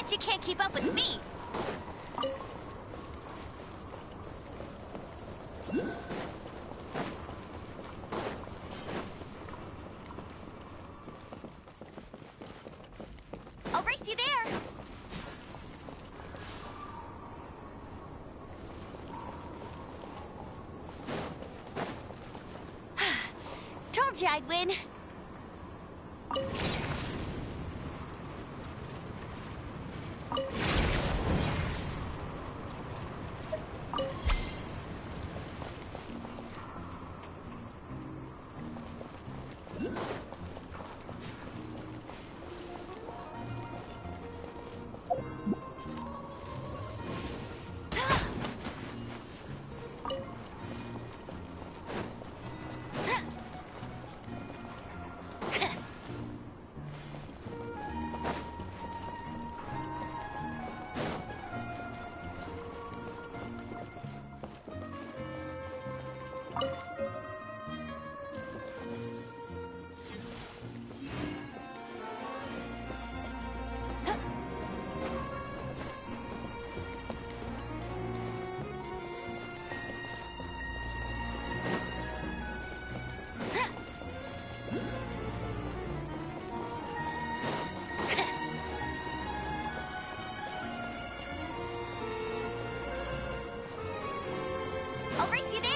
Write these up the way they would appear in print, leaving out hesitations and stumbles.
Bet you can't keep up with me. I'll race you there. Told you I'd win. I'll race you there.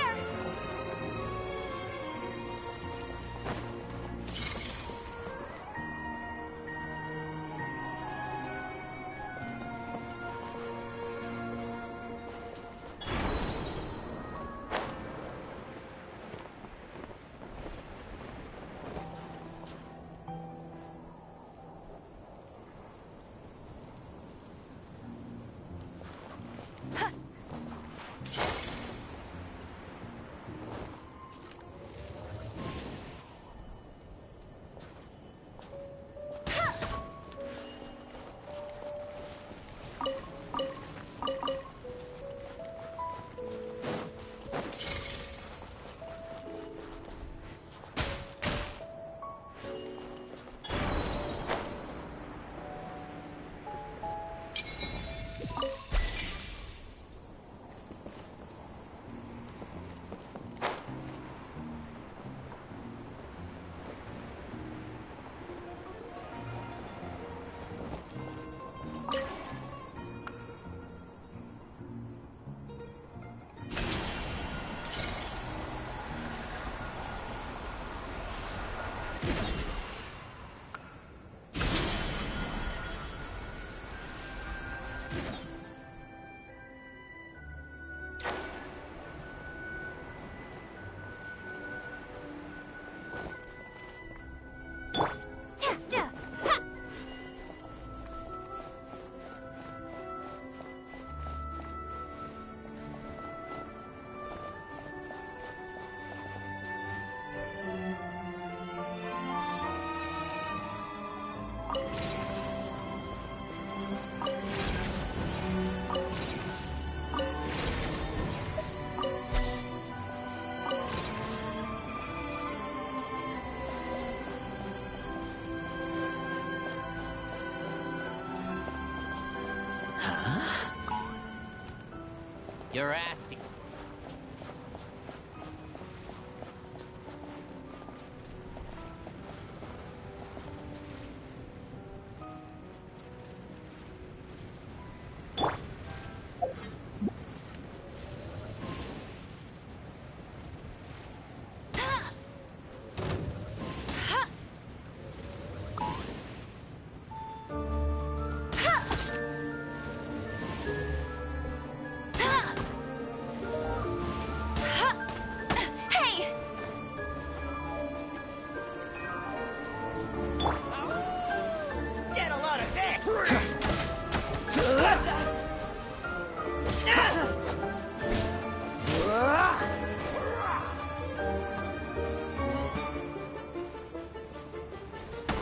You're asking.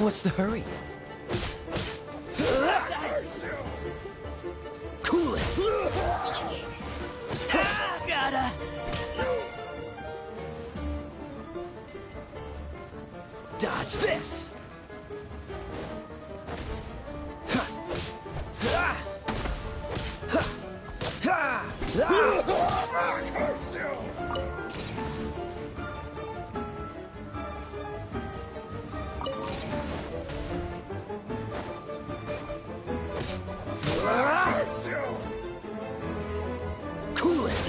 What's the hurry? Cool it! Gotta... Dodge this! curse you! Curse you! Cool it!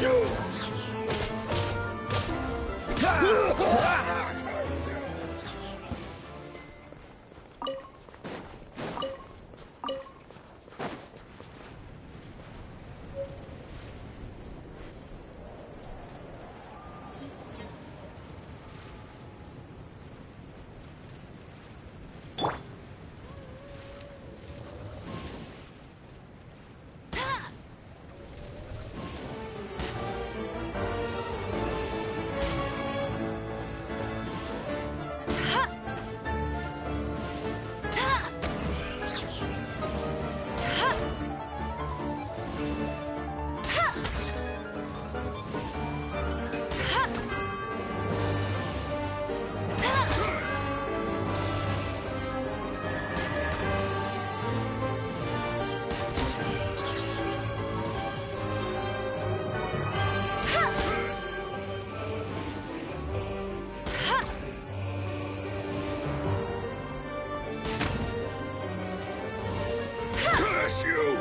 Curse you!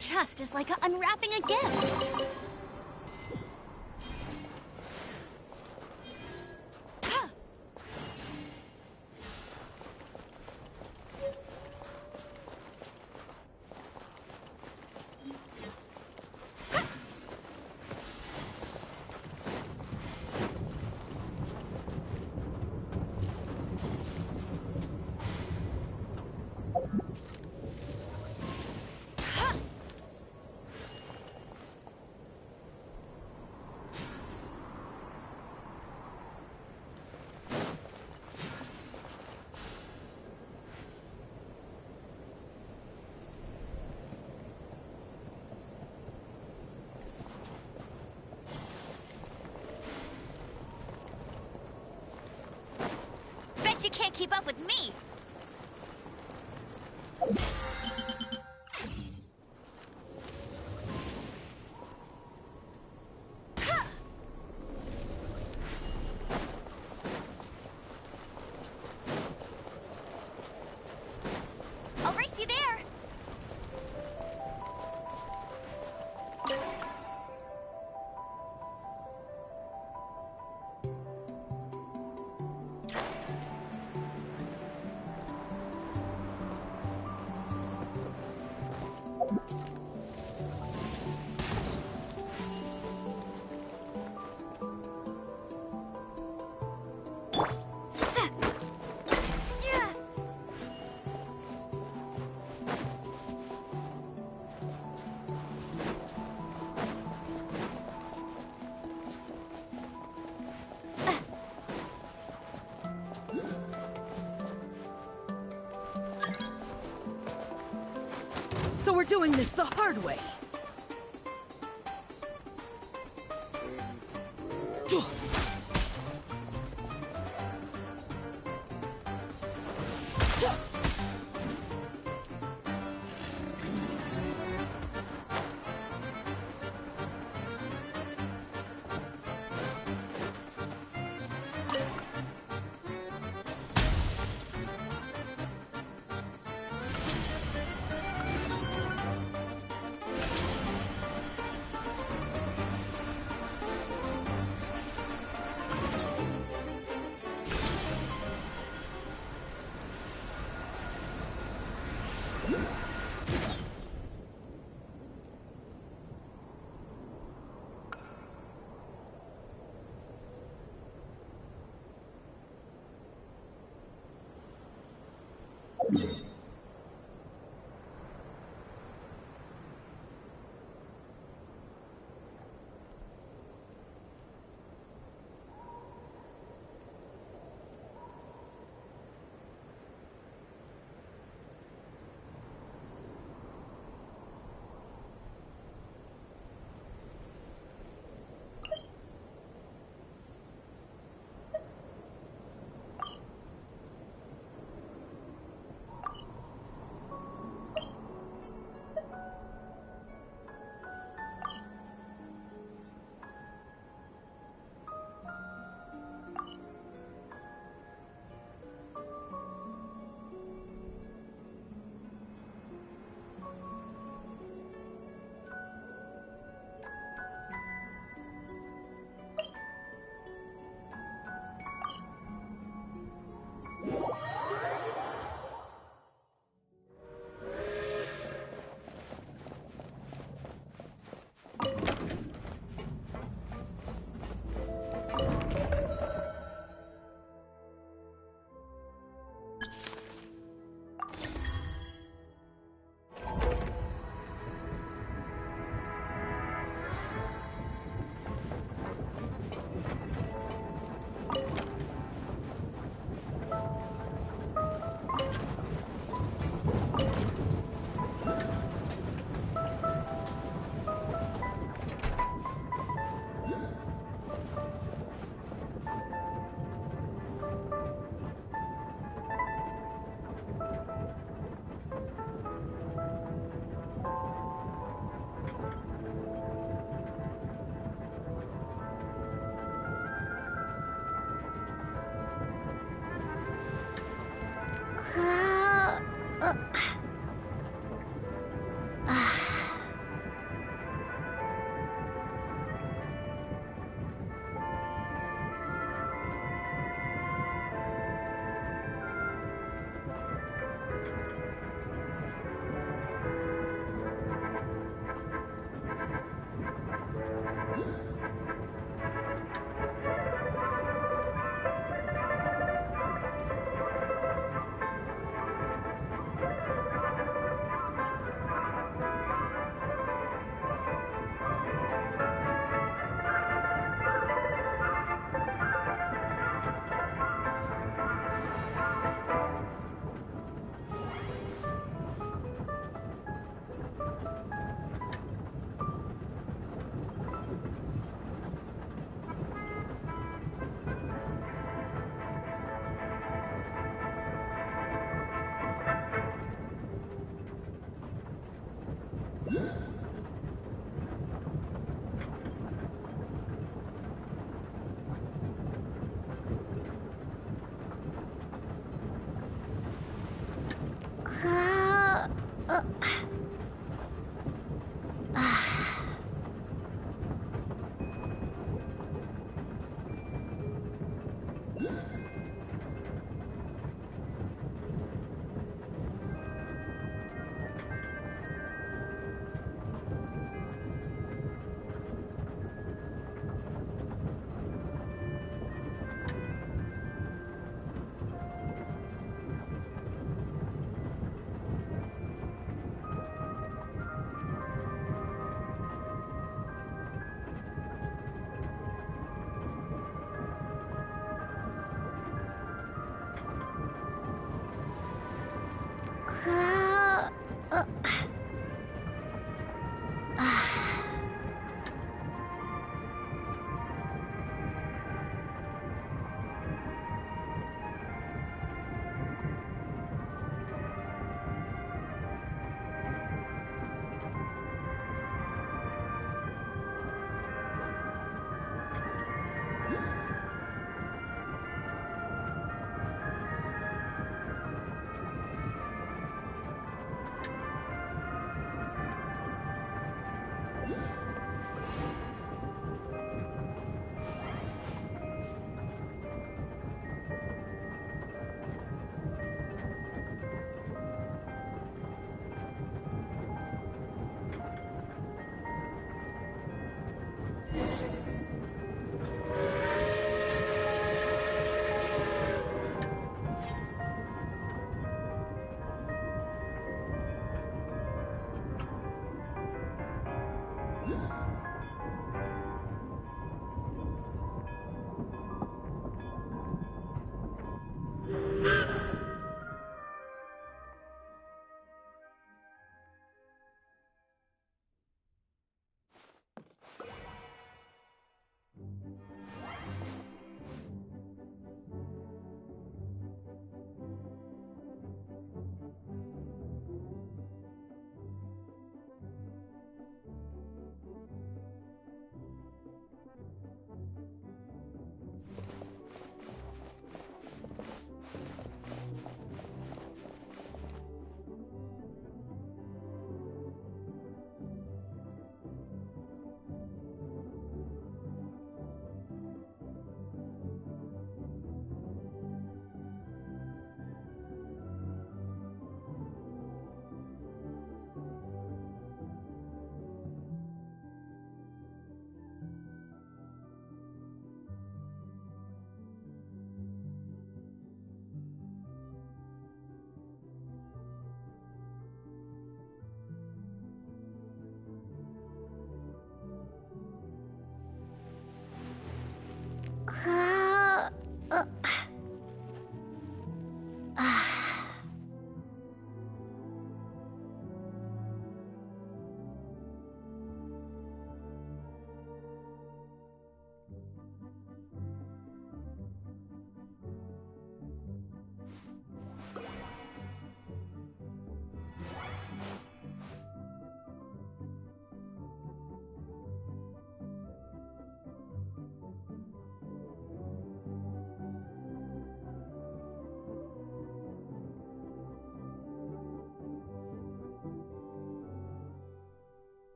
chest is like unwrapping a gift. Bet you can't keep up with me! I'll race you there! So we're doing this the hard way.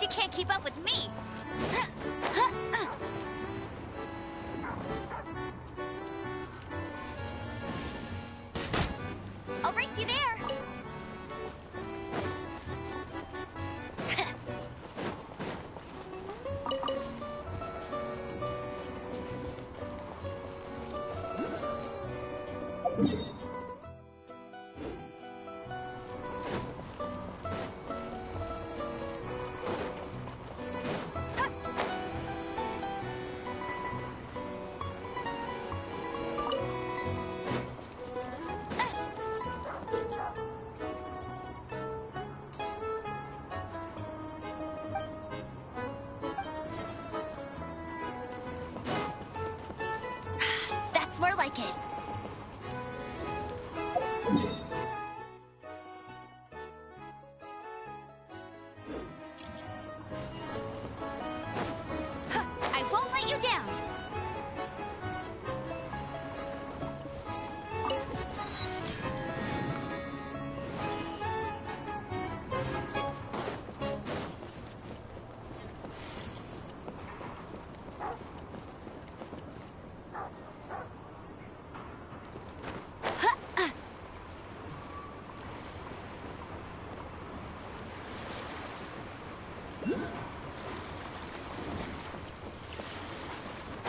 Bet you can't keep up with me! I'll race you there! That's more like it. I won't let you down.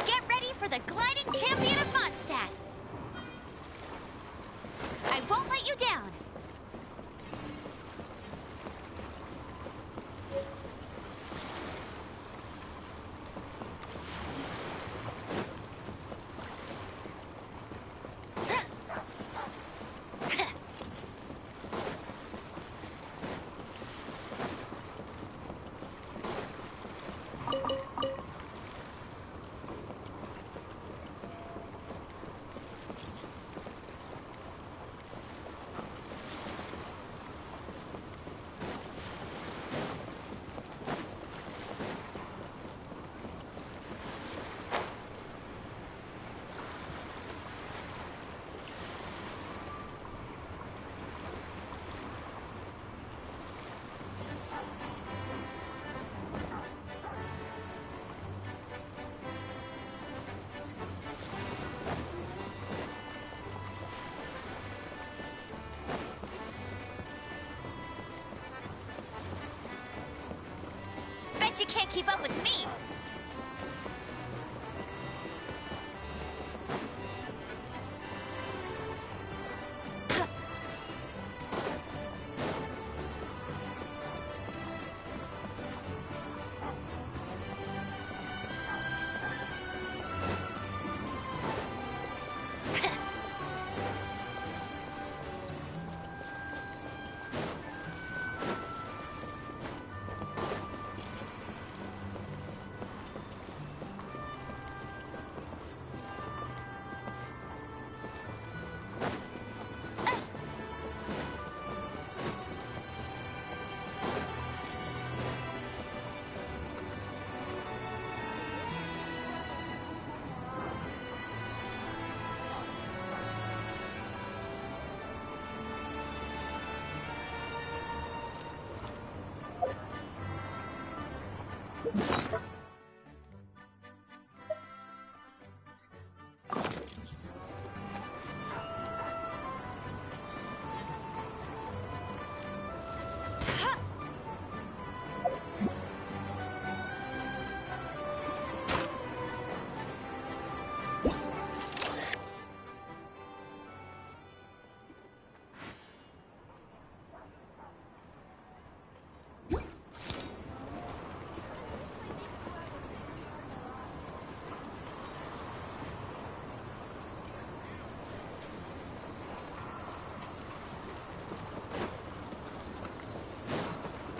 Get ready for the gliding champion of Mondstadt. I won't let you down. Bet you can't keep up with me!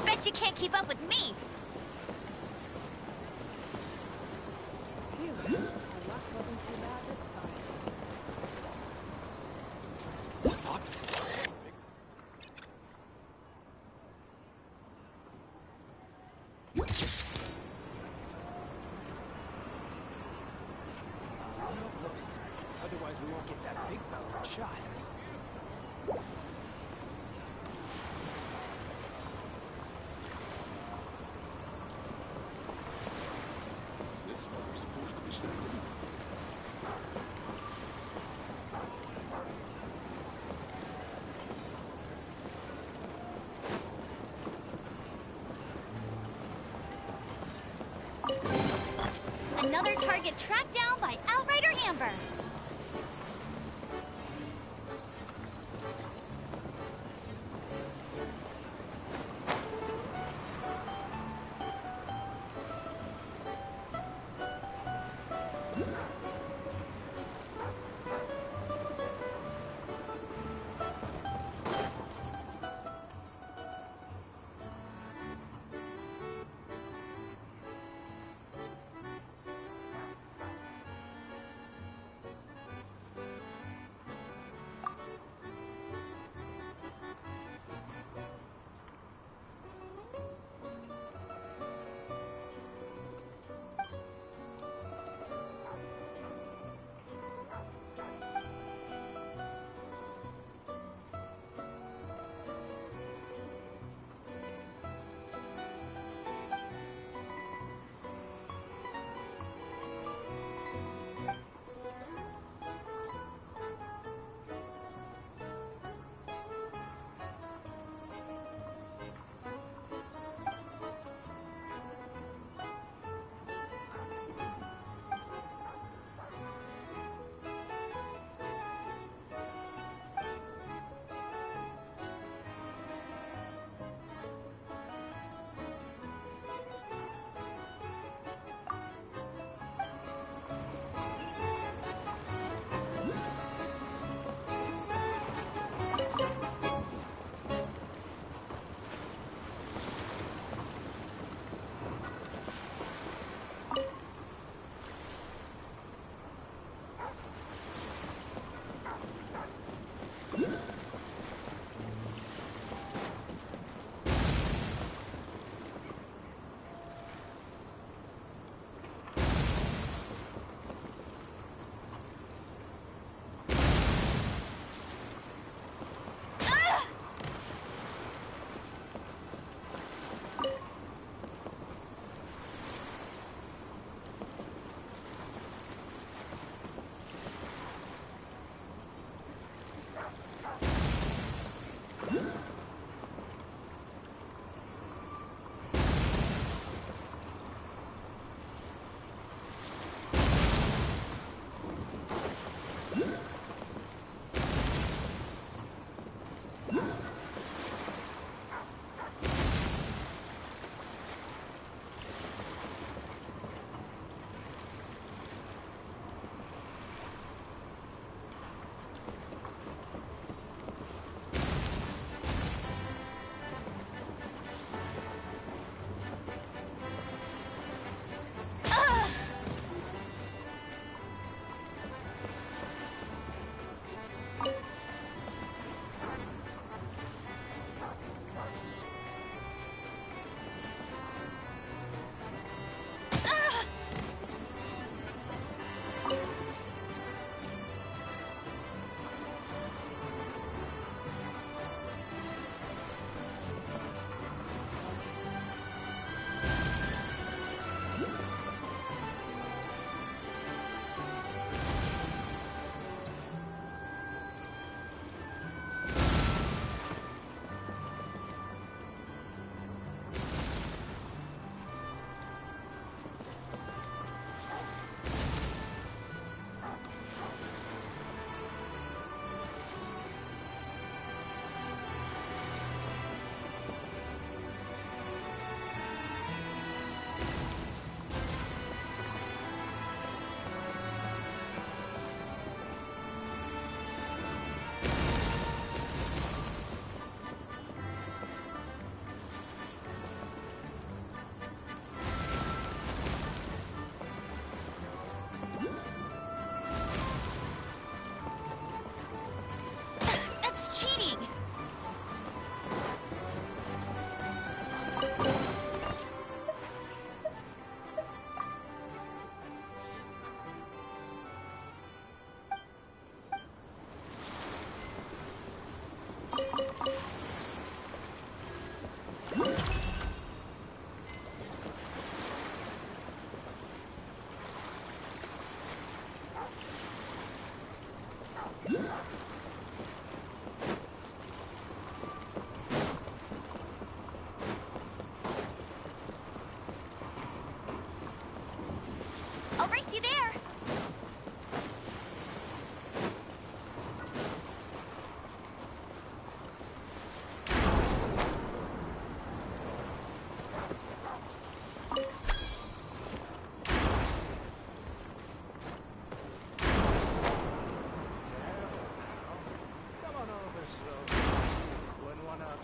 Bet you can't keep up with me! Phew, the luck wasn't too bad this time. A little closer. Otherwise, we won't get that big fella shot. Another target tracked down by Outrider Amber.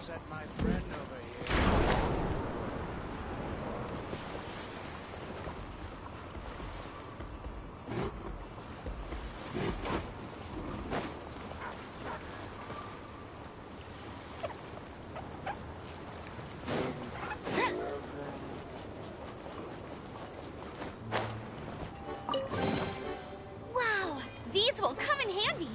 upset my friend over here. Wow, these will come in handy.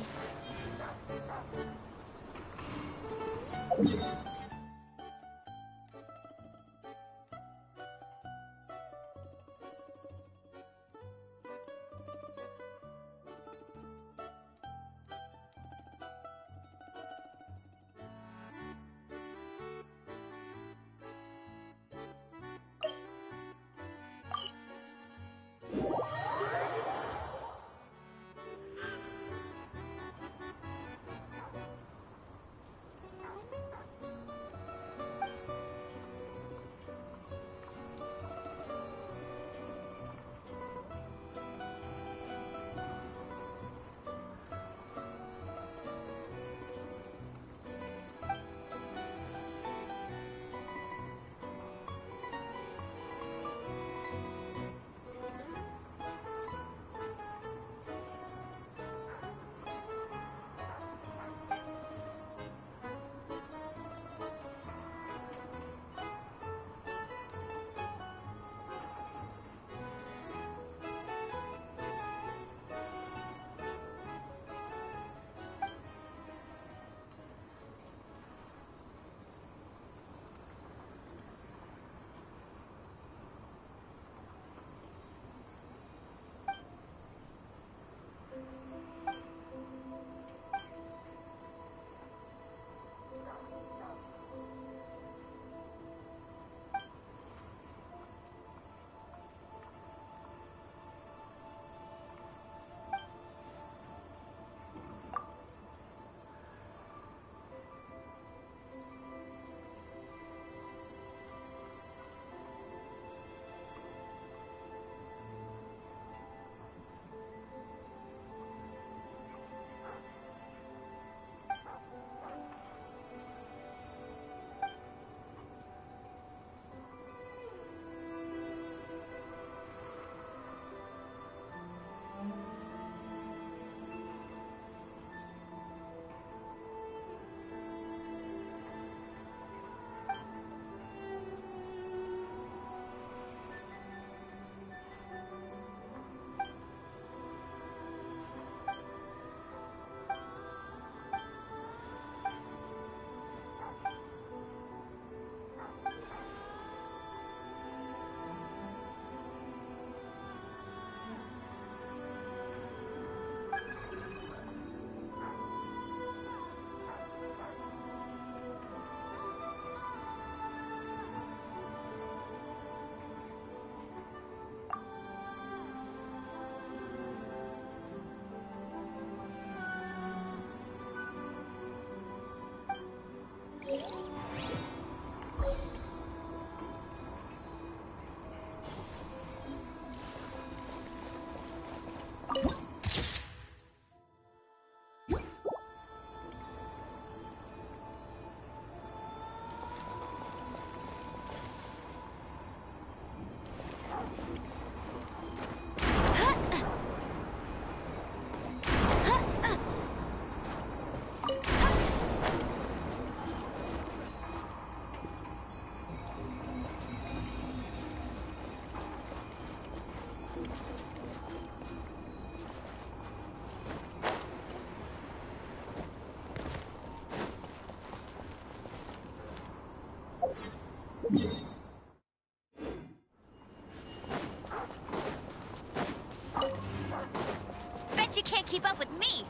Bet you can't keep up with me.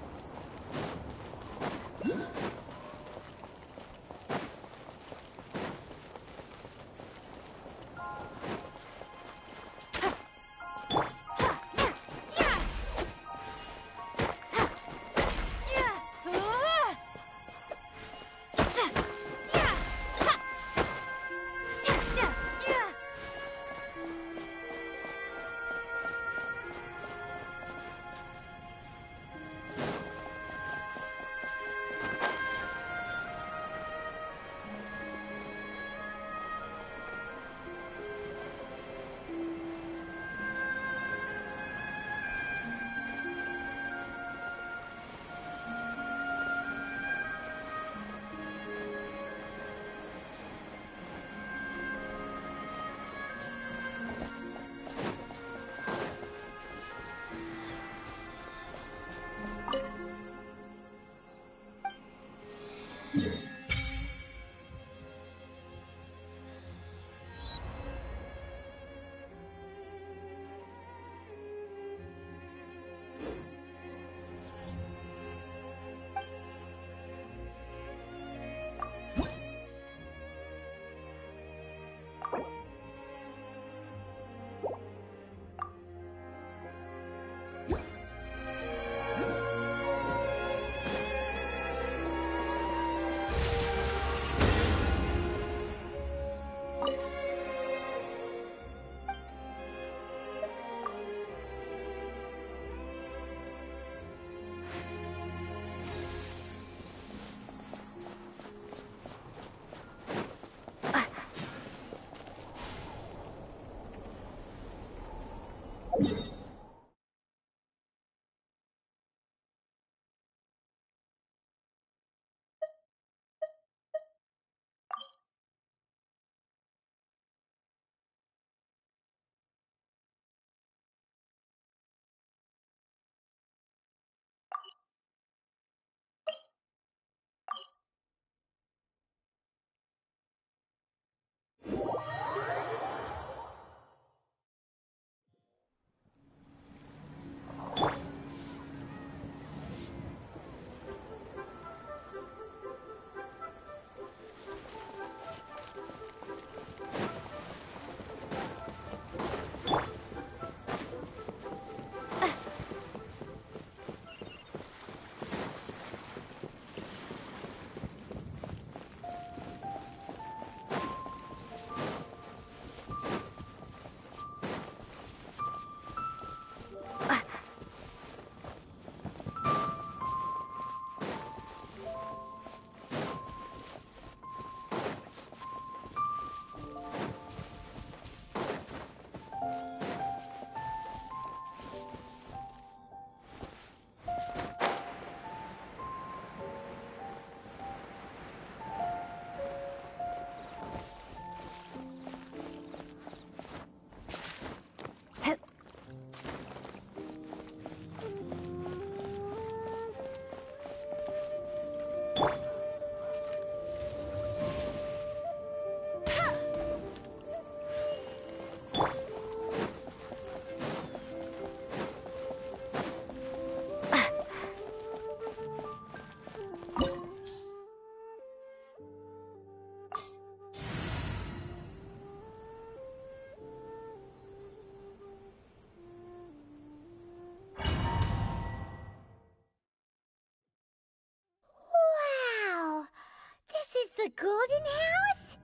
The golden house?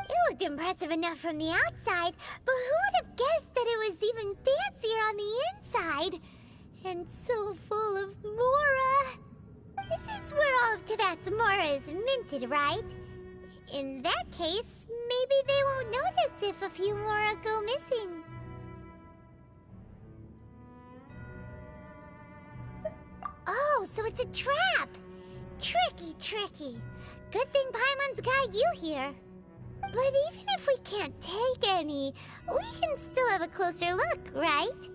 It looked impressive enough from the outside, but who would have guessed that it was even fancier on the inside? And so full of Mora. This is where all of Teyvat's Mora is minted, right? In that case, maybe they won't notice if a few Mora go missing. Oh, so it's a trap! Tricky, tricky. Good thing Paimon's got you here. But even if we can't take any, we can still have a closer look, right?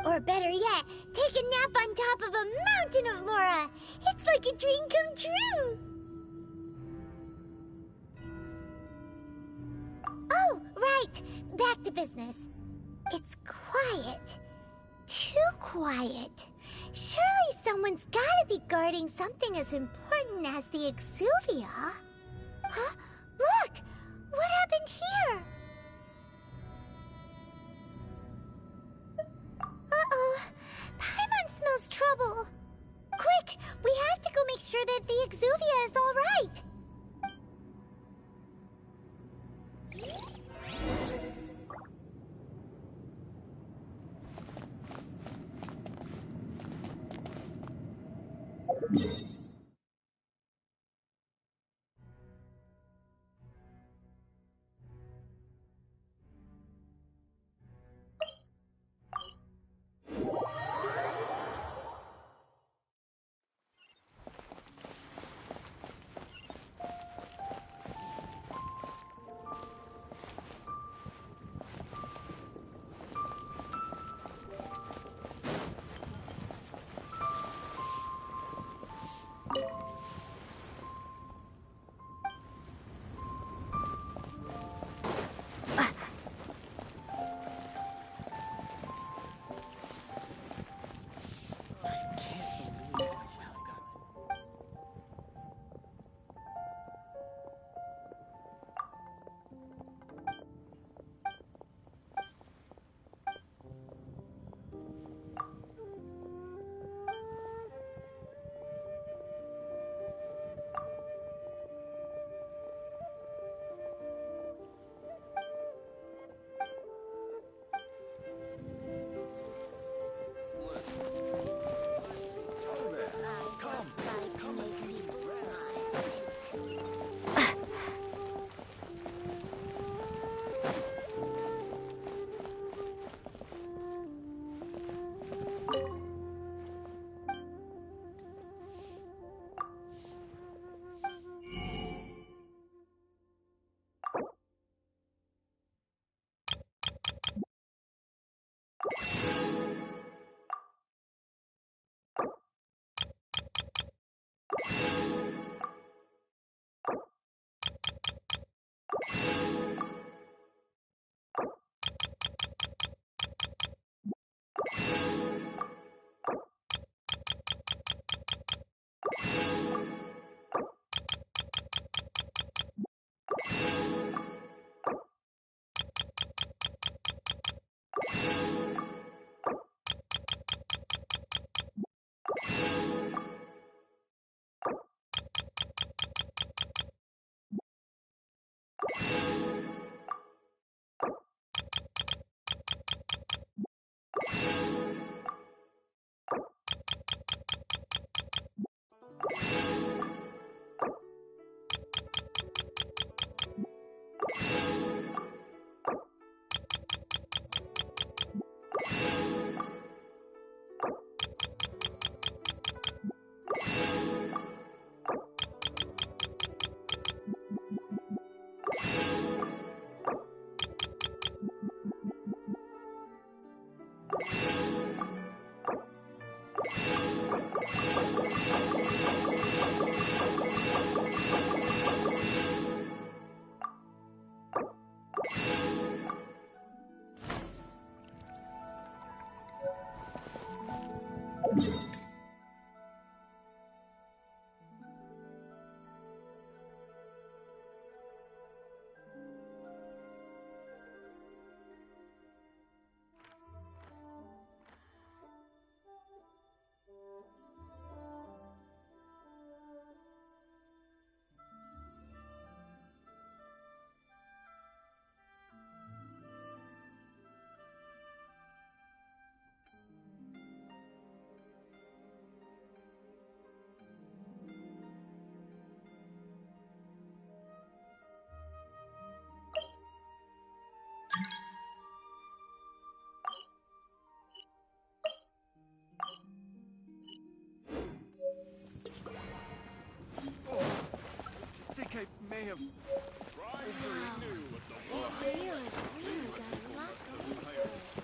Or better yet, take a nap on top of a mountain of Mora. It's like a dream come true. Oh, right. Back to business. It's quiet. Too quiet. Surely someone's gotta be guarding something as important as the Exuvia. Huh? Look! What happened here? Uh-oh. Paimon smells trouble. Quick! We have to go make sure that the Exuvia is all right. I may have... Wow. Leo's really got a lot going for her.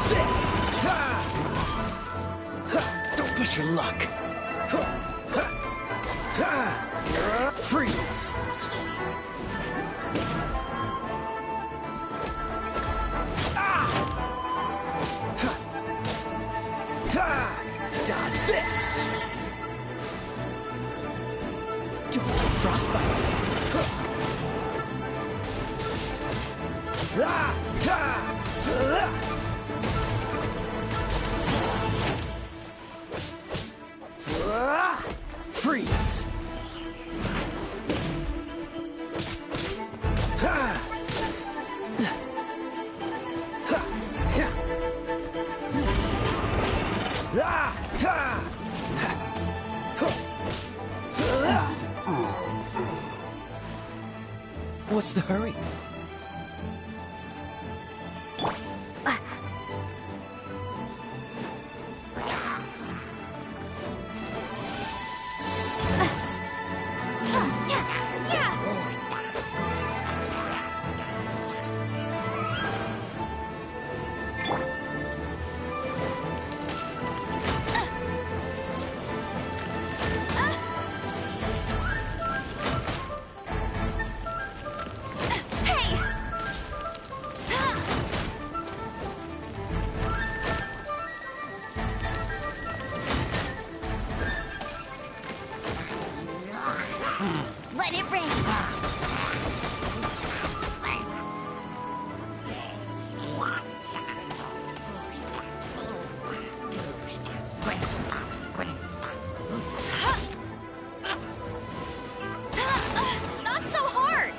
this! Ha! Ha! Don't push your luck. Ha! Ha! Ha! Freeze! Ah! Ha! Ha! Dodge this! Don't frostbite! Ha! Ah! Ha! Ah! Ah! Freeze! Ha! Ha! Ha! Ah! Ha! Ha! Huh. Ah! What's the hurry? Let it rain. Not so hard.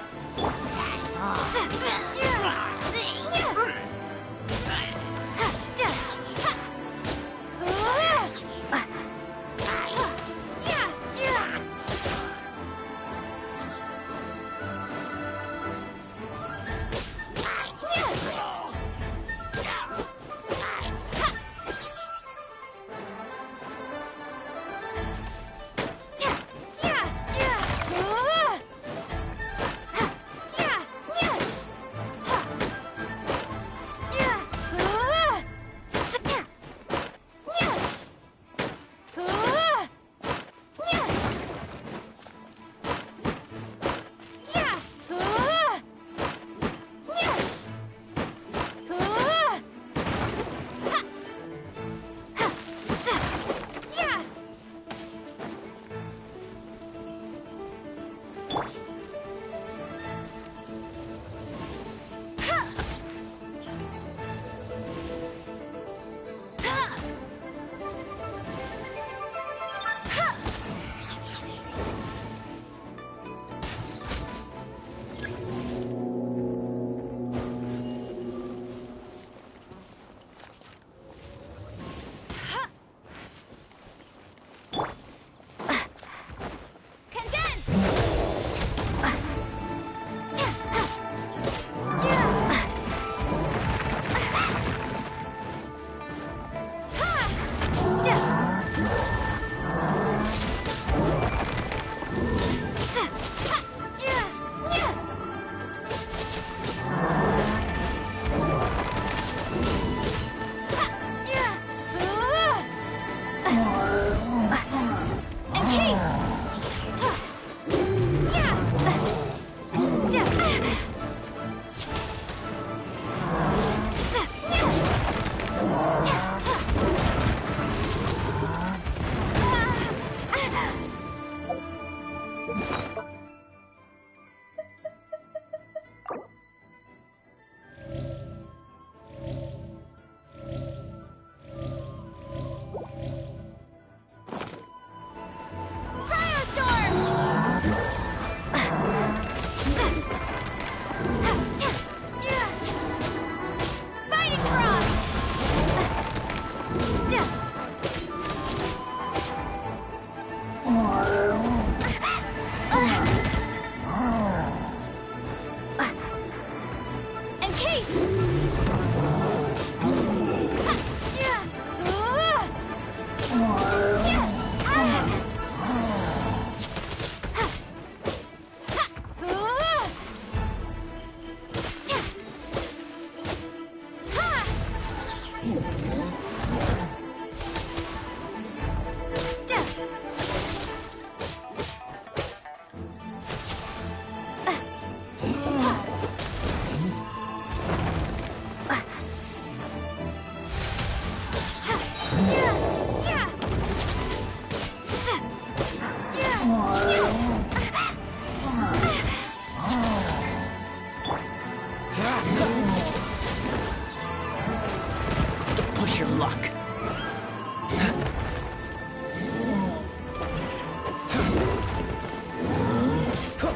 Push your luck.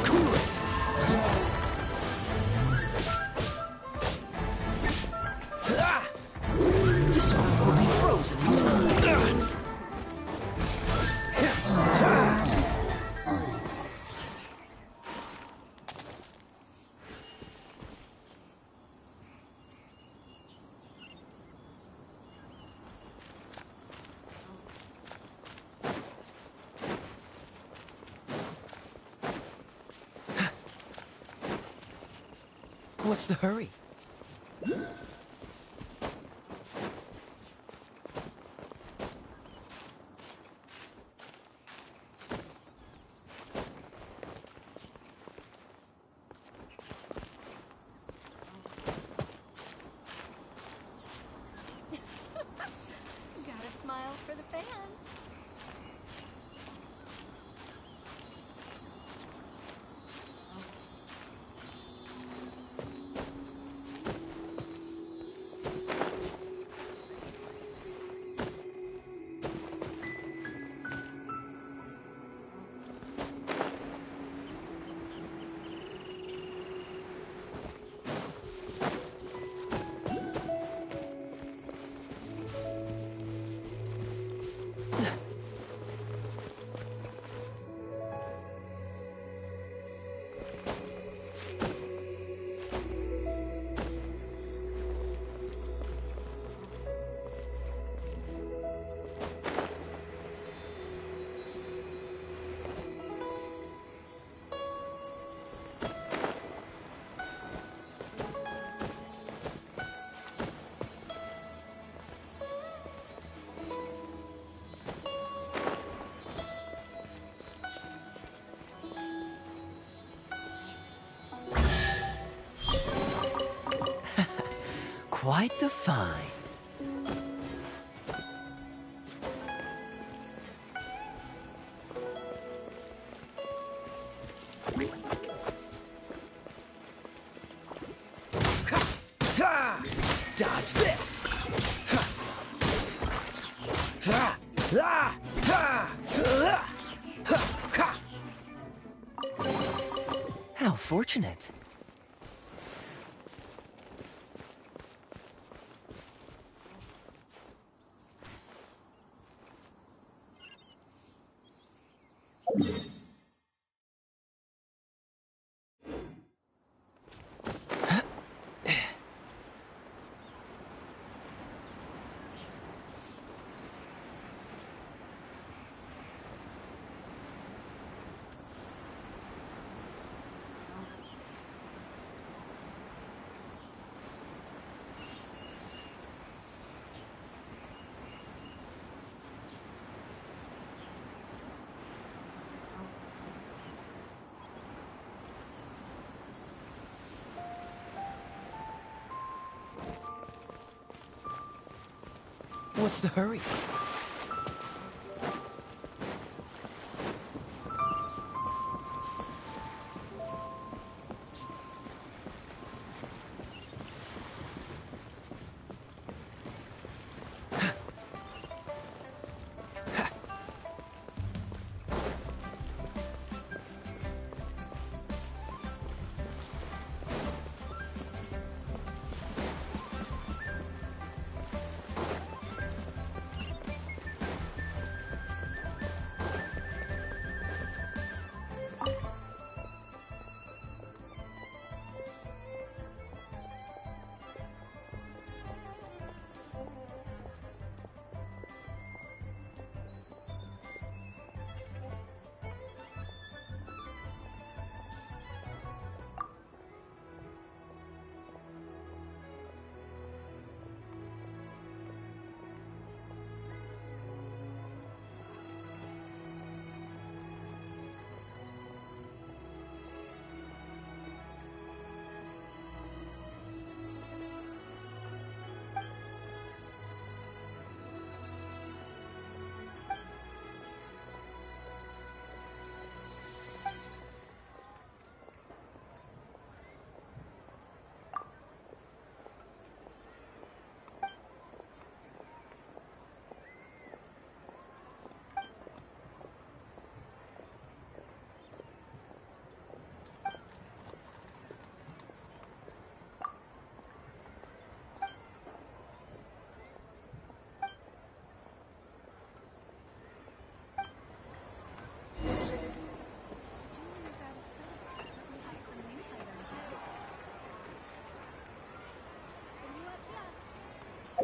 Cool it. This one will be frozen in time. What's the hurry? Gotta smile for the fans. Quite the find. Dodge this! How fortunate. What's the hurry?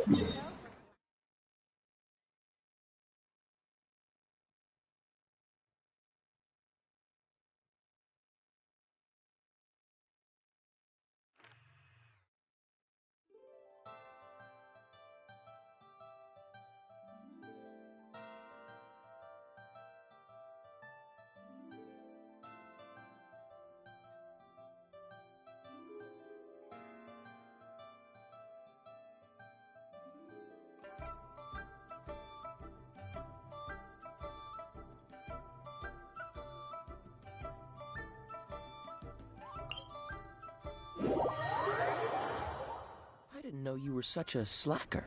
I didn't know you were such a slacker.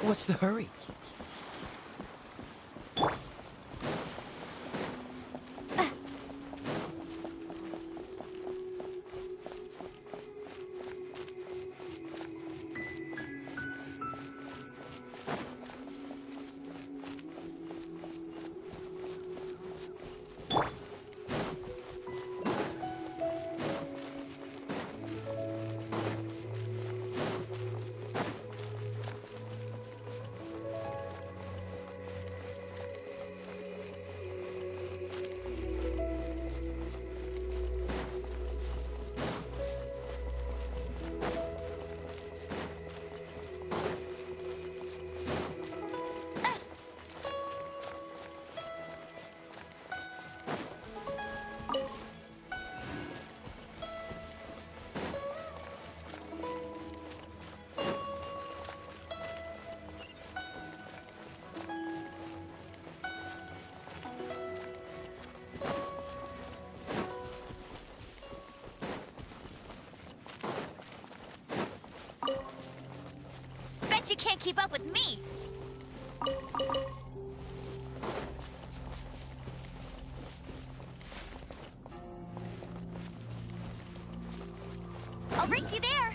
What's the hurry? Bet you can't keep up with me. I'll race you there.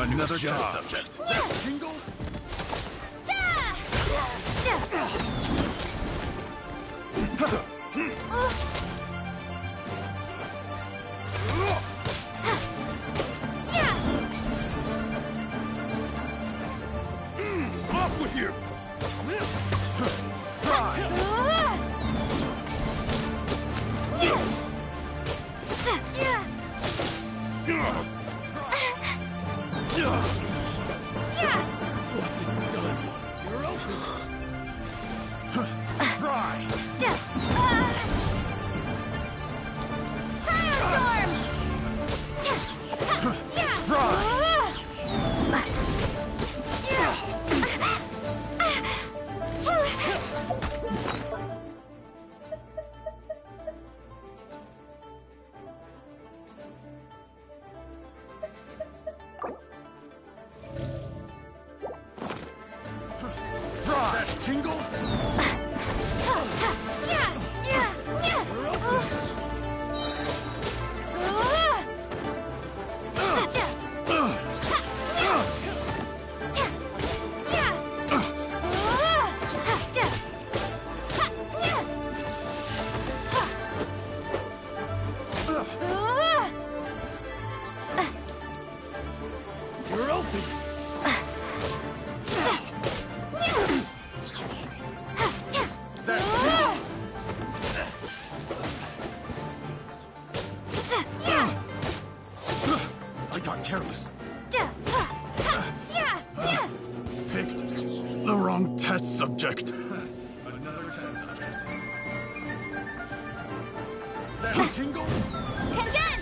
Another test subject. That tingle? Off with you! What's it done? You're open. Try! That tingle? You're open. That tingle? I got careless. Picked the wrong test subject. Another test subject. That tingle? Condemn!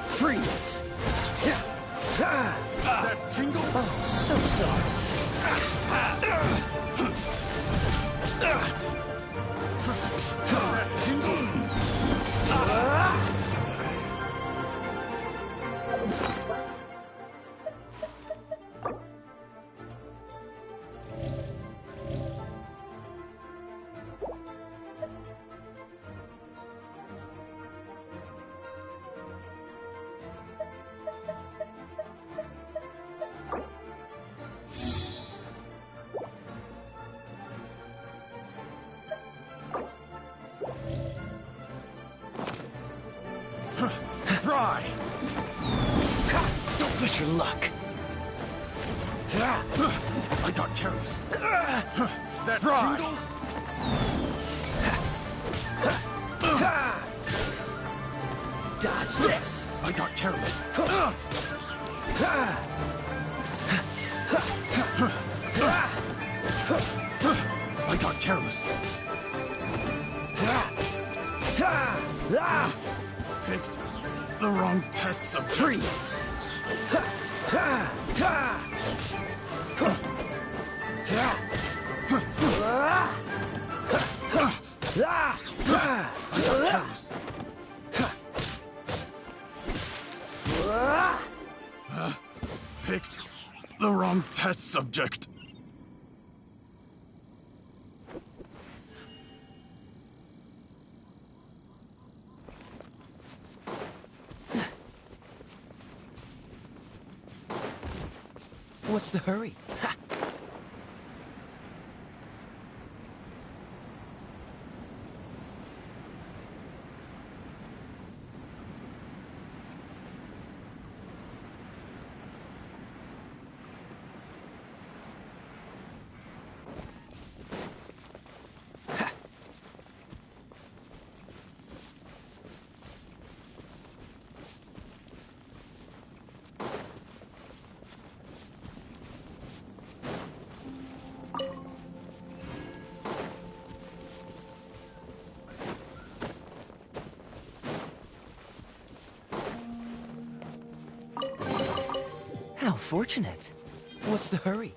Freeze. That tingle? Oh, so sorry. That tingle? Try! Don't push your luck. I got careless. That tingle? Dodge this. I got careless. I got careless. Picked the wrong test subject. Freeze. I got careless. Picked the wrong test subject. What's the hurry? Ha! How fortunate. What's the hurry?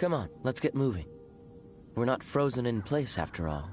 Come on, let's get moving. We're not frozen in place after all.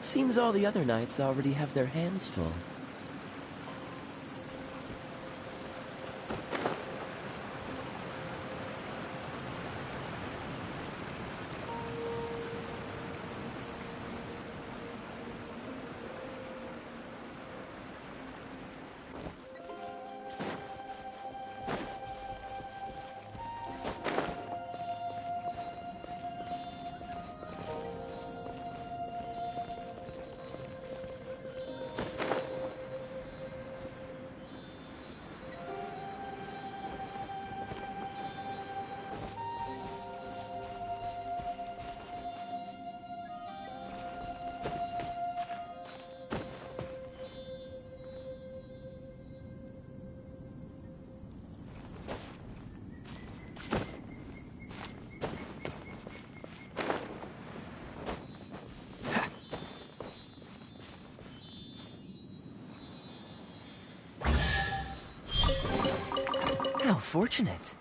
Seems all the other knights already have their hands full. How fortunate.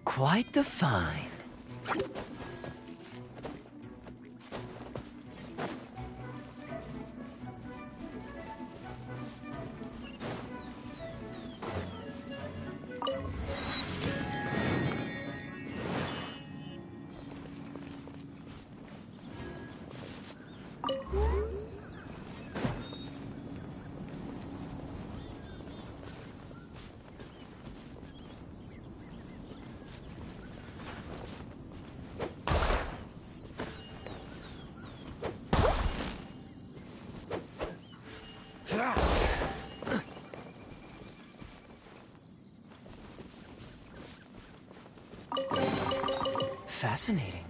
Quite the find. Fascinating.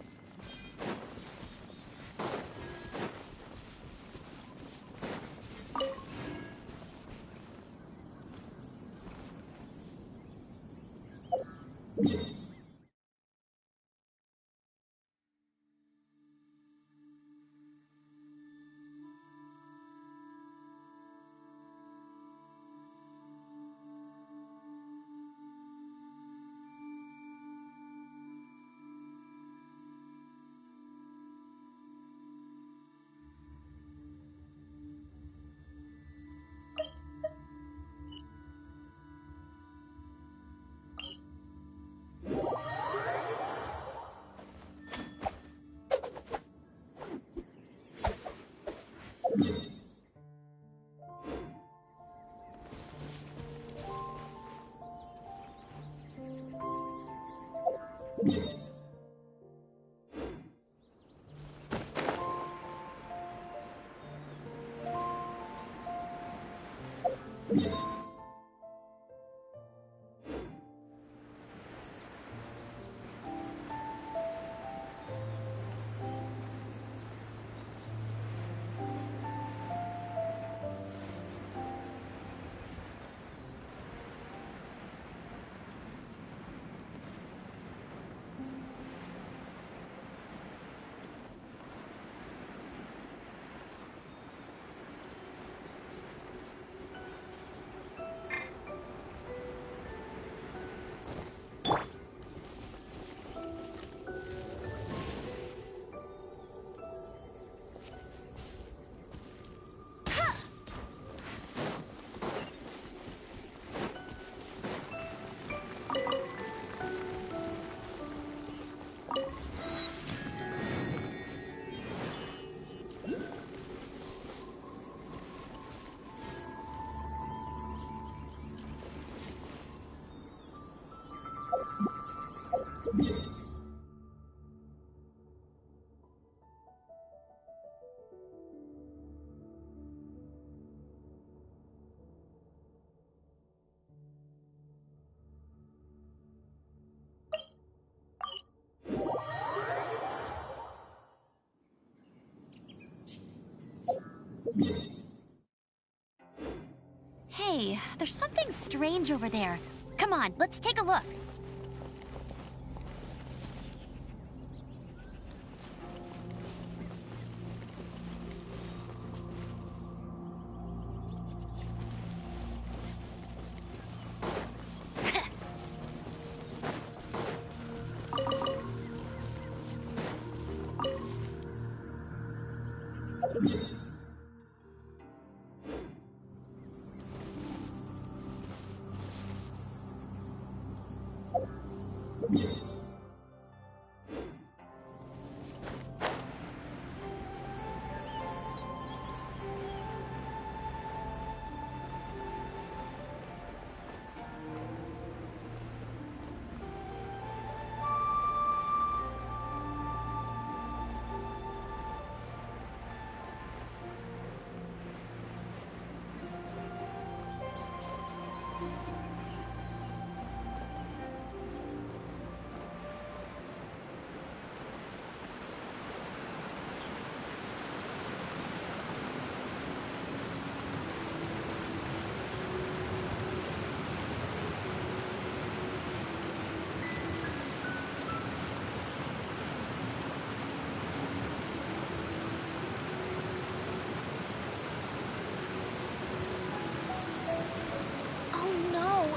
Hey, there's something strange over there. Come on, let's take a look.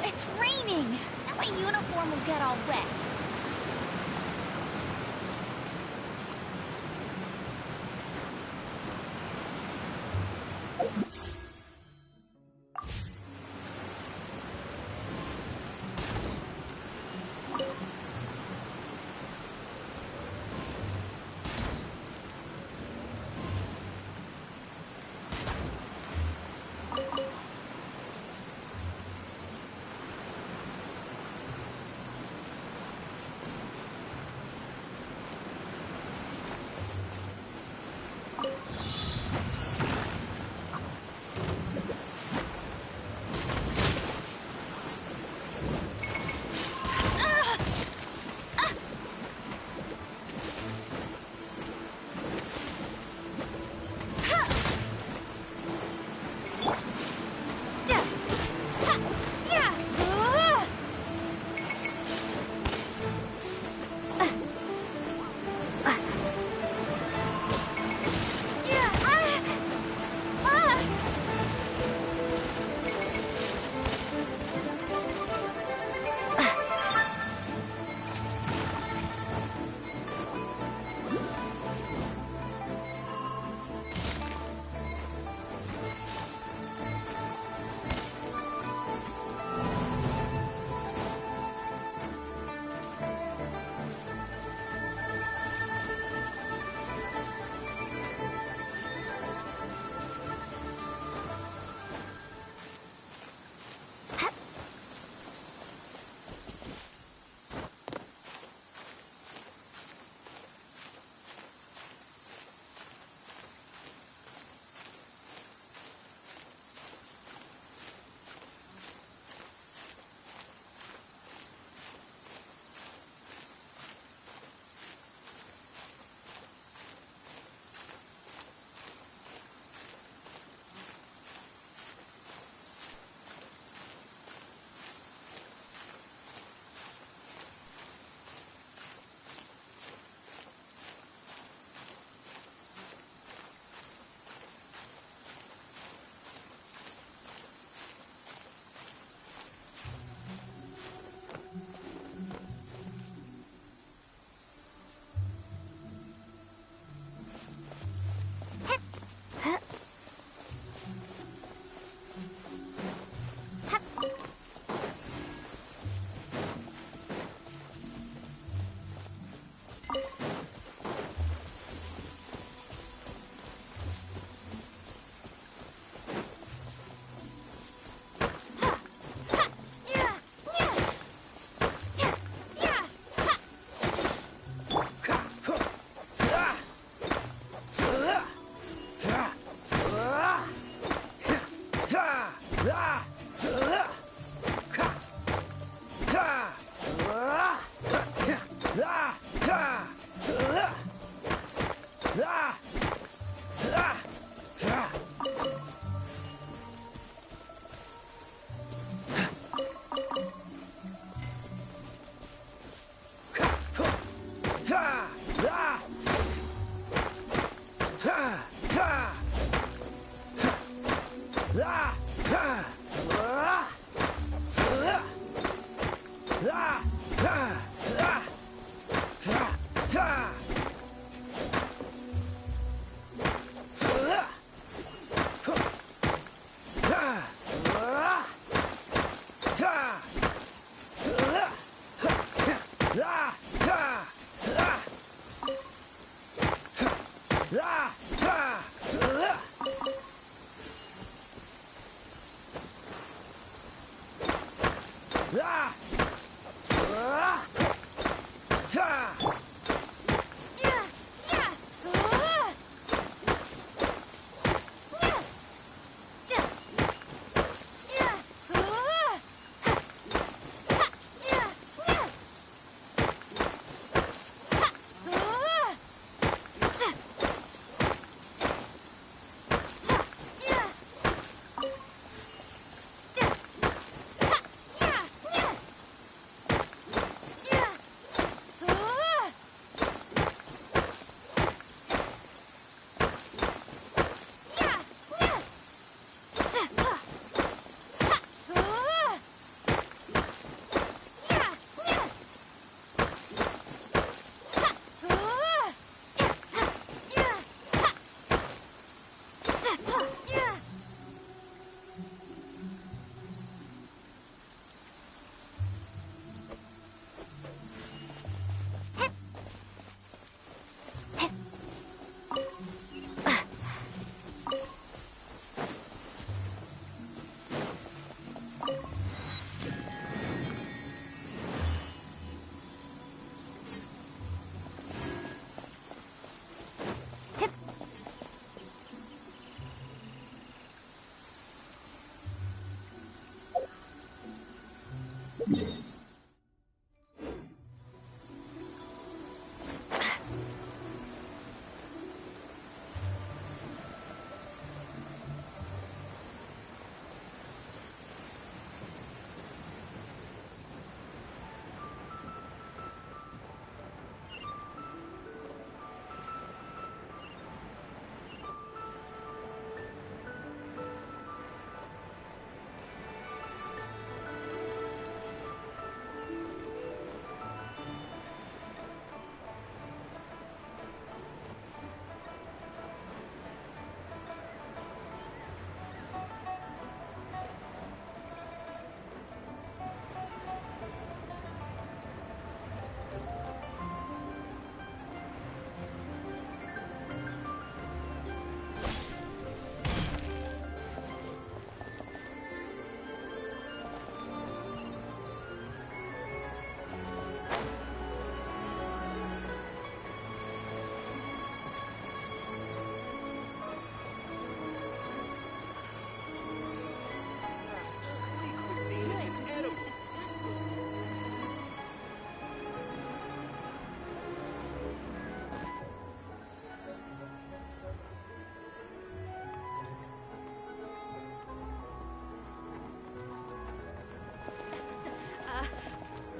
It's raining! Now my uniform will get all wet.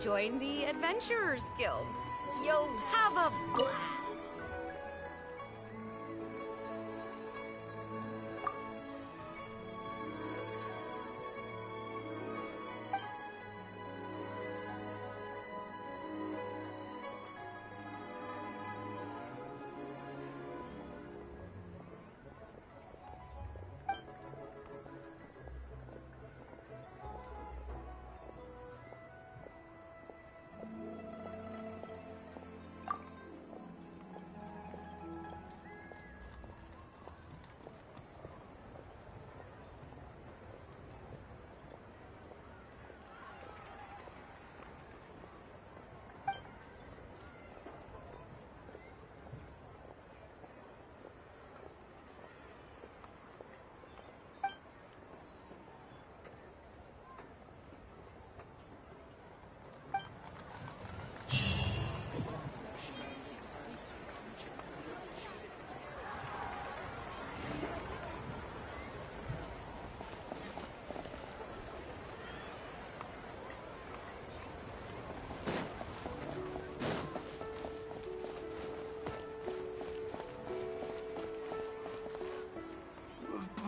Join the Adventurers Guild. You'll have a blast.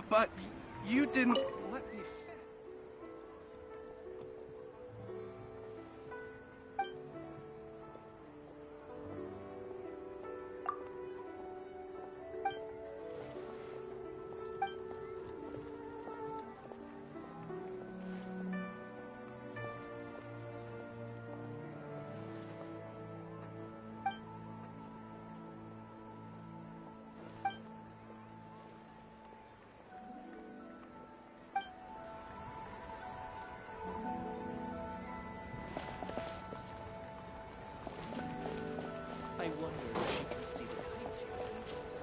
But You didn't let me finish. I wonder if she can see the kites here from Genshin.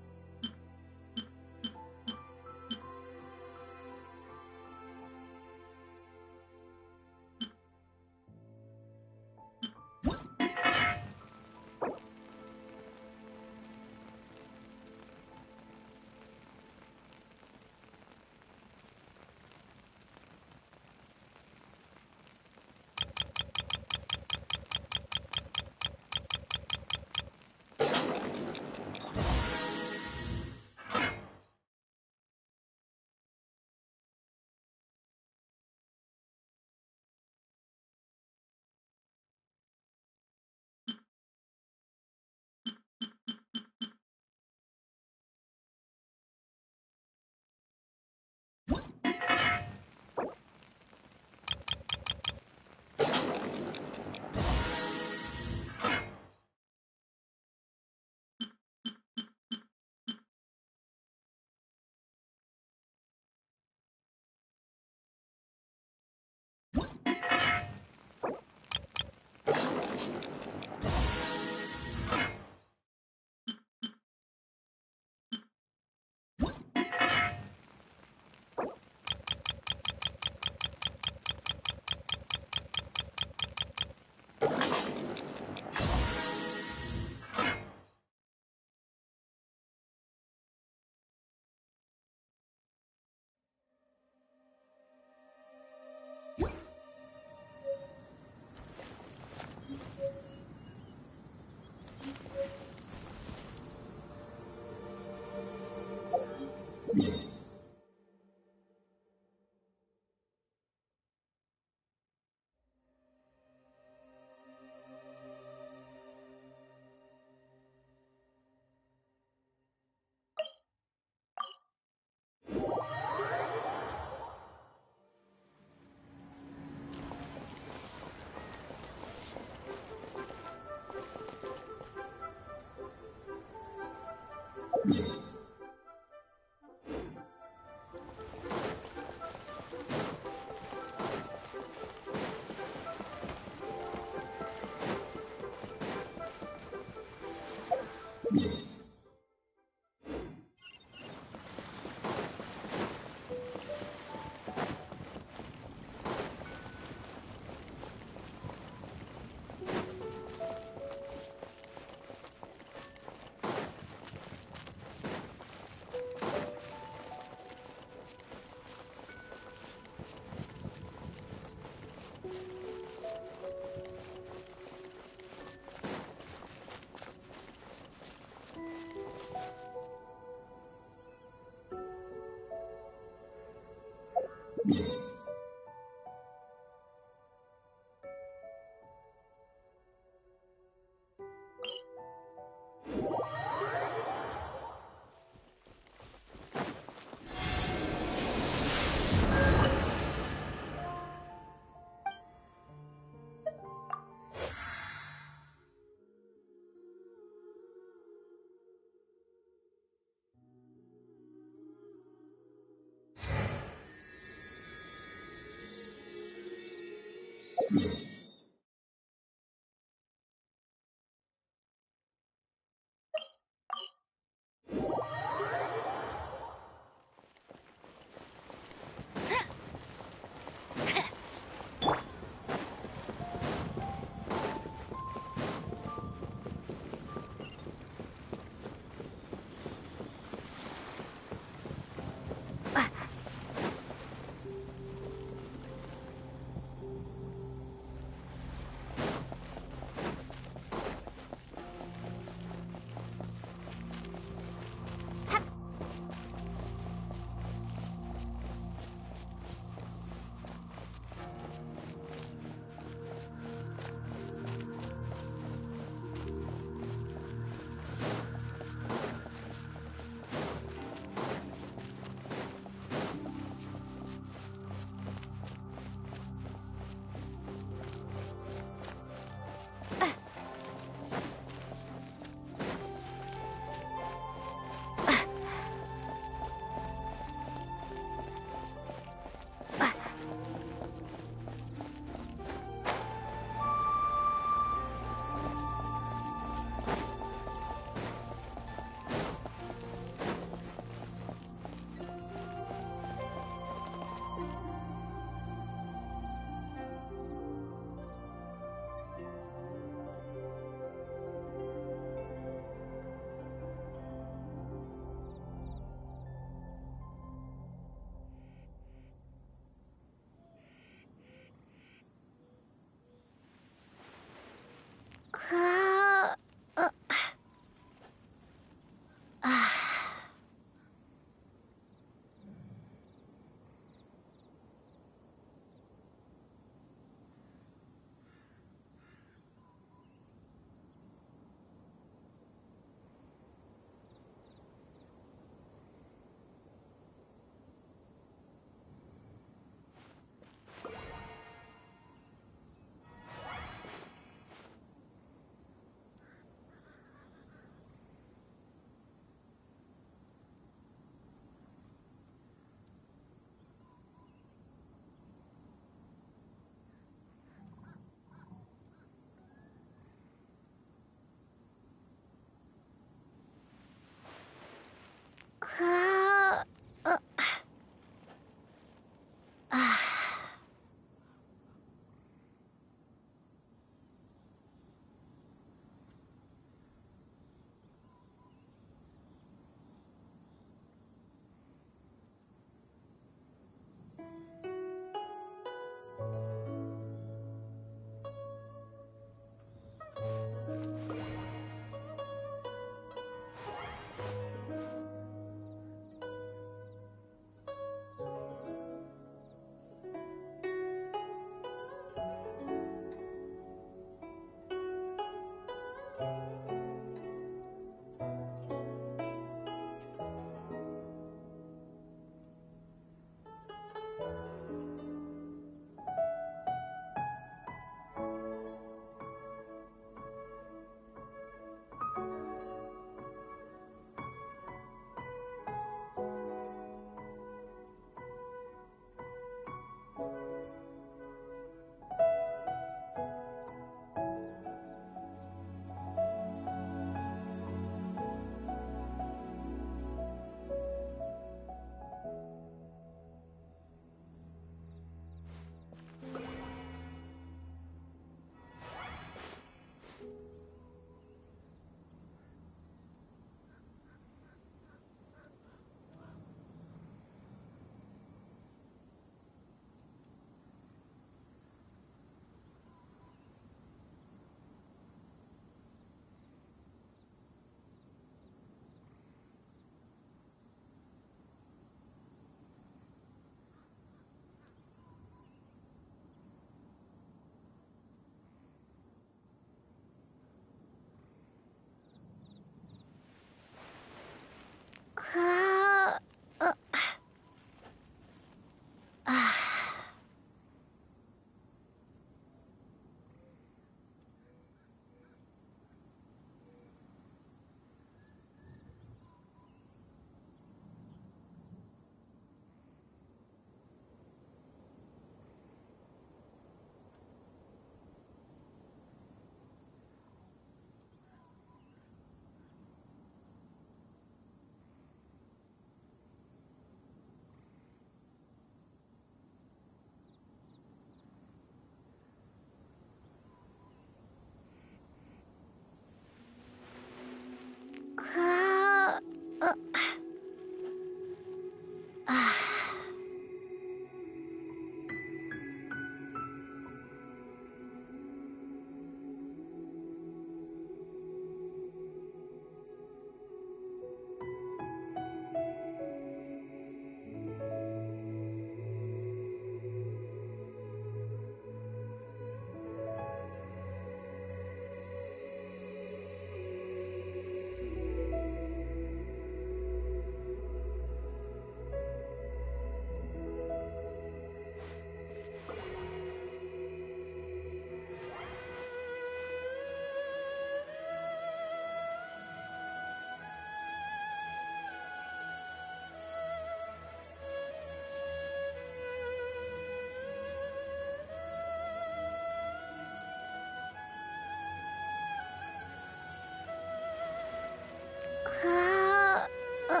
Uh, uh,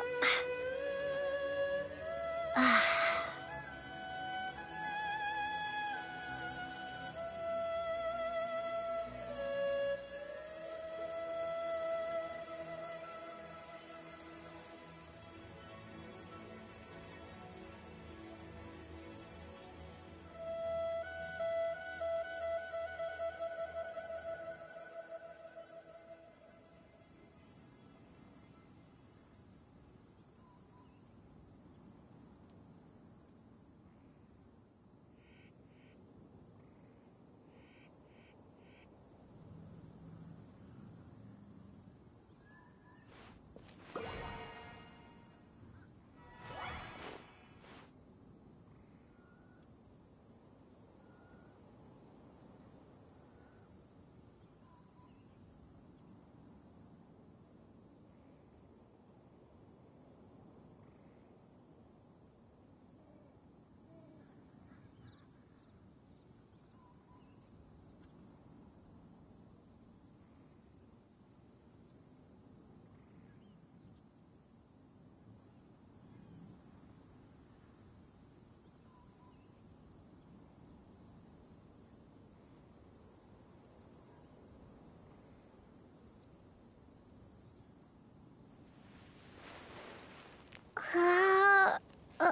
uh, uh,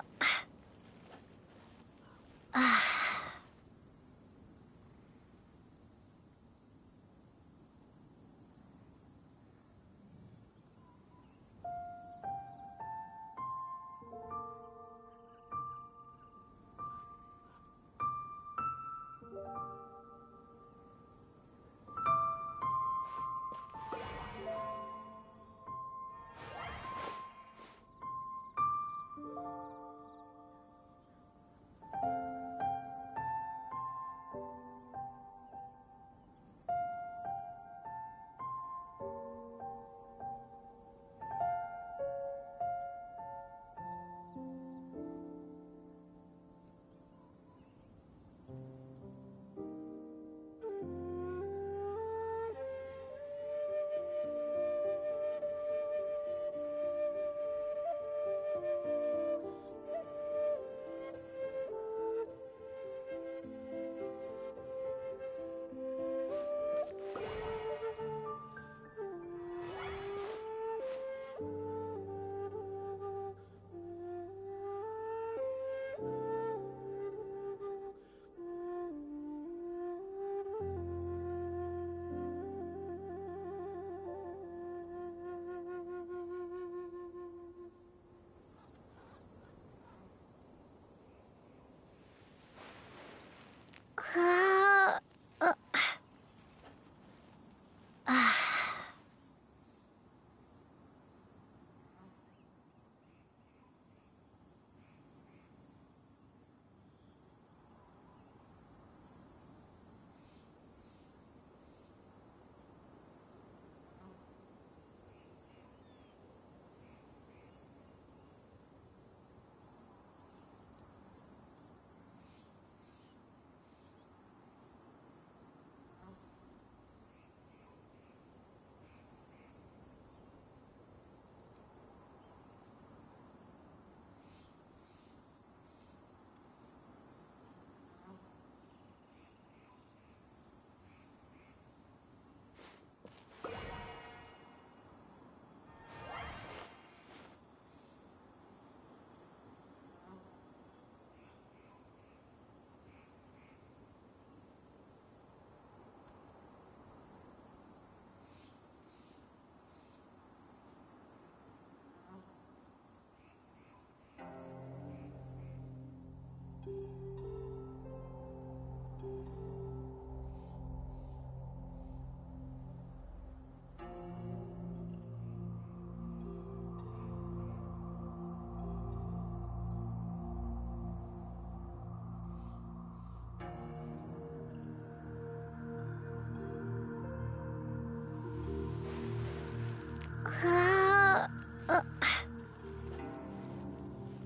uh,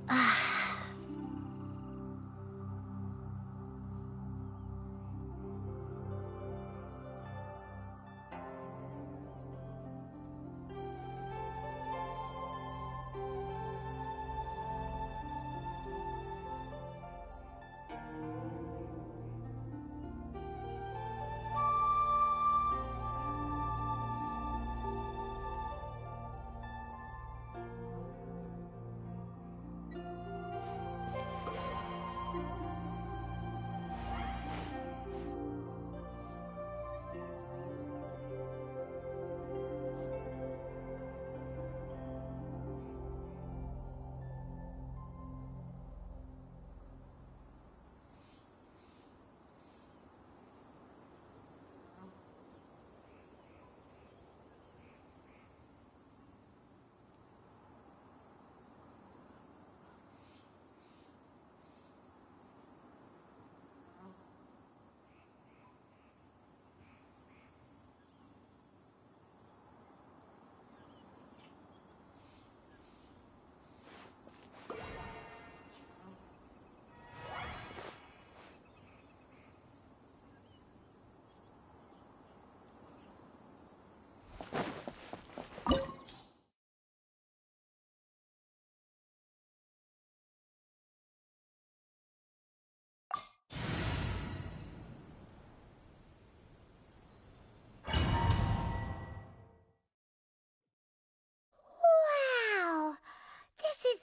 uh,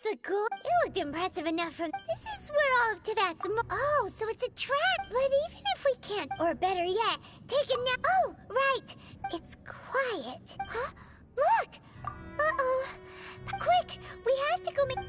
the goal. It looked impressive enough from... This is where all of Teyvat's... Oh, so it's a trap. But even if we can't, or better yet, take a nap... Oh, right. It's quiet. Huh? Look! Uh-oh. Quick! We have to go make...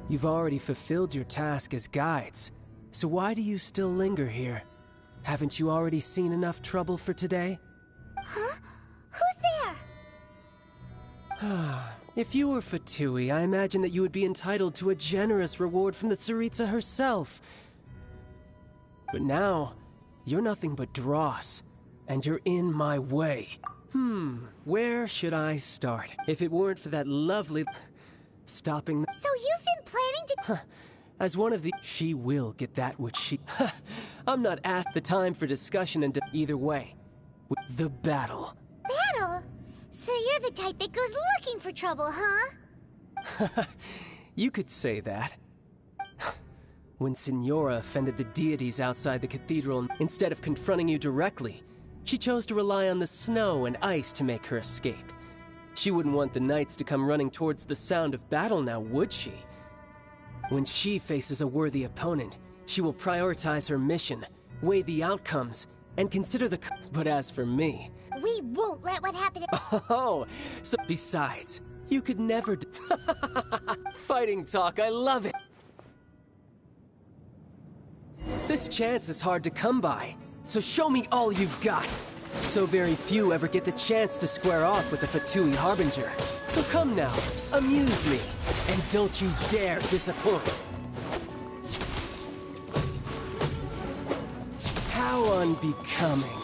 You've already fulfilled your task as guides, so why do you still linger here? Haven't you already seen enough trouble for today? Huh? Who's there? If you were Fatui, I imagine that you would be entitled to a generous reward from the Tsaritsa herself. But now, you're nothing but dross, and you're in my way. Where should I start? If it weren't for that lovely... stopping... So you've been planning to... As one of the... She will get that which she... I'm not asked the time for discussion and either way. The battle. Battle? So you're the type that goes looking for trouble, huh? You could say that. When Signora offended the deities outside the cathedral, instead of confronting you directly, she chose to rely on the snow and ice to make her escape. She wouldn't want the knights to come running towards the sound of battle now, would she? When she faces a worthy opponent, she will prioritize her mission, weigh the outcomes, and consider the... But as for me... We won't let what happened... Oh, so besides, you could never... Fighting talk, I love it! This chance is hard to come by, so show me all you've got! So very few ever get the chance to square off with the Fatui Harbinger. So come now, amuse me, and don't you dare disappoint. How unbecoming.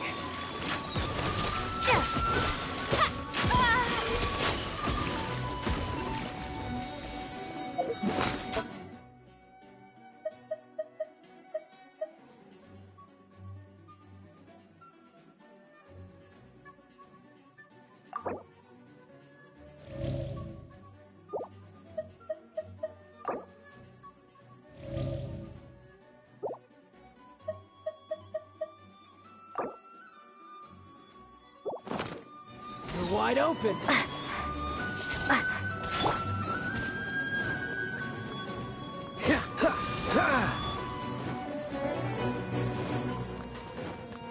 Wide open.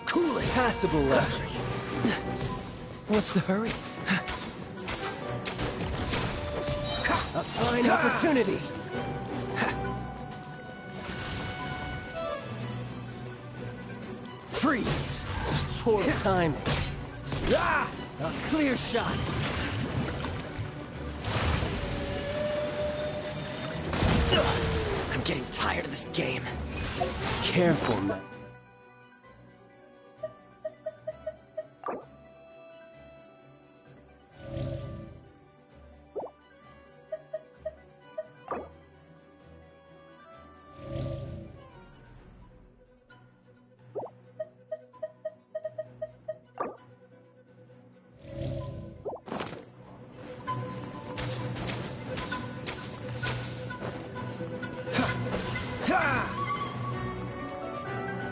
Cool it. Passable left. What's the hurry? A fine opportunity. Freeze. Poor timing. Ah! A clear shot. I'm getting tired of this game. Careful, man.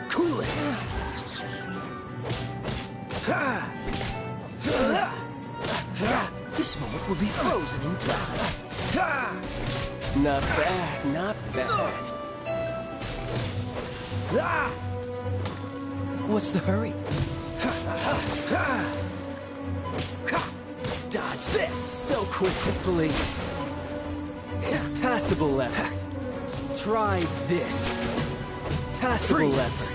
Cool it. This moment will be frozen in time. Not bad, not bad. What's the hurry? Dodge this! So quick to flee. Passable left. Try this. Passable Freeze. left.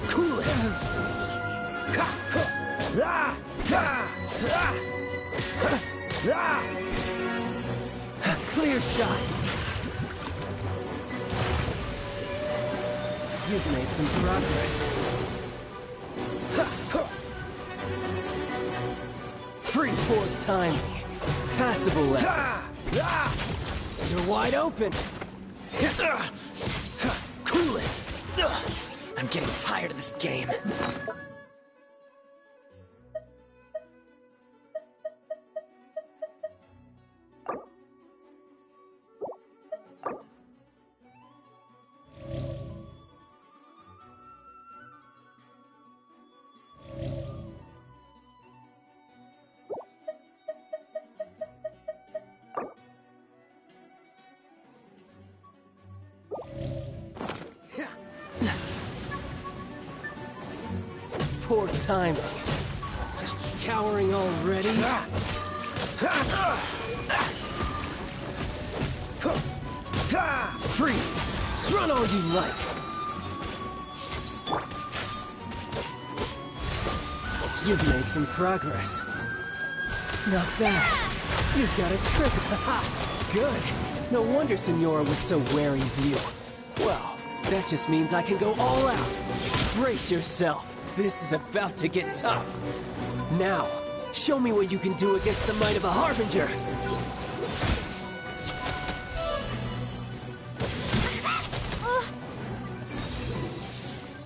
Cool it! Clear shot. You've made some progress. Free poor timing. Passable effort. You're wide open. Cool it! I'm getting tired of this game. Poor timing. Cowering already? Freeze! Run all you like! You've made some progress. Not bad. You've got a trick. Good. No wonder Senora was so wary of you. Well, that just means I can go all out. Brace yourself. This is about to get tough. Now, show me what you can do against the might of a Harbinger.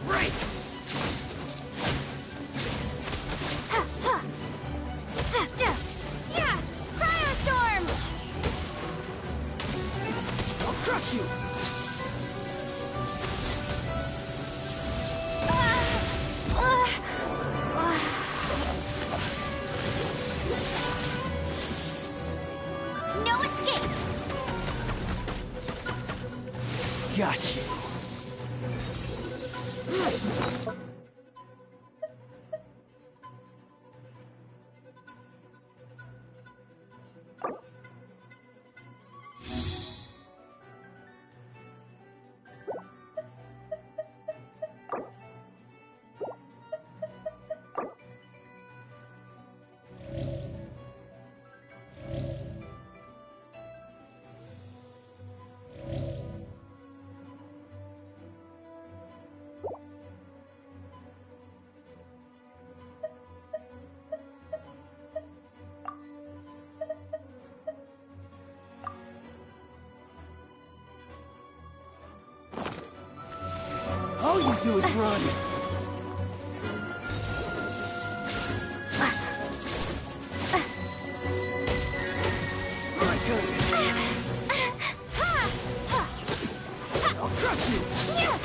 Break! Cryostorm! I'll crush you! No escape! Got you. All you do is run. My turn. I'll crush you. Cryostorm!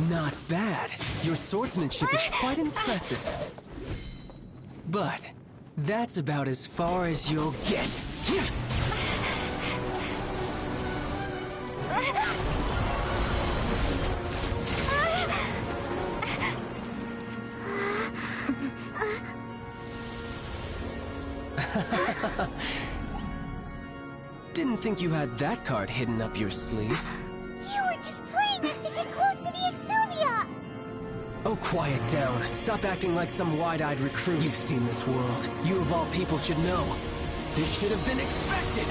Not bad. Your swordsmanship is quite impressive. But that's about as far as you'll get. Didn't think you had that card hidden up your sleeve. You were just playing us to get close to the Exuvia! Oh, quiet down. Stop acting like some wide-eyed recruit. You've seen this world. You of all people should know. This should have been expected!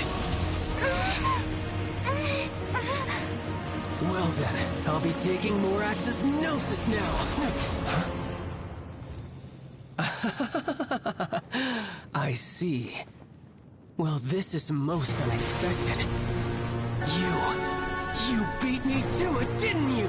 Well then, I'll be taking Morax's Gnosis now! I see. Well, this is most unexpected. You beat me to it, didn't you?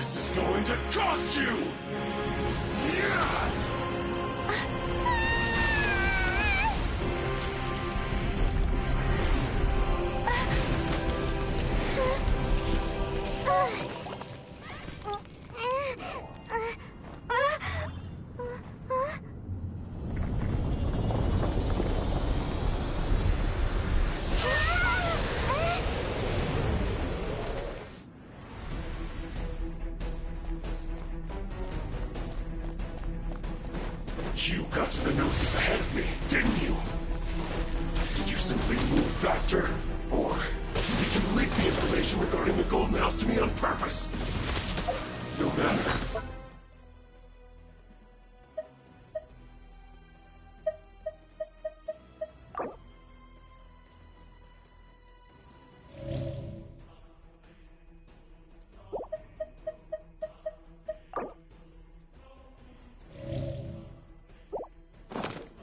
This is going to cost you! Yeah! You got to the Gnosis ahead of me, didn't you? Did you simply move faster? Or did you leak the information regarding the Golden House to me on purpose? No matter.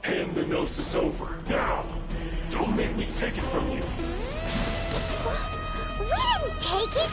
Hand the Gnosis over, now! Don't make me take it from you! We didn't take it!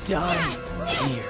Die here.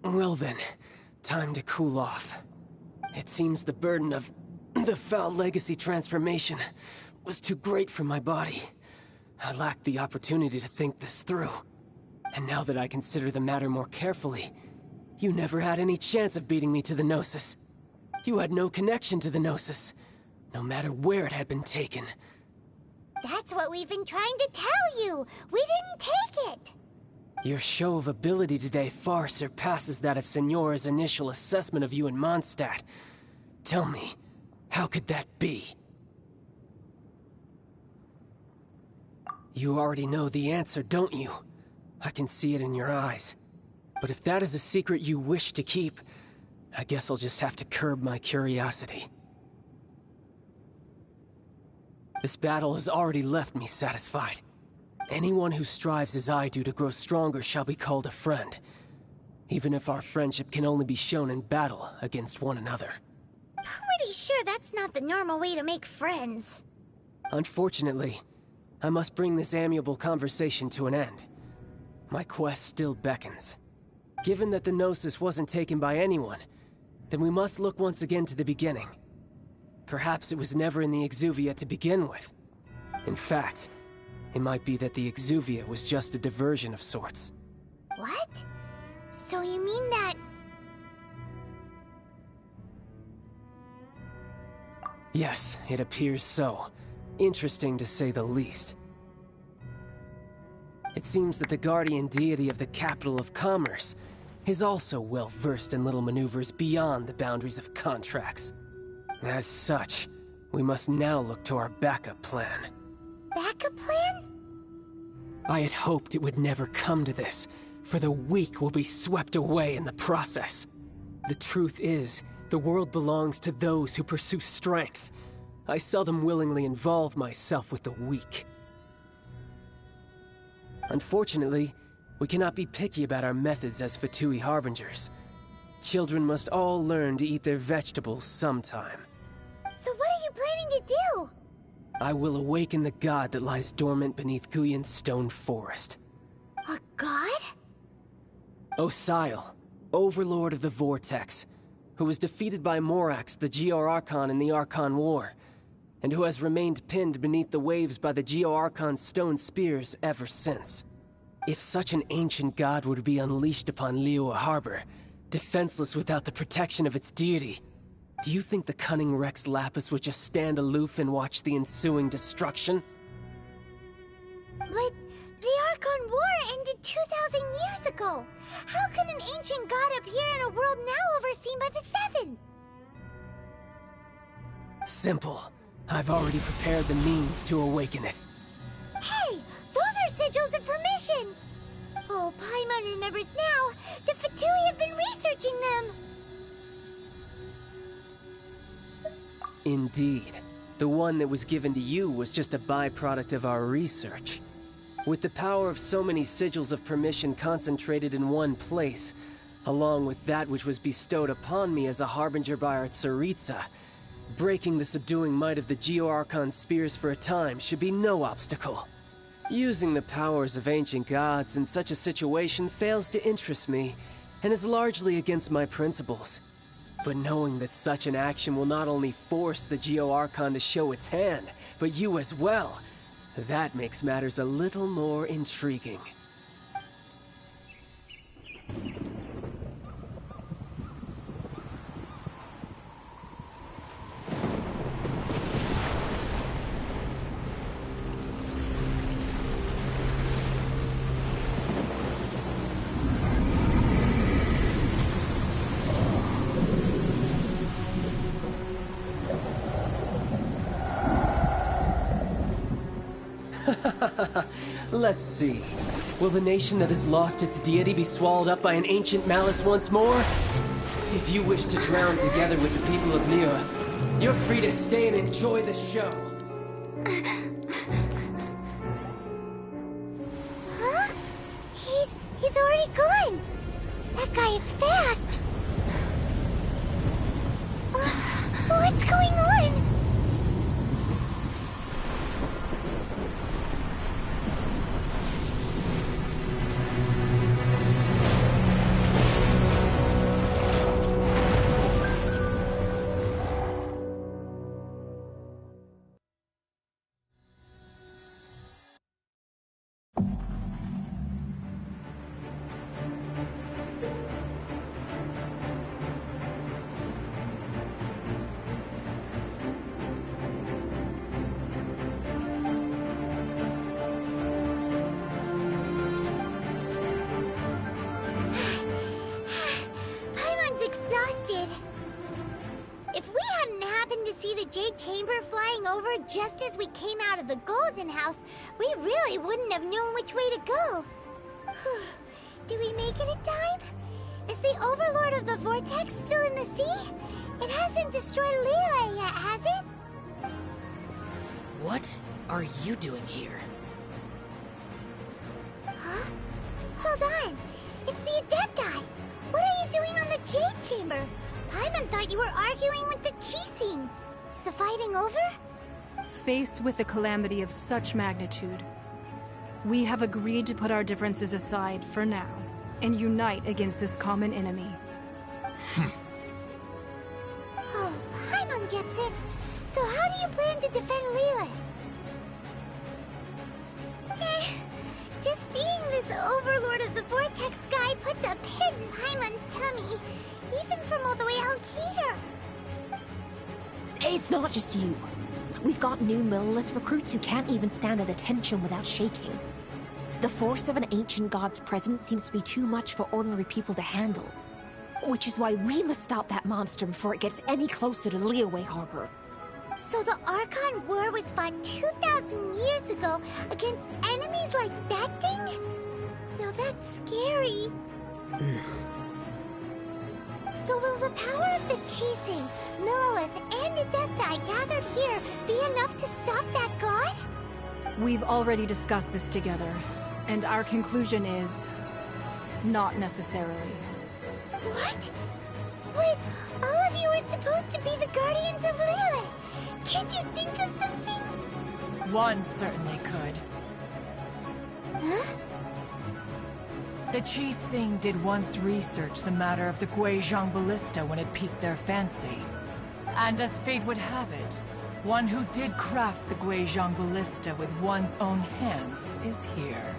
Well then, time to cool off. It seems the burden of the foul legacy transformation was too great for my body. I lacked the opportunity to think this through. And now that I consider the matter more carefully, you never had any chance of beating me to the Gnosis. You had no connection to the Gnosis, no matter where it had been taken. That's what we've been trying to tell you! We didn't take it! Your show of ability today far surpasses that of Signora's initial assessment of you in Mondstadt. Tell me, how could that be? You already know the answer, don't you? I can see it in your eyes. But if that is a secret you wish to keep, I guess I'll just have to curb my curiosity. This battle has already left me satisfied. Anyone who strives as I do to grow stronger shall be called a friend, even if our friendship can only be shown in battle against one another. Pretty sure that's not the normal way to make friends. Unfortunately, I must bring this amiable conversation to an end. My quest still beckons. Given that the Gnosis wasn't taken by anyone, then we must look once again to the beginning. Perhaps it was never in the Exuvia to begin with. In fact, it might be that the Exuvia was just a diversion of sorts. What? So you mean that... Yes, it appears so. Interesting to say the least. It seems that the guardian deity of the capital of commerce is also well versed in little maneuvers beyond the boundaries of contracts. As such, we must now look to our backup plan. Backup plan? I had hoped it would never come to this, for the weak will be swept away in the process. The truth is, the world belongs to those who pursue strength. I seldom willingly involve myself with the weak. Unfortunately, we cannot be picky about our methods as Fatui Harbingers. Children must all learn to eat their vegetables sometime. So what are you planning to do? I will awaken the god that lies dormant beneath Guyon's stone forest. A god? Osial, overlord of the Vortex, who was defeated by Morax, the Geo-Archon in the Archon War, and who has remained pinned beneath the waves by the Geo-Archon's stone spears ever since. If such an ancient god were to be unleashed upon Liyue Harbor, defenseless without the protection of its deity, do you think the cunning Rex Lapis would just stand aloof and watch the ensuing destruction? But the Archon War ended 2,000 years ago. How can an ancient god appear in a world now overseen by the Seven? Simple. I've already prepared the means to awaken it. Hey! Those are sigils of permission! Oh, Paimon remembers now. The Fatui have been researching them! Indeed. The one that was given to you was just a byproduct of our research. With the power of so many sigils of permission concentrated in one place, along with that which was bestowed upon me as a harbinger by our Tsaritsa, breaking the subduing might of the Geo-Archon spears for a time should be no obstacle. Using the powers of ancient gods in such a situation fails to interest me, and is largely against my principles. But knowing that such an action will not only force the Geo-Archon to show its hand, but you as well, that makes matters a little more intriguing. Let's see. Will the nation that has lost its deity be swallowed up by an ancient malice once more? If you wish to drown together with the people of Liyue, you're free to stay and enjoy the show. Huh? He's already gone! That guy is fast! What's going on? Chamber flying over just as we came out of the Golden House, we really wouldn't have known which way to go. Did we make it in time? Is the Overlord of the Vortex still in the sea? It hasn't destroyed Liyue yet, has it? What are you doing here? Huh? Hold on. It's the Adepti. What are you doing on the Jade Chamber? Paimon thought you were arguing with the Chising. Is the fighting over? Faced with a calamity of such magnitude, we have agreed to put our differences aside for now and unite against this common enemy. and defend Liyue. Just seeing this Overlord of the Vortex guy puts a pit in Paimon's tummy, even from all the way out here. It's not just you. We've got new Millilith recruits who can't even stand at attention without shaking. The force of an ancient god's presence seems to be too much for ordinary people to handle. Which is why we must stop that monster before it gets any closer to Liyue Harbor. So the Archon War was fought 2,000 years ago against enemies like that thing? Now that's scary. So will the power of the Chising, Millilith, and Adepti gathered here be enough to stop that god? We've already discussed this together, and our conclusion is... not necessarily. What? But all of you were supposed to be the Guardians of Liyue. Can't you think of something? One certainly could. Huh? The Chising did once research the matter of the Guizhong Ballista when it piqued their fancy. And as fate would have it, one who did craft the Guizhong Ballista with one's own hands is here.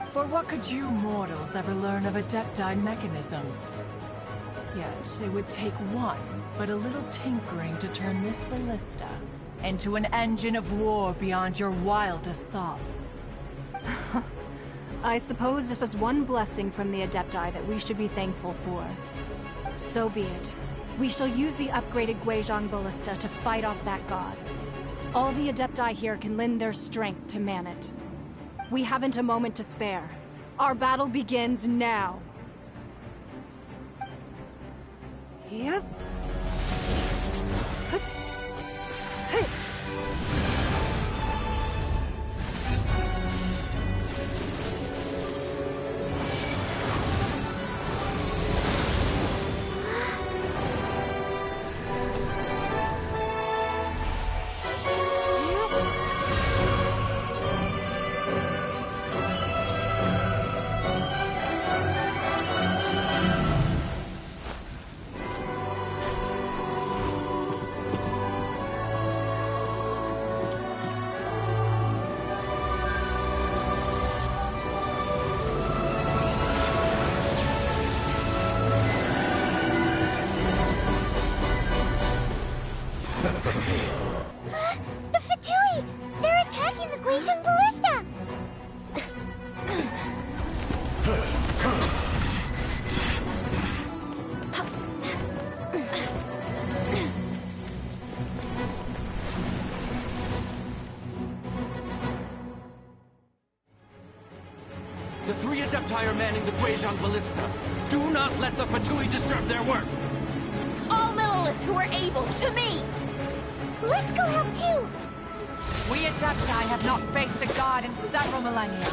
For what could you mortals ever learn of Adepti mechanisms? Yet, it would take one, but a little tinkering to turn this ballista into an engine of war beyond your wildest thoughts. I suppose this is one blessing from the Adepti that we should be thankful for. So be it. We shall use the upgraded Guizhong Ballista to fight off that god. All the Adepti here can lend their strength to man it. We haven't a moment to spare. Our battle begins now. Yep. The Fatui! They're attacking the Guizhong Ballista! The three Adepti are manning the Guizhong Ballista. Do not let the Fatui disturb their work! All Millilith who are able, to me! Let's go help too! We Adepti have not faced a god in several millennia.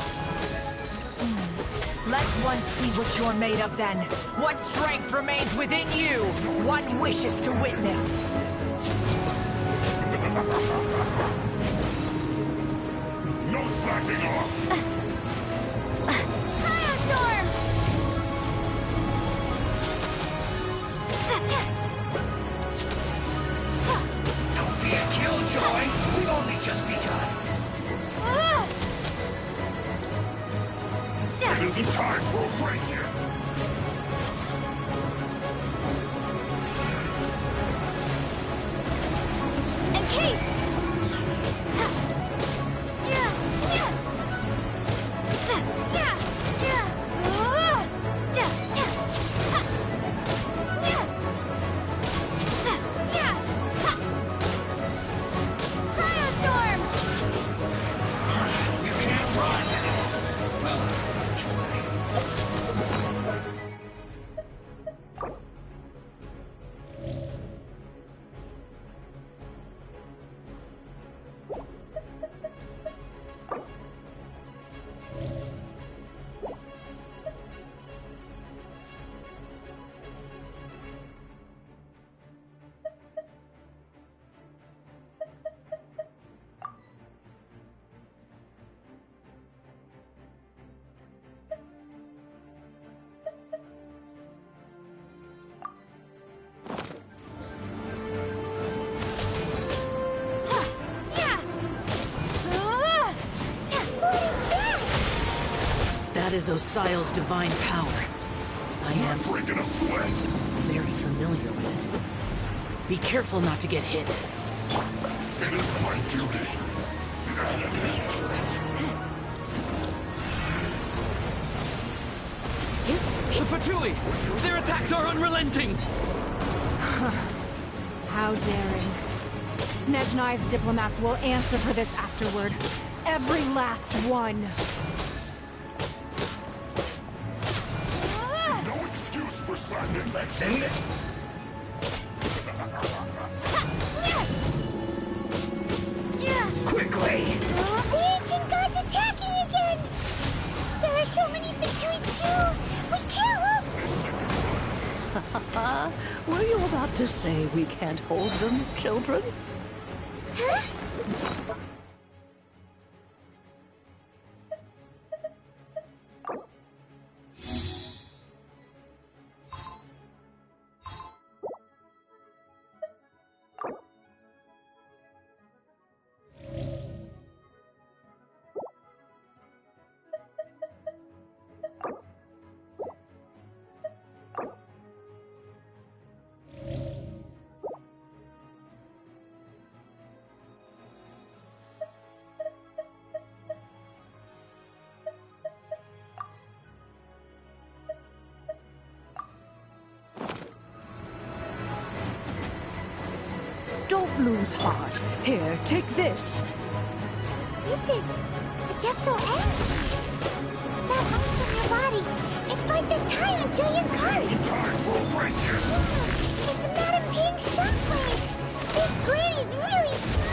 Let one see what you're made of then. What strength remains within you, one wishes to witness. No slacking off! Firestorm! Don't be a killjoy! We've only just begun. It isn't time for a break here! Encase! That is Osial's divine power. I am breaking a sweat. Very familiar with it. Be careful not to get hit. It is my duty. The Fatui! Their attacks are unrelenting! How daring. Snezhnai's diplomats will answer for this afterward. Every last one. No excuse for Simon Vexen. Quickly! The ancient gods attacking again! There are so many Fatui too! We can't hold... Were you about to say we can't hold them, children? Huh? Don't lose heart. Here, take this. This is adeptal energy. That comes from your body. It's like the time in Julian Cars. Time for a break here. It's not a pink shockwave. This granny's really strong.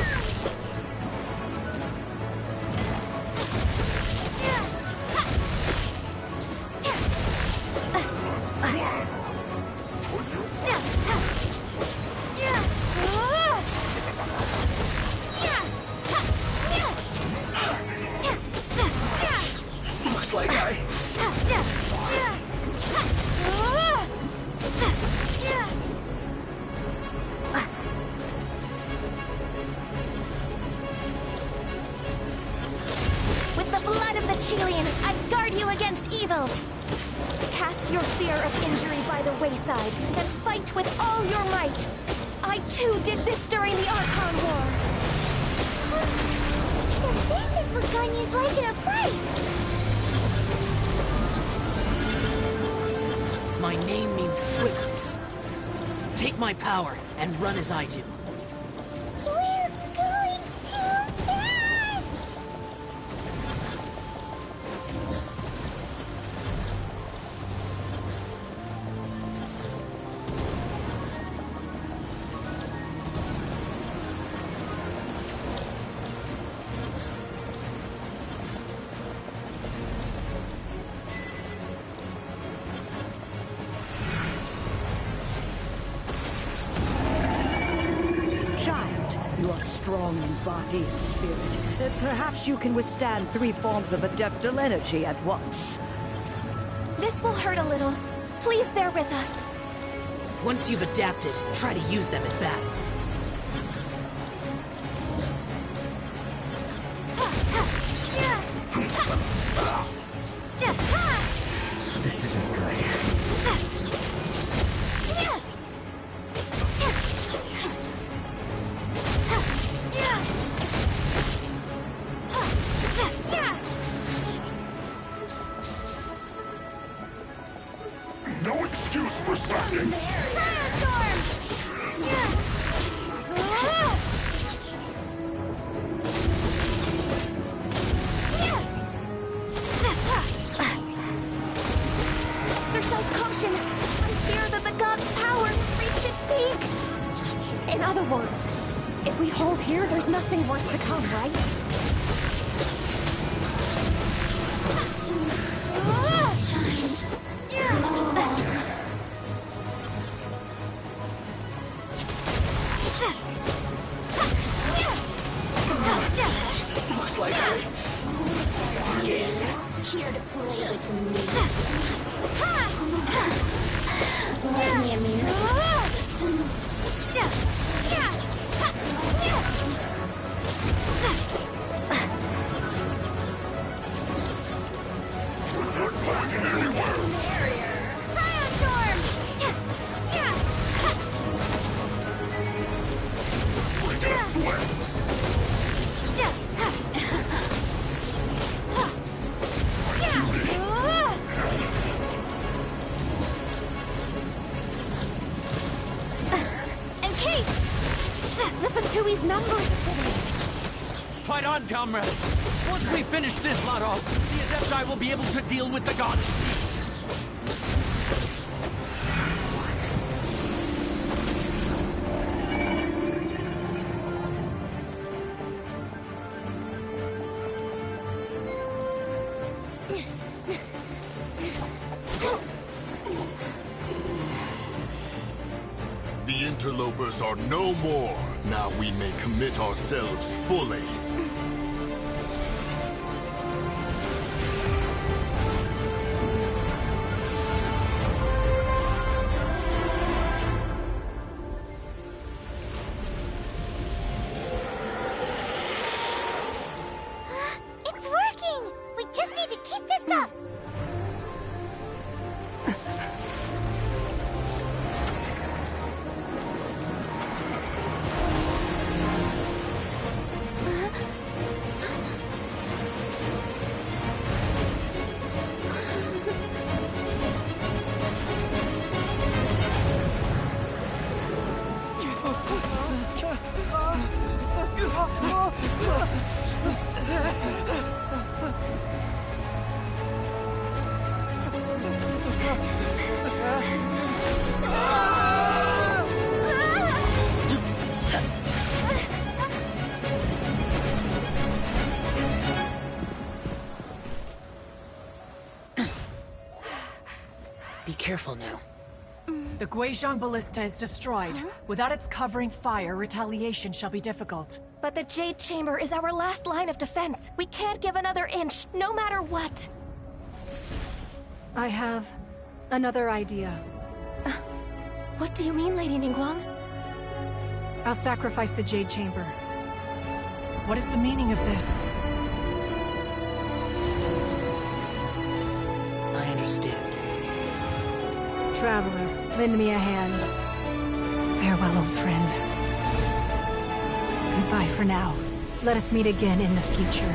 Looks like I... With the blood of the Chilean, I guard you against evil! Cast your fear of injury by the wayside, and fight with all your might! I too did this during the Archon War! So this is what Ganyu's like in a fight! My name means swiftness. Take my power and run as I do. We're going too fast! Child, you are strong in body and spirit. Perhaps you can withstand 3 forms of adeptal energy at once. This will hurt a little. Please bear with us. Once you've adapted, try to use them in battle. This isn't good. No excuse for slacking. Exercise caution. I fear that the god's power has reached its peak. In other words, if we hold here, there's nothing worse to come, right? Looks like I... Here to play with me. Let me amuse. With your Fight on, comrades! Once we finish this lot off, the Adepti will be able to deal with the gods. The interlopers are no more. Now we may commit ourselves fully. It's working! We just need to keep this up! Be careful now. The Guizhong Ballista is destroyed. Without its covering fire, retaliation shall be difficult. But the Jade Chamber is our last line of defense. We can't give another inch, no matter what. I have another idea. What do you mean, Lady Ningguang? I'll sacrifice the Jade Chamber. What is the meaning of this? I understand. Traveler, lend me a hand. Farewell, old friend. Goodbye for now. Let us meet again in the future.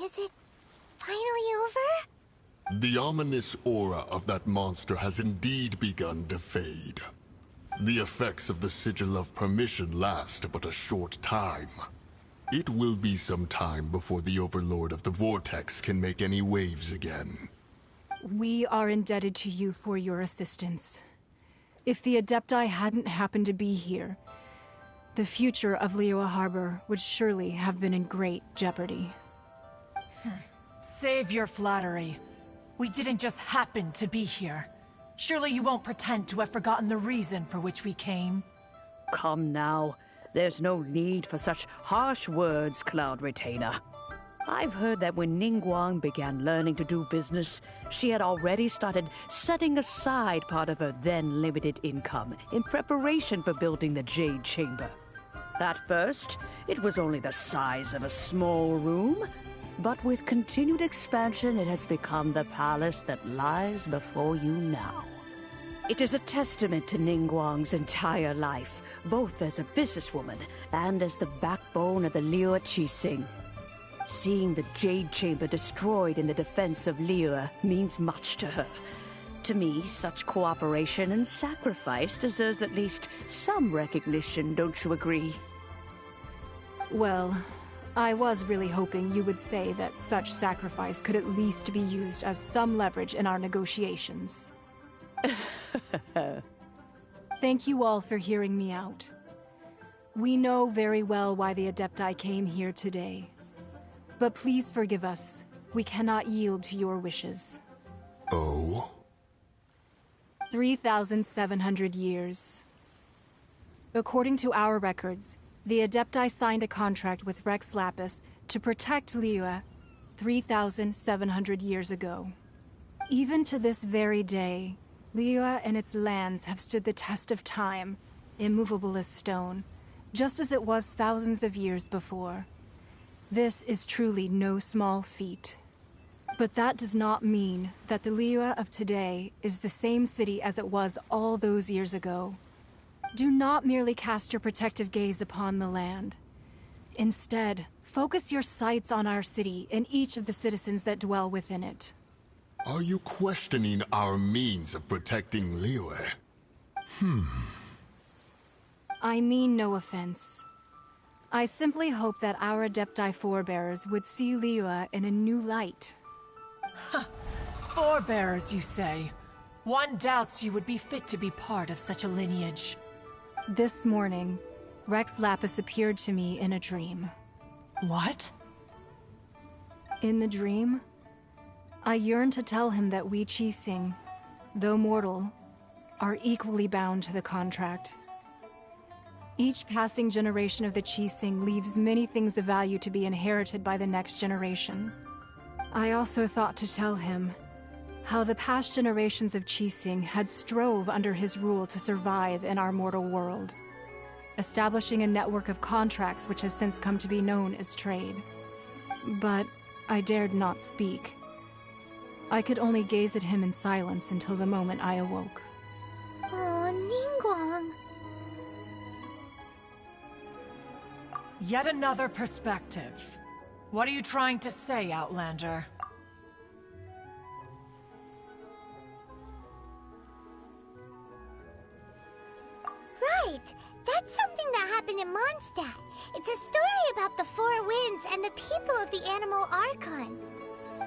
Is it finally over? The ominous aura of that monster has indeed begun to fade. The effects of the Sigil of Permission last but a short time. It will be some time before the Overlord of the Vortex can make any waves again. We are indebted to you for your assistance. If the Adepti hadn't happened to be here, the future of Liyue Harbor would surely have been in great jeopardy. Save your flattery. We didn't just happen to be here. Surely you won't pretend to have forgotten the reason for which we came. Come now. There's no need for such harsh words, Cloud Retainer. I've heard that when Ningguang began learning to do business, she had already started setting aside part of her then limited income in preparation for building the Jade Chamber. At first, it was only the size of a small room, but with continued expansion, it has become the palace that lies before you now. It is a testament to Ningguang's entire life, both as a businesswoman and as the backbone of the Liyue Qixing. Seeing the Jade Chamber destroyed in the defense of Liyue means much to her. To me, such cooperation and sacrifice deserves at least some recognition, don't you agree? Well, I was really hoping you would say that such sacrifice could at least be used as some leverage in our negotiations. Thank you all for hearing me out. We know very well why the Adepti came here today. But please forgive us. We cannot yield to your wishes. Oh? 3,700 years. According to our records, the Adepti signed a contract with Rex Lapis to protect Liyue 3,700 years ago. Even to this very day, Liyue and its lands have stood the test of time, immovable as stone, just as it was thousands of years before. This is truly no small feat. But that does not mean that the Liyue of today is the same city as it was all those years ago. Do not merely cast your protective gaze upon the land. Instead, focus your sights on our city and each of the citizens that dwell within it. Are you questioning our means of protecting Liyue? I mean no offense. I simply hope that our Adepti forebears would see Liyue in a new light. Forebearers, you say? One doubts you would be fit to be part of such a lineage. This morning, Rex Lapis appeared to me in a dream. What? In the dream, I yearned to tell him that we Qixing, though mortal, are equally bound to the contract. Each passing generation of the Qixing leaves many things of value to be inherited by the next generation. I also thought to tell him how the past generations of Qixing had strove under his rule to survive in our mortal world, establishing a network of contracts which has since come to be known as trade. But I dared not speak. I could only gaze at him in silence until the moment I awoke. Oh, Ningguang. Yet another perspective. What are you trying to say, Outlander? Right! That's something that happened in Mondstadt. It's a story about the Four Winds and the people of the Animal Archon.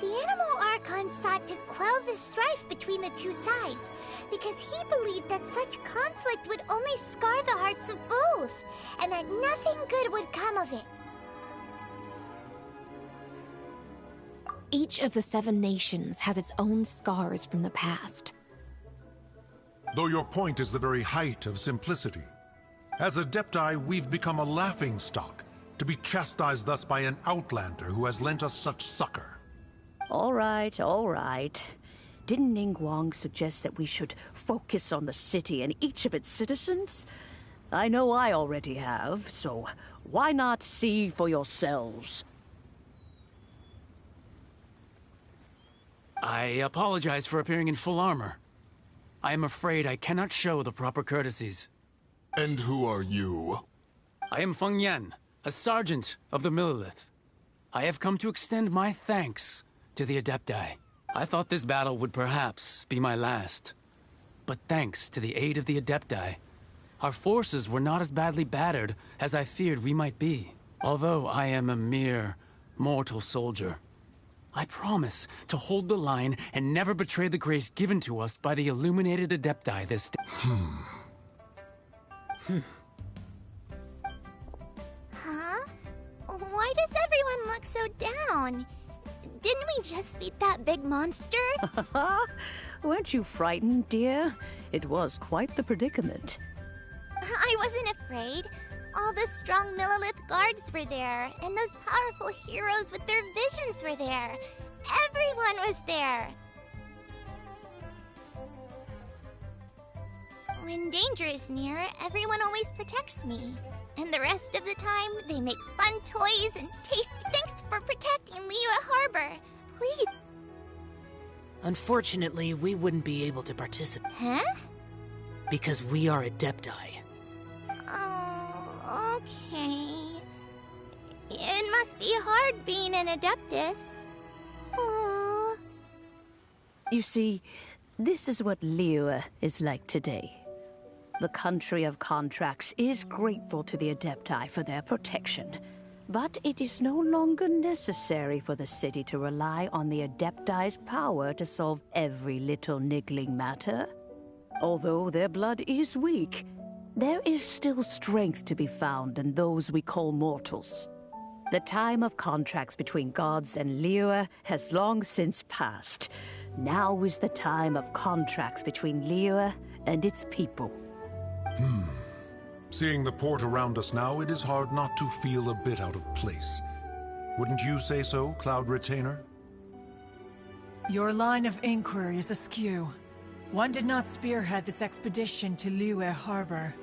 The Animal Archon sought to quell the strife between the two sides, because he believed that such conflict would only scar the hearts of both, and that nothing good would come of it. Each of the 7 nations has its own scars from the past. Though your point is the very height of simplicity. As Adepti, we've become a laughingstock, to be chastised thus by an outlander who has lent us such succor. All right, all right. Didn't Ningguang suggest that we should focus on the city and each of its citizens? I know I already have, so why not see for yourselves? I apologize for appearing in full armor. I am afraid I cannot show the proper courtesies. And who are you? I am Feng Yan, a sergeant of the Millelith. I have come to extend my thanks to the Adepti. I thought this battle would perhaps be my last. But thanks to the aid of the Adepti, our forces were not as badly battered as I feared we might be. Although I am a mere mortal soldier, I promise to hold the line and never betray the grace given to us by the illuminated Adepti this day. Huh? Why does everyone look so down? Didn't we just beat that big monster? Weren't you frightened, dear? It was quite the predicament. I wasn't afraid. All the strong Millelith guards were there, and those powerful heroes with their visions were there. Everyone was there. When danger is near, everyone always protects me. And the rest of the time, they make fun toys and tasty. Thanks for protecting Liyue Harbor. Please. Unfortunately, we wouldn't be able to participate. Huh? Because we are Adepti. Oh, okay. It must be hard being an Adeptus. Aww. You see, this is what Liyue is like today. The country of contracts is grateful to the Adepti for their protection. But it is no longer necessary for the city to rely on the Adepti's power to solve every little niggling matter. Although their blood is weak, there is still strength to be found in those we call mortals. The time of contracts between gods and Liyue has long since passed. Now is the time of contracts between Liyue and its people. Seeing the port around us now, it is hard not to feel a bit out of place. Wouldn't you say so, Cloud Retainer? Your line of inquiry is askew. One did not spearhead this expedition to Liyue Harbor.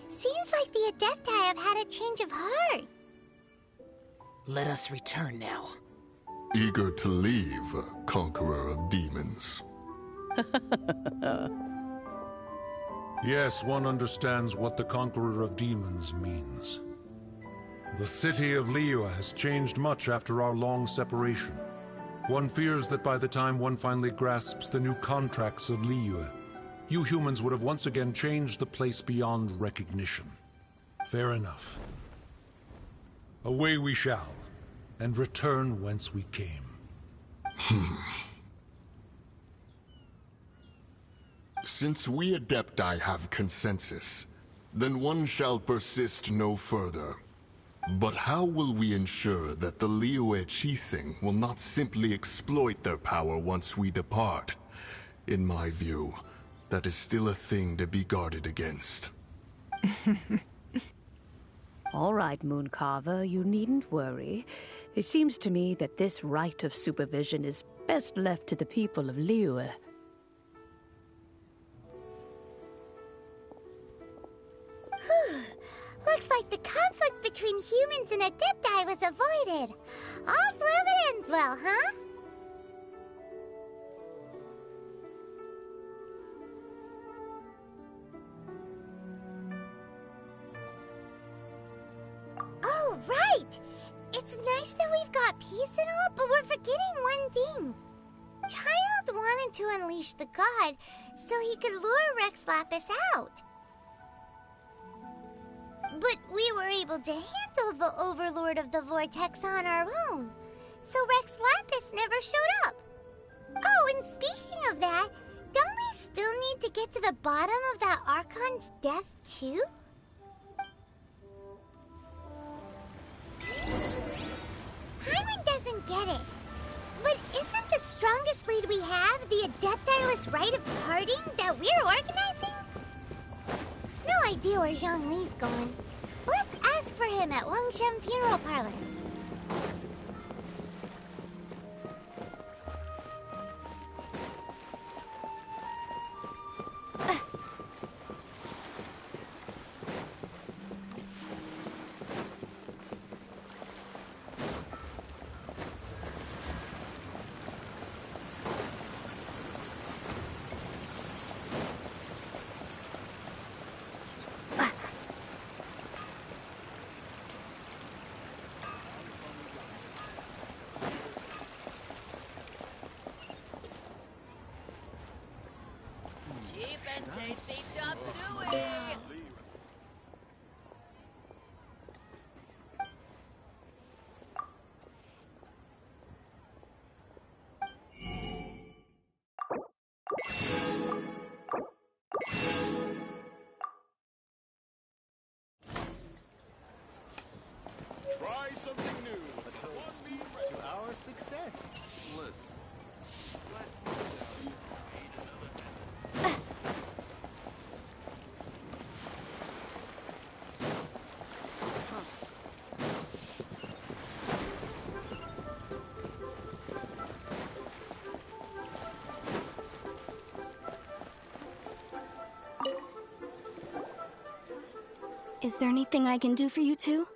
Seems like the Adepti have had a change of heart. Let us return now. Eager to leave, Conqueror of Demons. Yes, one understands what the Conqueror of Demons means. The city of Liyue has changed much after our long separation. One fears that by the time one finally grasps the new contracts of Liyue, you humans would have once again changed the place beyond recognition. Fair enough. Away we shall, and return whence we came. Since we Adepti have consensus, then one shall persist no further. But how will we ensure that the Liyue Qixing will not simply exploit their power once we depart? In my view, that is still a thing to be guarded against. All right, Mooncarver, you needn't worry. It seems to me that this right of supervision is best left to the people of Liyue. Looks like the conflict between humans and Adepti was avoided. All's well that ends well, huh? Oh, right! It's nice that we've got peace and all, but we're forgetting one thing. Child wanted to unleash the god so he could lure Rex Lapis out. But we were able to handle the Overlord of the Vortex on our own, so Rex Lapis never showed up. Oh, and speaking of that, don't we still need to get to the bottom of that Archon's death, too? Hyman doesn't get it. But isn't the strongest lead we have the Adepti-less rite of parting that we're organizing? No idea where Zhongli's going. Let's ask for him at Wangshen Funeral Parlor. Cheap and tasty chop suey! Try something new. A toast to our success. Listen. Is there anything I can do for you two?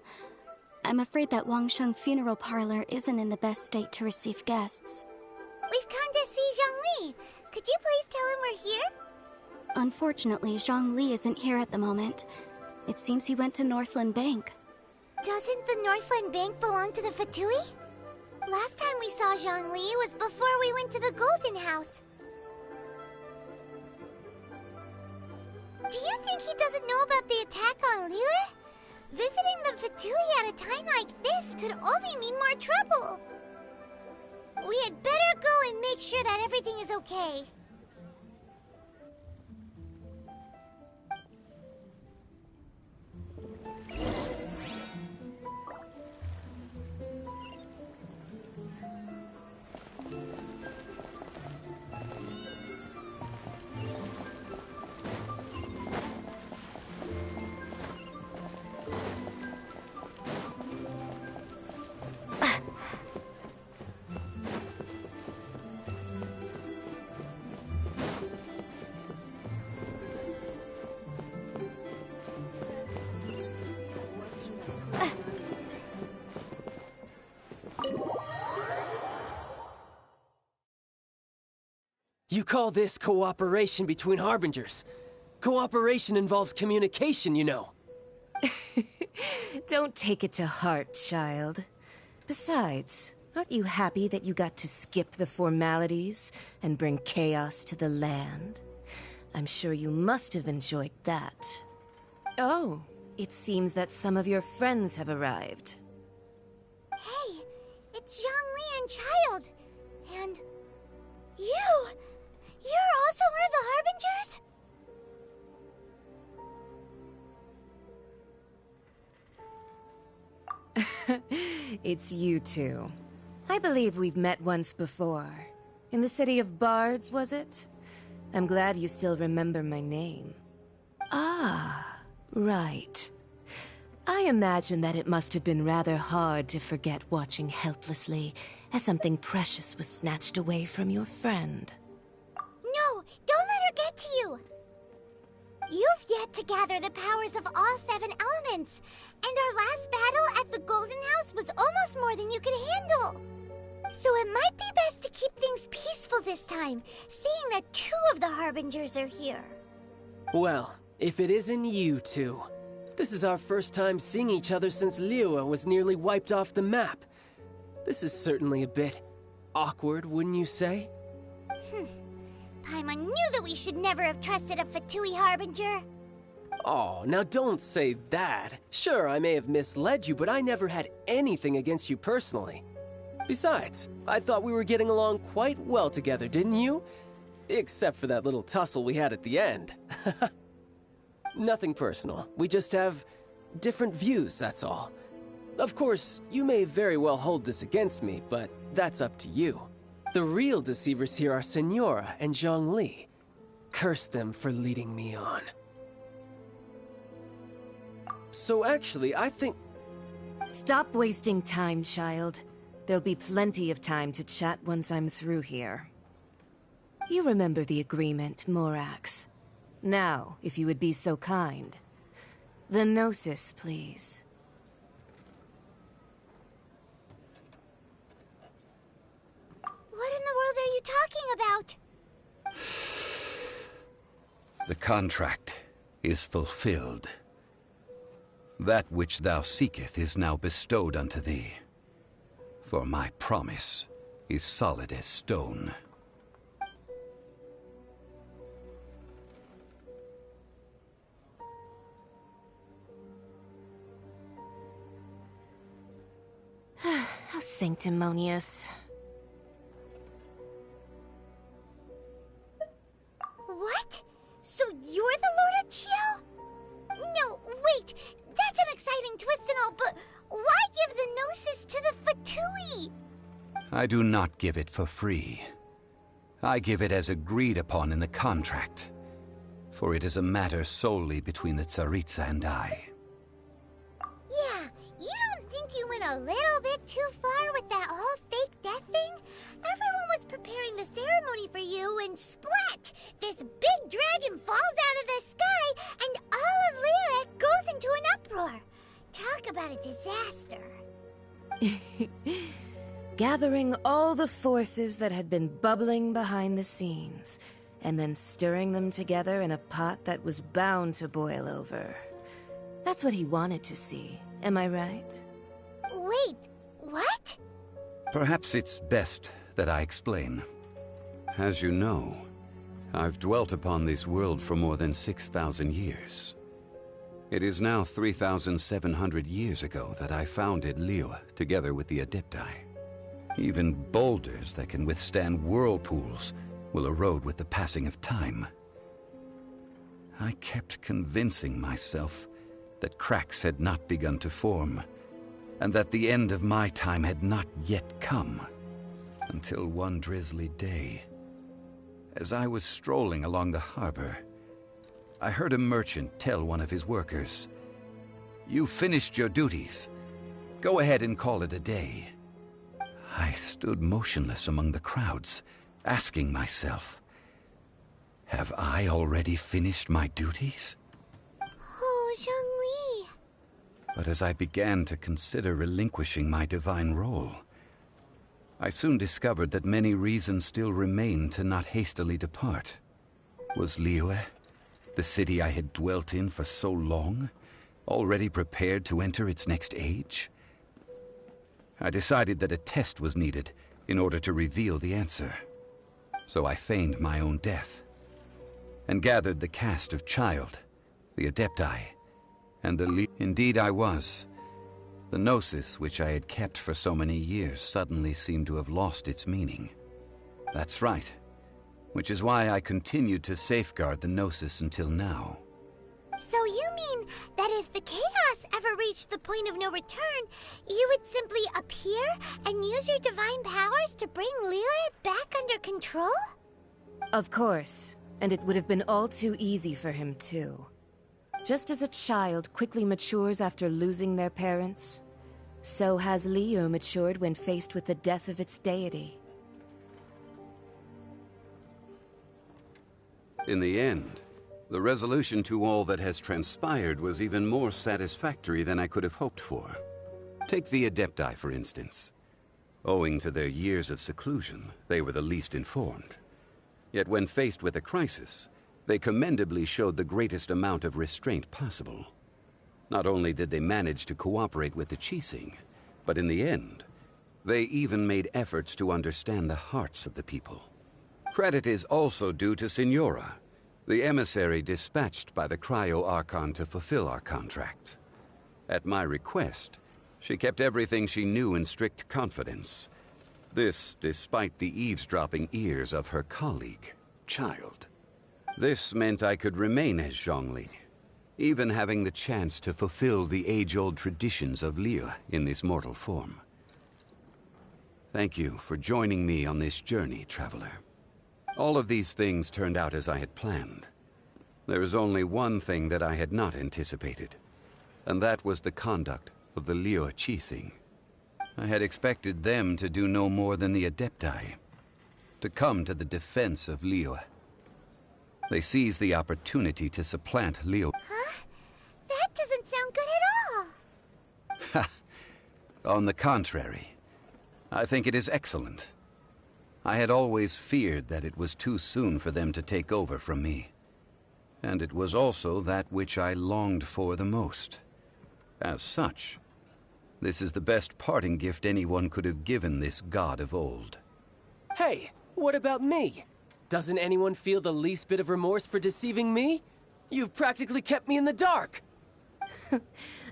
I'm afraid that Wangshen Funeral Parlor isn't in the best state to receive guests. We've come to see Zhongli. Could you please tell him we're here? Unfortunately, Zhongli isn't here at the moment. It seems he went to Northland Bank. Doesn't the Northland Bank belong to the Fatui? Last time we saw Zhongli was before we went to the Golden House. Do you think he doesn't know about the attack on Liyue? Visiting the Fatui at a time like this could only mean more trouble. We had better go and make sure that everything is okay. You call this cooperation between Harbingers? Cooperation involves communication, you know. Don't take it to heart, child. Besides, aren't you happy that you got to skip the formalities and bring chaos to the land? I'm sure you must have enjoyed that. Oh, it seems that some of your friends have arrived. Hey, it's Zhongli and Child. And you! You're also one of the Harbingers? It's you two. I believe we've met once before. In the city of Bards, was it? I'm glad you still remember my name. Ah, right. I imagine that it must have been rather hard to forget watching helplessly as something precious was snatched away from your friend. No, don't let her get to you! You've yet to gather the powers of all 7 elements, and our last battle at the Golden House was almost more than you could handle. So it might be best to keep things peaceful this time, seeing that 2 of the Harbingers are here. Well, if it isn't you two. This is our first time seeing each other since Liyue was nearly wiped off the map. This is certainly a bit awkward, wouldn't you say? Paimon knew that we should never have trusted a Fatui Harbinger. Oh, now don't say that. Sure, I may have misled you, but I never had anything against you personally. Besides, I thought we were getting along quite well together, didn't you? Except for that little tussle we had at the end. Nothing personal. We just have different views, that's all. Of course, you may very well hold this against me, but that's up to you. The real deceivers here are Senora and Zhongli. Curse them for leading me on. So actually, I think... Stop wasting time, child. There'll be plenty of time to chat once I'm through here. You remember the agreement, Morax. Now, if you would be so kind. The Gnosis, please. What in the world are you talking about? The contract is fulfilled. That which thou seeketh is now bestowed unto thee. For my promise is solid as stone. How sanctimonious. What? So you're the Lord of Chio? No, wait! That's an exciting twist and all, but why give the Gnosis to the Fatui? I do not give it for free. I give it as agreed upon in the contract. For it is a matter solely between the Tsaritsa and I. Yeah, you don't think you went a little bit too far with that whole fake death thing? Everyone was preparing the ceremony for you, and splat! This big dragon falls out of the sky, and all of Lyric goes into an uproar. Talk about a disaster. Gathering all the forces that had been bubbling behind the scenes, and then stirring them together in a pot that was bound to boil over. That's what he wanted to see, am I right? Wait, what? Perhaps it's best that I explain. As you know, I've dwelt upon this world for more than 6,000 years. It is now 3,700 years ago that I founded Liyue together with the Adepti. Even boulders that can withstand whirlpools will erode with the passing of time. I kept convincing myself that cracks had not begun to form, and that the end of my time had not yet come. Until one drizzly day, as I was strolling along the harbor, I heard a merchant tell one of his workers, "You've finished your duties. Go ahead and call it a day." I stood motionless among the crowds, asking myself, have I already finished my duties? Oh, Zhongli. But as I began to consider relinquishing my divine role, I soon discovered that many reasons still remained to not hastily depart. Was Liyue, the city I had dwelt in for so long, already prepared to enter its next age? I decided that a test was needed in order to reveal the answer. So I feigned my own death, and gathered the cast of Child, the Adepti, and the Indeed I was. The Gnosis, which I had kept for so many years, suddenly seemed to have lost its meaning. That's right, which is why I continued to safeguard the Gnosis until now. So you mean that if the chaos ever reached the point of no return, you would simply appear and use your divine powers to bring Liyue back under control? Of course, and it would have been all too easy for him too. Just as a child quickly matures after losing their parents, so has Liyue matured when faced with the death of its deity. In the end, the resolution to all that has transpired was even more satisfactory than I could have hoped for. Take the Adepti, for instance. Owing to their years of seclusion, they were the least informed. Yet when faced with a crisis, they commendably showed the greatest amount of restraint possible. Not only did they manage to cooperate with the Qixing, but in the end, they even made efforts to understand the hearts of the people. Credit is also due to Signora, the emissary dispatched by the Cryo-Archon to fulfill our contract. At my request, she kept everything she knew in strict confidence. This despite the eavesdropping ears of her colleague, Child. This meant I could remain as Zhongli, even having the chance to fulfill the age-old traditions of Liyue in this mortal form. Thank you for joining me on this journey, Traveler. All of these things turned out as I had planned. There is only one thing that I had not anticipated, and that was the conduct of the Liyue Qixing. I had expected them to do no more than the Adepti, to come to the defense of Liyue. They seized the opportunity to supplant Liyue. Huh? That doesn't sound good at all. Ha! On the contrary, I think it is excellent. I had always feared that it was too soon for them to take over from me. And it was also that which I longed for the most. As such, this is the best parting gift anyone could have given this god of old. Hey, what about me? Doesn't anyone feel the least bit of remorse for deceiving me? You've practically kept me in the dark!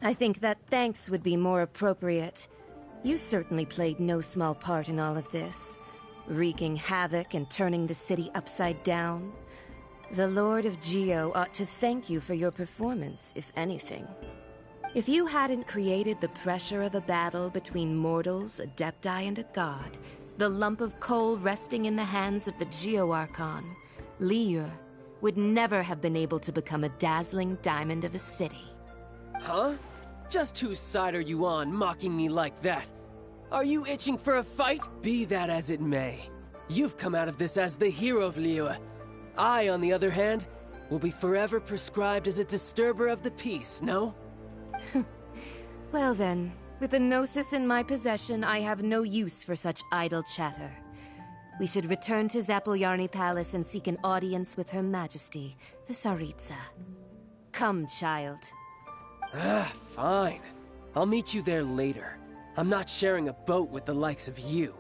I think that thanks would be more appropriate. You certainly played no small part in all of this, wreaking havoc and turning the city upside down. The Lord of Geo ought to thank you for your performance, if anything. If you hadn't created the pressure of a battle between mortals, Adepti, and a god, the lump of coal resting in the hands of the Geo-Archon, Liyue would never have been able to become a dazzling diamond of a city. Huh? Just whose side are you on, mocking me like that? Are you itching for a fight? Be that as it may. You've come out of this as the hero of Liyue. I, on the other hand, will be forever prescribed as a disturber of the peace, no? Well then, with the Gnosis in my possession, I have no use for such idle chatter. We should return to Zapoljarny Palace and seek an audience with Her Majesty, the Tsaritsa. Come, child. Fine. I'll meet you there later. I'm not sharing a boat with the likes of you.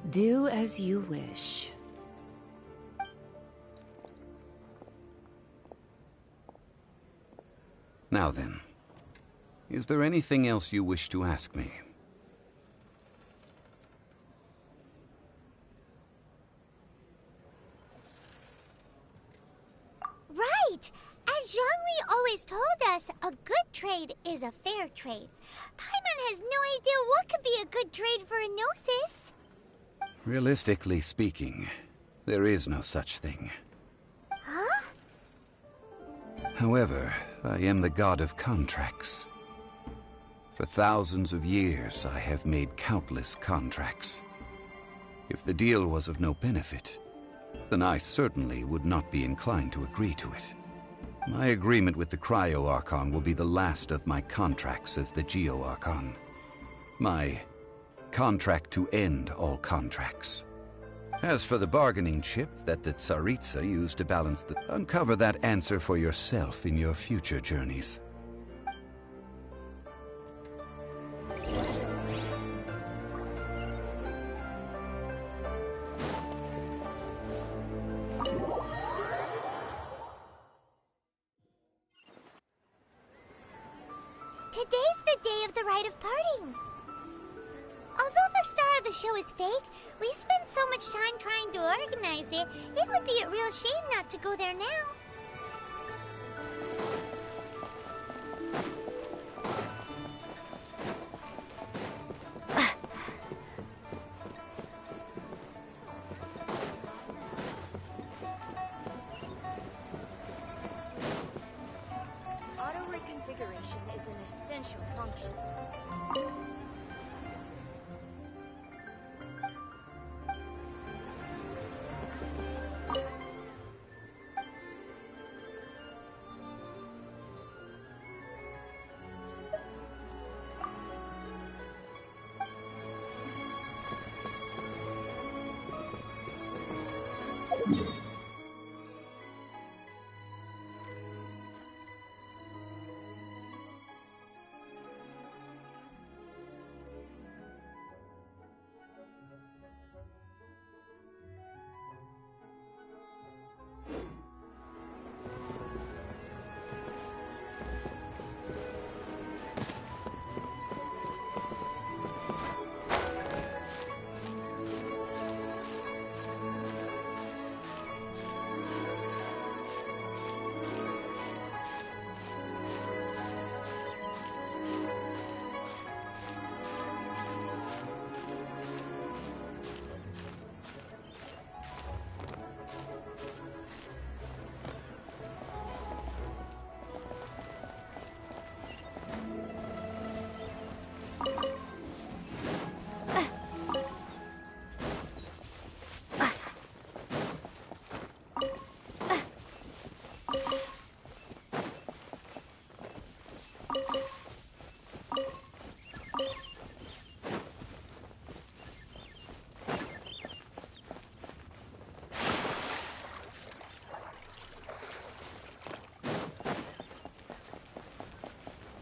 Do as you wish. Now then, is there anything else you wish to ask me? Right! As Zhongli always told us, a good trade is a fair trade. Paimon has no idea what could be a good trade for a Gnosis. Realistically speaking, there is no such thing. Huh? However, I am the god of contracts. For thousands of years, I have made countless contracts. If the deal was of no benefit, then I certainly would not be inclined to agree to it. My agreement with the Cryo-Archon will be the last of my contracts as the Geo-Archon. My contract to end all contracts. As for the bargaining chip that the Tsaritsa used to balance the... Uncover that answer for yourself in your future journeys. Today's the day of the rite of parting. Although the star of the show is fake, we spent so much time trying to organize it, it would be a real shame not to go there now. Auto reconfiguration is an essential function.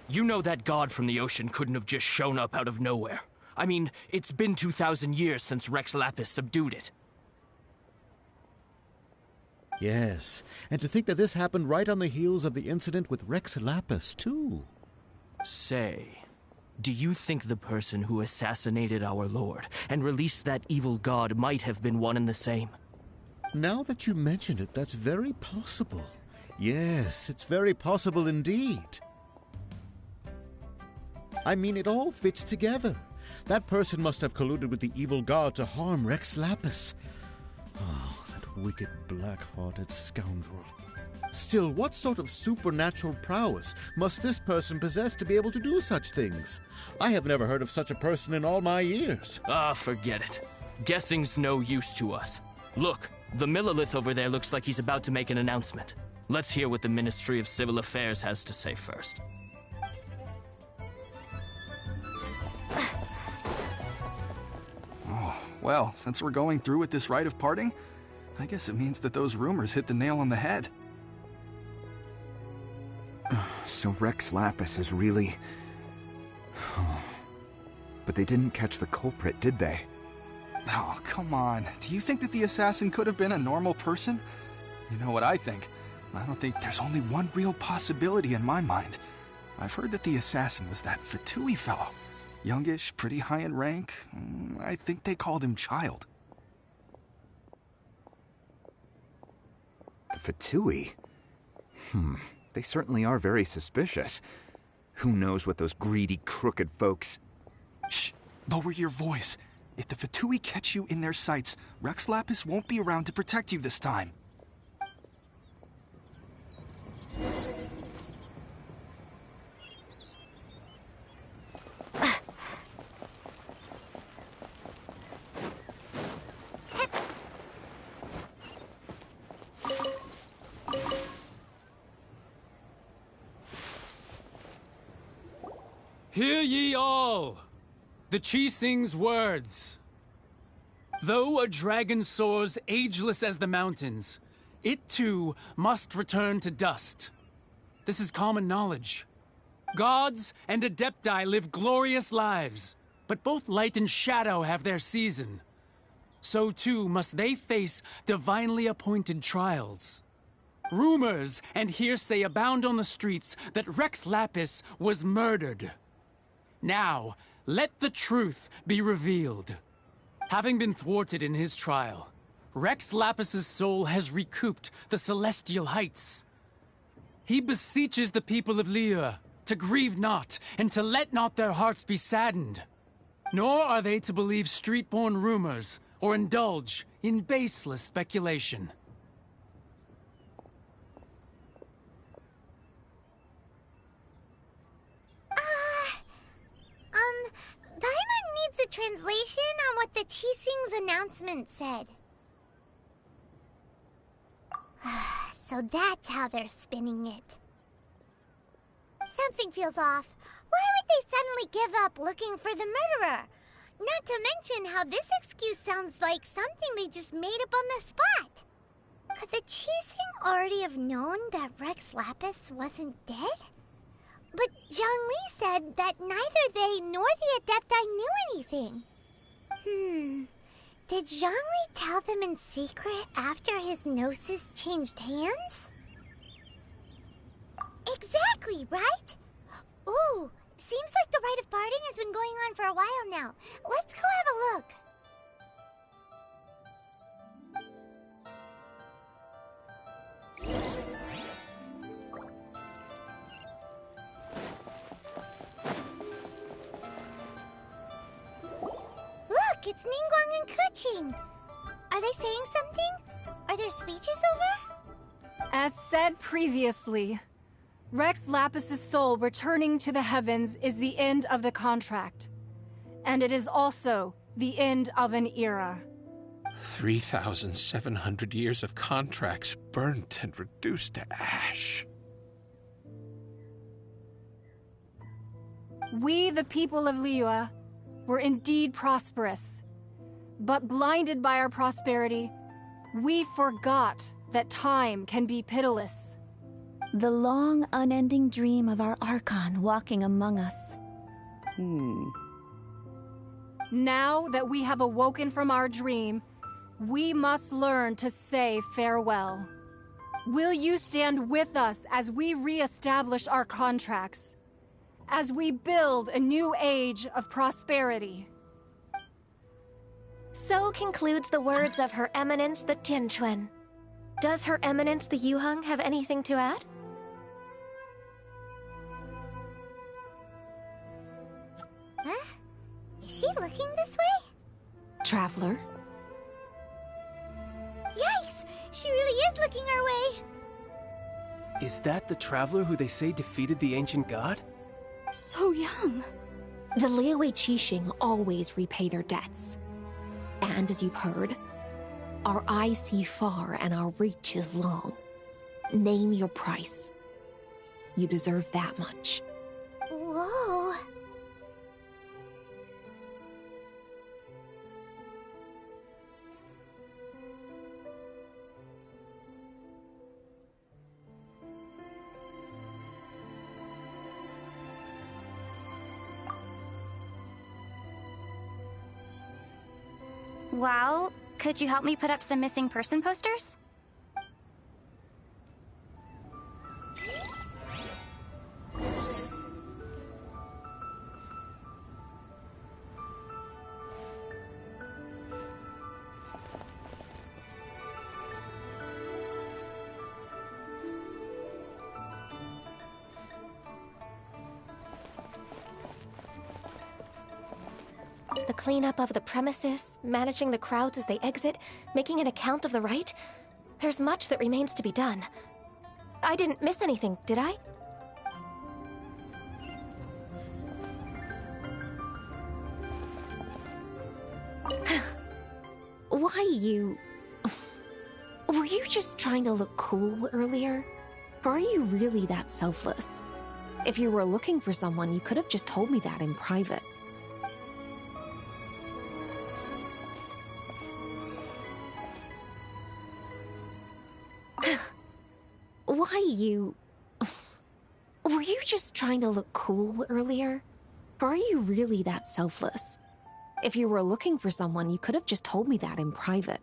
You know that god from the ocean couldn't have just shown up out of nowhere. I mean, it's been 2,000 years since Rex Lapis subdued it. Yes, and to think that this happened right on the heels of the incident with Rex Lapis, too. Say, do you think the person who assassinated our lord and released that evil god might have been one and the same? Now that you mention it, that's very possible. Yes, it's very possible indeed. I mean, it all fits together. That person must have colluded with the evil god to harm Rex Lapis. Oh, that wicked, black-hearted scoundrel. Still, what sort of supernatural prowess must this person possess to be able to do such things? I have never heard of such a person in all my years. Ah, forget it. Guessing's no use to us. Look, the Millilith over there looks like he's about to make an announcement. Let's hear what the Ministry of Civil Affairs has to say first. Well, since we're going through with this rite of parting, I guess it means that those rumors hit the nail on the head. So Rex Lapis is really... But they didn't catch the culprit, did they? Oh, come on. Do you think that the assassin could have been a normal person? You know what I think? I don't think there's only one real possibility in my mind. I've heard that the assassin was that Fatui fellow. Youngish, pretty high in rank. I think they called him Child. The Fatui? They certainly are very suspicious. Who knows what those greedy, crooked folks... Shh! Lower your voice. If the Fatui catch you in their sights, Rex Lapis won't be around to protect you this time. Hear ye all! The Qixing's words. Though a dragon soars ageless as the mountains, it too must return to dust. This is common knowledge. Gods and Adepti live glorious lives, but both light and shadow have their season. So too must they face divinely appointed trials. Rumors and hearsay abound on the streets that Rex Lapis was murdered. Now, let the truth be revealed. Having been thwarted in his trial, Rex Lapis's soul has recouped the celestial heights. He beseeches the people of Liyue to grieve not and to let not their hearts be saddened. Nor are they to believe street-born rumors or indulge in baseless speculation. Paimon needs a translation on what the Qixing's announcement said. So that's how they're spinning it. Something feels off. Why would they suddenly give up looking for the murderer? Not to mention how this excuse sounds like something they just made up on the spot. Could the Qixing already have known that Rex Lapis wasn't dead? But Zhongli said that neither they nor the Adepti knew anything. Did Zhongli tell them in secret after his gnosis changed hands? Exactly, right? Ooh, seems like the rite of parting has been going on for a while now. Let's go have a look. Look, it's Ningguang and Keqing. Are they saying something? Are there speeches over? As said previously, Rex Lapis's soul returning to the heavens is the end of the contract. And it is also the end of an era. 3,700 years of contracts burnt and reduced to ash. We, the people of Liyue, were indeed prosperous. But blinded by our prosperity, we forgot that time can be pitiless. The long, unending dream of our Archon walking among us. Now that we have awoken from our dream, we must learn to say farewell. Will you stand with us as we re-establish our contracts? As we build a new age of prosperity? So concludes the words of Her Eminence the Tianquan. Does Her Eminence the Yuheng have anything to add? Huh? Is she looking this way? Traveler? Yikes! She really is looking our way! Is that the traveler who they say defeated the ancient god? So young. The Liyue Qixing always repay their debts. And as you've heard, our eyes see far and our reach is long. Name your price. You deserve that much. Whoa. Well, could you help me put up some missing person posters? The cleanup of the premises, managing the crowds as they exit, making an account of the rite. There's much that remains to be done. I didn't miss anything, did I? Why you... Were you just trying to look cool earlier? Or are you really that selfless? If you were looking for someone, you could have just told me that in private. Why you... Were you just trying to look cool earlier? Or are you really that selfless? If you were looking for someone, you could have just told me that in private.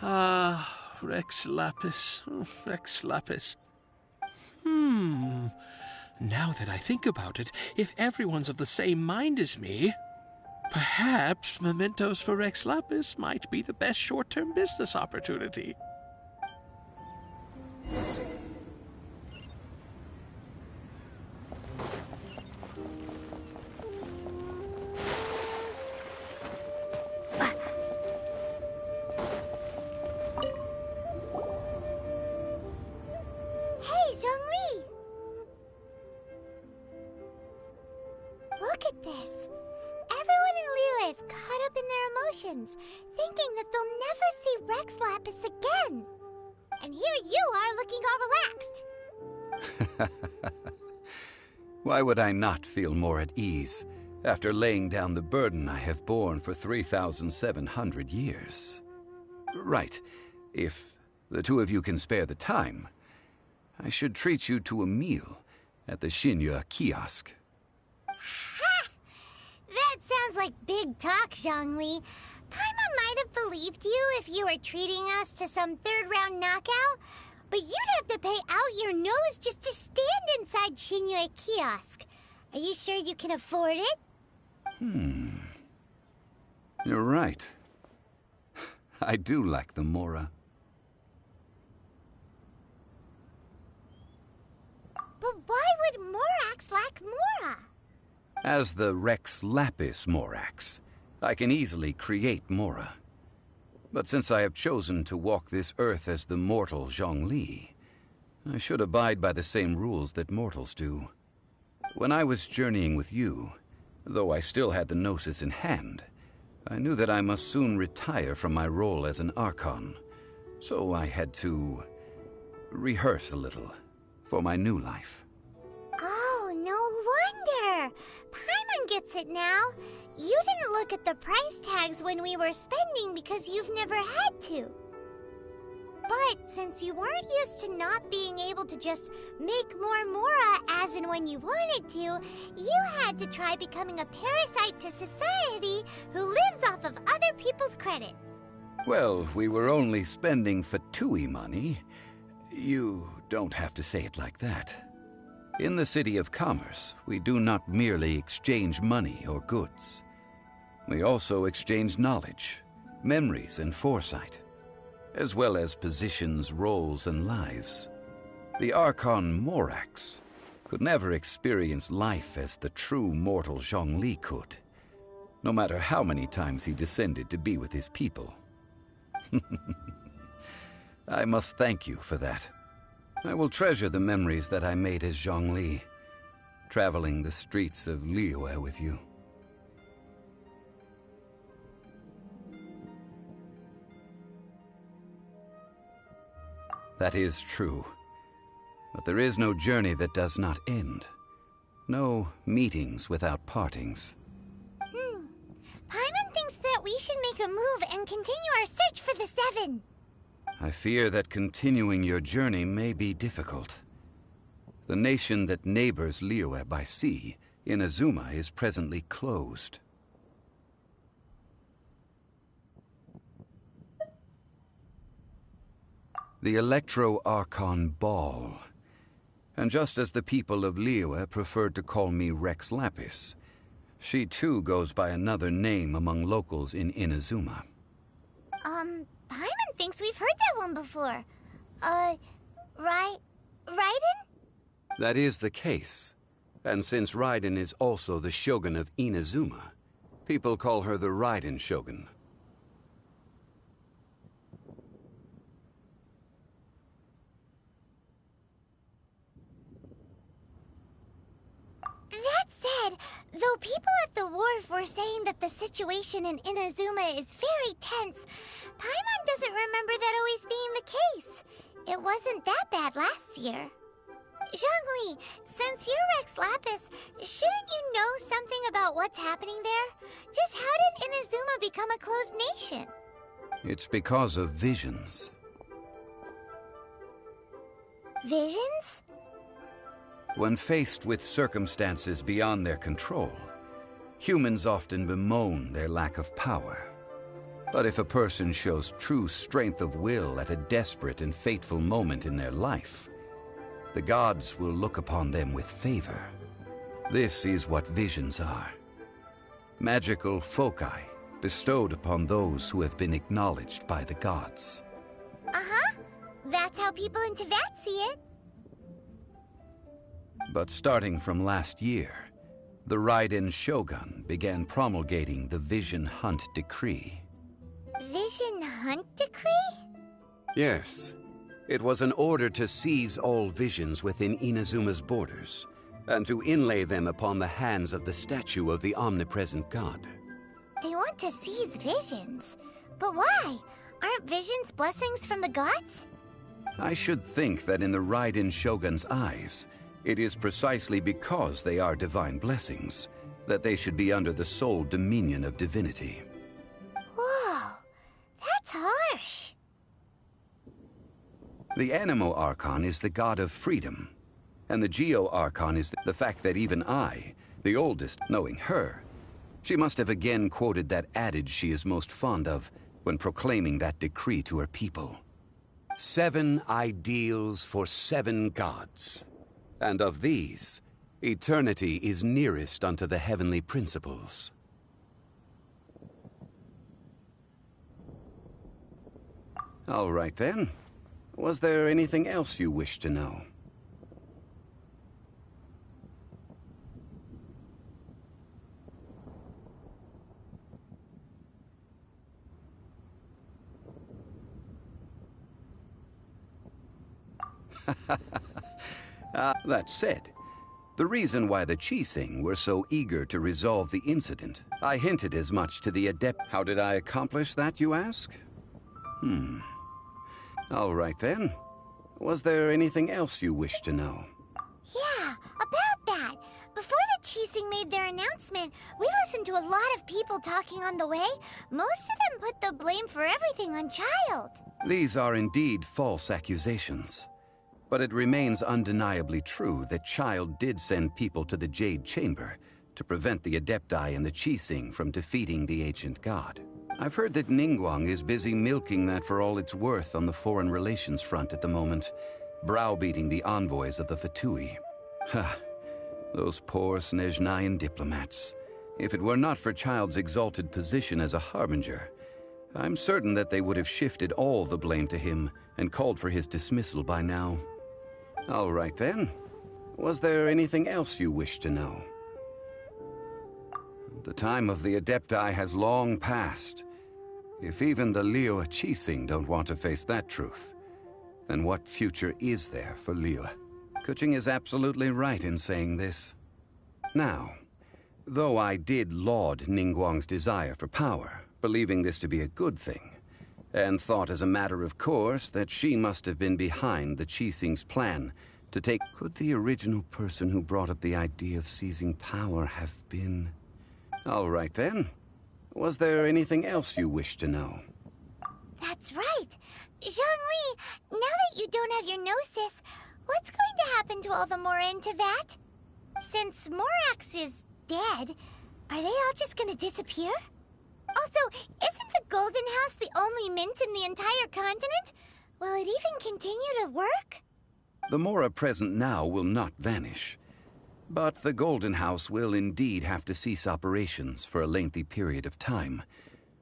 Ah, Rex Lapis. Oh, Rex Lapis. Now that I think about it, if everyone's of the same mind as me, perhaps mementos for Rex Lapis might be the best short-term business opportunity. Hey, Zhongli! Look at this. Everyone in Liyue is caught up in their emotions, thinking that they'll never see Rex Lapis again. And here you are looking all relaxed. Why would I not feel more at ease after laying down the burden I have borne for 3,700 years? Right. If the two of you can spare the time, I should treat you to a meal at the Shinya kiosk. Ha! That sounds like big talk, Zhongli. Paimon might have believed you if you were treating us to some third-round knockout, but you'd have to pay out your nose just to stand inside Shinya kiosk. Are you sure you can afford it? You're right. I do like the Mora. But why would Morax lack Mora? As the Rex Lapis Morax, I can easily create Mora. But since I have chosen to walk this earth as the mortal Zhongli, I should abide by the same rules that mortals do. When I was journeying with you, though I still had the Gnosis in hand, I knew that I must soon retire from my role as an Archon, so I had to rehearse a little for my new life. Oh, no wonder! Paimon gets it now. You didn't look at the price tags when we were spending because you've never had to. But since you weren't used to not being able to just make more Mora as and when you wanted to, you had to try becoming a parasite to society who lives off of other people's credit. Well, we were only spending Fatui money. You don't have to say it like that. In the City of Commerce, we do not merely exchange money or goods. We also exchange knowledge, memories, and foresight, as well as positions, roles, and lives. The Archon Morax could never experience life as the true mortal Zhongli could, no matter how many times he descended to be with his people. I must thank you for that. I will treasure the memories that I made as Zhongli, traveling the streets of Liyue with you. That is true. But there is no journey that does not end. No meetings without partings. Paimon thinks that we should make a move and continue our search for the Seven. I fear that continuing your journey may be difficult. The nation that neighbors Liyue by sea, Inazuma, is presently closed. The Electro-Archon Ball. And just as the people of Liyue preferred to call me Rex Lapis, she too goes by another name among locals in Inazuma. Paimon thinks we've heard that one before. Raiden? That is the case. And since Raiden is also the Shogun of Inazuma, people call her the Raiden Shogun. That said, though people at the wharf were saying that the situation in Inazuma is very tense, Paimon doesn't remember that always being the case. It wasn't that bad last year. Zhongli, since you're Rex Lapis, shouldn't you know something about what's happening there? Just how did Inazuma become a closed nation? It's because of visions. Visions? When faced with circumstances beyond their control, humans often bemoan their lack of power. But if a person shows true strength of will at a desperate and fateful moment in their life, the gods will look upon them with favor. This is what visions are. Magical foci bestowed upon those who have been acknowledged by the gods. Uh-huh. That's how people in Teyvat see it. But starting from last year, the Raiden Shogun began promulgating the Vision Hunt Decree. Vision Hunt Decree? Yes. It was an order to seize all visions within Inazuma's borders, and to inlay them upon the hands of the statue of the omnipresent god. They want to seize visions. But why? Aren't visions blessings from the gods? I should think that in the Raiden Shogun's eyes, it is precisely because they are divine blessings that they should be under the sole dominion of divinity. Whoa, that's harsh. The Anemo Archon is the god of freedom, and the Geo Archon is the fact that even I, the oldest, knowing her, she must have again quoted that adage she is most fond of when proclaiming that decree to her people. 7 ideals for 7 gods, and of these, eternity is nearest unto the heavenly principles. All right then. Was there anything else you wish to know? That said, the reason why the Qixing were so eager to resolve the incident, I hinted as much to the adept. How did I accomplish that, you ask? All right then. Was there anything else you wish to know? Yeah, about that. Before the Qixing made their announcement, we listened to a lot of people talking on the way. Most of them put the blame for everything on Child. These are indeed false accusations. But it remains undeniably true that Child did send people to the Jade Chamber to prevent the Adepti and the Qixing from defeating the ancient god. I've heard that Ningguang is busy milking that for all it's worth on the foreign relations front at the moment, browbeating the envoys of the Fatui. Ha! Those poor Snezhnayan diplomats. If it were not for Child's exalted position as a harbinger, I'm certain that they would have shifted all the blame to him and called for his dismissal by now. All right then. Was there anything else you wish to know? The time of the Adepti has long passed. If even the Liyue Qixing don't want to face that truth, then what future is there for Liyue? Kuching is absolutely right in saying this. Now, though I did laud Ningguang's desire for power, believing this to be a good thing, and thought as a matter of course that she must have been behind the Qixing's plan to take... Could the original person who brought up the idea of seizing power have been... All right then. Was there anything else you wish to know? That's right. Zhongli, now that you don't have your gnosis, what's going to happen to all the Mora in Teyvat? Since Morax is dead, are they all just gonna disappear? Also, isn't the Golden House the only mint in the entire continent? Will it even continue to work? The Mora present now will not vanish. But the Golden House will indeed have to cease operations for a lengthy period of time,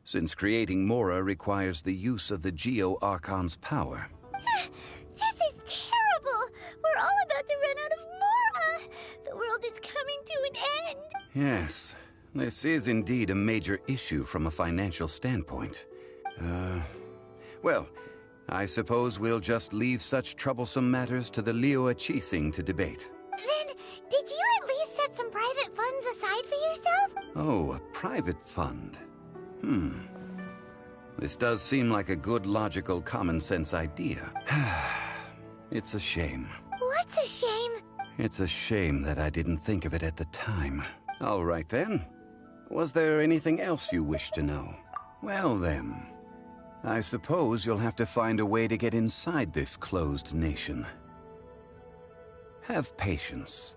since creating Mora requires the use of the Geo-Archon's power. This is terrible! We're all about to run out of Mora! The world is coming to an end! Yes, this is indeed a major issue from a financial standpoint. Well, I suppose we'll just leave such troublesome matters to the Liyue Qixing to debate. Then, did you at least set some private funds aside for yourself? Oh, a private fund. This does seem like a good, logical, common-sense idea. It's a shame. What's a shame? It's a shame that I didn't think of it at the time. All right, then. Was there anything else you wish to know? Well, then. I suppose you'll have to find a way to get inside this closed nation. Have patience.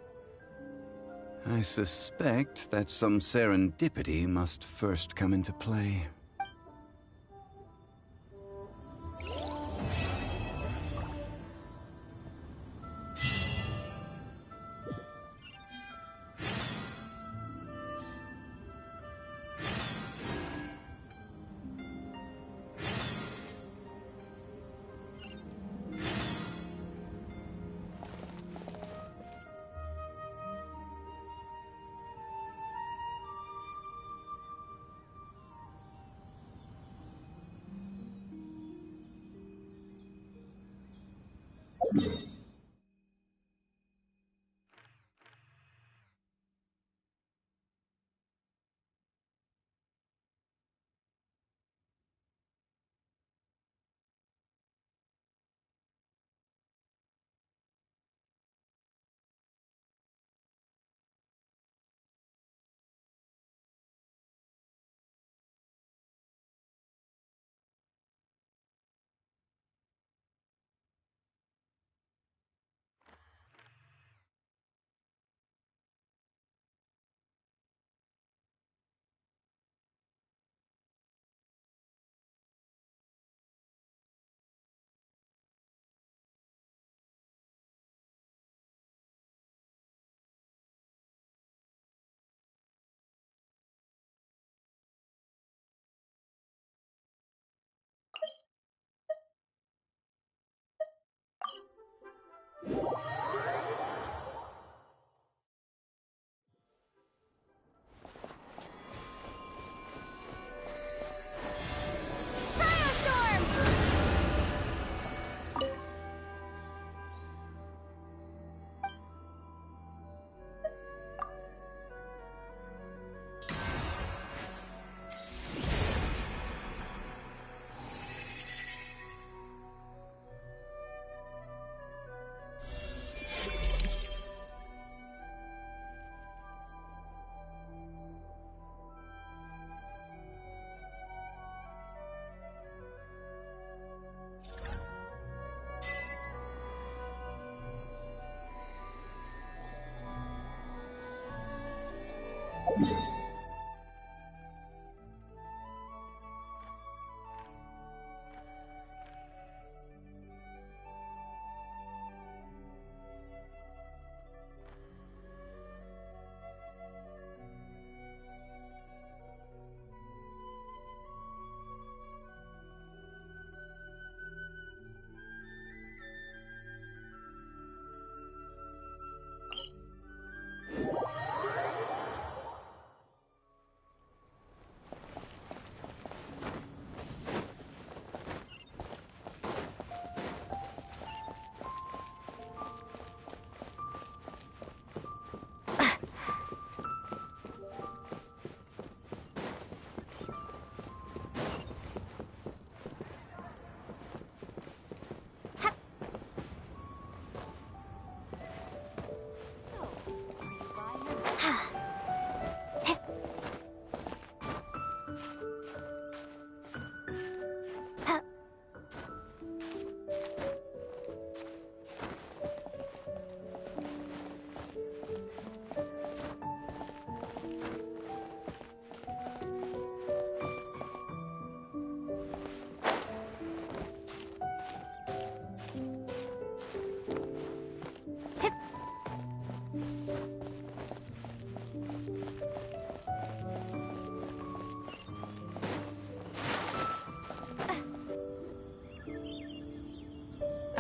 I suspect that some serendipity must first come into play.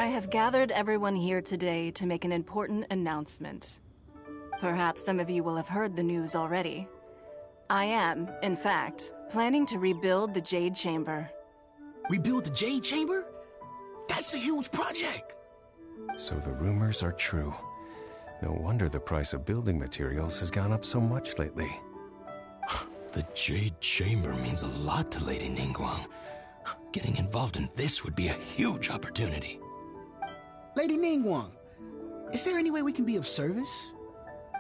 I have gathered everyone here today to make an important announcement. Perhaps some of you will have heard the news already. I am, in fact, planning to rebuild the Jade Chamber. Rebuild the Jade Chamber? That's a huge project! So the rumors are true. No wonder the price of building materials has gone up so much lately. The Jade Chamber means a lot to Lady Ningguang. Getting involved in this would be a huge opportunity. Lady Ningguang, is there any way we can be of service?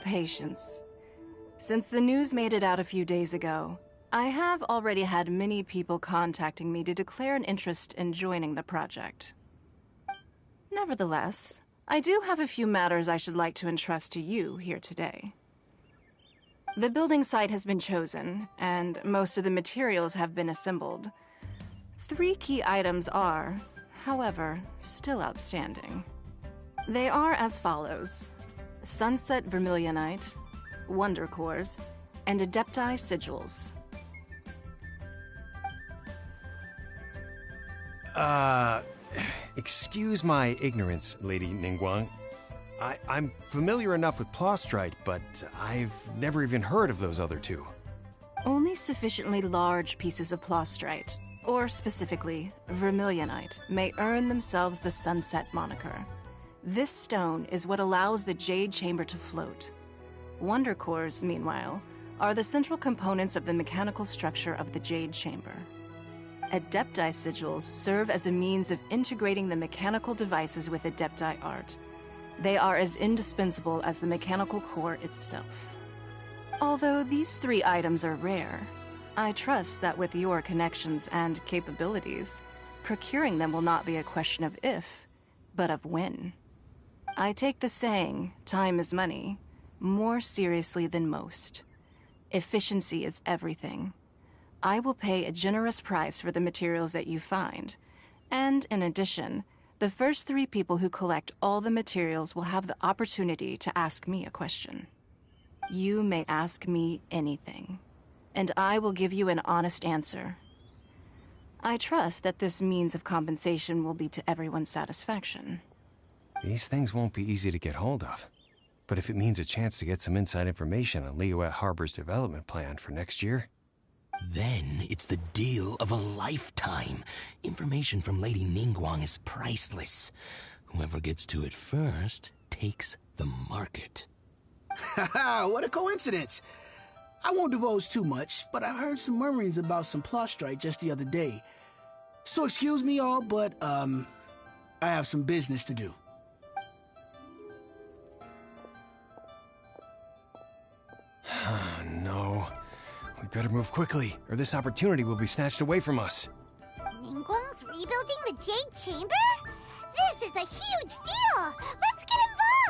Patience. Since the news made it out a few days ago, I have already had many people contacting me to declare an interest in joining the project. Nevertheless, I do have a few matters I should like to entrust to you here today. The building site has been chosen, and most of the materials have been assembled. 3 key items are, however, still outstanding. They are as follows: Sunset Vermilionite, Wonder Cores, and Adepti Sigils. Excuse my ignorance, Lady Ningguang. I'm familiar enough with Plostrite, but I've never even heard of those other 2. Only sufficiently large pieces of Plostrite, or specifically, Vermilionite, may earn themselves the Sunset moniker. This stone is what allows the Jade Chamber to float. Wonder Cores, meanwhile, are the central components of the mechanical structure of the Jade Chamber. Adepti Sigils serve as a means of integrating the mechanical devices with Adepti art. They are as indispensable as the mechanical core itself. Although these 3 items are rare, I trust that with your connections and capabilities, procuring them will not be a question of if, but of when. I take the saying, time is money, more seriously than most. Efficiency is everything. I will pay a generous price for the materials that you find, and in addition, the first 3 people who collect all the materials will have the opportunity to ask me a question. You may ask me anything, and I will give you an honest answer. I trust that this means of compensation will be to everyone's satisfaction. These things won't be easy to get hold of. But if it means a chance to get some inside information on Liyuet Harbor's development plan for next year... Then it's the deal of a lifetime. Information from Lady Ningguang is priceless. Whoever gets to it first takes the market. Haha, what a coincidence! I won't divulge too much, but I heard some murmurings about some Plostrite just the other day. So excuse me all, but, I have some business to do. No. We better move quickly, or this opportunity will be snatched away from us. Ningguang's rebuilding the Jade Chamber? This is a huge deal! Let's get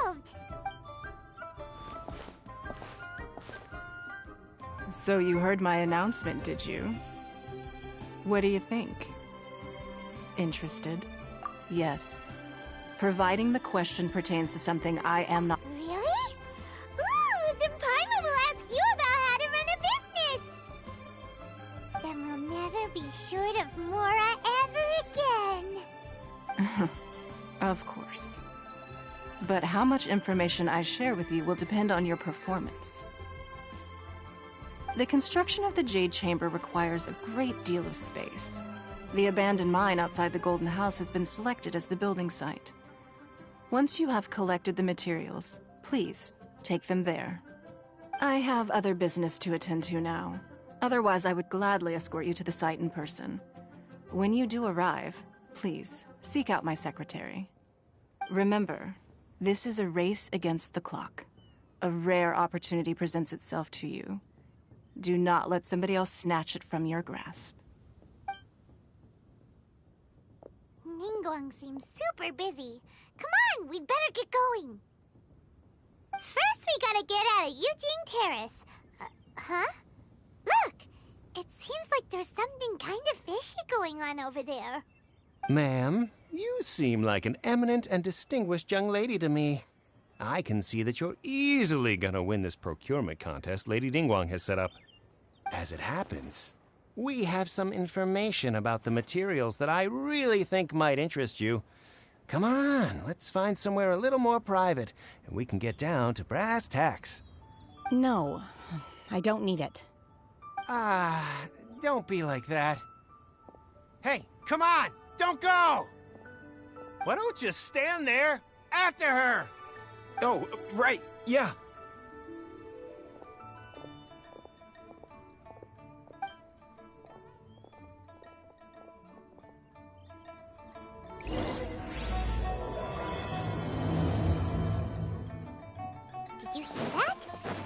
involved! So you heard my announcement, did you? What do you think? Interested? Yes. Providing the question pertains to something I am not— Really? Ooh, then Paimon will ask you about how to run a business! Then we'll never be short of Mora ever again! Of course. But how much information I share with you will depend on your performance. The construction of the Jade Chamber requires a great deal of space. The abandoned mine outside the Golden House has been selected as the building site. Once you have collected the materials, please take them there. I have other business to attend to now. Otherwise, I would gladly escort you to the site in person. When you do arrive, please seek out my secretary. Remember, this is a race against the clock. A rare opportunity presents itself to you. Do not let somebody else snatch it from your grasp. Ningguang seems super busy. Come on, we'd better get going. First, we gotta get out of Eugene Terrace. Huh? Look! It seems like there's something kind of fishy going on over there. Ma'am, you seem like an eminent and distinguished young lady to me. I can see that you're easily gonna win this procurement contest Lady Ningguang has set up. As it happens, we have some information about the materials that I really think might interest you. Come on, let's find somewhere a little more private, and we can get down to brass tacks. No, I don't need it. Don't be like that. Hey, come on! Don't go! Why don't you stand there after her? Oh, right, yeah. Did you hear that?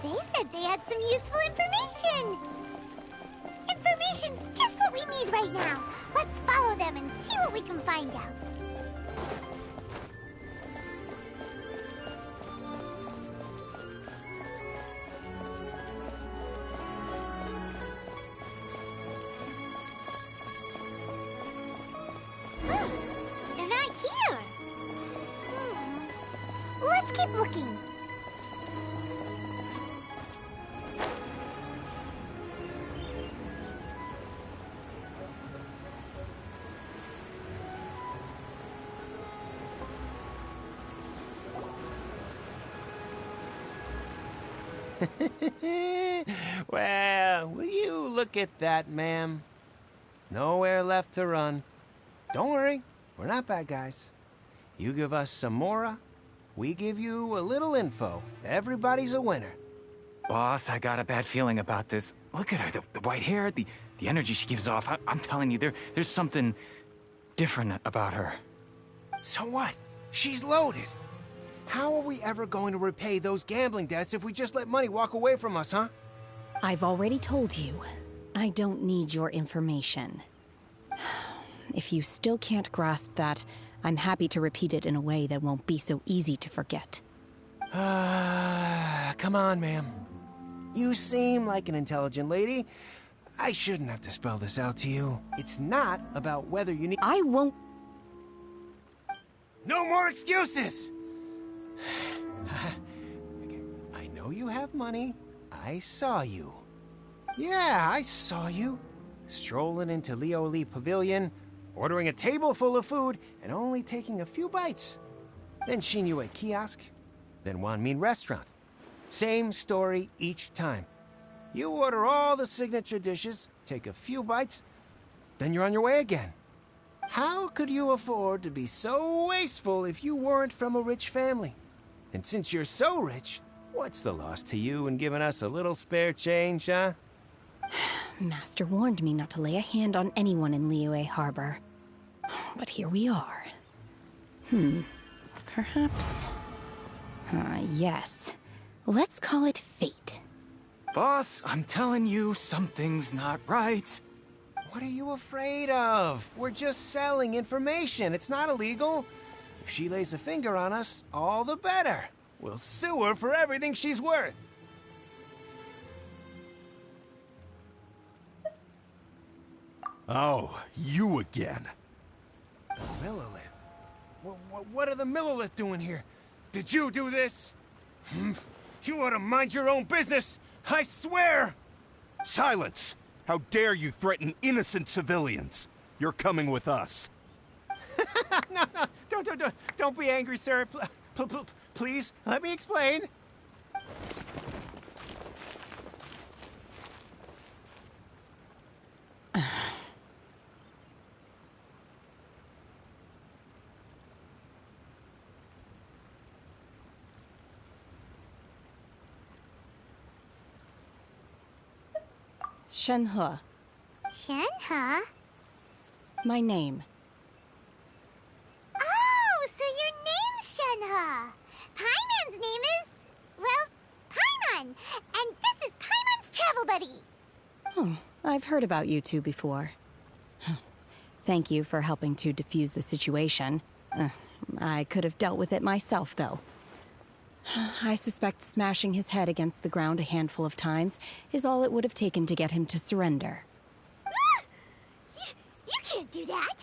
They said they had some useful information. Information's just what we need right now. Let's follow them and see what we can find out. They're not here. Let's keep looking. Well, will you look at that, ma'am? Nowhere left to run. Don't worry, we're not bad guys. You give us some mora, we give you a little info. Everybody's a winner. Boss, I got a bad feeling about this. Look at her, the white hair, the energy she gives off. I'm telling you, there's something different about her. So what? She's loaded. How are we ever going to repay those gambling debts if we just let money walk away from us, huh? I've already told you, I don't need your information. If you still can't grasp that, I'm happy to repeat it in a way that won't be so easy to forget. Come on, ma'am. You seem like an intelligent lady. I shouldn't have to spell this out to you. It's not about whether you need— I won't— No more excuses! I know you have money. I saw you. Yeah, I saw you. Strolling into Leo Lee Pavilion, ordering a table full of food, and only taking a few bites. Then Shinyue Kiosk, then Wanmin Restaurant. Same story each time. You order all the signature dishes, take a few bites, then you're on your way again. How could you afford to be so wasteful if you weren't from a rich family? And since you're so rich, what's the loss to you in giving us a little spare change, huh? Master warned me not to lay a hand on anyone in Liyue Harbor. But here we are. Perhaps... yes. Let's call it fate. Boss, I'm telling you, something's not right. What are you afraid of? We're just selling information. It's not illegal. If she lays a finger on us, all the better. We'll sue her for everything she's worth. Oh, you again. Millilith? What are the Millilith doing here? Did you do this? You ought to mind your own business, I swear! Silence! How dare you threaten innocent civilians? You're coming with us. No, don't be angry, sir. Please, let me explain. Shenhe. Shenhe? My name. Oh, so your name's Shenhe. Paimon's name is... well, Paimon. And this is Paimon's travel buddy. Oh, I've heard about you two before. Thank you for helping to defuse the situation. I could have dealt with it myself, though. I suspect smashing his head against the ground a handful of times is all it would have taken to get him to surrender. You can't do that.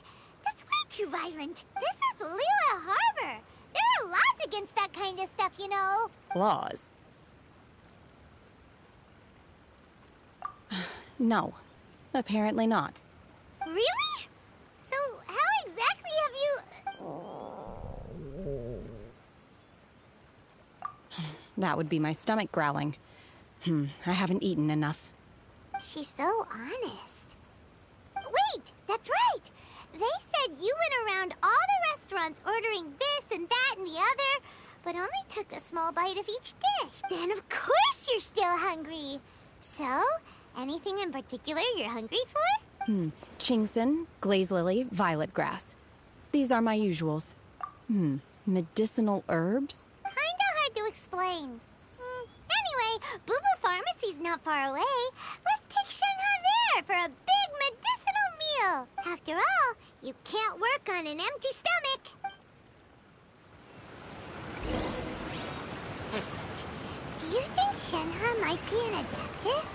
That's way too violent. This is Liyue Harbor. There are laws against that kind of stuff, you know. Laws? No. Apparently not. Really? So how exactly have you... that would be my stomach growling. I haven't eaten enough. She's so honest. Wait, that's right! They said you went around all the restaurants ordering this and that and the other, but only took a small bite of each dish. Then of course you're still hungry. So, anything in particular you're hungry for? Chingson, glaze lily, violet grass. These are my usuals. Medicinal herbs? Kinda hard to explain. Anyway, Boo Boo Pharmacy's not far away. Let's take Shenhe there for a big medicinal meal. After all, you can't work on an empty stomach. Do you think Shenhe might be an Adeptus?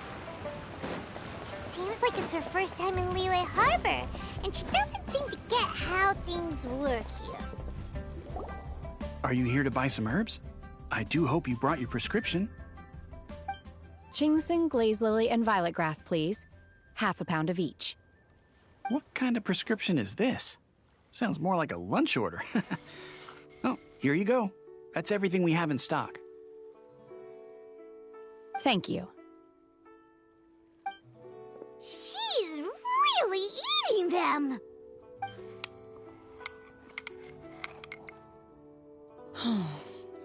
It seems like it's her first time in Liyue Harbor, and she doesn't seem to get how things work here. Are you here to buy some herbs? I do hope you brought your prescription. Chingson, glaze lily, and violet grass, please. Half a pound of each. What kind of prescription is this? Sounds more like a lunch order. Oh, here you go. That's everything we have in stock. Thank you. She's really eating them!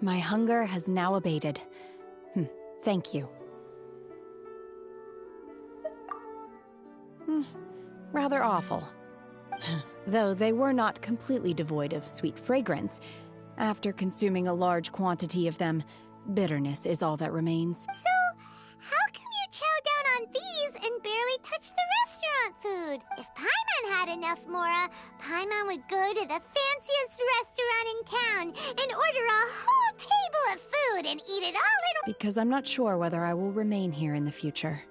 My hunger has now abated. Thank you. Rather awful. Though they were not completely devoid of sweet fragrance. After consuming a large quantity of them, bitterness is all that remains. So, how come you chow down on these and barely touch the restaurant food? If Paimon had enough Mora, Paimon would go to the fanciest restaurant in town and order a whole table of food and eat it all in... Because I'm not sure whether I will remain here in the future.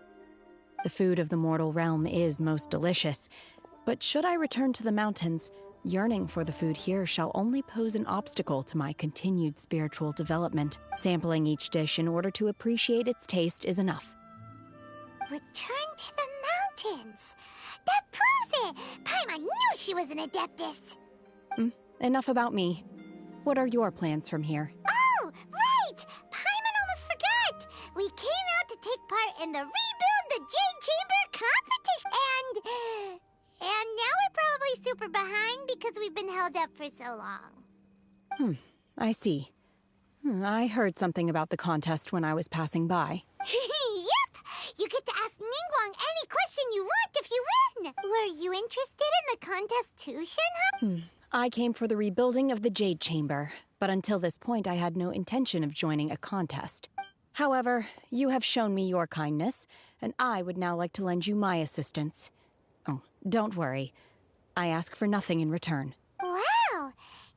The food of the mortal realm is most delicious, but should I return to the mountains, yearning for the food here shall only pose an obstacle to my continued spiritual development. Sampling each dish in order to appreciate its taste is enough. Return to the mountains! That proves it! Paimon knew she was an Adeptus! Enough about me. What are your plans from here? Oh, right! Paimon almost forgot! We came out to take part in the Rebuild the Jade Chamber competition, and now we're probably super behind because we've been held up for so long. I see. I heard something about the contest when I was passing by. Yep! You get to ask Ningguang any question you want if you win! Were you interested in the contest too, Shenhe? I came for the rebuilding of the Jade Chamber, but until this point I had no intention of joining a contest. However, you have shown me your kindness, and I would now like to lend you my assistance. Oh, don't worry. I ask for nothing in return. Wow!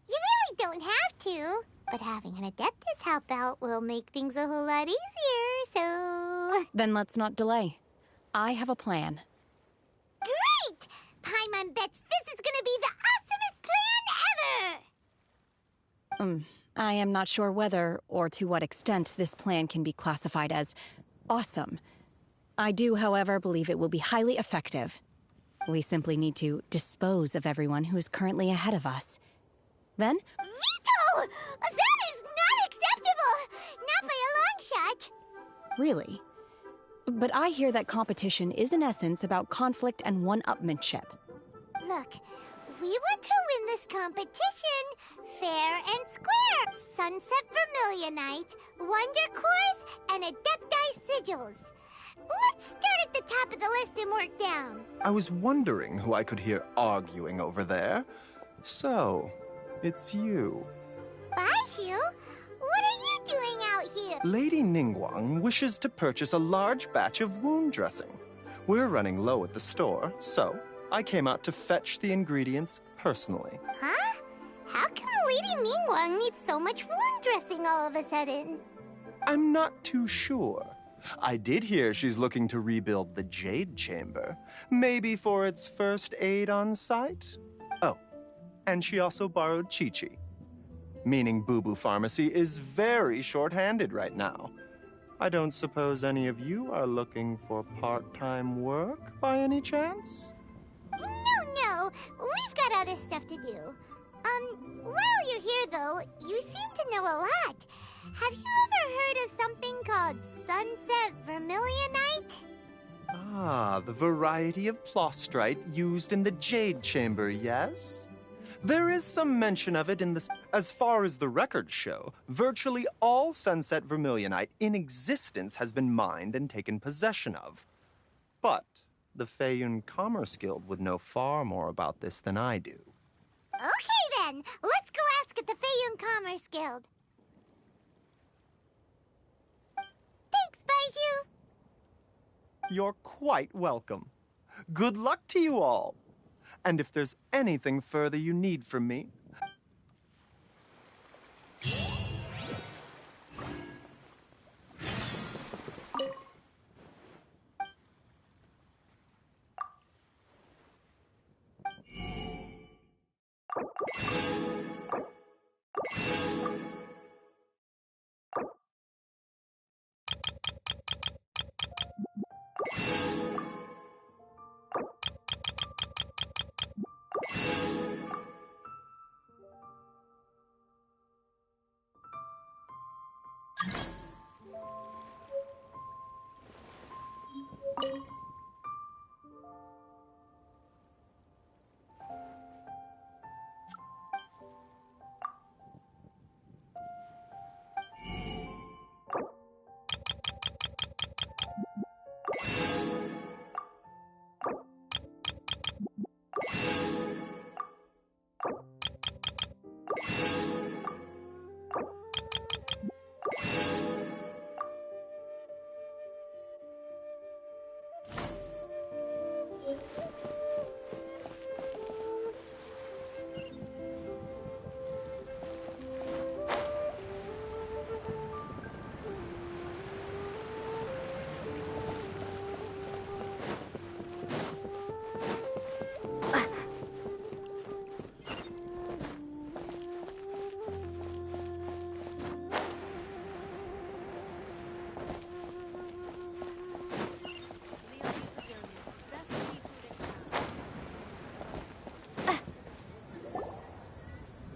You really don't have to. But having an Adeptus help out will make things a whole lot easier, so... Then let's not delay. I have a plan. Great! Paimon bets this is gonna be the awesomest plan ever! I am not sure whether or to what extent this plan can be classified as awesome. I do, however, believe it will be highly effective. We simply need to dispose of everyone who is currently ahead of us. Then... Veto! That is not acceptable! Not by a long shot! Really? But I hear that competition is in essence about conflict and one-upmanship. Look, we want to win this competition fair and square. Sunset Vermilionite, Wonder Cores, and Adepti Sigils. Let's start at the top of the list and work down. I was wondering who I could hear arguing over there. So, it's you. Baizhu? What are you doing out here? Lady Ningguang wishes to purchase a large batch of wound dressing. We're running low at the store, so I came out to fetch the ingredients personally. Huh? How come Lady Ningguang needs so much wound dressing all of a sudden? I'm not too sure. I did hear she's looking to rebuild the Jade Chamber. Maybe for its first aid on site? Oh, and she also borrowed Chi-Chi. Meaning Boo Boo Pharmacy is very short-handed right now. I don't suppose any of you are looking for part-time work by any chance? No. We've got other stuff to do. While you're here, though, you seem to know a lot. have you ever heard of something called Sunset Vermilionite? Ah, the variety of plostrite used in the Jade Chamber, yes? There is some mention of it in the... As far as the records show, virtually all Sunset Vermilionite in existence has been mined and taken possession of. But the Feiyun Commerce Guild would know far more about this than I do. Okay then, let's go ask at the Feiyun Commerce Guild. Thanks, Baiju. You're quite welcome. Good luck to you all. And if there's anything further you need from me...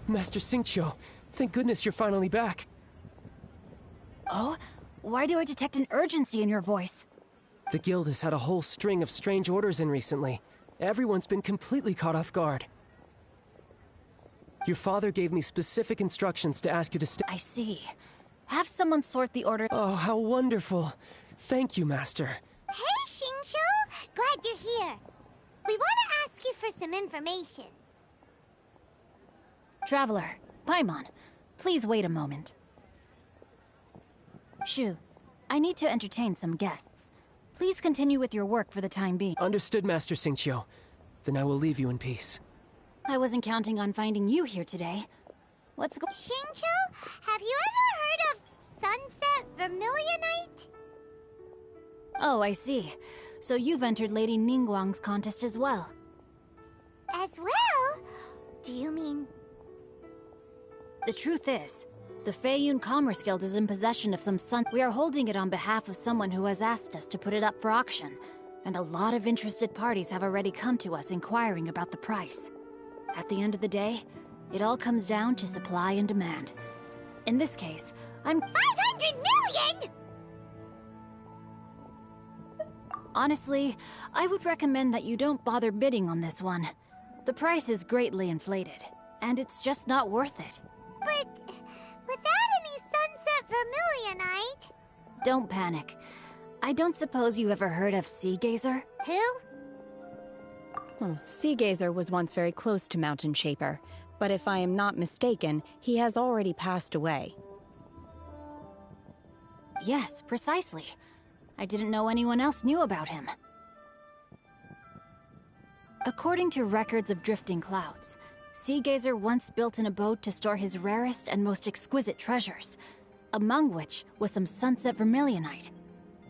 Master Xingqiu, thank goodness you're finally back. Oh? Why do I detect an urgency in your voice? The guild has had a whole string of strange orders in recently. Everyone's been completely caught off guard. Your father gave me specific instructions to ask you to stay. I see. Have someone sort the order. Oh, how wonderful. Thank you, Master. Hey, Xingqiu! Glad you're here. We want to ask you for some information. Traveler, Paimon, please wait a moment. Shu, I need to entertain some guests. Please continue with your work for the time being. Understood, Master Xingqiu. Then I will leave you in peace. I wasn't counting on finding you here today. What's going... Xingqiu, have you ever heard of Sunset Vermilionite? Oh, I see. So you've entered Lady Ningguang's contest as well. As well? Do you mean... The truth is, the Feiyun Commerce Guild is in possession of some sun. We are holding it on behalf of someone who has asked us to put it up for auction. And a lot of interested parties have already come to us inquiring about the price. At the end of the day, it all comes down to supply and demand. In this case, I'm... 500 million?! Honestly, I would recommend that you don't bother bidding on this one. The price is greatly inflated, and it's just not worth it. But without any Sunset Vermilionite... Don't panic. I don't suppose you ever heard of Sea Gazer? Who? Well, Sea Gazer was once very close to Mountain Shaper, but if I am not mistaken, he has already passed away. Yes, precisely. I didn't know anyone else knew about him. According to records of drifting clouds, Sea Gazer once built an abode to store his rarest and most exquisite treasures, among which was some Sunset Vermilionite.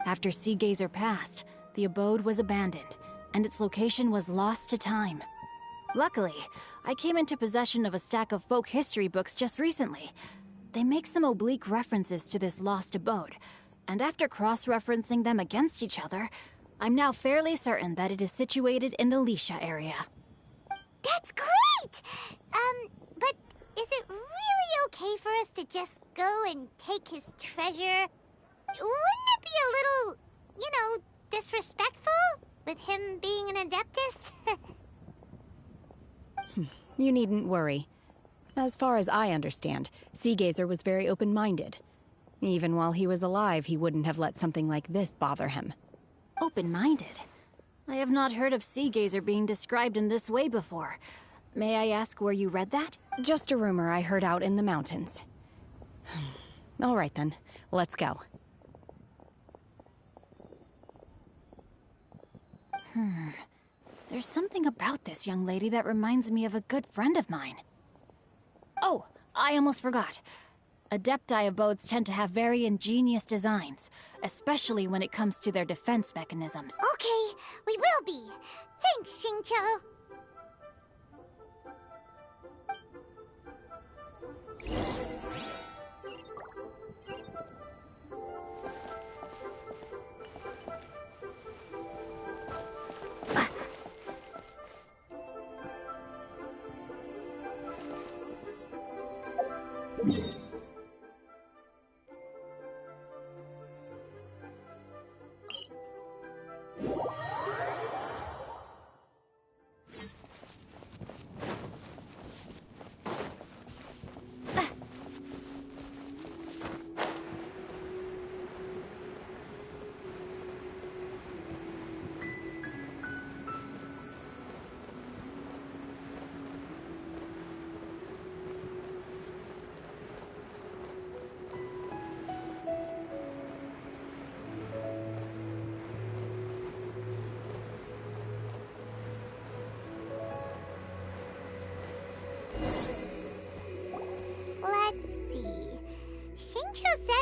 After Sea Gazer passed, the abode was abandoned, and its location was lost to time. Luckily, I came into possession of a stack of folk history books just recently. They make some oblique references to this lost abode, and after cross-referencing them against each other, I'm now fairly certain that it is situated in the Lisha area. That's great! But is it really okay for us to just go and take his treasure? Wouldn't it be a little, disrespectful with him being an Adeptus? You needn't worry. As far as I understand, Seagazer was very open-minded. Even while he was alive, he wouldn't have let something like this bother him. Open-minded? I have not heard of Seagazer being described in this way before. May I ask where you read that? Just a rumor I heard out in the mountains. All right then, let's go. There's something about this young lady that reminds me of a good friend of mine. Oh, I almost forgot. Adepti abodes tend to have very ingenious designs, especially when it comes to their defense mechanisms. Okay, we will be. Thanks, Xingqiu.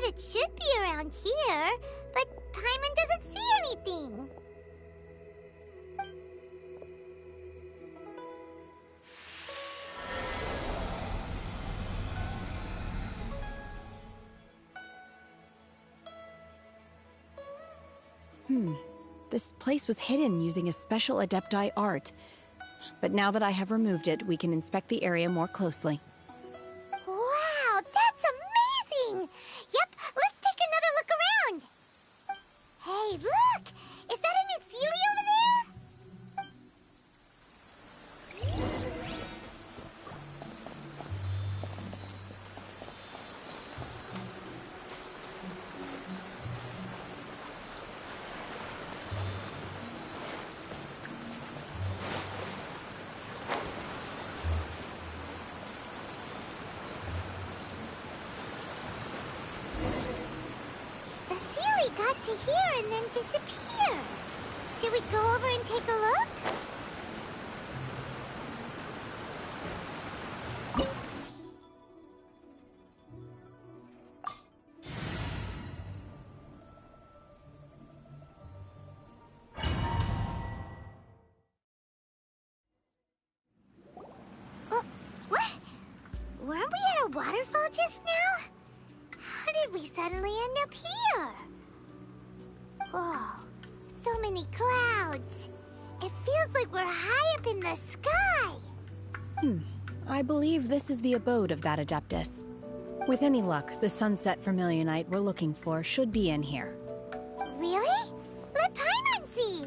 It should be around here, but Paimon doesn't see anything. This place was hidden using a special Adepti art. But now that I have removed it, we can inspect the area more closely. Wow, that's amazing! Yep, let's take another look around. Hey, look! Is that a new Sealy over there? Got to here and then disappear. Should we go over and take a look? What? Weren't we at a waterfall just now? How did we suddenly end up here? Oh, so many clouds. It feels like we're high up in the sky. I believe this is the abode of that Adeptus. With any luck, the sunset Vermilionite we're looking for should be in here. Really? Let Paimon see.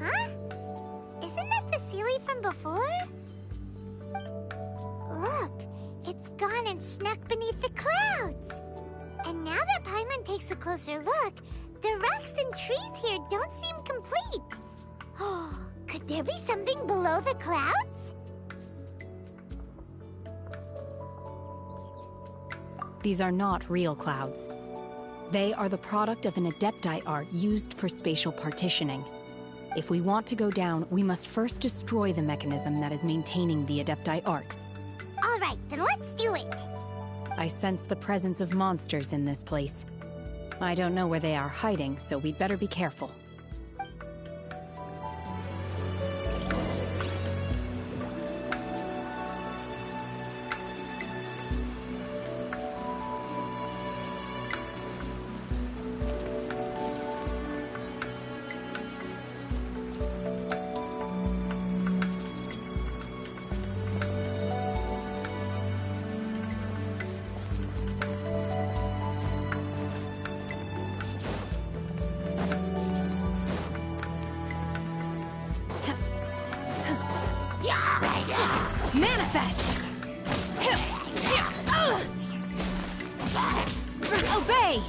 Huh? Isn't that the Sealy from before? Look, it's gone and snuck beneath the clouds. And now that Paimon takes a closer look, the rocks and trees here don't seem complete. Oh, could there be something below the clouds? These are not real clouds. They are the product of an Adepti art used for spatial partitioning. If we want to go down, we must first destroy the mechanism that is maintaining the Adepti art. All right, then let's do it. I sense the presence of monsters in this place. I don't know where they are hiding, so we'd better be careful. Manifest! Obey!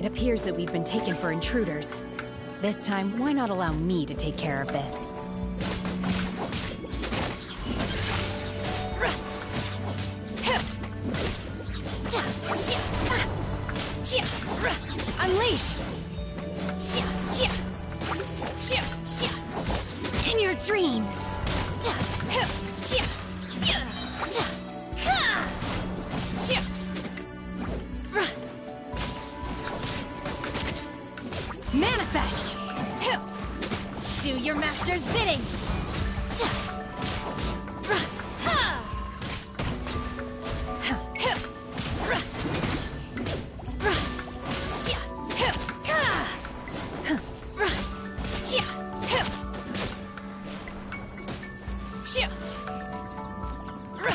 It appears that we've been taken for intruders. This time, why not allow me to take care of this? Unleash! In your dreams! Manifest! Do your master's bidding!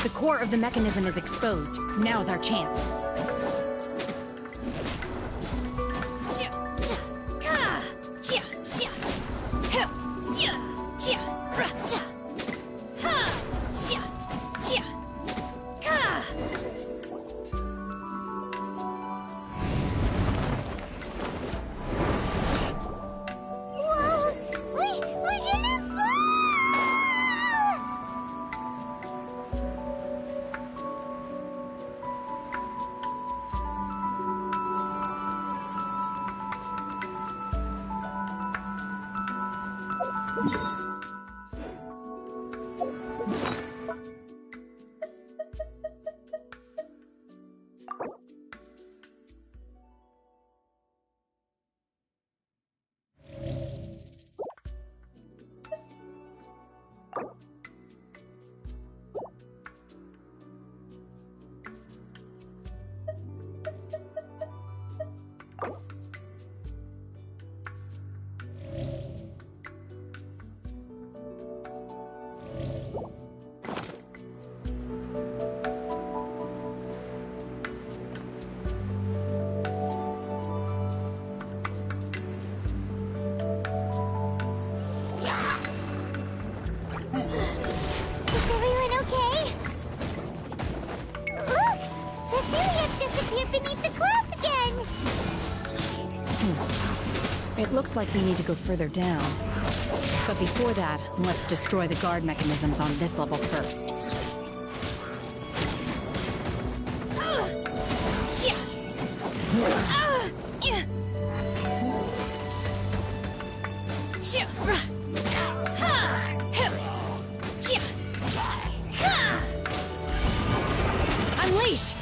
The core of the mechanism is exposed. Now's our chance. underneath the clouds again! It looks like we need to go further down. But before that, let's destroy the guard mechanisms on this level first. Unleash!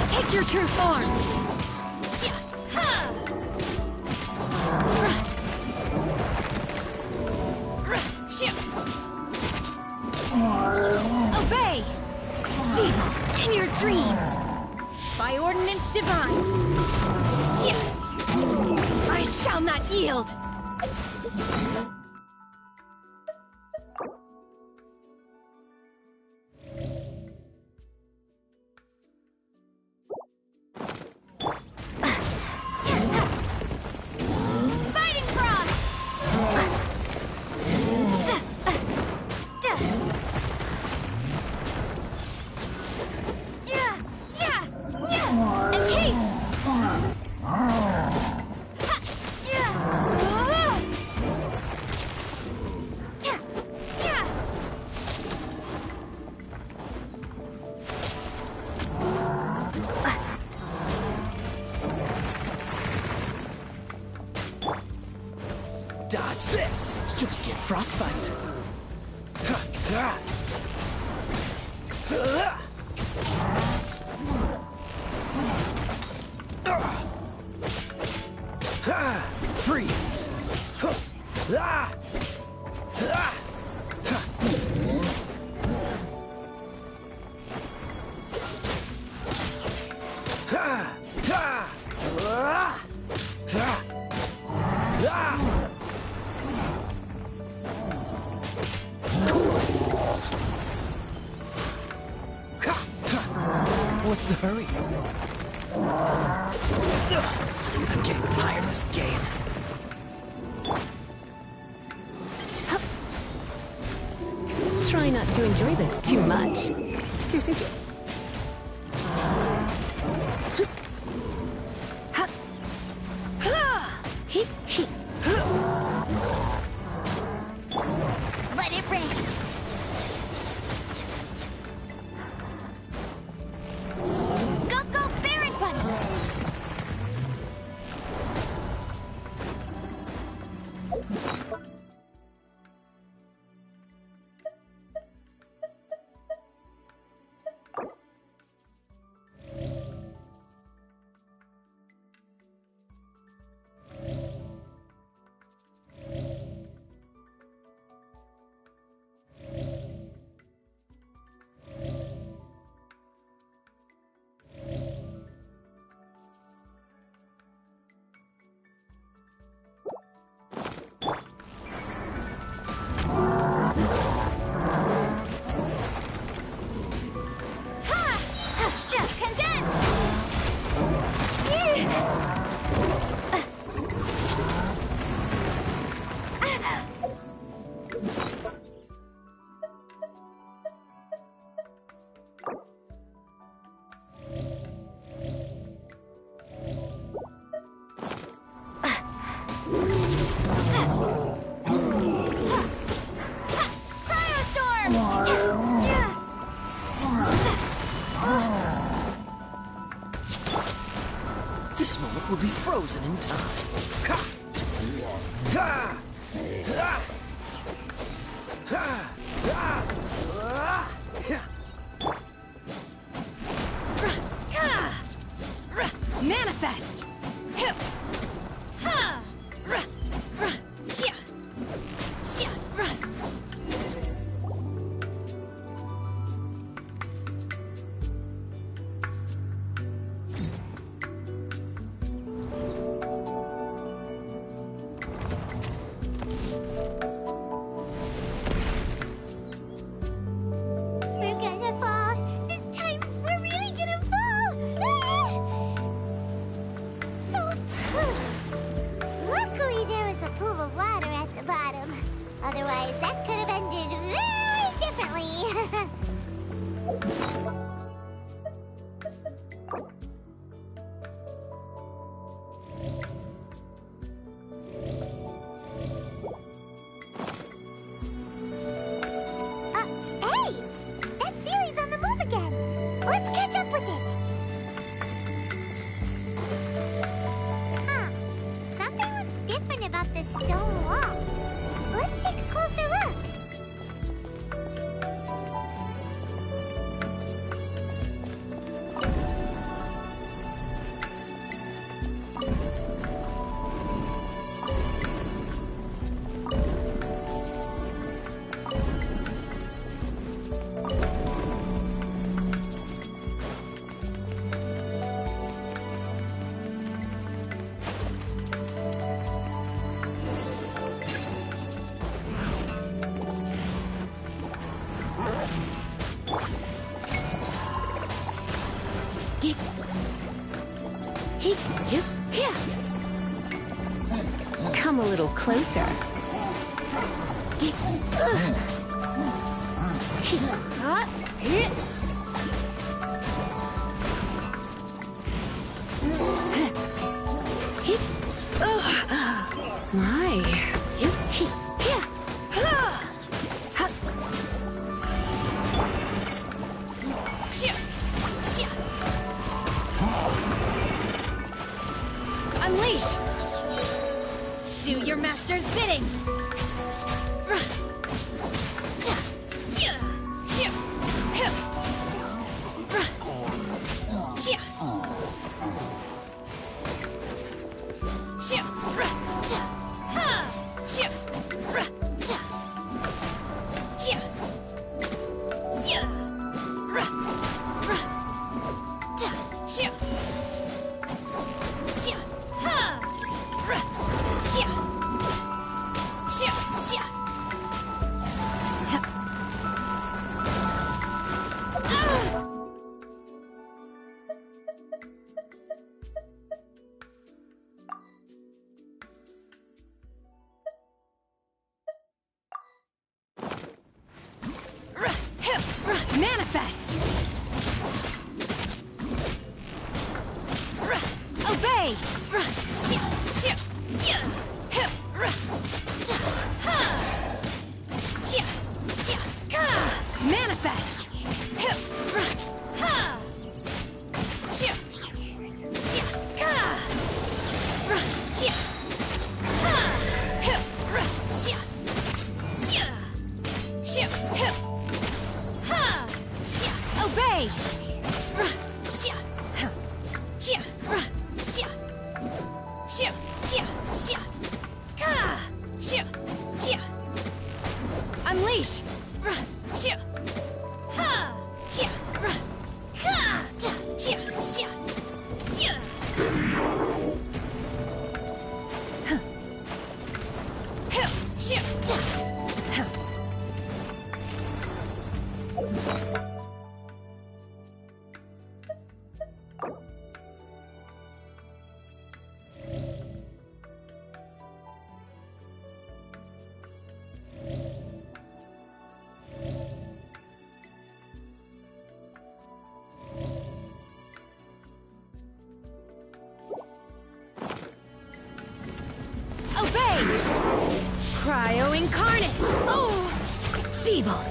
Take your true form! Obey! Feeble in your dreams! By ordinance divine! I shall not yield! Dodge this! Don't get frostbite! Freeze! What's the hurry? I'm getting tired of this game. Try not to enjoy this too much. Let it rain! Go, Baron Bunny! will be frozen in time. Ha! Ha! Ha! Ha! Ha! Manifest! We're gonna fall. This time, we're really gonna fall. Luckily, there was a pool of water at the bottom. Otherwise, that could have ended very differently. Hey! That Sealy's on the move again. Let's catch up with it. Huh. Something looks different about this stone wall. Let's take a closer look. Come a little closer. My. Unleash! Do your master's bidding! Manifest! Obey! Manifest! Obey! Unleash! Cryo Incarnate! Oh! Feeble!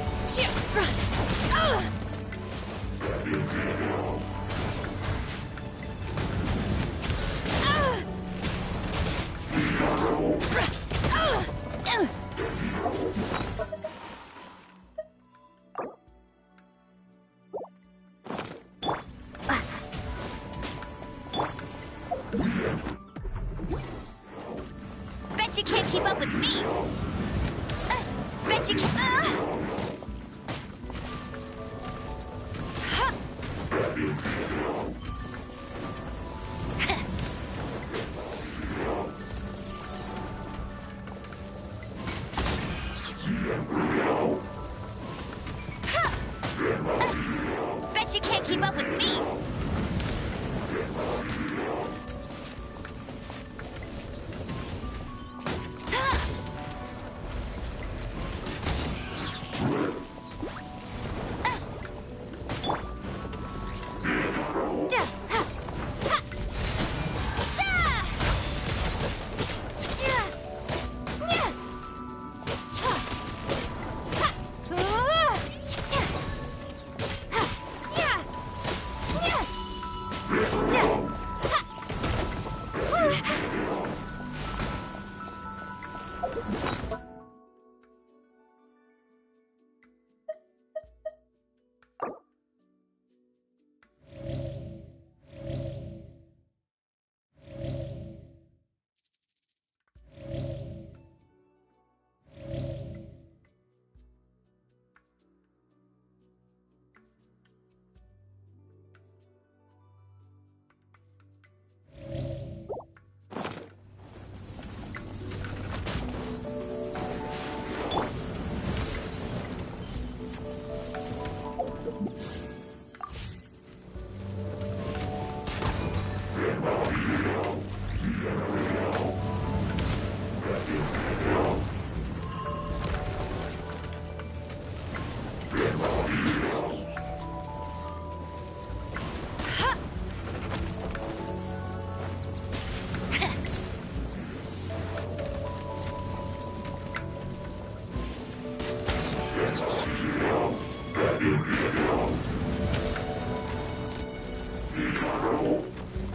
keep up with me. Bet you can. Bet you can't keep up with me.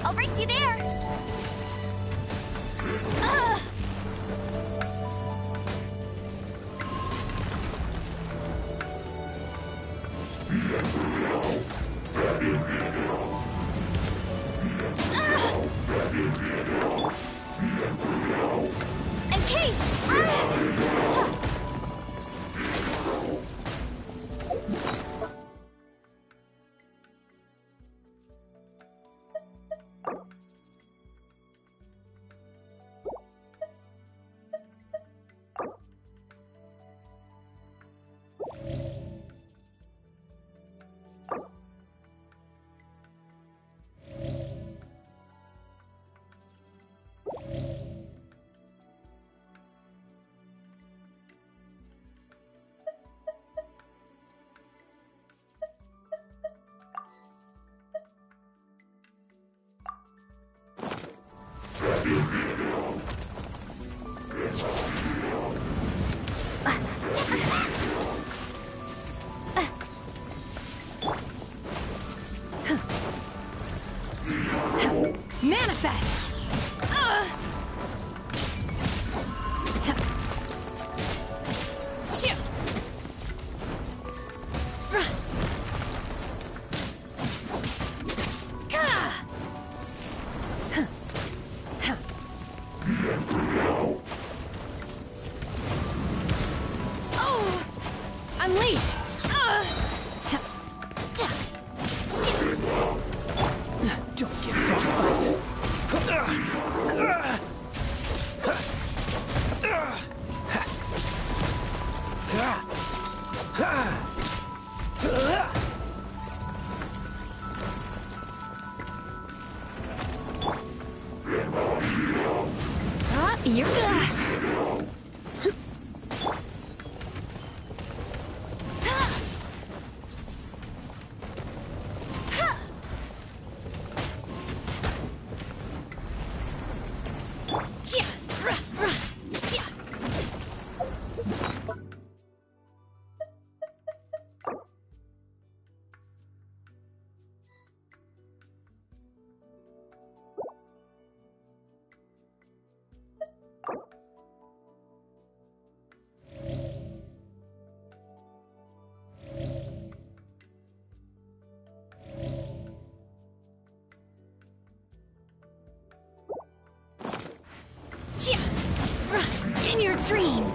I'll race you there. And Kate! Manifest! Shit! Oh! Unleash! Don't get frostbite. You're Yeah. In your dreams!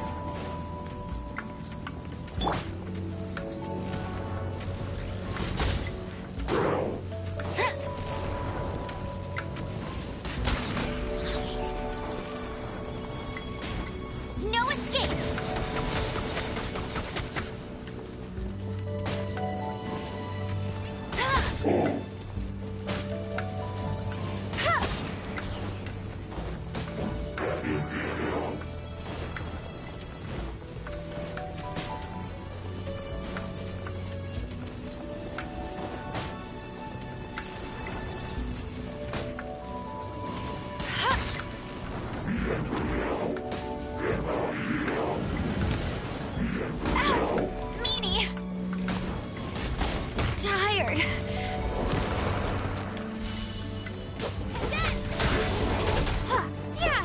No escape! Out! Meanie! Tired. And then... Yeah!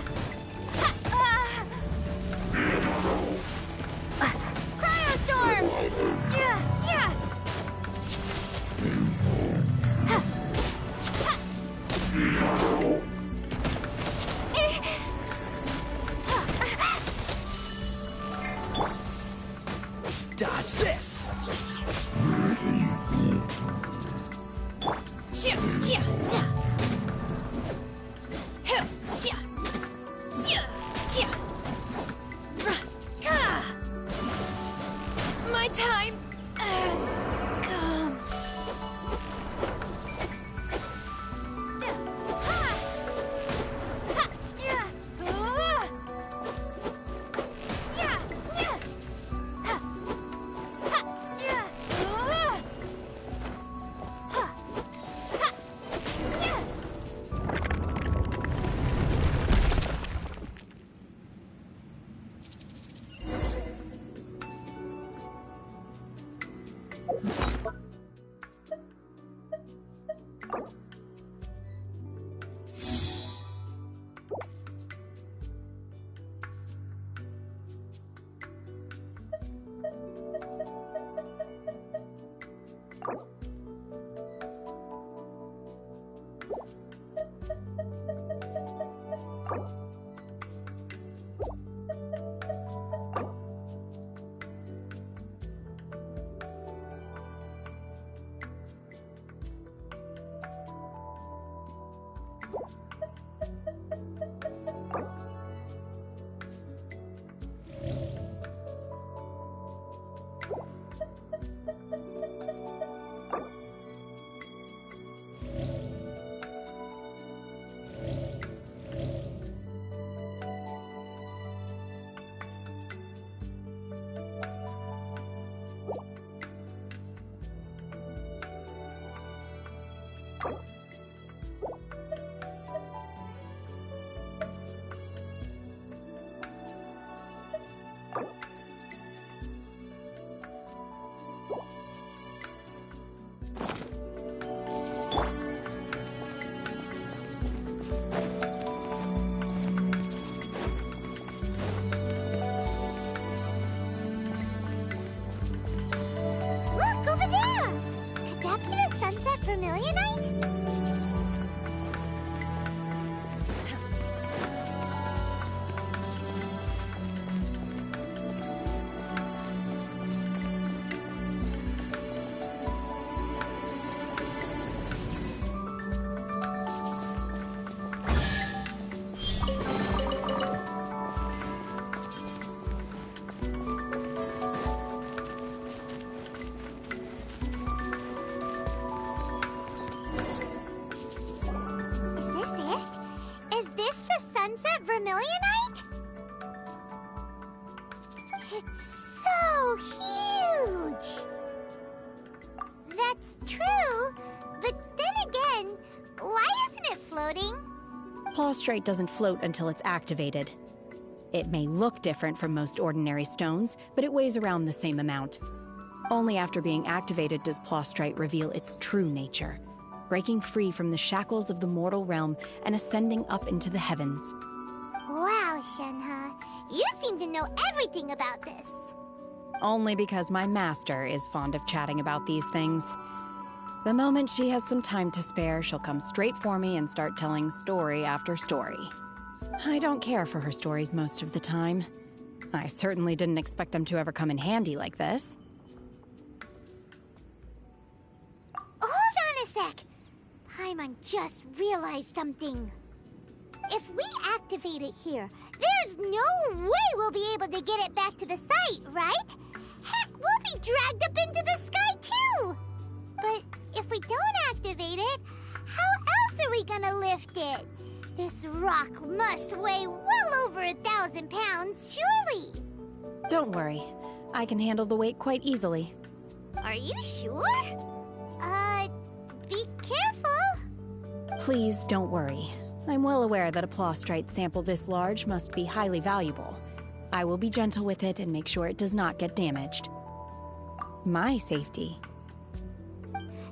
Cryostorm! Yeah! Dodge this! My time has come. Look, over there! Could that be the Sunset Vermilionite? Is this it? Is this the Sunset Vermilionite? It's so huge! That's true, but then again, why isn't it floating? Plaustrite doesn't float until it's activated. It may look different from most ordinary stones, but it weighs around the same amount. Only after being activated does Plaustrite reveal its true nature, breaking free from the shackles of the mortal realm and ascending up into the heavens. Wow, Shenhe, you seem to know everything about this. Only because my master is fond of chatting about these things. The moment she has some time to spare, she'll come straight for me and start telling story after story. I don't care for her stories most of the time. I certainly didn't expect them to ever come in handy like this. Hold on a sec! Paimon just realized something. If we activate it here, there's no way we'll be able to get it back to the site, right? Heck, we'll be dragged up into the sky too! But if we don't activate it, how else are we gonna lift it? This rock must weigh well over 1,000 pounds, surely! Don't worry. I can handle the weight quite easily. Are you sure? Be careful! Please don't worry. I'm well aware that a plastrite sample this large must be highly valuable. I will be gentle with it and make sure it does not get damaged. My safety.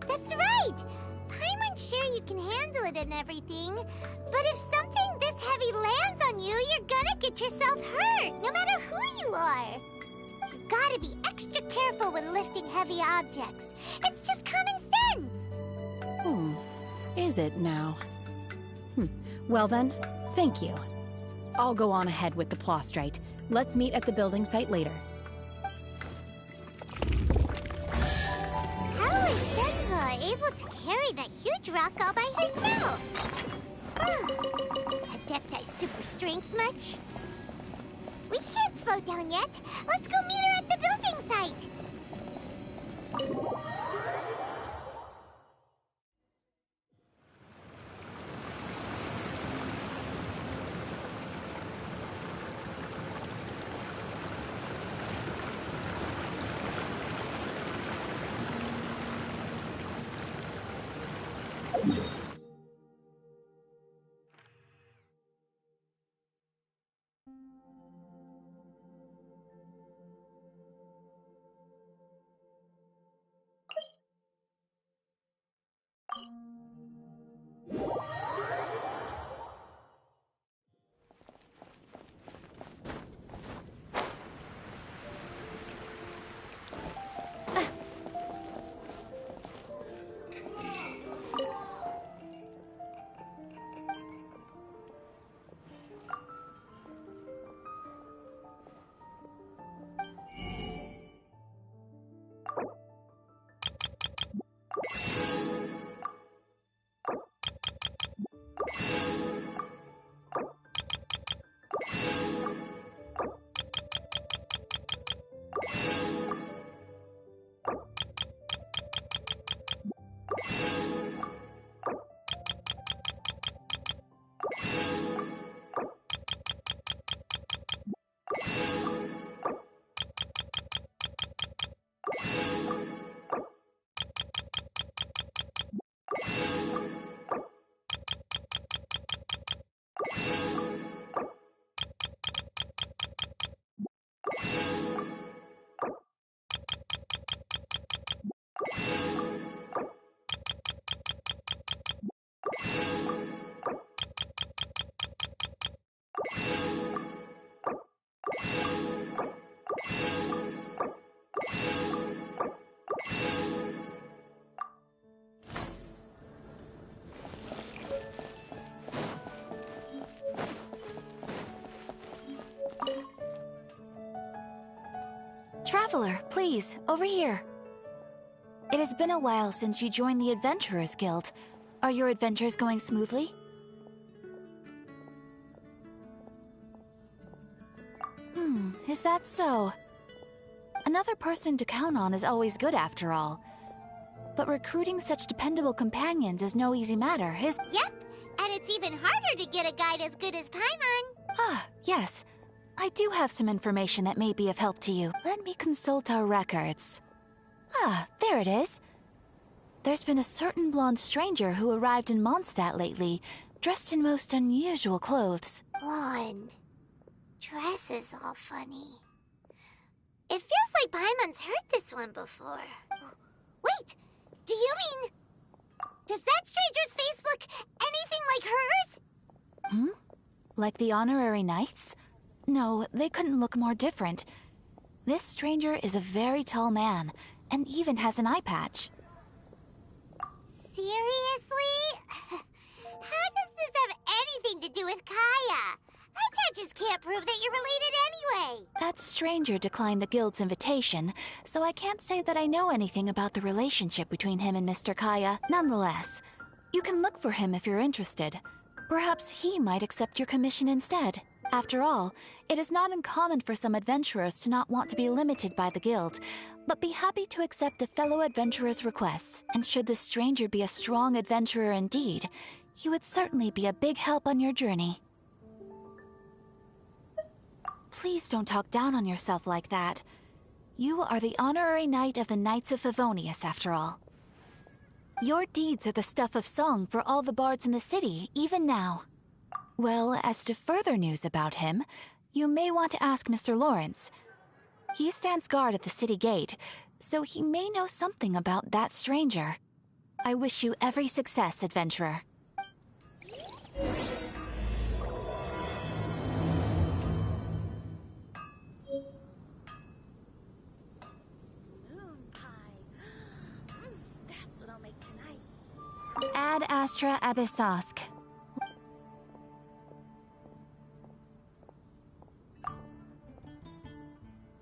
That's right! Paimon's sure you can handle it and everything, but if something this heavy lands on you, you're gonna get yourself hurt, no matter who you are. You gotta be extra careful when lifting heavy objects. It's just common sense! Is it now? Well then, thank you. I'll go on ahead with the plastrite. Let's meet at the building site later. How is Shenhe able to carry that huge rock all by herself? Adepti super strength much? We can't slow down yet. Let's go meet her at the building site. Traveler, please, over here. It has been a while since you joined the Adventurers Guild. Are your adventures going smoothly? Is that so? Another person to count on is always good after all. But recruiting such dependable companions is no easy matter, is— Yep, and it's even harder to get a guide as good as Paimon. Ah, yes. I do have some information that may be of help to you. Let me consult our records. Ah, there it is. There's been a certain blonde stranger who arrived in Mondstadt lately, dressed in most unusual clothes. Blonde. Dresses all funny. It feels like Paimon's heard this one before. Wait, do you mean... Does that stranger's face look anything like hers? Like the honorary knights? No, they couldn't look more different. This stranger is a very tall man, and even has an eye patch. Seriously? How does this have anything to do with Kaya? stranger declined the guild's invitation, so I can't say that I know anything about the relationship between him and Mr. Kaya. Nonetheless, you can look for him if you're interested. Perhaps he might accept your commission instead. After all, it is not uncommon for some adventurers to not want to be limited by the guild, but be happy to accept a fellow adventurer's requests. And should this stranger be a strong adventurer indeed, he would certainly be a big help on your journey. Please don't talk down on yourself like that. You are the honorary knight of the Knights of Favonius, after all. Your deeds are the stuff of song for all the bards in the city, even now. Well, as to further news about him, you may want to ask Mr. Lawrence. He stands guard at the city gate, so he may know something about that stranger. I wish you every success, adventurer. Ad Astra Abyssosk.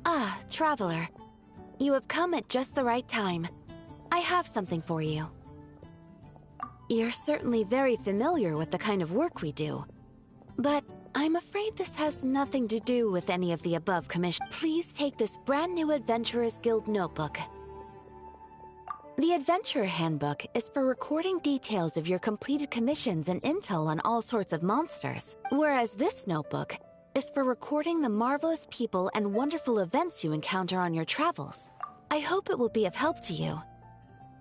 Ah, traveler. You have come at just the right time. I have something for you. You're certainly very familiar with the kind of work we do. But I'm afraid this has nothing to do with any of the above commissions. Please take this brand new Adventurers Guild notebook. The Adventurer Handbook is for recording details of your completed commissions and intel on all sorts of monsters, whereas this notebook is for recording the marvelous people and wonderful events you encounter on your travels. I hope it will be of help to you.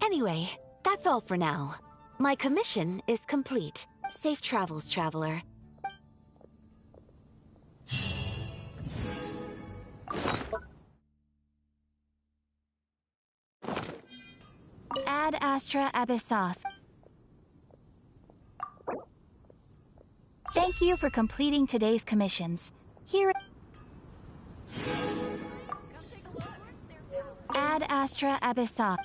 Anyway, that's all for now. My commission is complete. Safe travels, traveler. Ad Astra Abyssosk. Thank you for completing today's commissions. Here... Ad Astra Abyssosk.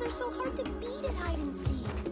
are so hard to beat at hide and seek.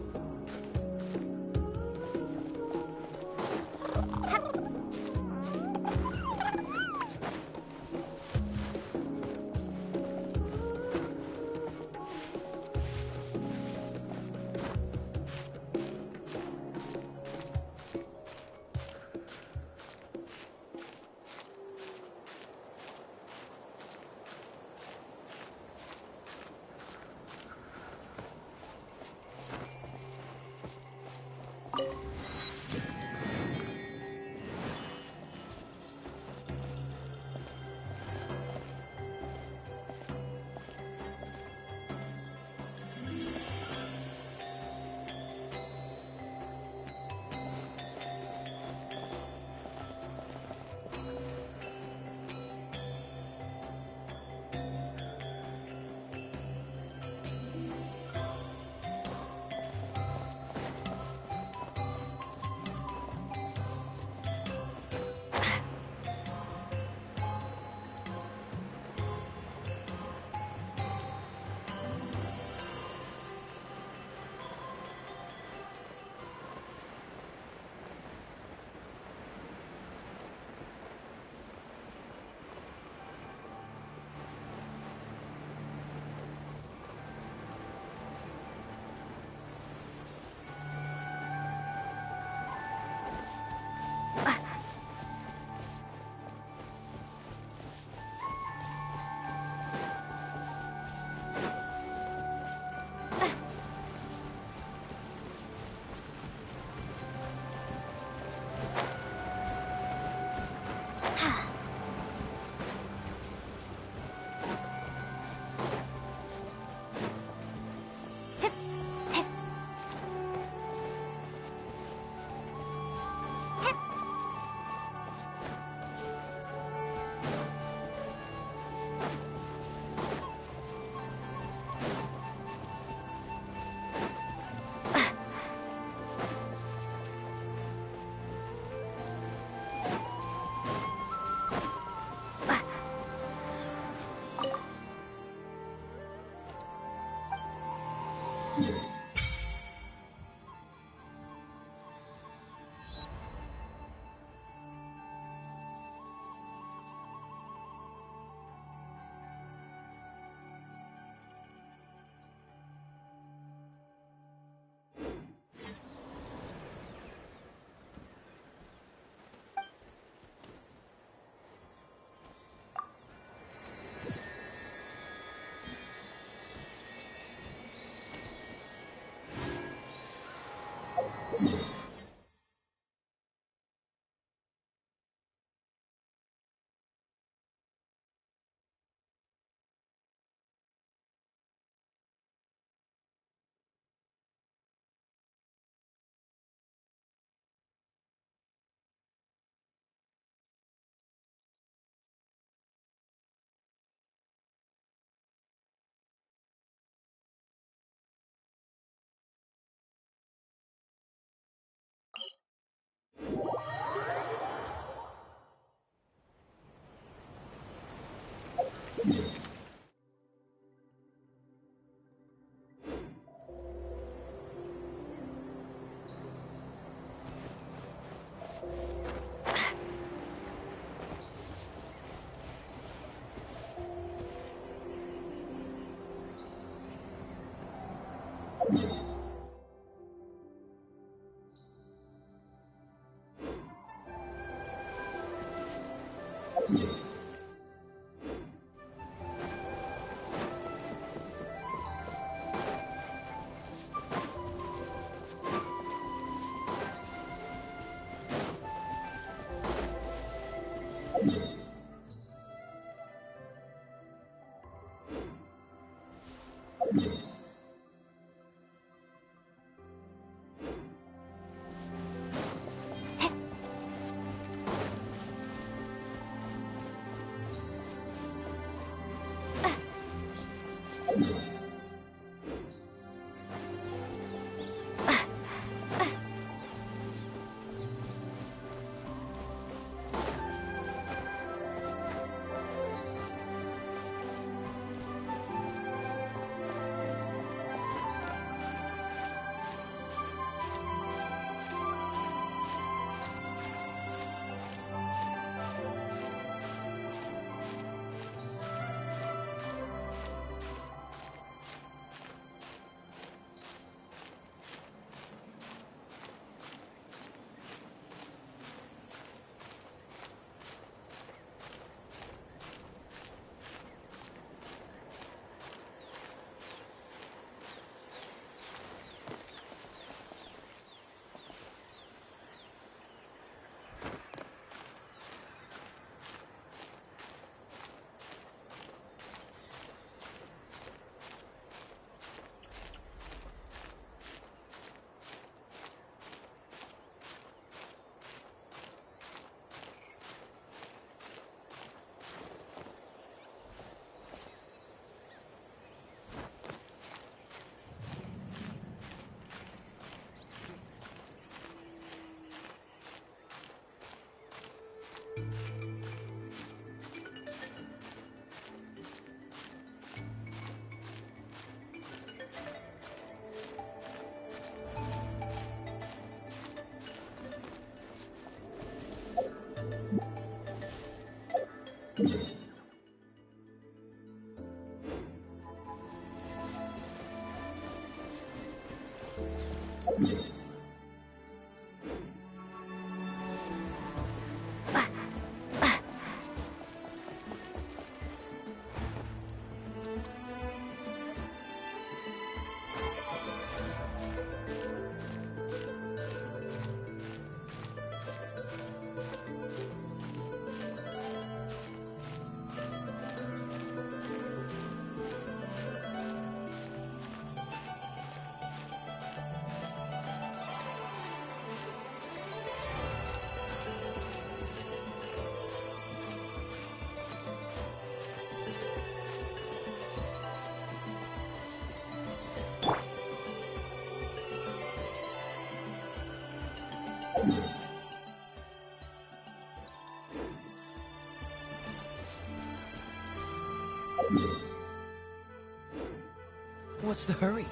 What's the hurry?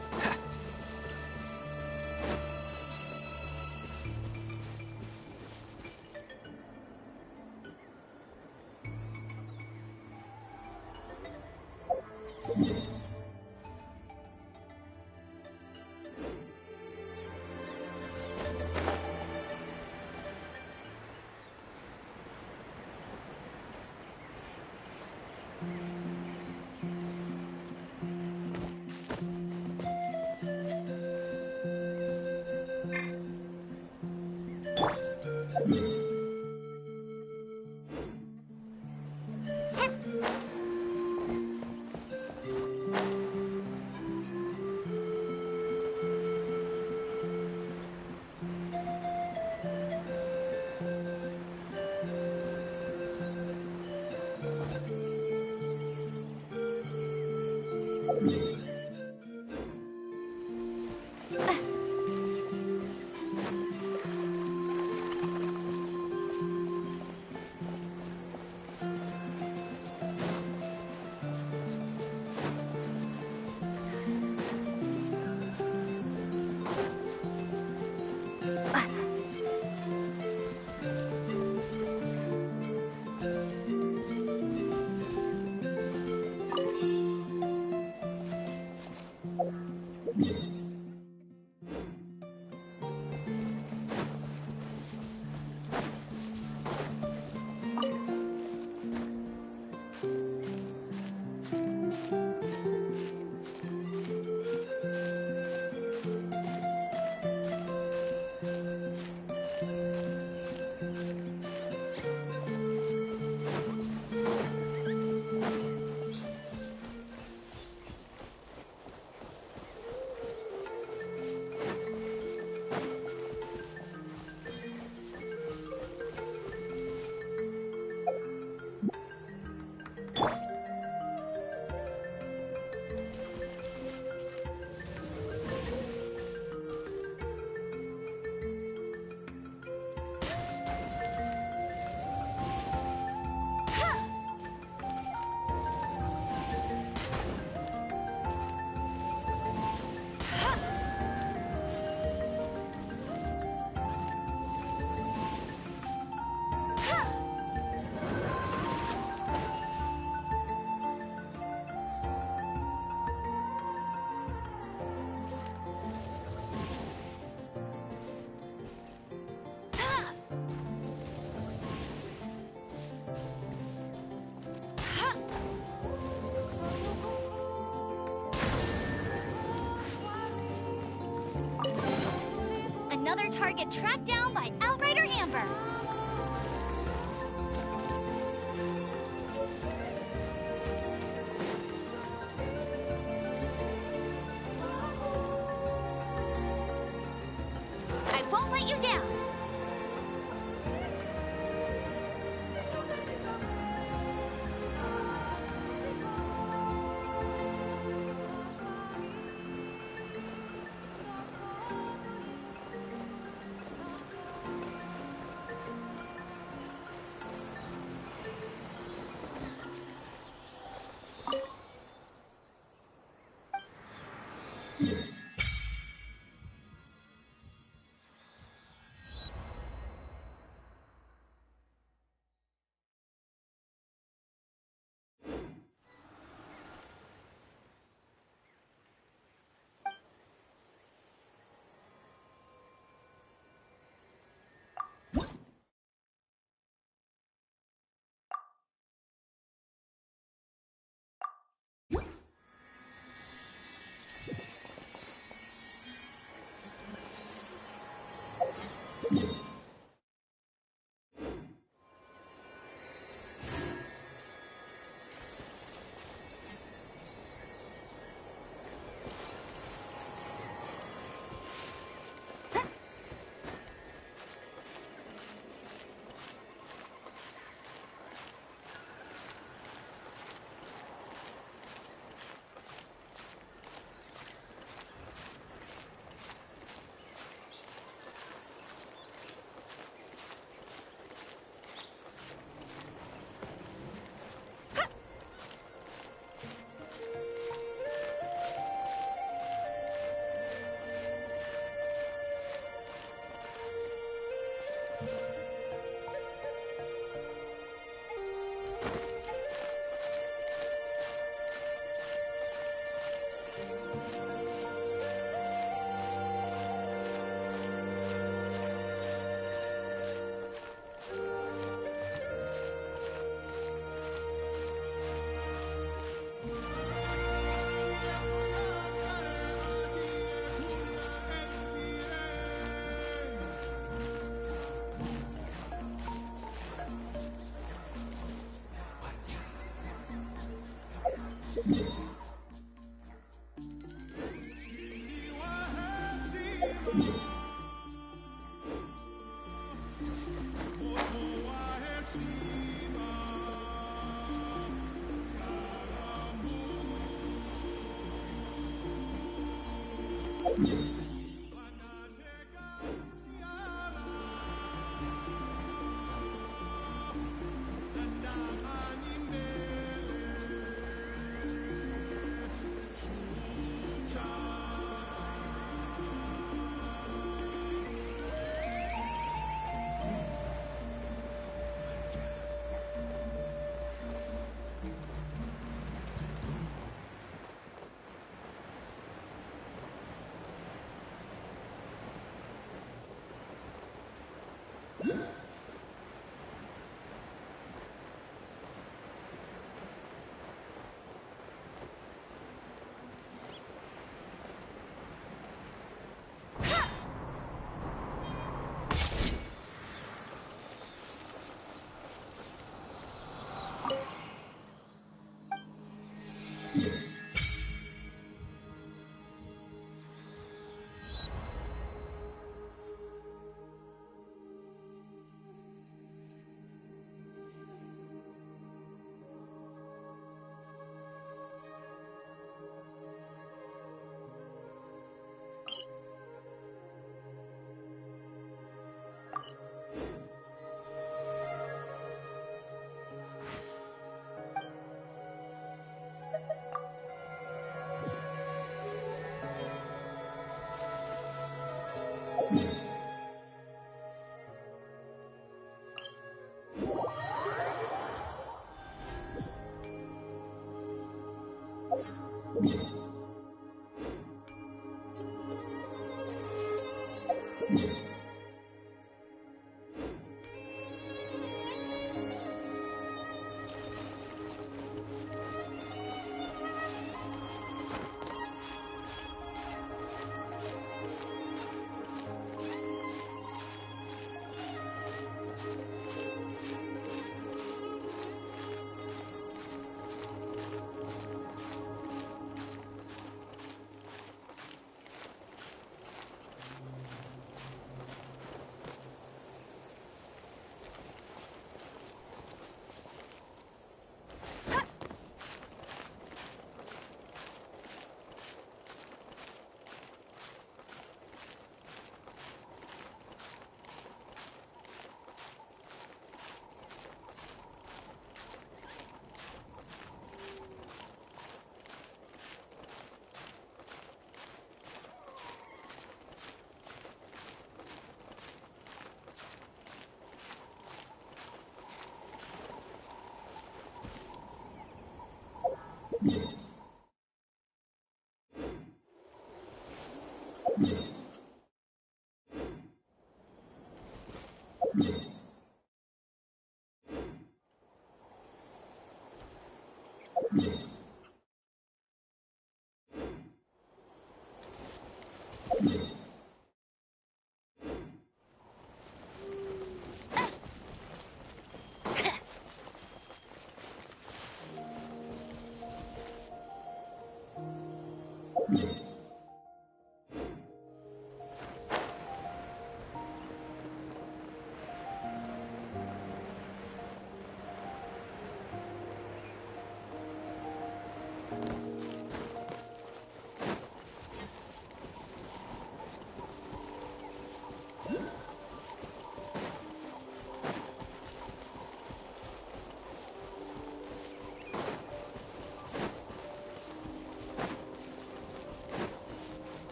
Another target tracked down by Outrider Amber. I won't let you down.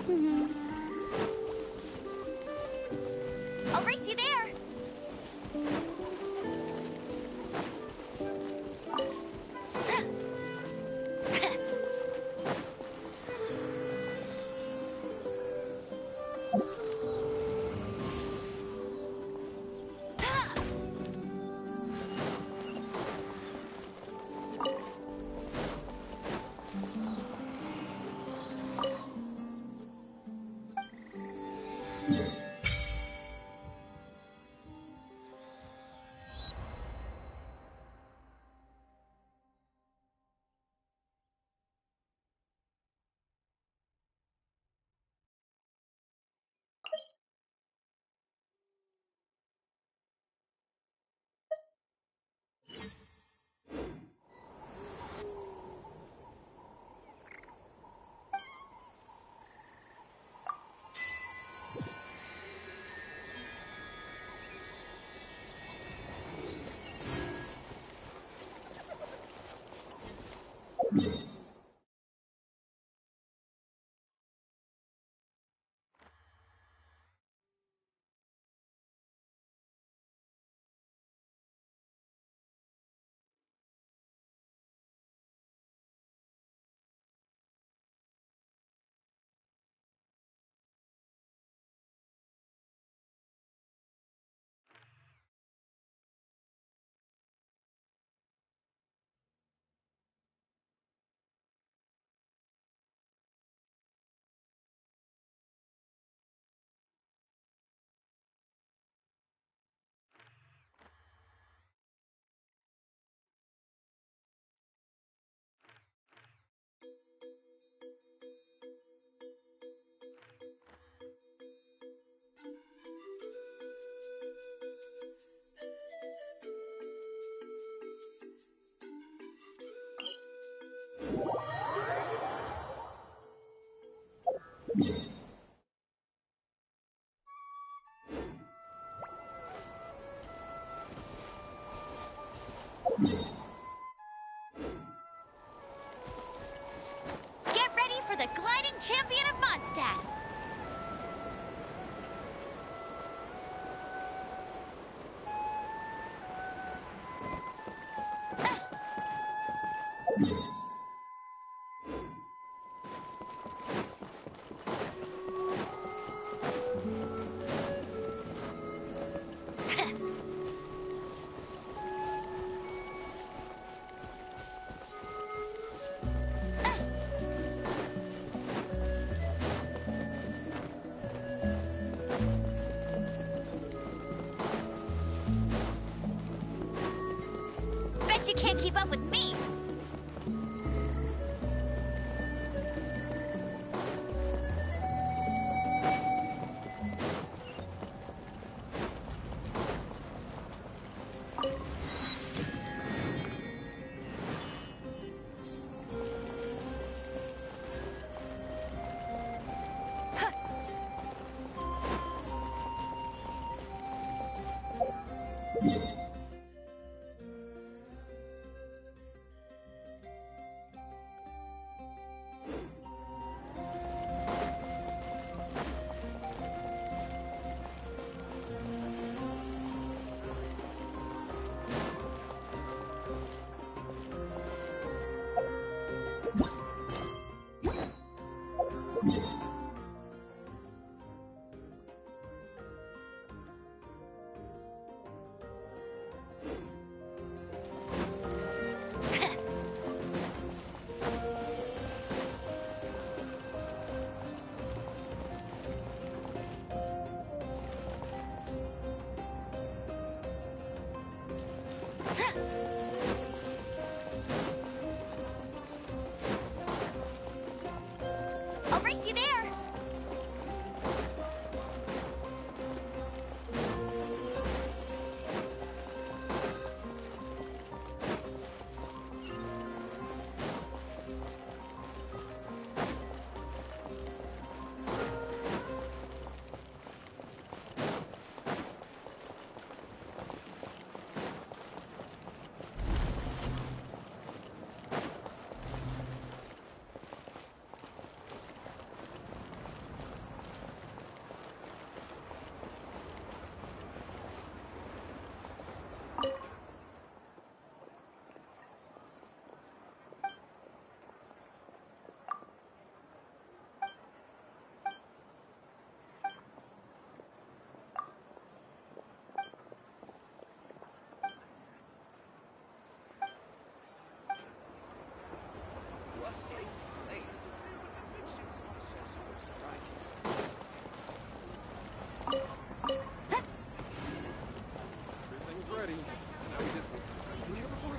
I'll race you there! Get ready for the gliding champion of Mondstadt! Bet you can't keep up with me! Everything's ready. Now we just been here before.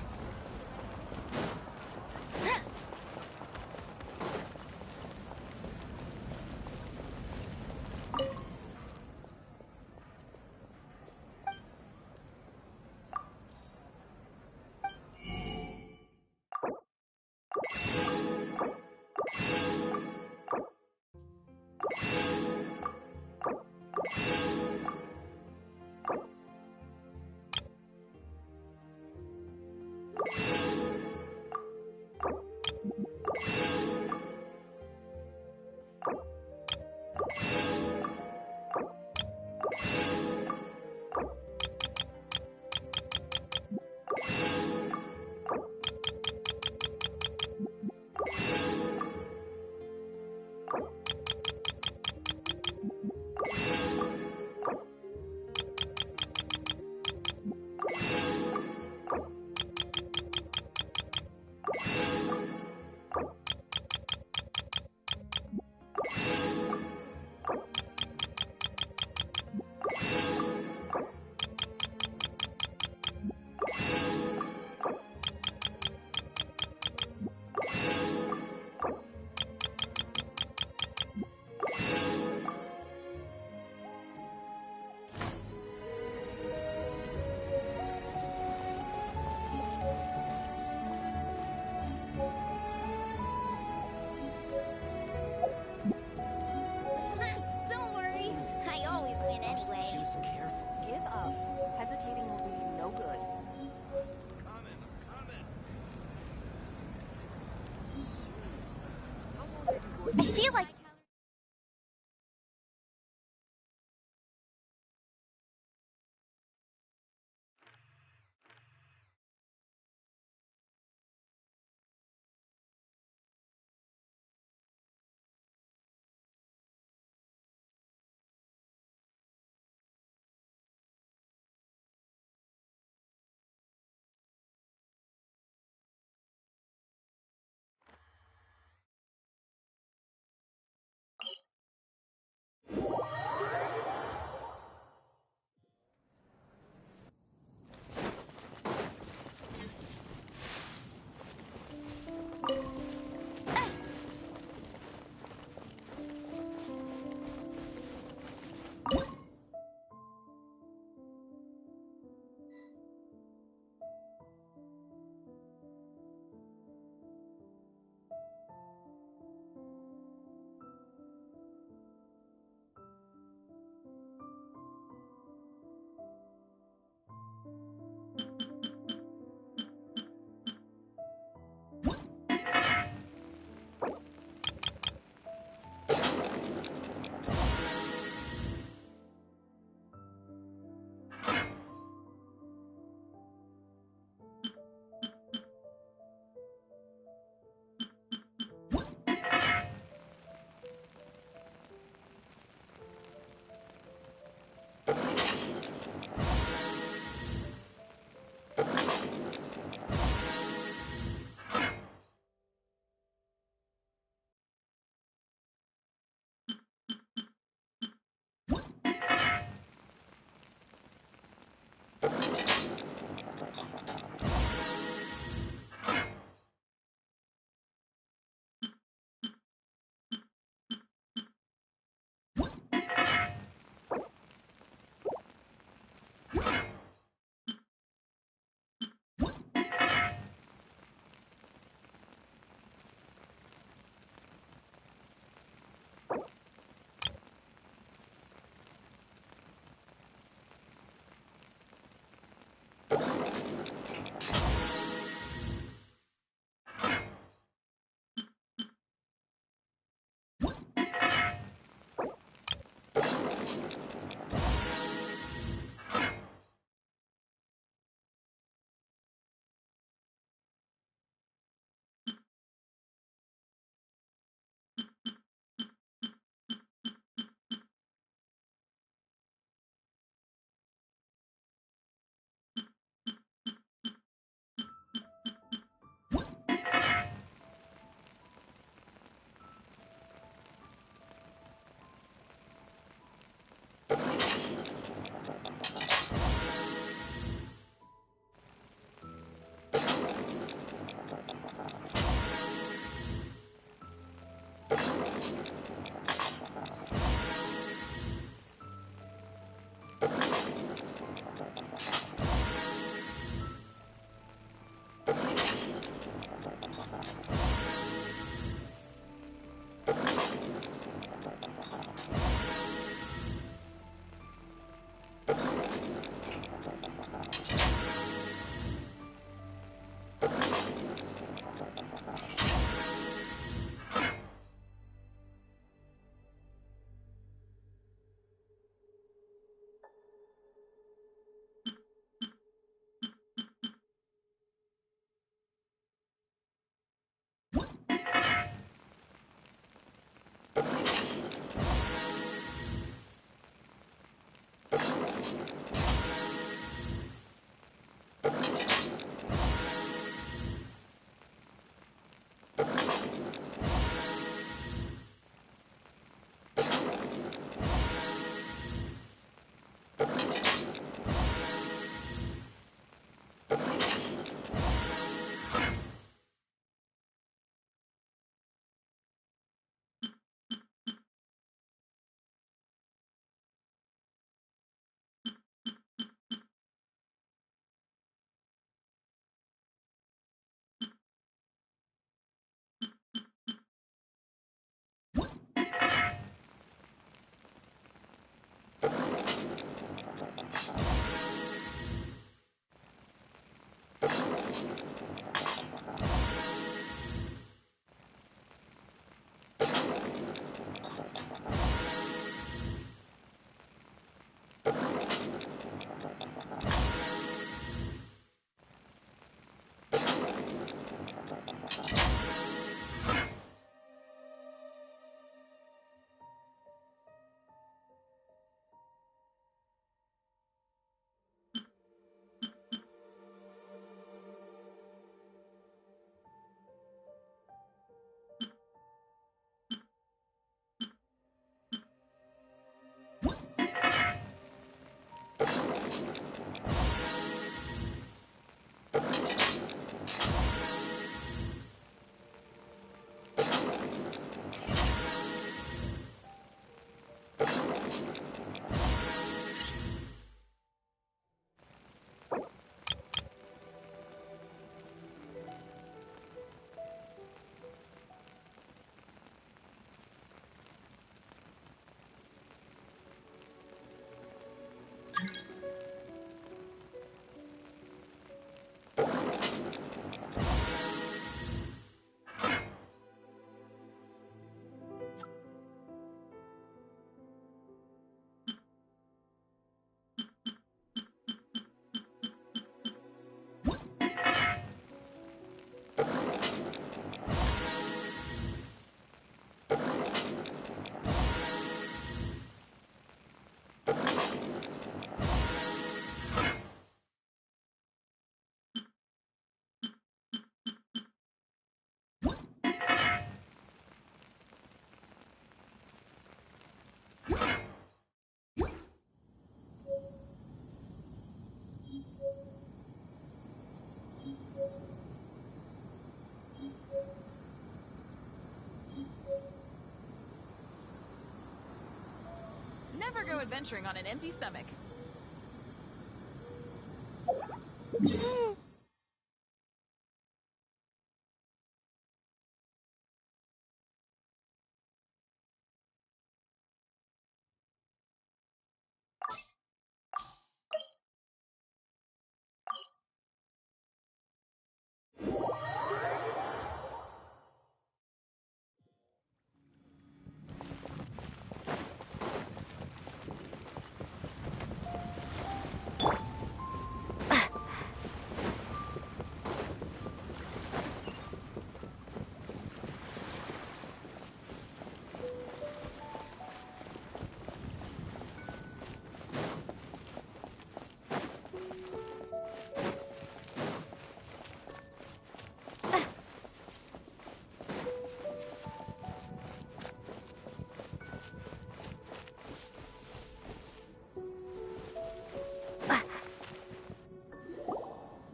Never go adventuring on an empty stomach.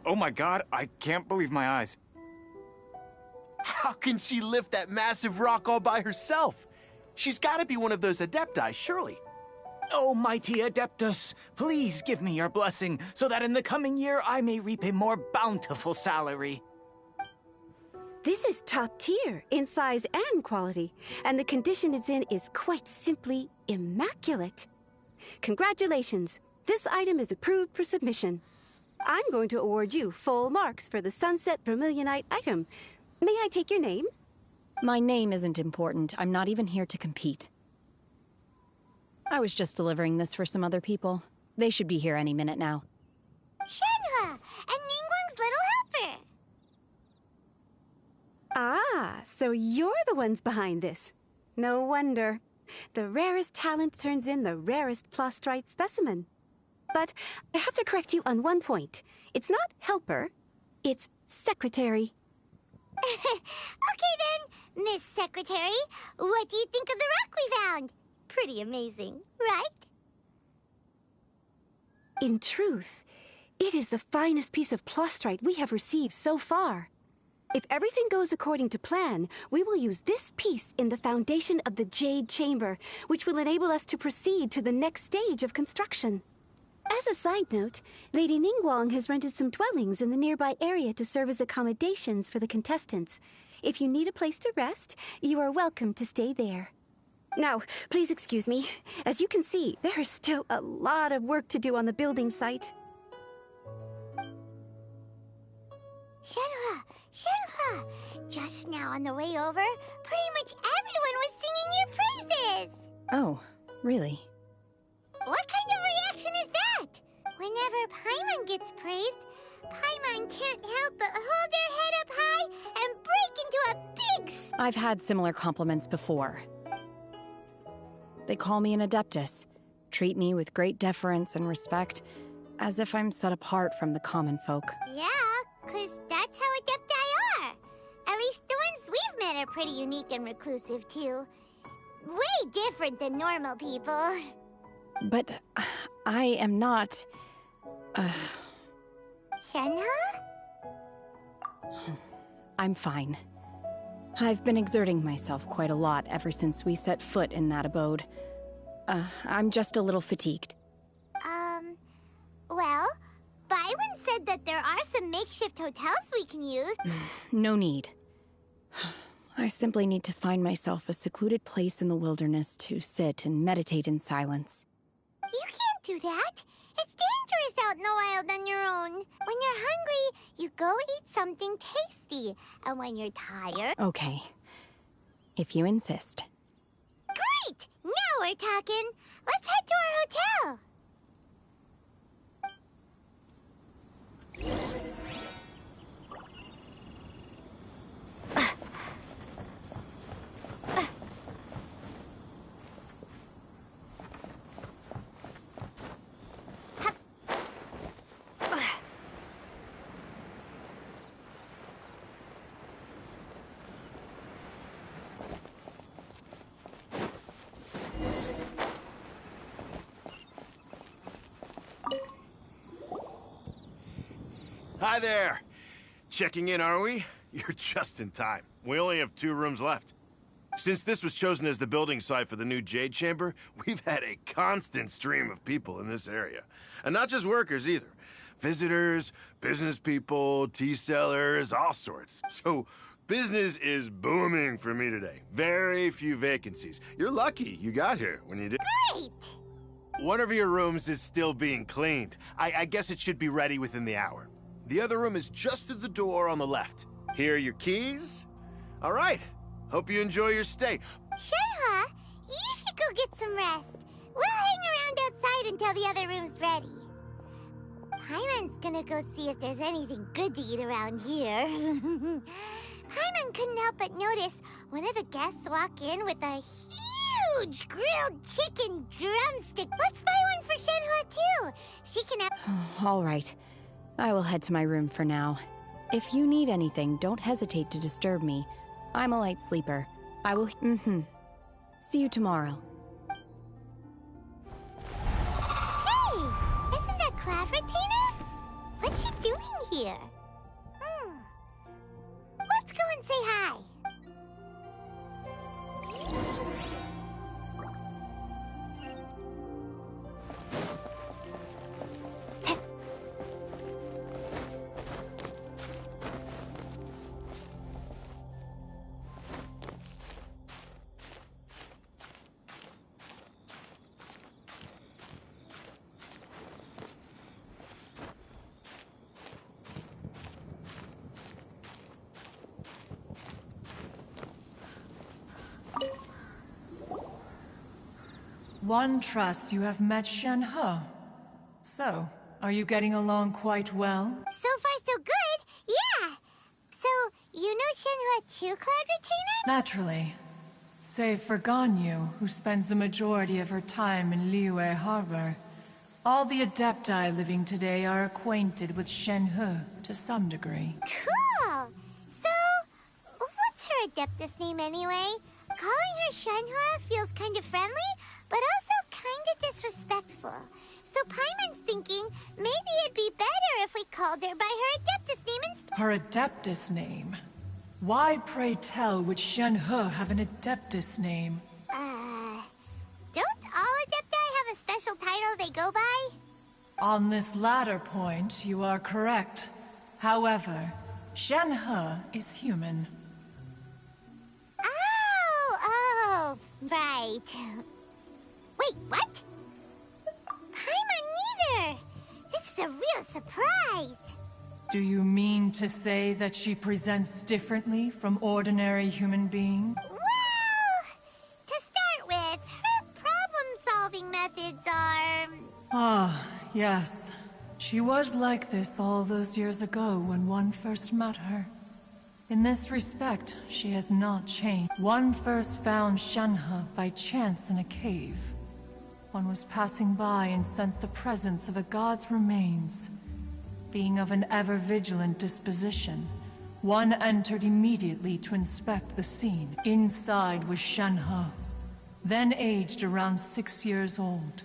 Oh my god, I can't believe my eyes. How can she lift that massive rock all by herself? She's gotta be one of those Adepti, surely. Oh, mighty Adeptus, please give me your blessing so that in the coming year I may reap a more bountiful salary. This is top tier in size and quality, and the condition it's in is quite simply immaculate. Congratulations, this item is approved for submission. I'm going to award you full marks for the Sunset Vermilionite item. May I take your name? My name isn't important. I'm not even here to compete. I was just delivering this for some other people. They should be here any minute now. Shenhua, and Ningguang's little helper. Ah, so you're the ones behind this. No wonder. The rarest talent turns in the rarest Plostrite specimen. But I have to correct you on one point. It's not helper, it's secretary. Okay then, Miss Secretary, what do you think of the rock we found? Pretty amazing, right? In truth, it is the finest piece of Plostrite we have received so far. If everything goes according to plan, we will use this piece in the foundation of the Jade Chamber, which will enable us to proceed to the next stage of construction. As a side note, Lady Ningguang has rented some dwellings in the nearby area to serve as accommodations for the contestants. If you need a place to rest, you are welcome to stay there. Now, please excuse me. As you can see, there is still a lot of work to do on the building site. Shenhua! Just now on the way over, pretty much everyone was singing your praises! Oh, really? What kind of reaction is that? Whenever Paimon gets praised, Paimon can't help but hold her head up high and break into a big I've had similar compliments before. They call me an Adeptus, treat me with great deference and respect, as if I'm set apart from the common folk. Yeah, 'cause that's how Adepti are. At least the ones we've met are pretty unique and reclusive, too. Way different than normal people. But I am not... Shenhua? I'm fine. I've been exerting myself quite a lot ever since we set foot in that abode. I'm just a little fatigued. Well, Byron said that there are some makeshift hotels we can use. No need. I simply need to find myself a secluded place in the wilderness to sit and meditate in silence. You can't do that. It's dangerous out in the wild on your own. When you're hungry, you go eat something tasty. And when you're tired... Okay. If you insist. Great! Now we're talking. Let's head to our hotel. Hi there. Checking in, are we? You're just in time. We only have 2 rooms left. Since this was chosen as the building site for the new Jade Chamber, we've had a constant stream of people in this area. And not just workers either. Visitors, business people, tea sellers, all sorts. So business is booming for me today. Very few vacancies. You're lucky you got here when you did. Great! One of your rooms is still being cleaned. I guess it should be ready within the hour. The other room is just through the door on the left. Here are your keys. All right. Hope you enjoy your stay. Shenhe, you should go get some rest. We'll hang around outside until the other room's ready. Paimon's gonna go see if there's anything good to eat around here. Paimon couldn't help but notice one of the guests walk in with a huge grilled chicken drumstick. Let's buy one for Shenhe too. She can have... All right. I will head to my room for now. If you need anything, don't hesitate to disturb me. I'm a light sleeper. I will... See you tomorrow. Hey! Isn't that Cloud Retainer? What's she doing here? Let's go and say hi. One trusts you have met Shenhe. So, are you getting along quite well? So far, so good. Yeah. So, you know Shenhe too, Cloud Retainer? Naturally. Save for Ganyu, who spends the majority of her time in Liyue Harbor. All the Adepti living today are acquainted with Shenhe to some degree. Cool. So, what's her Adeptus name anyway? Calling her Shenhe feels kind of friendly, but also kind of disrespectful. So Paimon's thinking maybe it'd be better if we called her by her Adeptus name instead. Her Adeptus name? Why, pray tell, would Shenhe have an Adeptus name? Don't all Adepti have a special title they go by? On this latter point, you are correct. However, Shenhe is human. Oh, right. Wait, what? Paimon neither! This is a real surprise! Do you mean to say that she presents differently from ordinary human beings? Well, to start with, her problem-solving methods are... Ah, yes. She was like this all those years ago when one first met her. In this respect, she has not changed. One first found Shenhe by chance in a cave. One was passing by and sensed the presence of a god's remains. Being of an ever-vigilant disposition, one entered immediately to inspect the scene. Inside was Shenhe, then aged around 6 years old.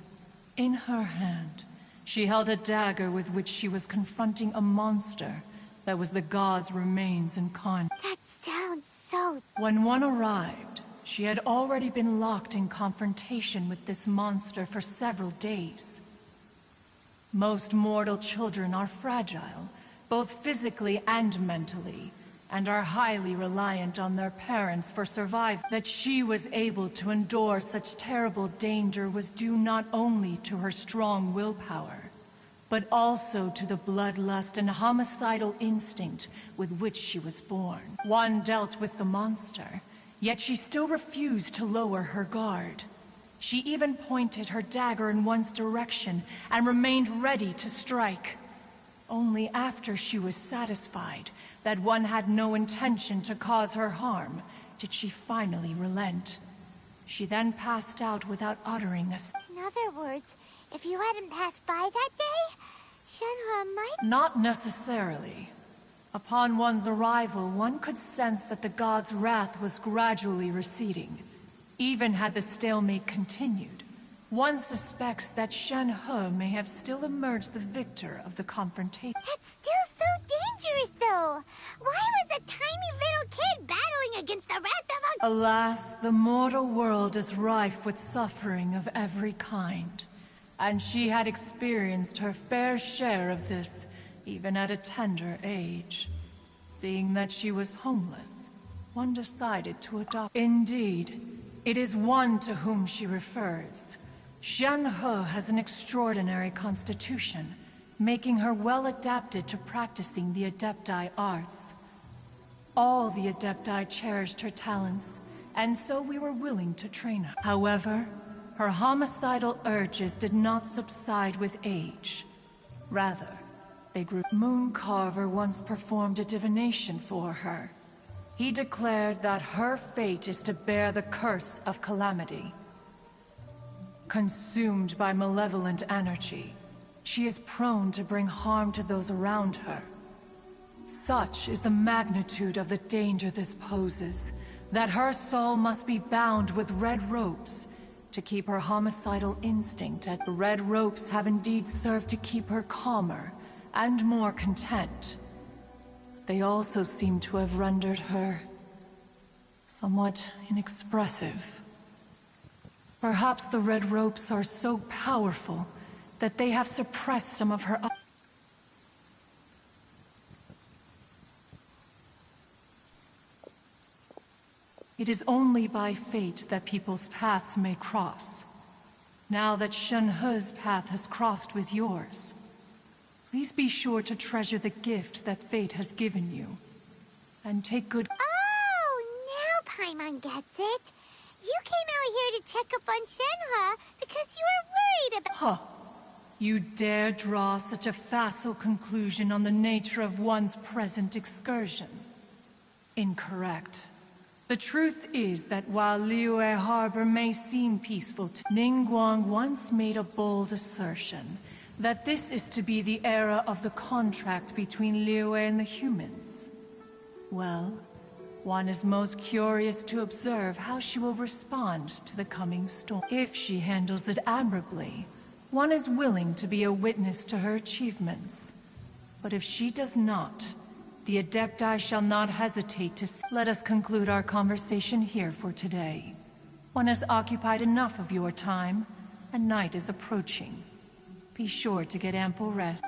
In her hand, she held a dagger with which she was confronting a monster that was the god's remains incarnate. That sounds so... When one arrived, she had already been locked in confrontation with this monster for several days. Most mortal children are fragile, both physically and mentally, and are highly reliant on their parents for survival. That she was able to endure such terrible danger was due not only to her strong willpower, but also to the bloodlust and homicidal instinct with which she was born. One dealt with the monster, yet she still refused to lower her guard. She even pointed her dagger in one's direction and remained ready to strike. Only after she was satisfied that one had no intention to cause her harm did she finally relent. She then passed out without uttering a... In other words, if you hadn't passed by that day, Shenhe might... Not necessarily. Upon one's arrival, one could sense that the god's wrath was gradually receding. Even had the stalemate continued, one suspects that Shenhe may have still emerged the victor of the confrontation. That's still so dangerous, though! Why was a tiny little kid battling against the wrath of a Alas, the mortal world is rife with suffering of every kind, and she had experienced her fair share of this, even at a tender age. Seeing that she was homeless, one decided to adopt. Indeed, it is one to whom she refers. Shen-He has an extraordinary constitution, making her well adapted to practicing the Adepti arts. All the Adepti cherished her talents, and so we were willing to train her. However, her homicidal urges did not subside with age. Rather, they grew. Mooncarver once performed a divination for her. He declared that her fate is to bear the curse of calamity. Consumed by malevolent energy, she is prone to bring harm to those around her. Such is the magnitude of the danger this poses, that her soul must be bound with red ropes to keep her homicidal instinct at. Red ropes have indeed served to keep her calmer and more content. They also seem to have rendered her somewhat inexpressive. Perhaps the red ropes are so powerful that they have suppressed some of her. It is only by fate that people's paths may cross. Now that Shen-He's path has crossed with yours, please be sure to treasure the gift that fate has given you, and take good. Oh, now Paimon gets it. You came out here to check up on Shen-He because you were worried about. Huh. You dare draw such a facile conclusion on the nature of one's present excursion? Incorrect. The truth is that while Liyue Harbor may seem peaceful to Ningguang once made a bold assertion that this is to be the era of the contract between Liyue and the humans. Well, one is most curious to observe how she will respond to the coming storm. If she handles it admirably, one is willing to be a witness to her achievements. But if she does not, the Adepti shall not hesitate to. Let us conclude our conversation here for today. One has occupied enough of your time, and night is approaching. Be sure to get ample rest.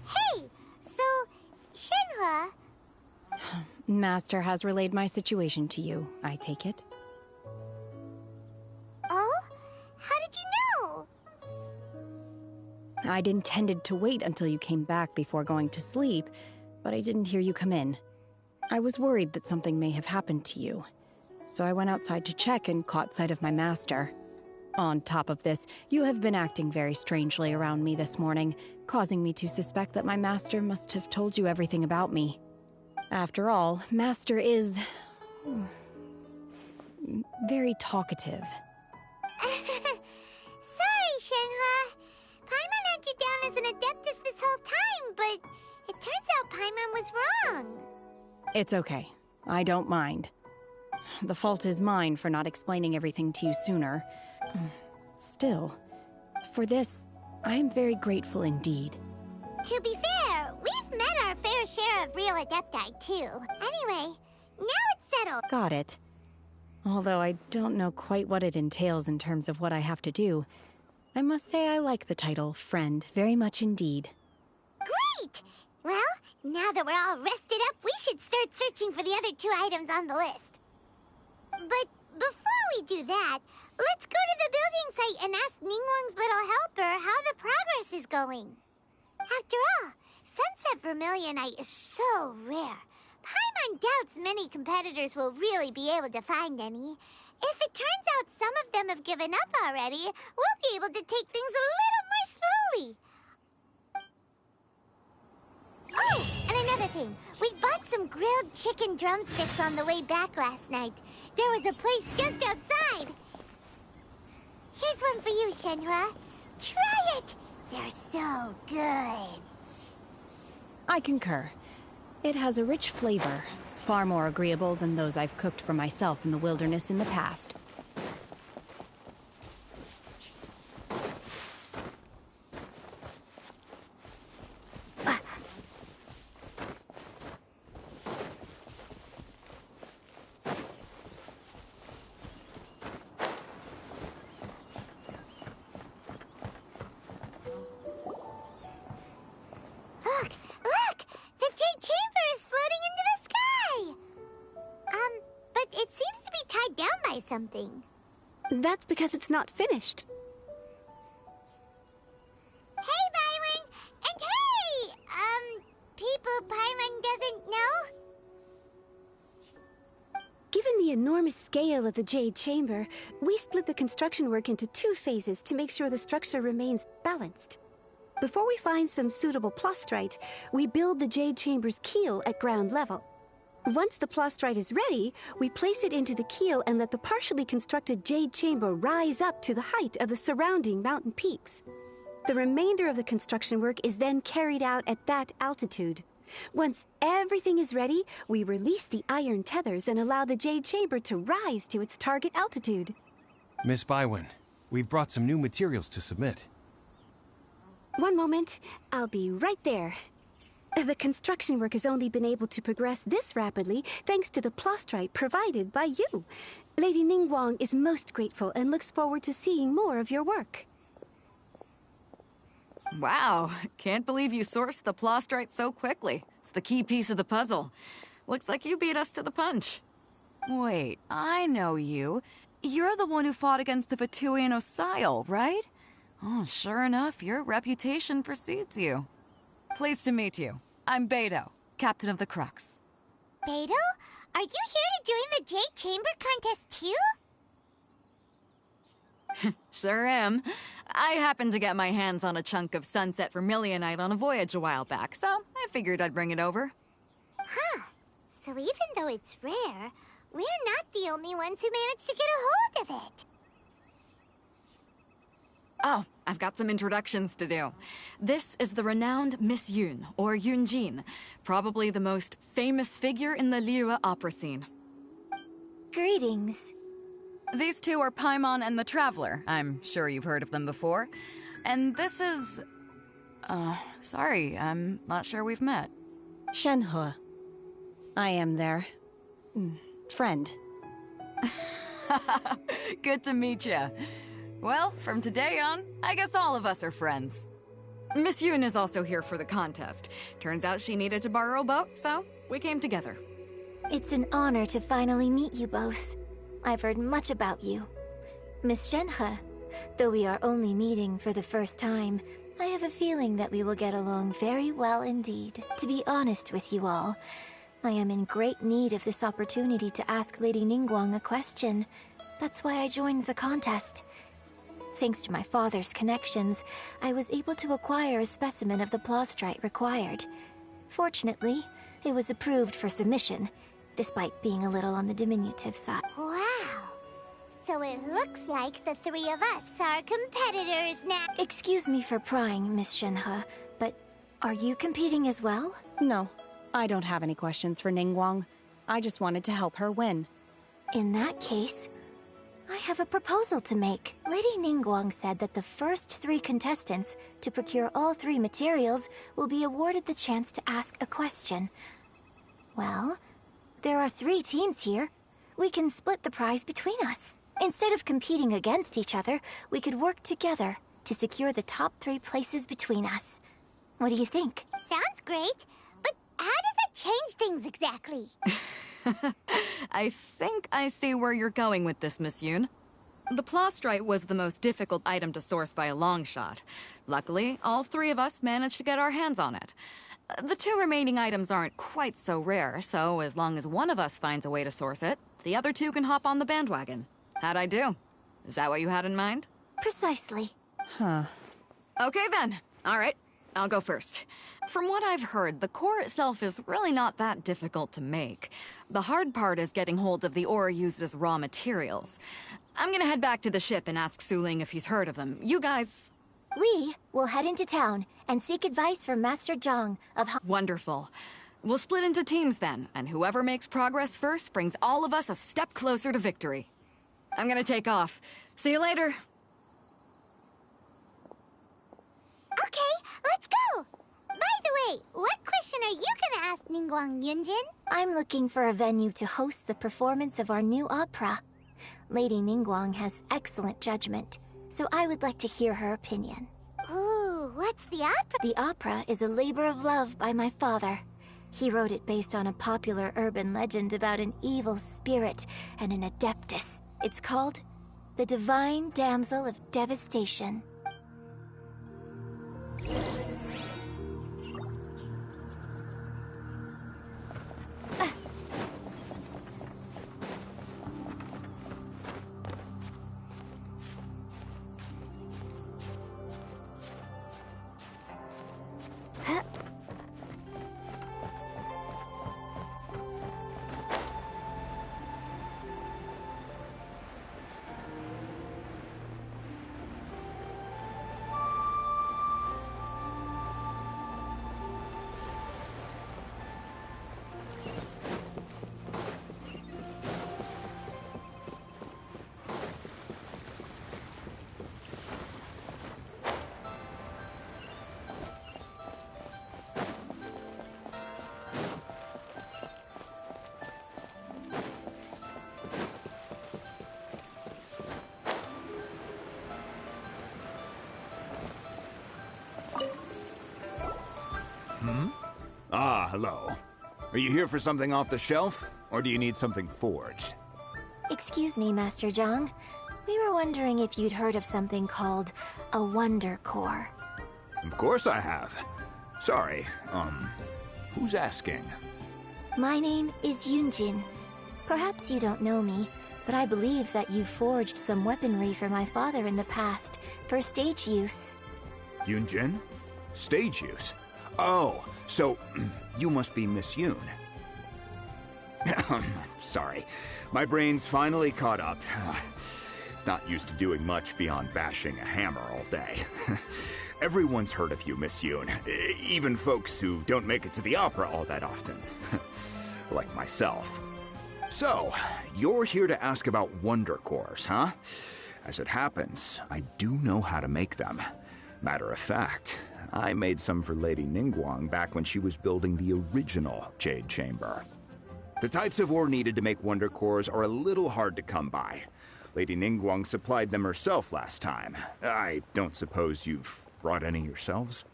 Hey, so Shen-He. Master has relayed my situation to you, I take it. Oh? How did you know? I'd intended to wait until you came back before going to sleep, but I didn't hear you come in. I was worried that something may have happened to you, so I went outside to check and caught sight of my master. On top of this, you have been acting very strangely around me this morning, causing me to suspect that my master must have told you everything about me. After all, Master is very talkative. Sorry, Shen-He. Paimon had you down as an Adeptus this whole time, but it turns out Paimon was wrong. It's okay. I don't mind. The fault is mine for not explaining everything to you sooner. Still, for this, I am very grateful indeed. To be fair, we've met our fair share of real Adepti, too. Anyway, now it's settled. Got it. Although I don't know quite what it entails in terms of what I have to do, I must say I like the title friend very much indeed. Great! Well, now that we're all rested up, we should start searching for the other 2 items on the list. But before we do that, let's go to the building site and ask Ningguang's little helper how the progress is going. After all, Sunset Vermilionite is so rare. Paimon doubts many competitors will really be able to find any. If it turns out some of them have given up already, we'll be able to take things a little more slowly. Oh, and another thing. We bought some grilled chicken drumsticks on the way back last night. There was a place just outside. Here's one for you, Shen-He. Try it! They're so good. I concur. It has a rich flavor, far more agreeable than those I've cooked for myself in the wilderness in the past. Look! The Jade Chamber is floating into the sky! But it seems to be tied down by something. That's because it's not finished. Hey, Byron! And hey! People Paimon doesn't know? Given the enormous scale of the Jade Chamber, we split the construction work into 2 phases to make sure the structure remains balanced. Before we find some suitable plastrite, we build the Jade Chamber's keel at ground level. Once the plastrite is ready, we place it into the keel and let the partially constructed Jade Chamber rise up to the height of the surrounding mountain peaks. The remainder of the construction work is then carried out at that altitude. Once everything is ready, we release the iron tethers and allow the Jade Chamber to rise to its target altitude. Miss Bywin, we've brought some new materials to submit. One moment, I'll be right there. The construction work has only been able to progress this rapidly thanks to the plastrite provided by you. Lady Ningguang is most grateful and looks forward to seeing more of your work. Wow, can't believe you sourced the plastrite so quickly. It's the key piece of the puzzle. Looks like you beat us to the punch. Wait, I know you. You're the one who fought against the Vatuian Osile, right? Oh, sure enough, your reputation precedes you. Pleased to meet you. I'm Beto, captain of the Crux. Beto? Are you here to join the Jade Chamber contest too? Sure am. I happened to get my hands on a chunk of sunset vermilionite on a voyage a while back, so I figured I'd bring it over. Huh. So even though it's rare, we're not the only ones who managed to get a hold of it. Oh, I've got some introductions to do. This is the renowned Miss Yun, or Yunjin, probably the most famous figure in the Liyue opera scene. Greetings. These two are Paimon and the Traveler. I'm sure you've heard of them before. And this is... sorry, I'm not sure we've met. Shenhe. I am their... friend. Good to meet you. Well, from today on, I guess all of us are friends. Miss Yun is also here for the contest. Turns out she needed to borrow a boat, so we came together. It's an honor to finally meet you both. I've heard much about you. Miss Shenhe, though we are only meeting for the first time, I have a feeling that we will get along very well indeed. To be honest with you all, I am in great need of this opportunity to ask Lady Ningguang a question. That's why I joined the contest. Thanks to my father's connections, I was able to acquire a specimen of the plastrite required. Fortunately, it was approved for submission, despite being a little on the diminutive side. Wow. So it looks like the 3 of us are competitors now. Excuse me for prying, Miss Shenhe, but are you competing as well? No, I don't have any questions for Ningguang. I just wanted to help her win. In that case, I have a proposal to make. Lady Ningguang said that the first 3 contestants to procure all 3 materials will be awarded the chance to ask a question. Well, there are 3 teams here. We can split the prize between us. Instead of competing against each other, we could work together to secure the top 3 places between us. What do you think? Sounds great, but how does it change things exactly? I think I see where you're going with this, Miss Yun. The plastrite was the most difficult item to source by a long shot. Luckily, all 3 of us managed to get our hands on it. The 2 remaining items aren't quite so rare, so as long as one of us finds a way to source it, the other 2 can hop on the bandwagon. How'd I do? Is that what you had in mind? Precisely. Huh. Okay then. All right, I'll go first. From what I've heard, the core itself is really not that difficult to make. The hard part is getting hold of the ore used as raw materials. I'm gonna head back to the ship and ask Su Ling if he's heard of them. You guys... We will head into town and seek advice from Master Zhang of Wonderful. We'll split into teams then, and whoever makes progress first brings all of us a step closer to victory. I'm gonna take off. See you later. Okay, let's go! By the way, what question are you gonna ask Ningguang, Yunjin? I'm looking for a venue to host the performance of our new opera. Lady Ningguang has excellent judgment, so I would like to hear her opinion. Ooh, what's the opera? The opera is a labor of love by my father. He wrote it based on a popular urban legend about an evil spirit and an adeptus. It's called The Divine Damsel of Devastation. Ah, hello. Are you here for something off the shelf, or do you need something forged? Excuse me, Master Zhang. We were wondering if you'd heard of something called a Wonder Core. Of course I have. Sorry, who's asking? My name is Yunjin. Perhaps you don't know me, but I believe that you forged some weaponry for my father in the past, for stage use. Yunjin? Stage use? Oh, so you must be Miss Yoon. Sorry, my brain's finally caught up. It's not used to doing much beyond bashing a hammer all day. Everyone's heard of you, Miss Yoon. Even folks who don't make it to the opera all that often. Like myself. So, you're here to ask about Wonder Cores, huh? As it happens, I do know how to make them. Matter of fact, I made some for Lady Ningguang back when she was building the original Jade Chamber. The types of ore needed to make Wonder Cores are a little hard to come by. Lady Ningguang supplied them herself last time. I don't suppose you've brought any yourselves?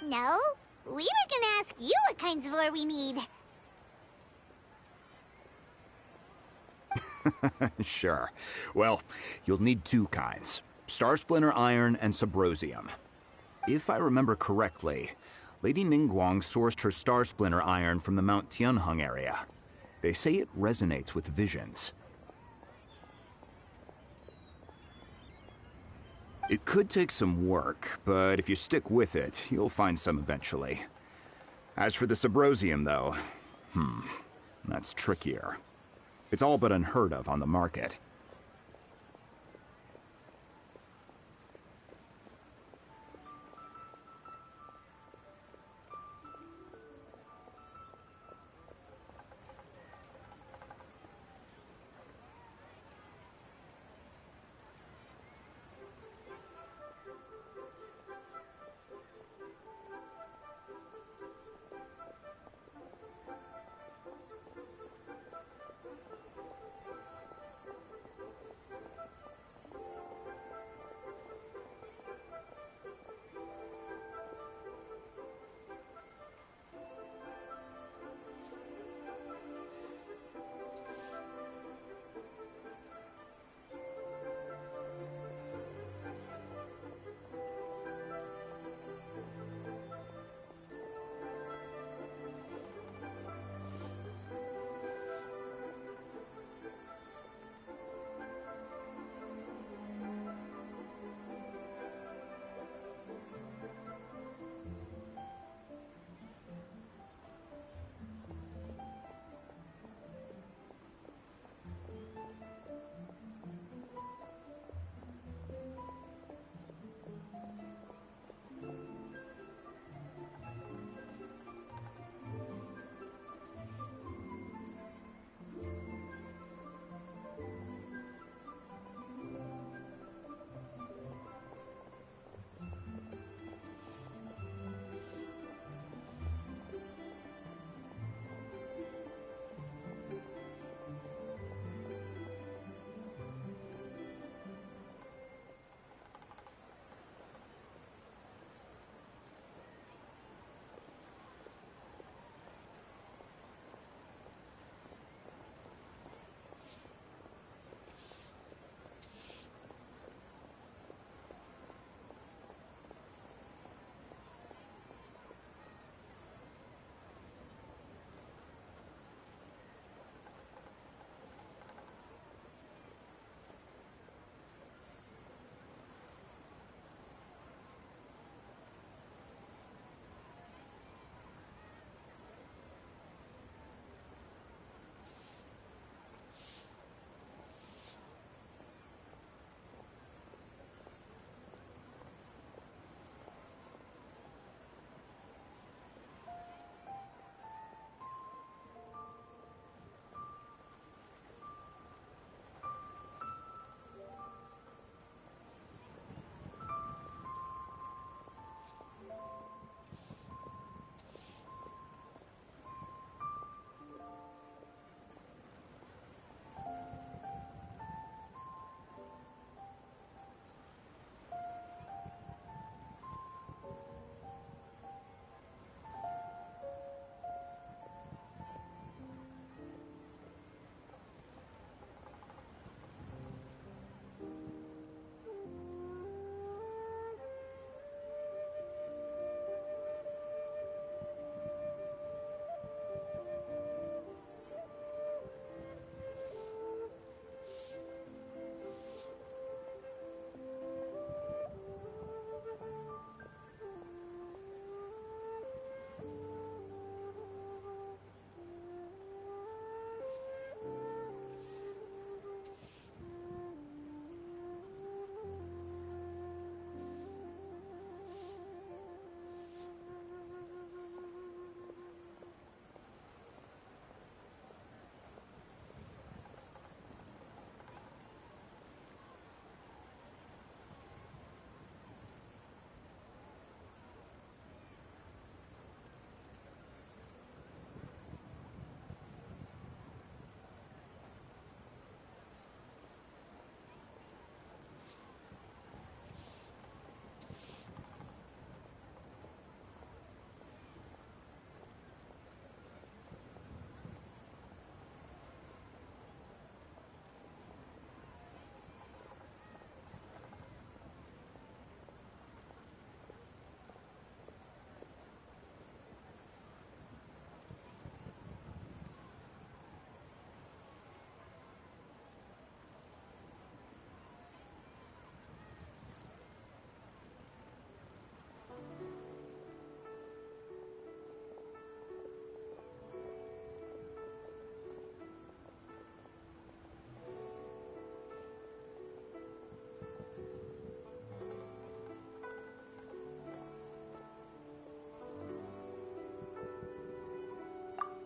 No, we were gonna ask you what kinds of ore we need. Sure. Well, you'll need two kinds. Star Splinter Iron and Subrosium. If I remember correctly, Lady Ningguang sourced her Star Splinter Iron from the Mount Tianheng area. They say it resonates with visions. It could take some work, but if you stick with it, you'll find some eventually. As for the Subrosium, though, that's trickier. It's all but unheard of on the market.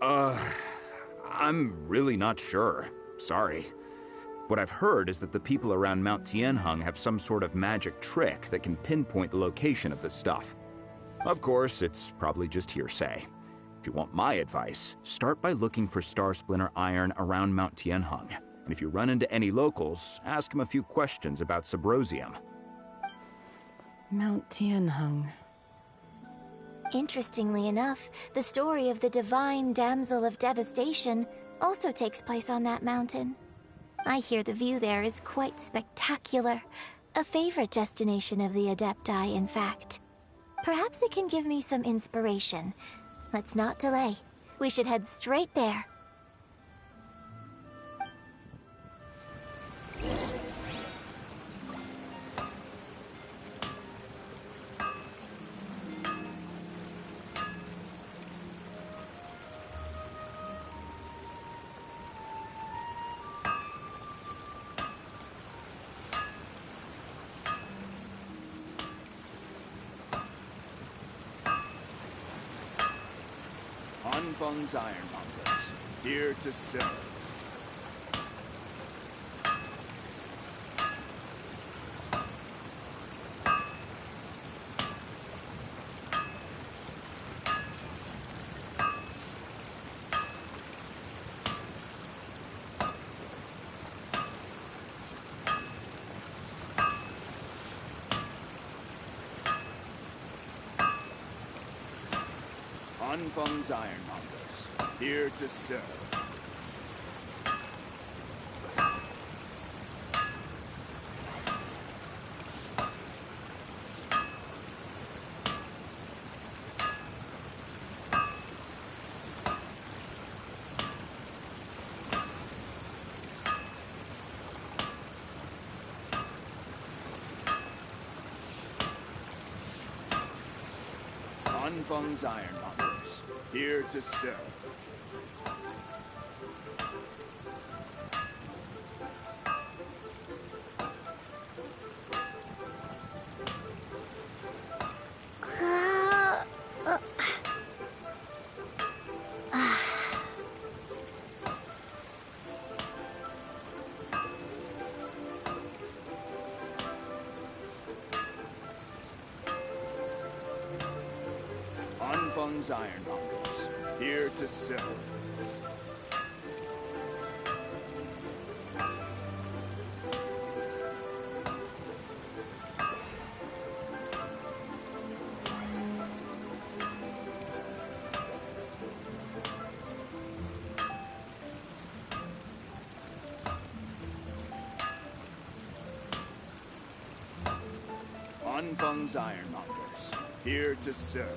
I'm really not sure. Sorry. What I've heard is that the people around Mount Tianheng have some sort of magic trick that can pinpoint the location of the stuff. Of course, it's probably just hearsay. If you want my advice, start by looking for Star Splinter iron around Mount Tianheng. And if you run into any locals, ask them a few questions about Subrosium. Mount Tianheng. Interestingly enough, the story of the divine damsel of devastation also takes place on that mountain. I hear the view there is quite spectacular. A favorite destination of the Adepti, in fact. Perhaps it can give me some inspiration. Let's not delay. We should head straight there. Hanfeng's Ironmongers, here to serve. Hanfeng's Ironmongers, here to serve. Hanfeng's Ironmongers, here to serve. Hanfeng's Ironmongers, here to serve. Hanfeng's Ironmongers, here to serve.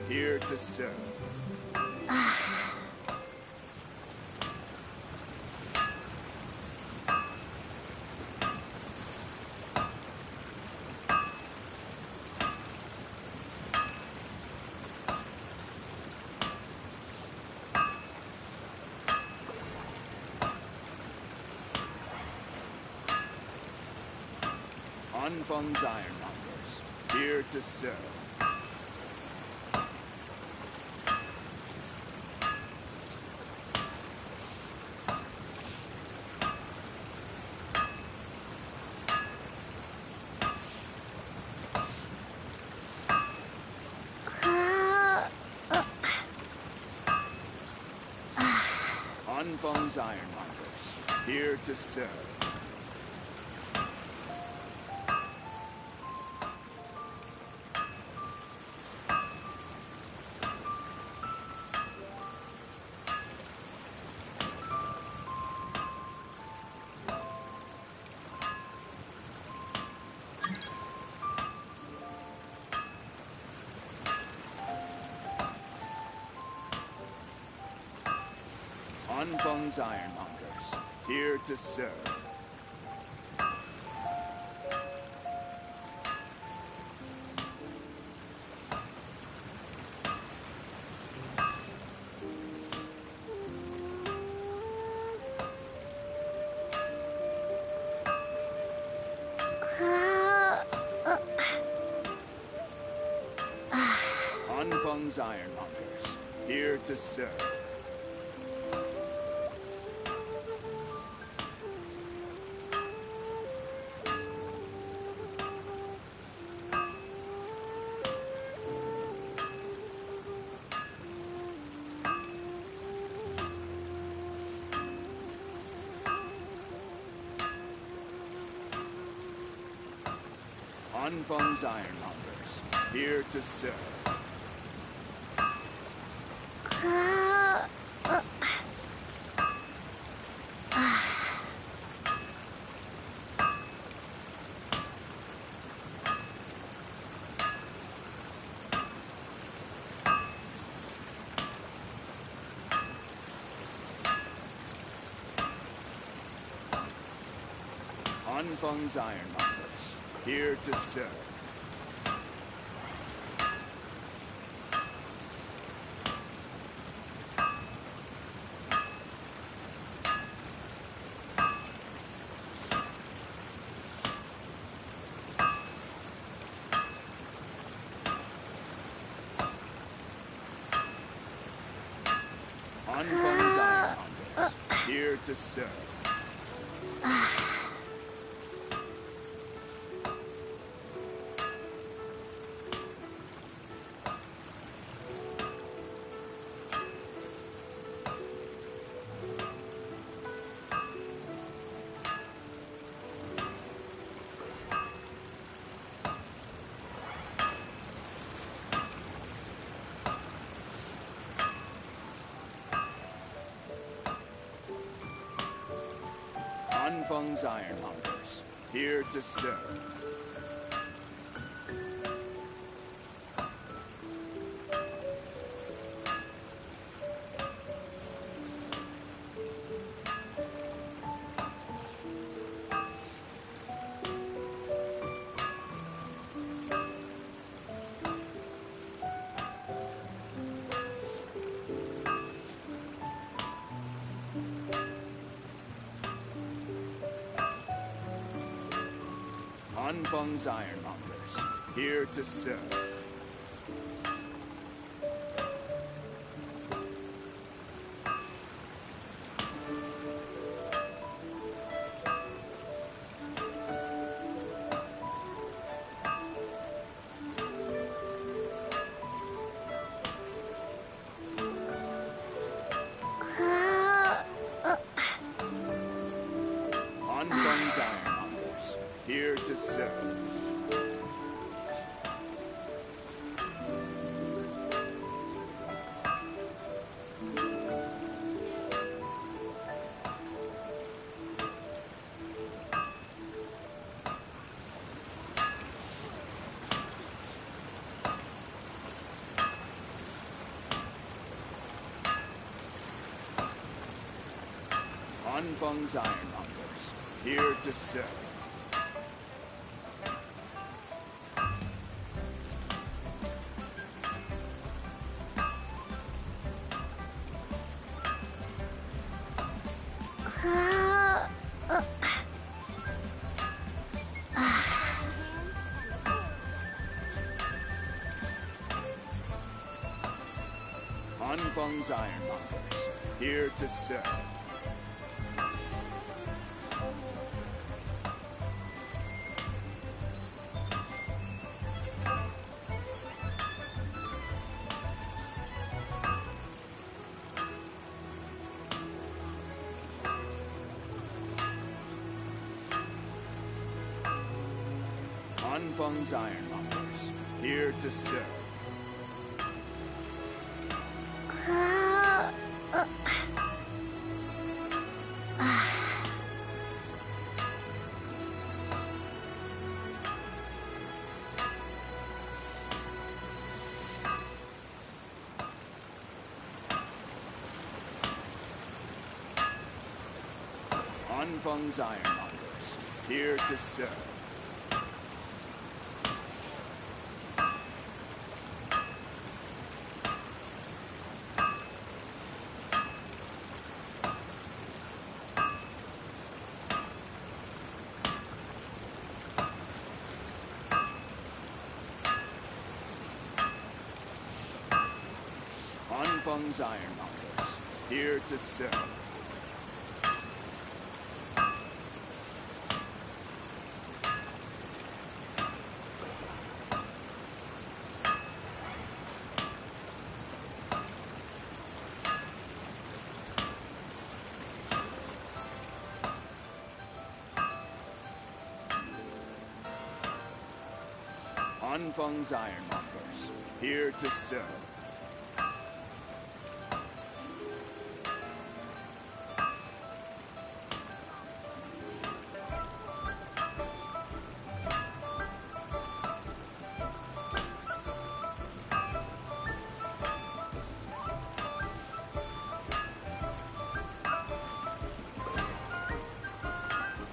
Hanfeng's Ironmongers, here to serve. Hanfeng's Ironmongers, here to serve. Hanfeng's Ironmongers, here to serve. Hanfeng's Ironmongers, here to serve. Feng's Ironmongers, here to serve. Feng's Ironmongers, here to serve. Feng's Ironmongers, here to serve. Feng's Ironmongers, here to serve. Feng's Ironmongers, here to serve. Feng's Ironmongers, here to serve. Feng's Ironmongers, here to serve. Feng's Ironmongers, here to serve. Feng's Ironmongers, here to serve. Feng's Ironmongers, here to serve. Feng's Ironmongers, here to serve. Anfeng's Ironmongers, here to serve. Anfeng's Ironmongers, here to serve.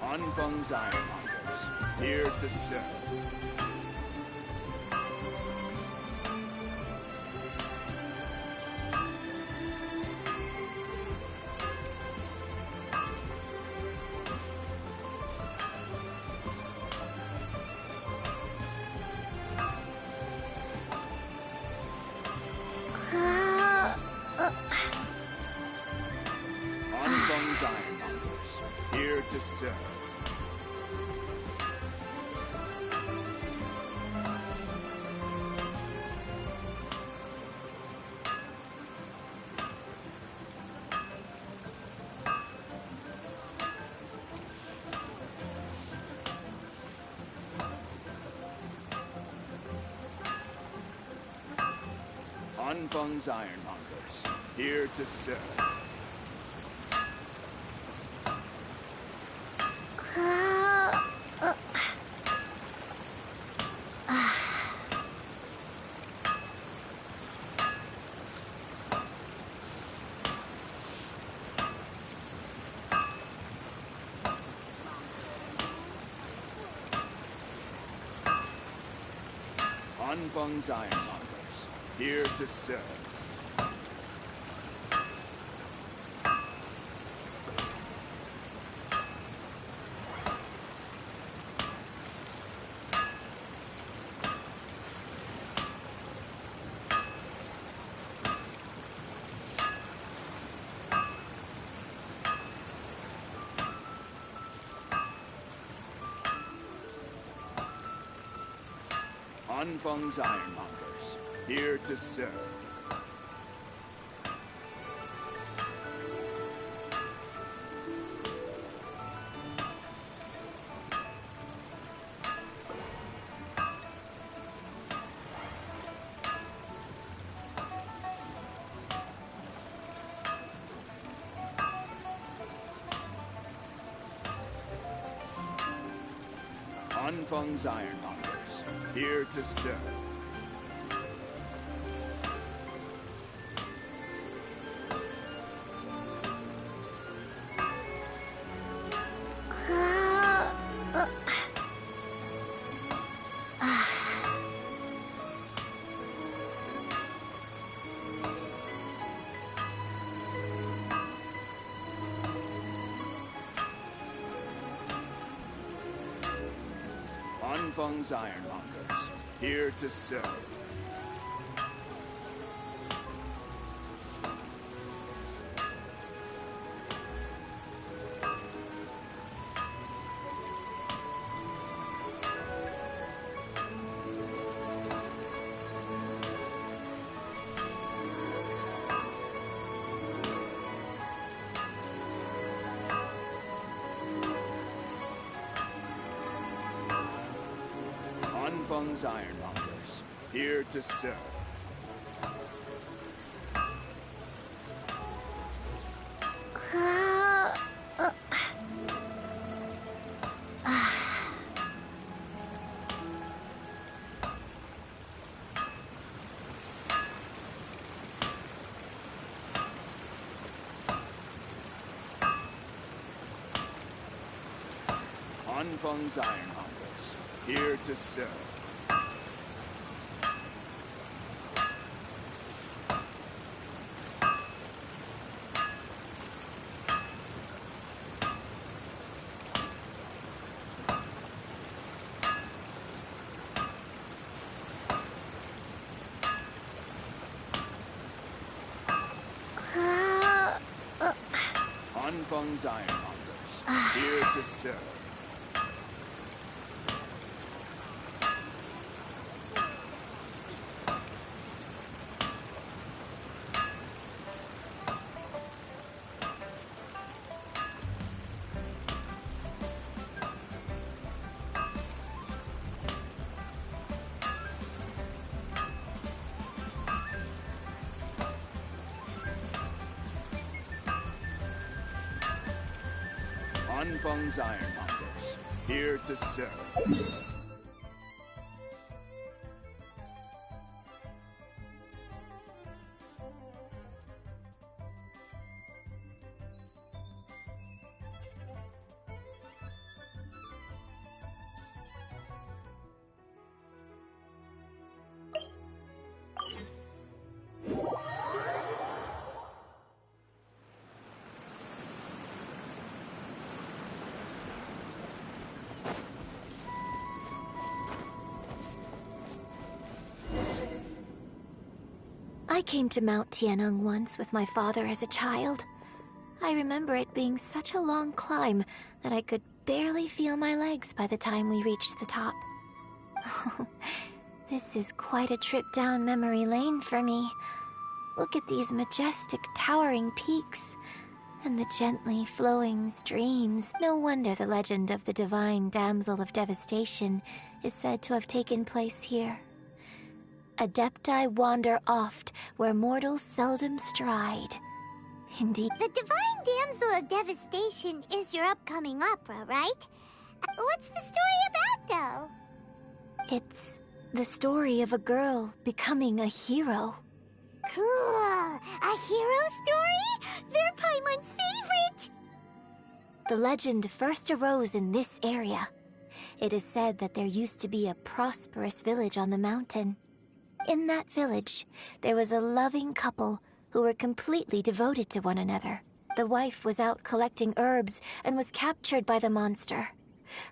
Anfeng's Ironmongers, here to serve. Anfeng's Ironmongers, here to serve. Anfeng's Ironmongers, here to serve. Anfeng's Ironmongers, here to serve. Anfeng's Ironmongers, here to serve. Anfeng's Ironmongers, here to serve. Anfeng's Ironmongers, here to serve. Anfeng's Ironmongers, here to serve. Anfeng's Ironmongers, here to serve. Anfeng's Ironmongers, here to serve. Anfeng's Ironmongers, here to serve. I came to Mount Tianeng once with my father as a child. I remember it being such a long climb that I could barely feel my legs by the time we reached the top. This is quite a trip down memory lane for me. Look at these majestic, towering peaks, and the gently flowing streams. No wonder the legend of the divine damsel of devastation is said to have taken place here. Adepti wander oft, where mortals seldom stride. Indeed. The Divine Damsel of Devastation is your upcoming opera, right? What's the story about, though? It's the story of a girl becoming a hero. Cool! A hero story? They're Paimon's favorite! The legend first arose in this area. It is said that there used to be a prosperous village on the mountain. In that village, there was a loving couple who were completely devoted to one another. The wife was out collecting herbs and was captured by the monster.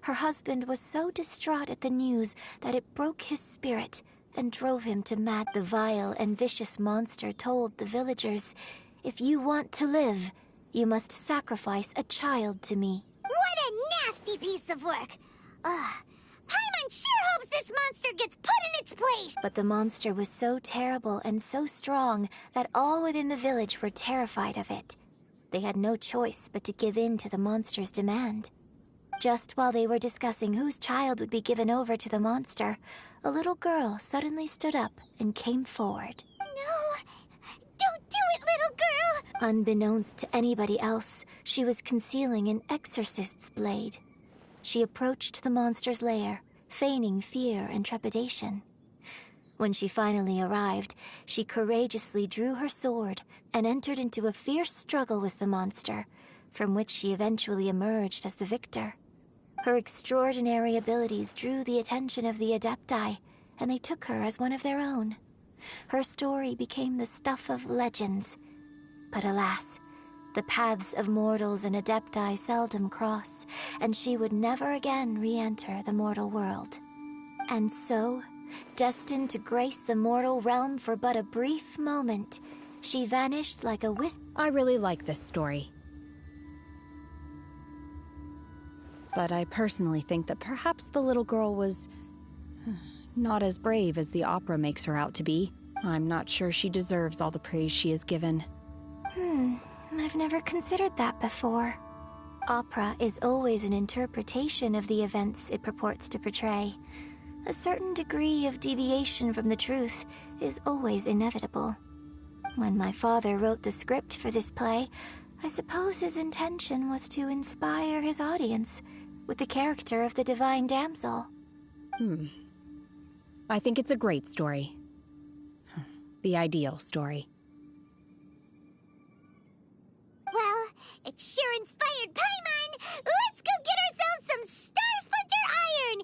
Her husband was so distraught at the news that it broke his spirit and drove him to mad. The vile and vicious monster told the villagers, "If you want to live, you must sacrifice a child to me." What a nasty piece of work! Ugh. Paimon sure hopes this monster gets put in its place! But the monster was so terrible and so strong that all within the village were terrified of it. They had no choice but to give in to the monster's demand. Just while they were discussing whose child would be given over to the monster, a little girl suddenly stood up and came forward. No! Don't do it, little girl! Unbeknownst to anybody else, she was concealing an exorcist's blade. She approached the monster's lair, feigning fear and trepidation. When she finally arrived, she courageously drew her sword and entered into a fierce struggle with the monster, from which she eventually emerged as the victor. Her extraordinary abilities drew the attention of the Adepti, and they took her as one of their own. Her story became the stuff of legends. But alas, the paths of mortals and Adepti seldom cross, and she would never again re-enter the mortal world. And so, destined to grace the mortal realm for but a brief moment, she vanished like a wisp. I really like this story. But I personally think that perhaps the little girl was not as brave as the opera makes her out to be. I'm not sure she deserves all the praise she is given. I've never considered that before. Opera is always an interpretation of the events it purports to portray. A certain degree of deviation from the truth is always inevitable. When my father wrote the script for this play, I suppose his intention was to inspire his audience with the character of the Divine Damsel. I think it's a great story. The ideal story. Well, it sure inspired Paimon! Let's go get ourselves some Star Splinter Iron!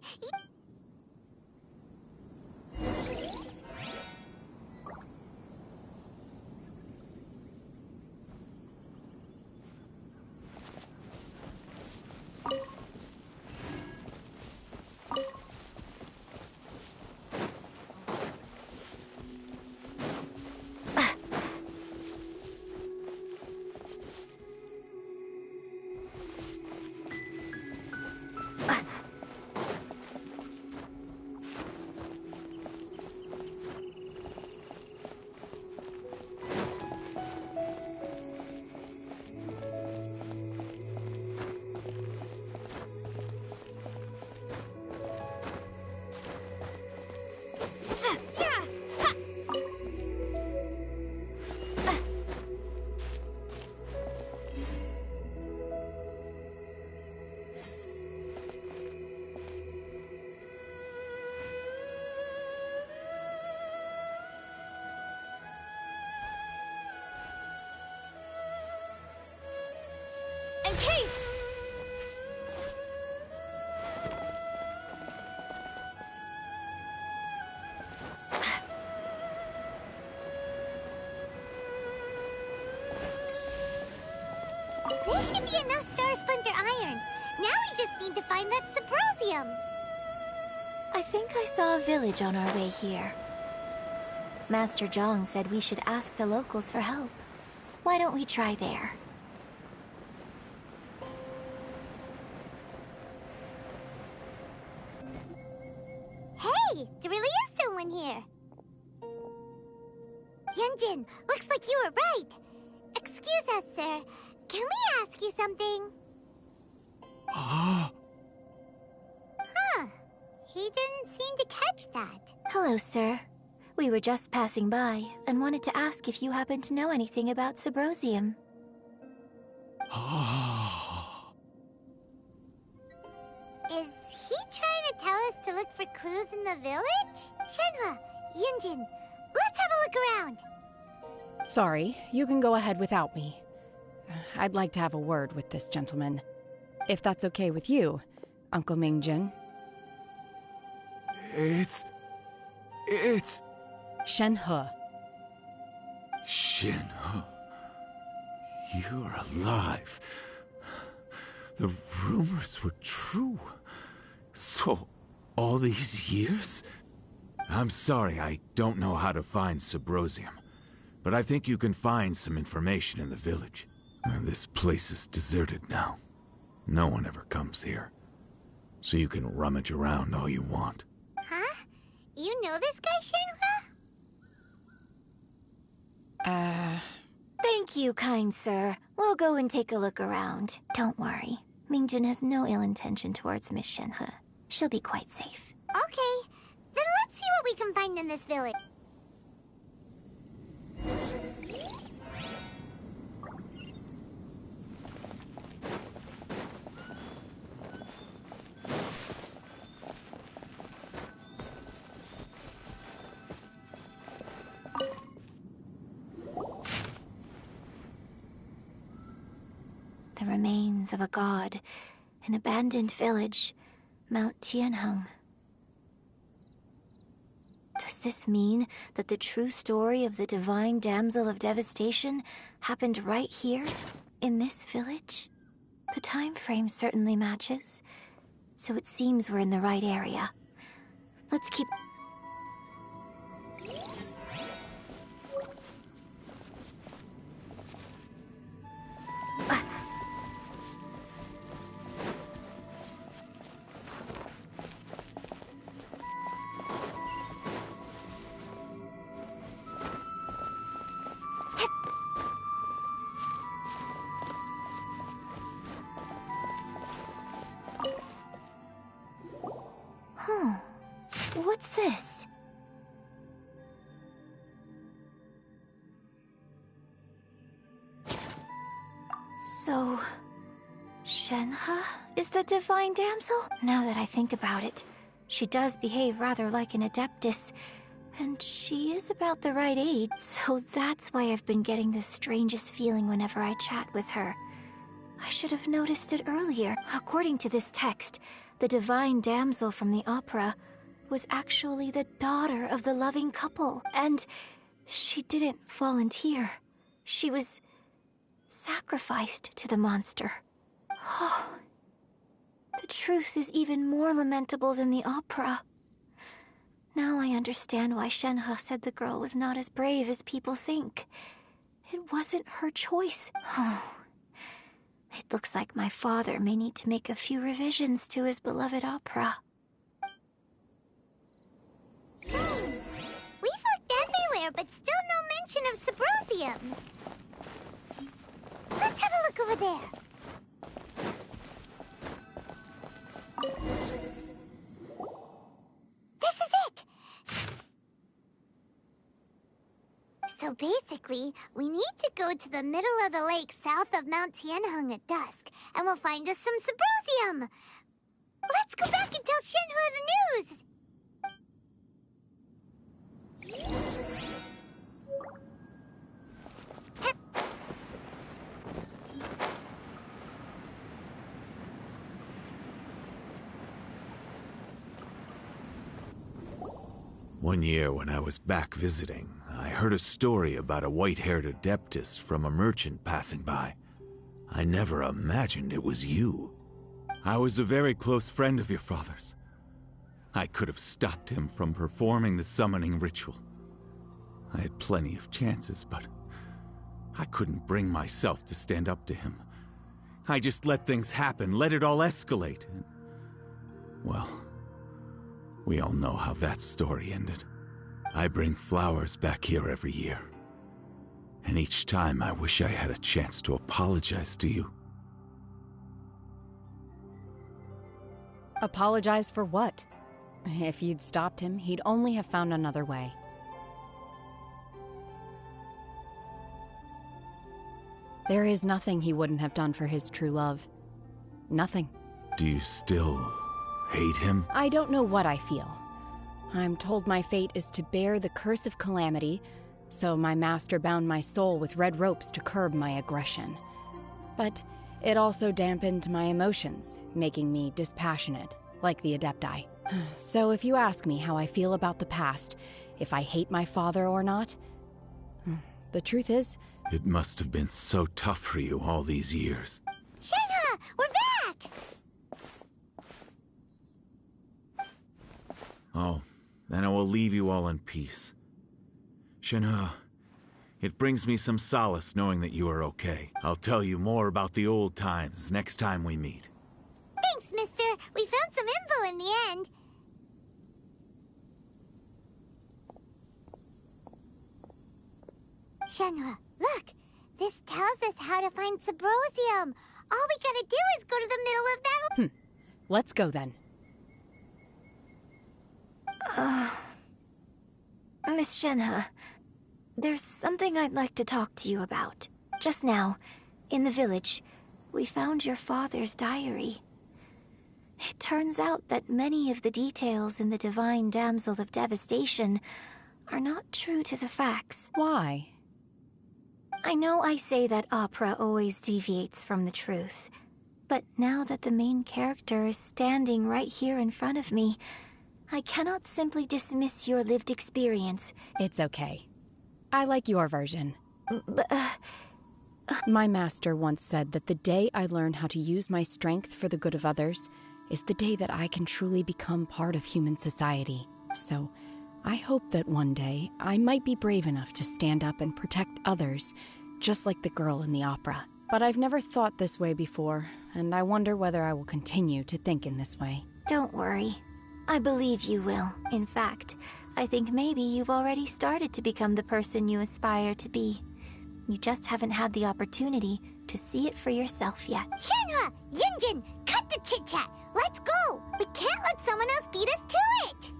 Okay! This should be enough Star Splinter iron. Now we just need to find that Subrosium. I think I saw a village on our way here. Master Zhang said we should ask the locals for help. Why don't we try there? Hey, there really is someone here. Yunjin, looks like you were right. Excuse us, sir. Can we ask you something? Huh. He didn't seem to catch that. Hello, sir. We were just passing by and wanted to ask if you happen to know anything about Subrosium. Is he trying to tell us to look for clues in the village? Shenhua, Yunjin, let's have a look around. Sorry, you can go ahead without me. I'd like to have a word with this gentleman. If that's okay with you, Uncle Mingjin. It's... Shenhe. Shenhe. You're alive. The rumors were true. So, all these years? I'm sorry, I don't know how to find Subrosium. But I think you can find some information in the village. And this place is deserted now. No one ever comes here. So you can rummage around all you want. Huh? You know this guy, Shenhua? Thank you, kind sir. We'll go and take a look around. Don't worry. Mingjin has no ill intention towards Miss Shenhe. She'll be quite safe. Okay, then let's see what we can find in this village. The remains of a god, an abandoned village, Mount Tianheng. Does this mean that the true story of the divine damsel of devastation happened right here, in this village? The time frame certainly matches, so it seems we're in the right area. Let's keep... What's this? So... Shenhe is the divine damsel? Now that I think about it, she does behave rather like an adeptus, and she is about the right age, so that's why I've been getting the strangest feeling whenever I chat with her. I should have noticed it earlier. According to this text, the divine damsel from the opera was actually the daughter of the loving couple, and she didn't volunteer. She was sacrificed to the monster. Oh, the truth is even more lamentable than the opera. Now I understand why Shenhe said the girl was not as brave as people think. It wasn't her choice. Oh, it looks like my father may need to make a few revisions to his beloved opera. We've looked everywhere, but still no mention of Subrosium. Let's have a look over there. This is it! So basically, we need to go to the middle of the lake south of Mount Tianheng at dusk, and we'll find us some Subrosium! Let's go back and tell Shenhua the news! One year when I was back visiting, I heard a story about a white-haired adeptus from a merchant passing by. I never imagined it was you. I was a very close friend of your father's. I could have stopped him from performing the summoning ritual. I had plenty of chances, but I couldn't bring myself to stand up to him. I just let things happen, let it all escalate. And, well, we all know how that story ended. I bring flowers back here every year. And each time I wish I had a chance to apologize to you. Apologize for what? If you'd stopped him, he'd only have found another way. There is nothing he wouldn't have done for his true love. Nothing. Do you still hate him? I don't know what I feel. I'm told my fate is to bear the curse of calamity, so my master bound my soul with red ropes to curb my aggression. But it also dampened my emotions, making me dispassionate, like the Adepti. So if you ask me how I feel about the past, if I hate my father or not, the truth is... It must have been so tough for you all these years. Shenhe! We're back! Oh, then I will leave you all in peace. Shenhe, it brings me some solace knowing that you are okay. I'll tell you more about the old times next time we meet. Thanks, mister. We found some info in the end. Shenhe, look! This tells us how to find Subrosium. All we gotta do is go to the middle of that... Let's go then. Miss Shenhe, there's something I'd like to talk to you about. Just now, in the village, we found your father's diary. It turns out that many of the details in the Divine Damsel of Devastation are not true to the facts. Why? I know I say that opera always deviates from the truth, but now that the main character is standing right here in front of me, I cannot simply dismiss your lived experience. It's okay. I like your version. But, My master once said that the day I learn how to use my strength for the good of others is the day that I can truly become part of human society. So, I hope that one day I might be brave enough to stand up and protect others, just like the girl in the opera. But I've never thought this way before, and I wonder whether I will continue to think in this way. Don't worry. I believe you will. In fact, I think maybe you've already started to become the person you aspire to be. You just haven't had the opportunity to see it for yourself yet. Shenhe! Yunjin! Cut the chit-chat! Let's go! We can't let someone else beat us to it!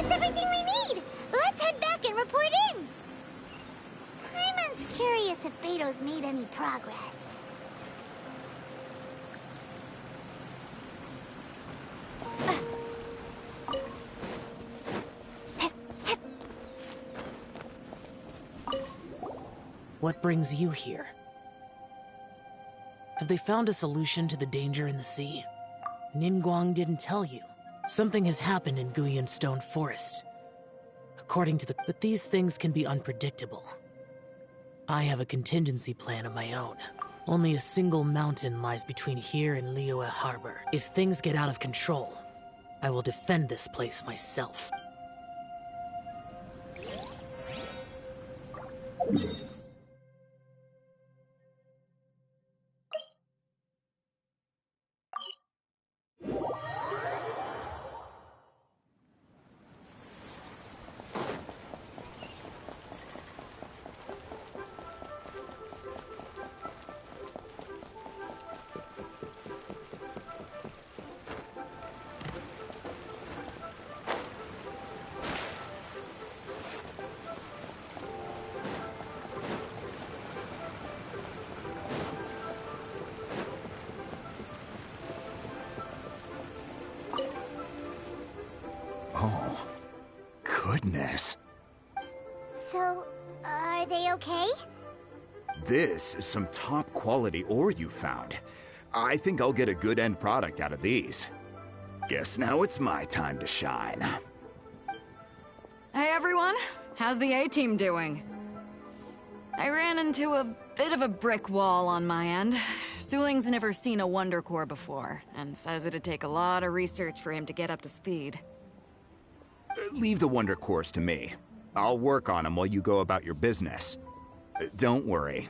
That's everything we need! Let's head back and report in! Paimon's curious if Beto's made any progress. What brings you here? Have they found a solution to the danger in the sea? Ningguang didn't tell you. Something has happened in Guyan Stone Forest. According to the... But these things can be unpredictable. I have a contingency plan of my own. Only a single mountain lies between here and Liyue Harbor. If things get out of control, I will defend this place myself. Oh, goodness. So, are they okay? This is some top quality ore you found. I think I'll get a good end product out of these. Guess now it's my time to shine. Hey everyone, how's the A-team doing? I ran into a bit of a brick wall on my end. Suling's never seen a Wonder Core before, and says it'd take a lot of research for him to get up to speed. Leave the Wonder Cores to me. I'll work on them while you go about your business. Don't worry.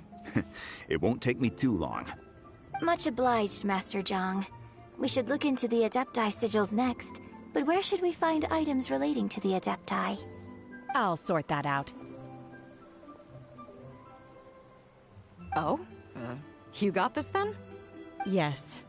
It won't take me too long. Much obliged, Master Zhang. We should look into the Adepti sigils next, but where should we find items relating to the Adepti? I'll sort that out. Oh? You got this then? Yes.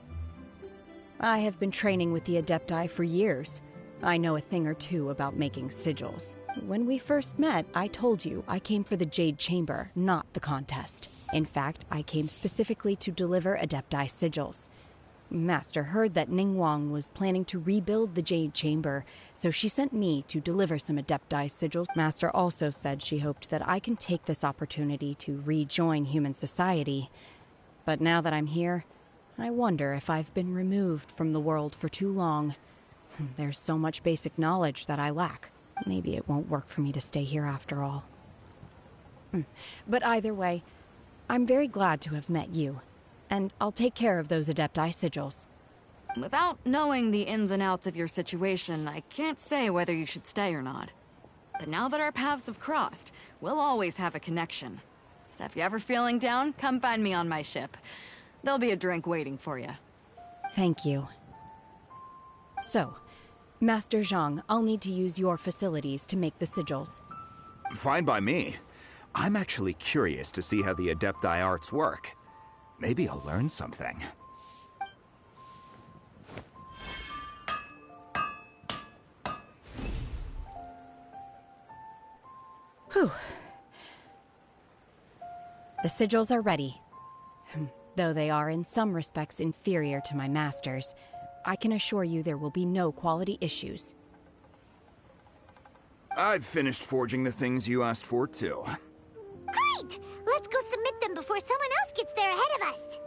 I have been training with the Adepti for years. I know a thing or two about making sigils. When we first met, I told you I came for the Jade Chamber, not the contest. In fact, I came specifically to deliver Adepti sigils. Master heard that Ningguang was planning to rebuild the Jade Chamber, so she sent me to deliver some Adepti sigils. Master also said she hoped that I can take this opportunity to rejoin human society. But now that I'm here, I wonder if I've been removed from the world for too long. There's so much basic knowledge that I lack. Maybe it won't work for me to stay here after all. But either way, I'm very glad to have met you. And I'll take care of those Adepti sigils. Without knowing the ins and outs of your situation, I can't say whether you should stay or not. But now that our paths have crossed, we'll always have a connection. So if you're ever feeling down, come find me on my ship. There'll be a drink waiting for you. Thank you. So, Master Zhang, I'll need to use your facilities to make the sigils. Fine by me. I'm actually curious to see how the Adepti arts work. Maybe I'll learn something. Whew. The sigils are ready. Though they are in some respects inferior to my master's, I can assure you there will be no quality issues. I've finished forging the things you asked for, too. Great! Let's go submit them before someone else gets there ahead of us!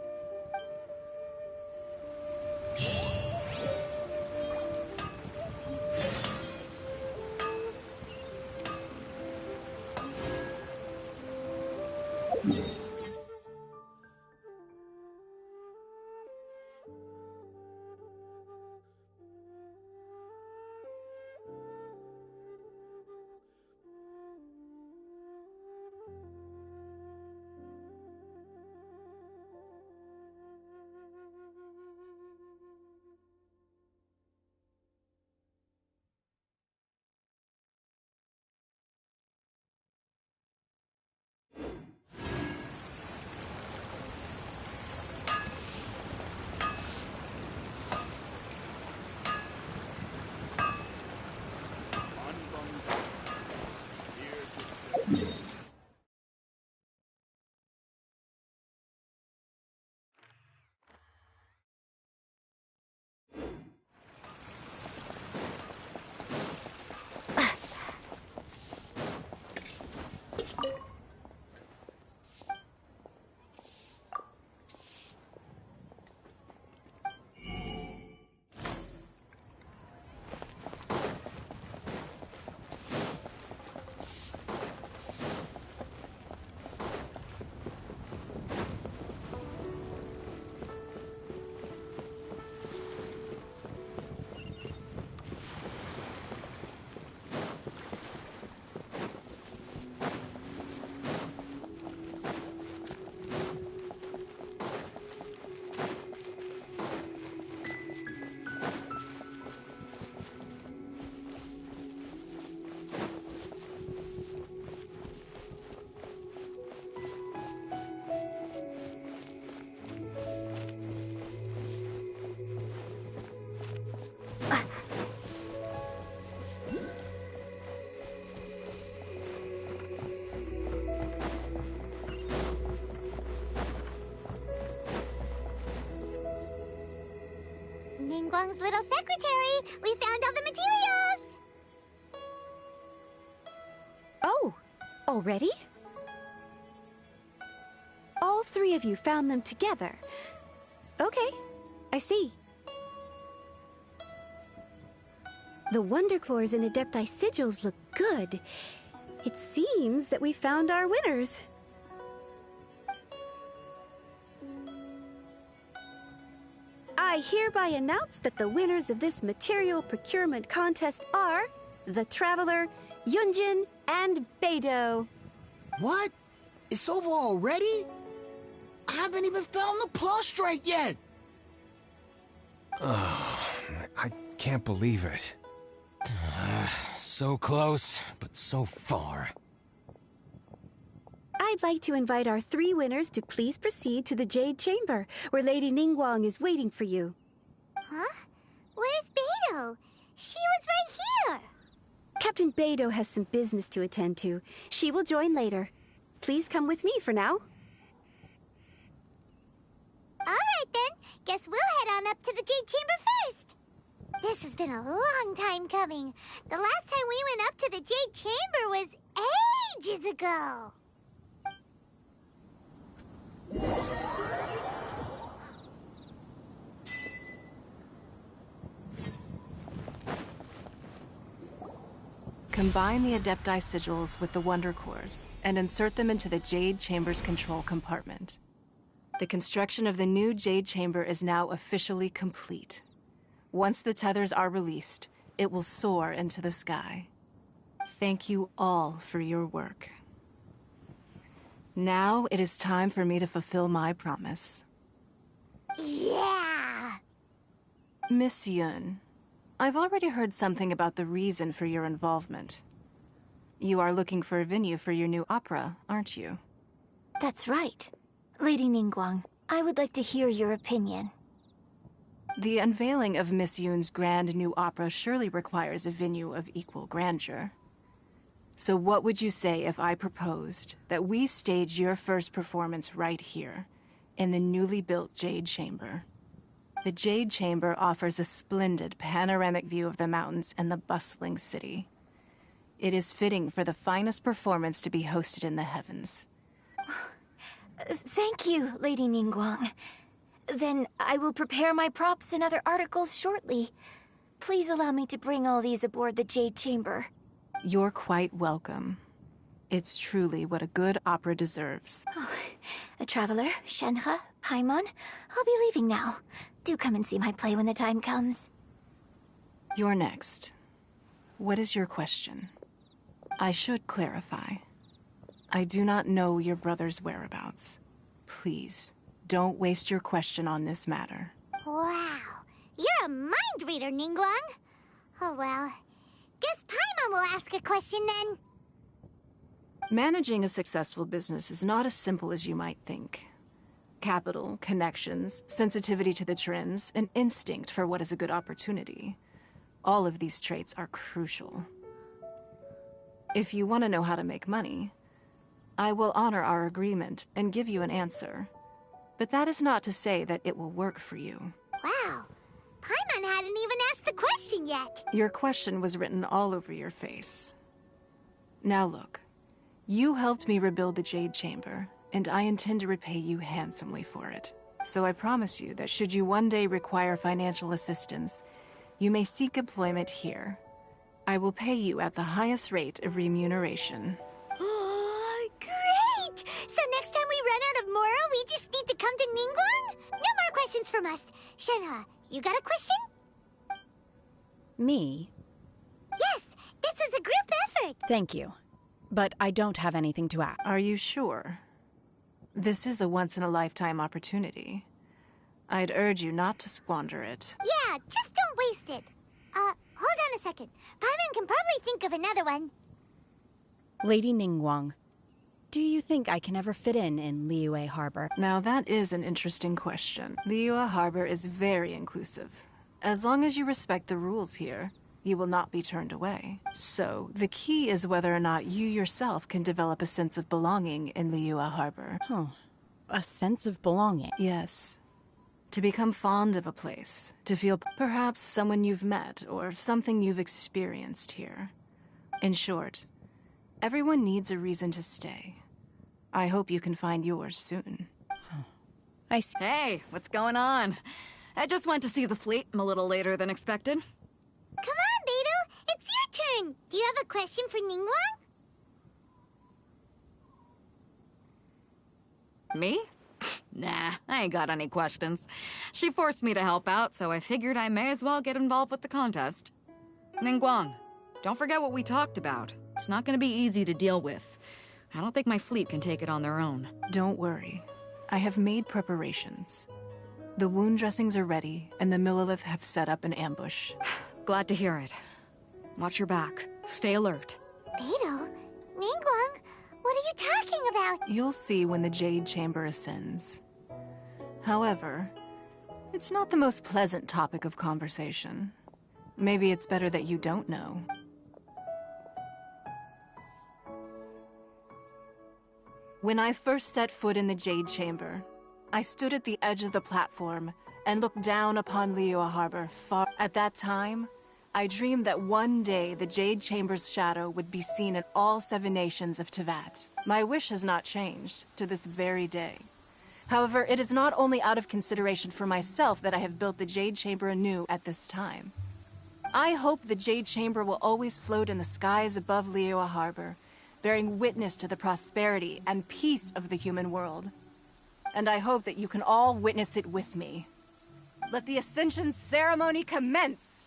Ningguang's little secretary. We found all the materials. Oh, already? All three of you found them together. Okay, I see. The Wonder Cores and Adepti sigils look good. It seems that we found our winners. I hereby announce that the winners of this material procurement contest are the Traveler, Yunjin, and Beidou. What? It's over already? I haven't even found the plustrate yet! Oh, I can't believe it. So close, but so far. I'd like to invite our three winners to please proceed to the Jade Chamber, where Lady Ningguang is waiting for you. Huh? Where's Beidou? She was right here! Captain Beidou has some business to attend to. She will join later. Please come with me for now. Alright then, guess we'll head on up to the Jade Chamber first. This has been a long time coming. The last time we went up to the Jade Chamber was ages ago. Combine the Adepti sigils with the Wonder Cores and insert them into the Jade Chamber's control compartment. The construction of the new Jade Chamber is now officially complete. Once the tethers are released, it will soar into the sky. Thank you all for your work. Now it is time for me to fulfill my promise. Yeah! Miss Yun, I've already heard something about the reason for your involvement. You are looking for a venue for your new opera, aren't you? That's right. Lady Ningguang, I would like to hear your opinion. The unveiling of Miss Yun's grand new opera surely requires a venue of equal grandeur. So what would you say if I proposed that we stage your first performance right here, in the newly built Jade Chamber? The Jade Chamber offers a splendid panoramic view of the mountains and the bustling city. It is fitting for the finest performance to be hosted in the heavens. Thank you, Lady Ningguang. Then I will prepare my props and other articles shortly. Please allow me to bring all these aboard the Jade Chamber. You're quite welcome. It's truly what a good opera deserves. Oh, a traveler, Shenhe, Paimon, I'll be leaving now. Do come and see my play when the time comes. You're next. What is your question? I should clarify. I do not know your brother's whereabouts. Please, don't waste your question on this matter. Wow, you're a mind reader, Ningguang. Oh well, guess Paimon will ask a question then. Managing a successful business is not as simple as you might think. Capital, connections, sensitivity to the trends, and instinct for what is a good opportunity. All of these traits are crucial. If you want to know how to make money, I will honor our agreement and give you an answer. But that is not to say that it will work for you. Wow, Paimon hadn't even asked the question yet. Your question was written all over your face. Now look, you helped me rebuild the Jade Chamber, and I intend to repay you handsomely for it. So I promise you that should you one day require financial assistance, you may seek employment here. I will pay you at the highest rate of remuneration. Oh, great! So next time we run out of Mora, we just need to come to Ningguang? No more questions from us. Shenhe, you got a question? Me? Yes, this is a group effort. Thank you. But I don't have anything to add. Are you sure? This is a once-in-a-lifetime opportunity. I'd urge you not to squander it. Yeah, just don't waste it. Hold on a second. Paimon can probably think of another one. Lady Ningguang, do you think I can ever fit in Liyue Harbor? Now that is an interesting question. Liyue Harbor is very inclusive. As long as you respect the rules here, you will not be turned away. So, the key is whether or not you yourself can develop a sense of belonging in Liyue Harbor. A sense of belonging? Yes. To become fond of a place, to feel perhaps someone you've met or something you've experienced here. In short, everyone needs a reason to stay. I hope you can find yours soon. I see. Hey, what's going on? I just went to see the fleet. I'm a little later than expected. Come on, Beidou! It's your turn! Do you have a question for Ningguang? Me? Nah, I ain't got any questions. She forced me to help out, so I figured I may as well get involved with the contest. Ningguang, don't forget what we talked about. It's not gonna be easy to deal with. I don't think my fleet can take it on their own. Don't worry. I have made preparations. The wound dressings are ready, and the Millilith have set up an ambush. Glad to hear it. Watch your back. Stay alert. Beidou? Ningguang? What are you talking about? You'll see when the Jade Chamber ascends. However, it's not the most pleasant topic of conversation. Maybe it's better that you don't know. When I first set foot in the Jade Chamber, I stood at the edge of the platform and looked down upon Liyue Harbor far. At that time, I dreamed that one day the Jade Chamber's shadow would be seen in all 7 nations of Teyvat. My wish has not changed to this very day. However, it is not only out of consideration for myself that I have built the Jade Chamber anew at this time. I hope the Jade Chamber will always float in the skies above Liyue Harbor, bearing witness to the prosperity and peace of the human world. And I hope that you can all witness it with me. Let the Ascension ceremony commence!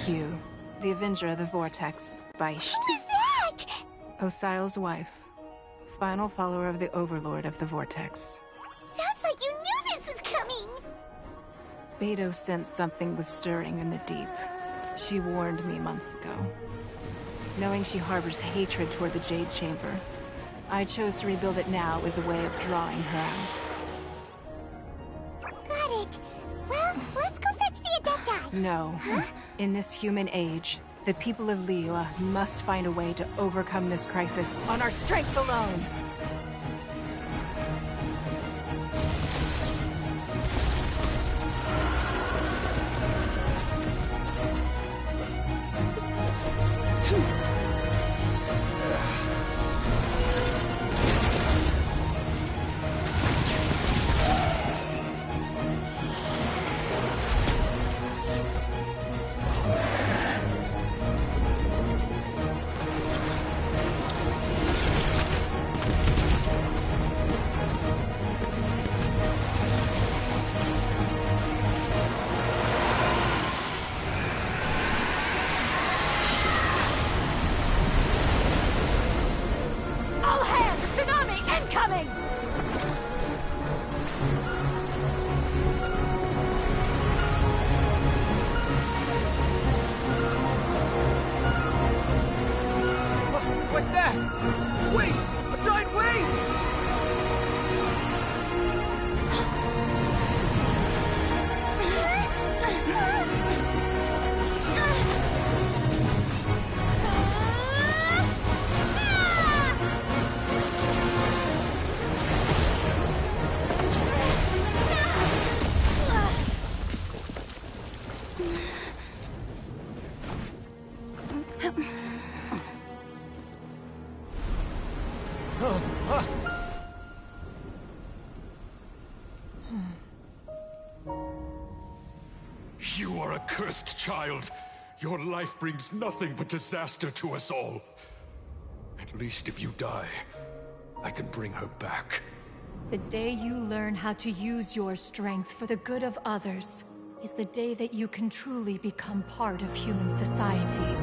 Q, the Avenger of the Vortex, Beisht. Who is that? Osial's wife, final follower of the Overlord of the Vortex. Sounds like you knew this was coming! Beidou sensed something was stirring in the deep. She warned me months ago. Knowing she harbors hatred toward the Jade Chamber, I chose to rebuild it now as a way of drawing her out. Got it. Well, let's go fetch the Adepti. No. Huh? In this human age, the people of Liyue must find a way to overcome this crisis on our strength alone! What's that? Wait! A giant wave! You are a cursed child. Your life brings nothing but disaster to us all. At least if you die, I can bring her back. The day you learn how to use your strength for the good of others is the day that you can truly become part of human society.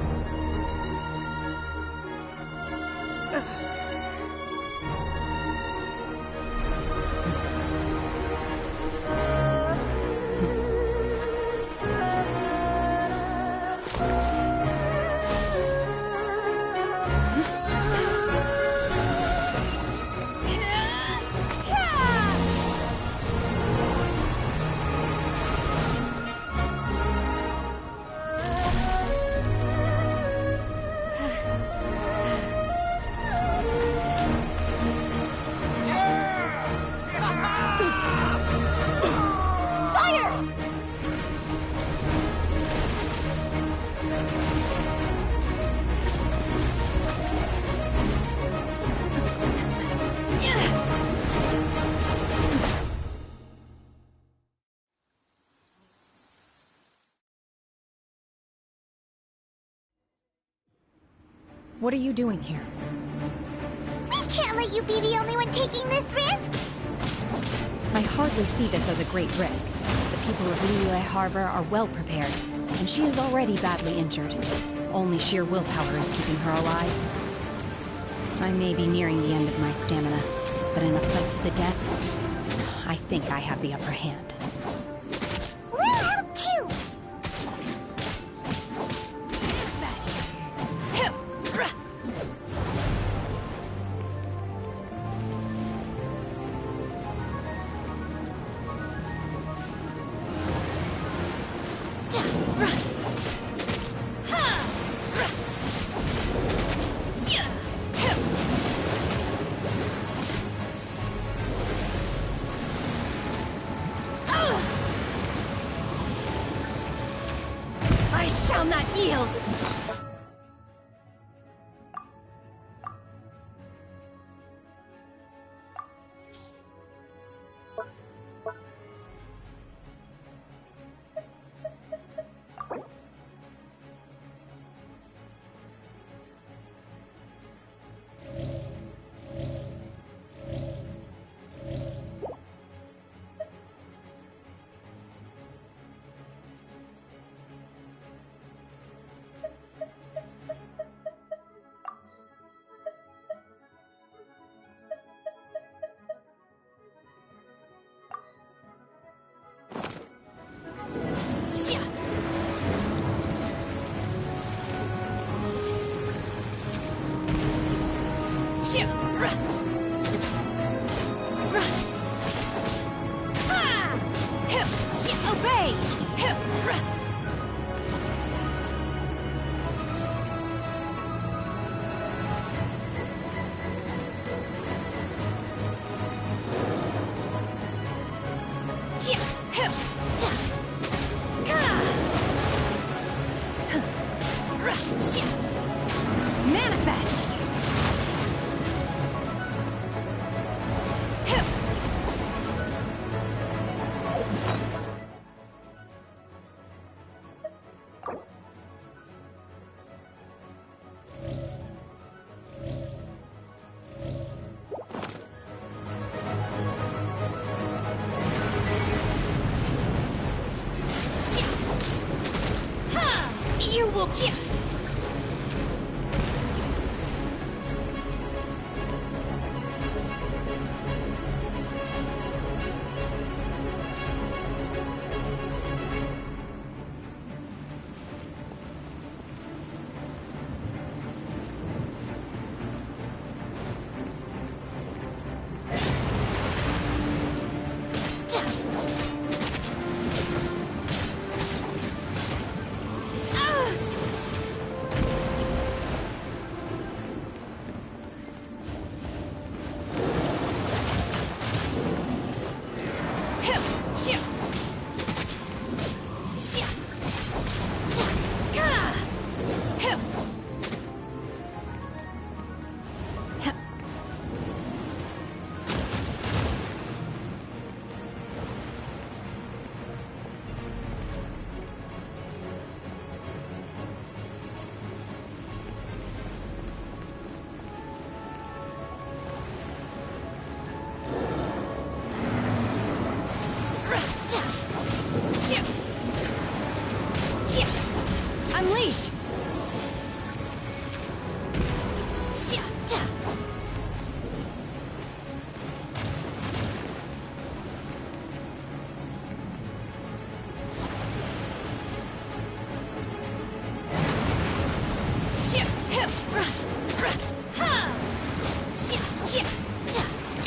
What are you doing here? We can't let you be the only one taking this risk! I hardly see this as a great risk. The people of Liyue Harbor are well prepared, and she is already badly injured. Only sheer willpower is keeping her alive. I may be nearing the end of my stamina, but in a fight to the death, I think I have the upper hand. We'll help too! I shall not yield! Obey! Manifest! You will Unleash!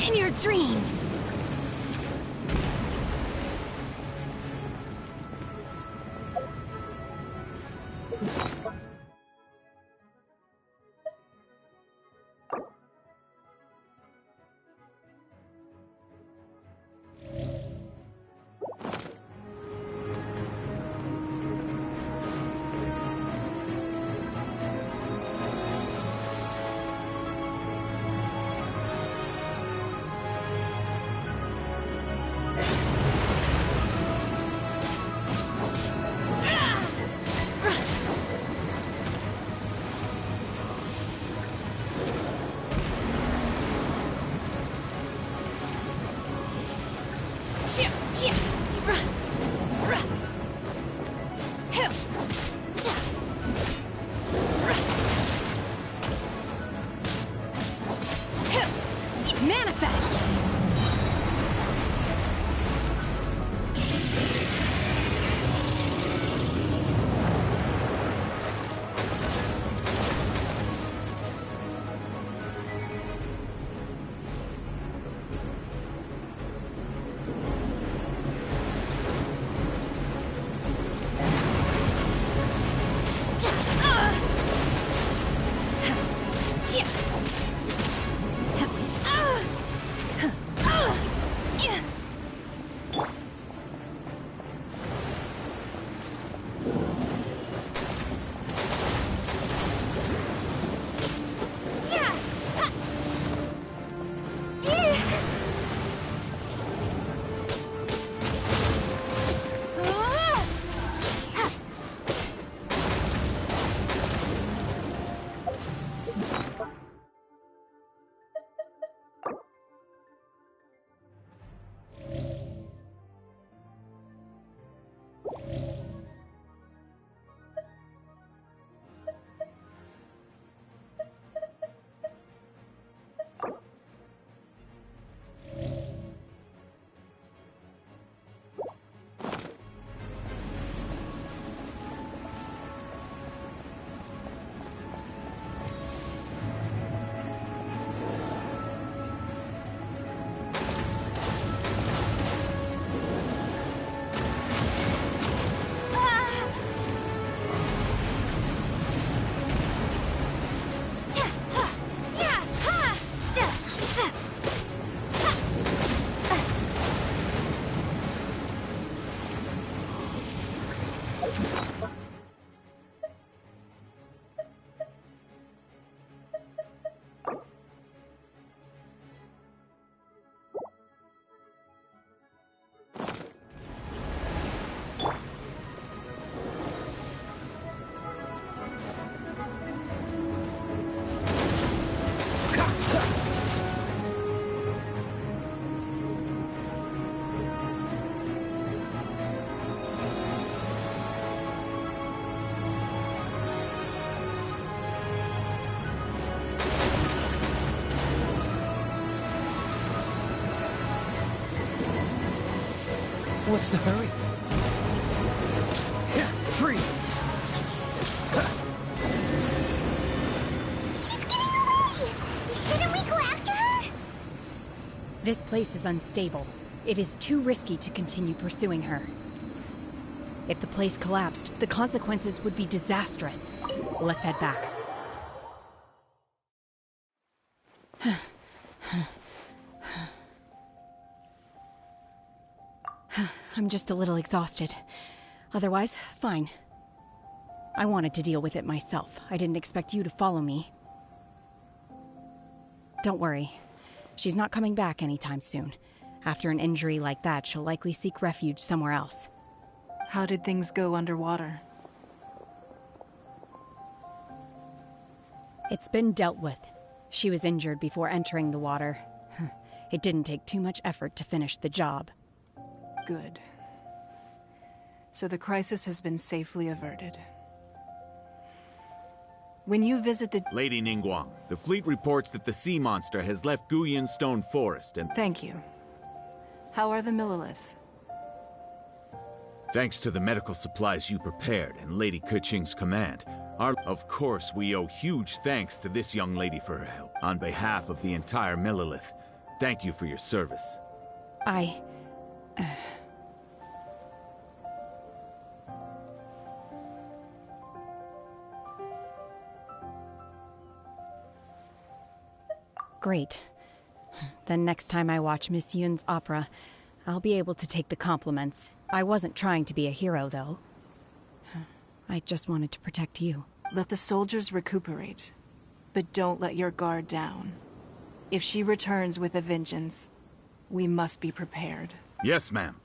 In your dreams! Manifest! What's the hurry? Freeze! She's getting away! Shouldn't we go after her? This place is unstable. It is too risky to continue pursuing her. If the place collapsed, the consequences would be disastrous. Let's head back. I'm just a little exhausted. Otherwise, fine. I wanted to deal with it myself. I didn't expect you to follow me. Don't worry. She's not coming back anytime soon. After an injury like that, she'll likely seek refuge somewhere else. How did things go underwater? It's been dealt with. She was injured before entering the water. It didn't take too much effort to finish the job. Good. So the crisis has been safely averted. When you visit the... Lady Ningguang, the fleet reports that the sea monster has left Guyan Stone Forest and... Thank you. How are the Millilith? Thanks to the medical supplies you prepared and Lady Keqing's command, of course we owe huge thanks to this young lady for her help. On behalf of the entire Millilith, thank you for your service. Great. Then next time I watch Miss Yun's opera, I'll be able to take the compliments. I wasn't trying to be a hero, though. I just wanted to protect you. Let the soldiers recuperate, but don't let your guard down. If she returns with a vengeance, we must be prepared. Yes, ma'am.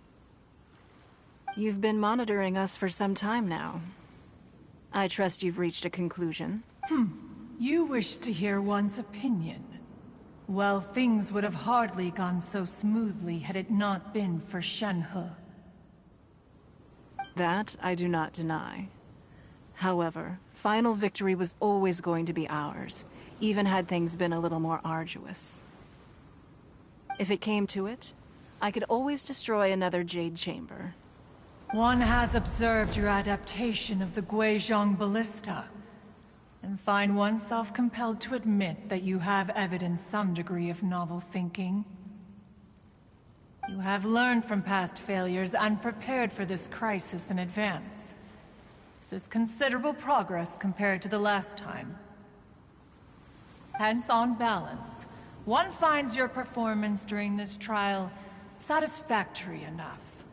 You've been monitoring us for some time now. I trust you've reached a conclusion. You wish to hear one's opinion. Well, things would have hardly gone so smoothly had it not been for Shenhe. That I do not deny. However, final victory was always going to be ours, even had things been a little more arduous. If it came to it, I could always destroy another Jade Chamber. One has observed your adaptation of the Guizhong Ballista, and find oneself compelled to admit that you have evidenced some degree of novel thinking. You have learned from past failures and prepared for this crisis in advance. This is considerable progress compared to the last time. Hence, on balance, one finds your performance during this trial satisfactory enough.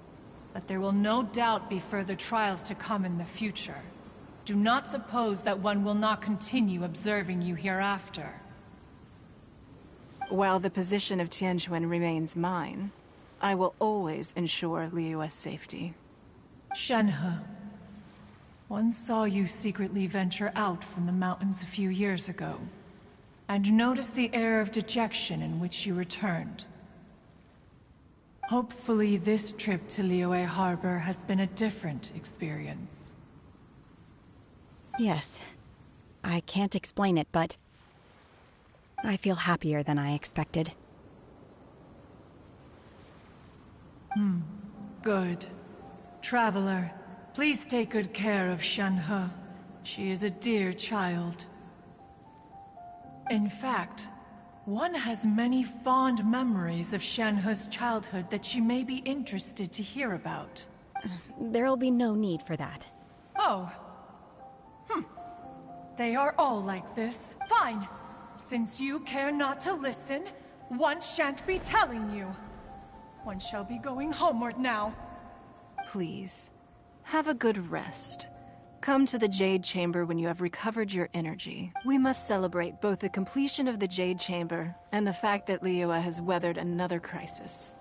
But there will no doubt be further trials to come in the future. Do not suppose that one will not continue observing you hereafter. While the position of Tianquan remains mine, I will always ensure Liyue's safety. Shenhe, one saw you secretly venture out from the mountains a few years ago, and noticed the air of dejection in which you returned. Hopefully this trip to Liyue Harbor has been a different experience. Yes. I can't explain it, but I feel happier than I expected. Good. Traveler, please take good care of Shenhe. She is a dear child. In fact, one has many fond memories of Shenhe's childhood that she may be interested to hear about. There'll be no need for that. Oh. They are all like this. Fine. Since you care not to listen, one shan't be telling you. One shall be going homeward now. Please, have a good rest. Come to the Jade Chamber when you have recovered your energy. We must celebrate both the completion of the Jade Chamber and the fact that Liyue has weathered another crisis.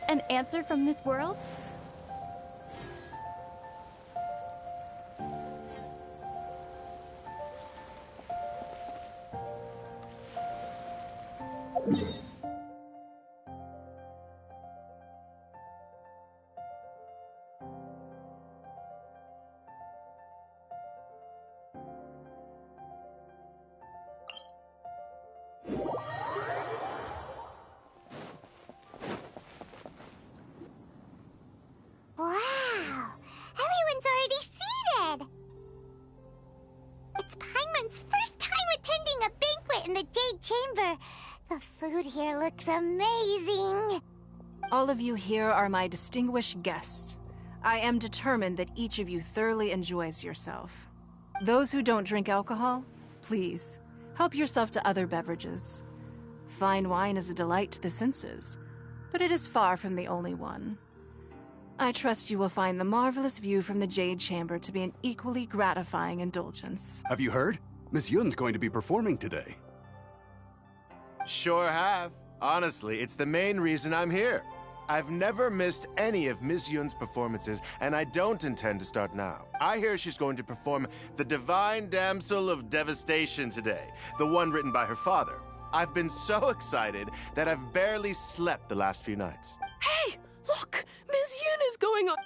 An answer from this world? Wow! Everyone's already seated! It's Paimon's first time attending a banquet in the Jade Chamber. The food here looks amazing. All of you here are my distinguished guests. I am determined that each of you thoroughly enjoys yourself. Those who don't drink alcohol, please, help yourself to other beverages. Fine wine is a delight to the senses, but it is far from the only one. I trust you will find the marvelous view from the Jade Chamber to be an equally gratifying indulgence. Have you heard? Miss Yun's going to be performing today. Sure have. Honestly, it's the main reason I'm here. I've never missed any of Miss Yun's performances, and I don't intend to start now. I hear she's going to perform The Divine Damsel of Devastation today, the one written by her father. I've been so excited that I've barely slept the last few nights. Hey! Look! Miss Yun is going on...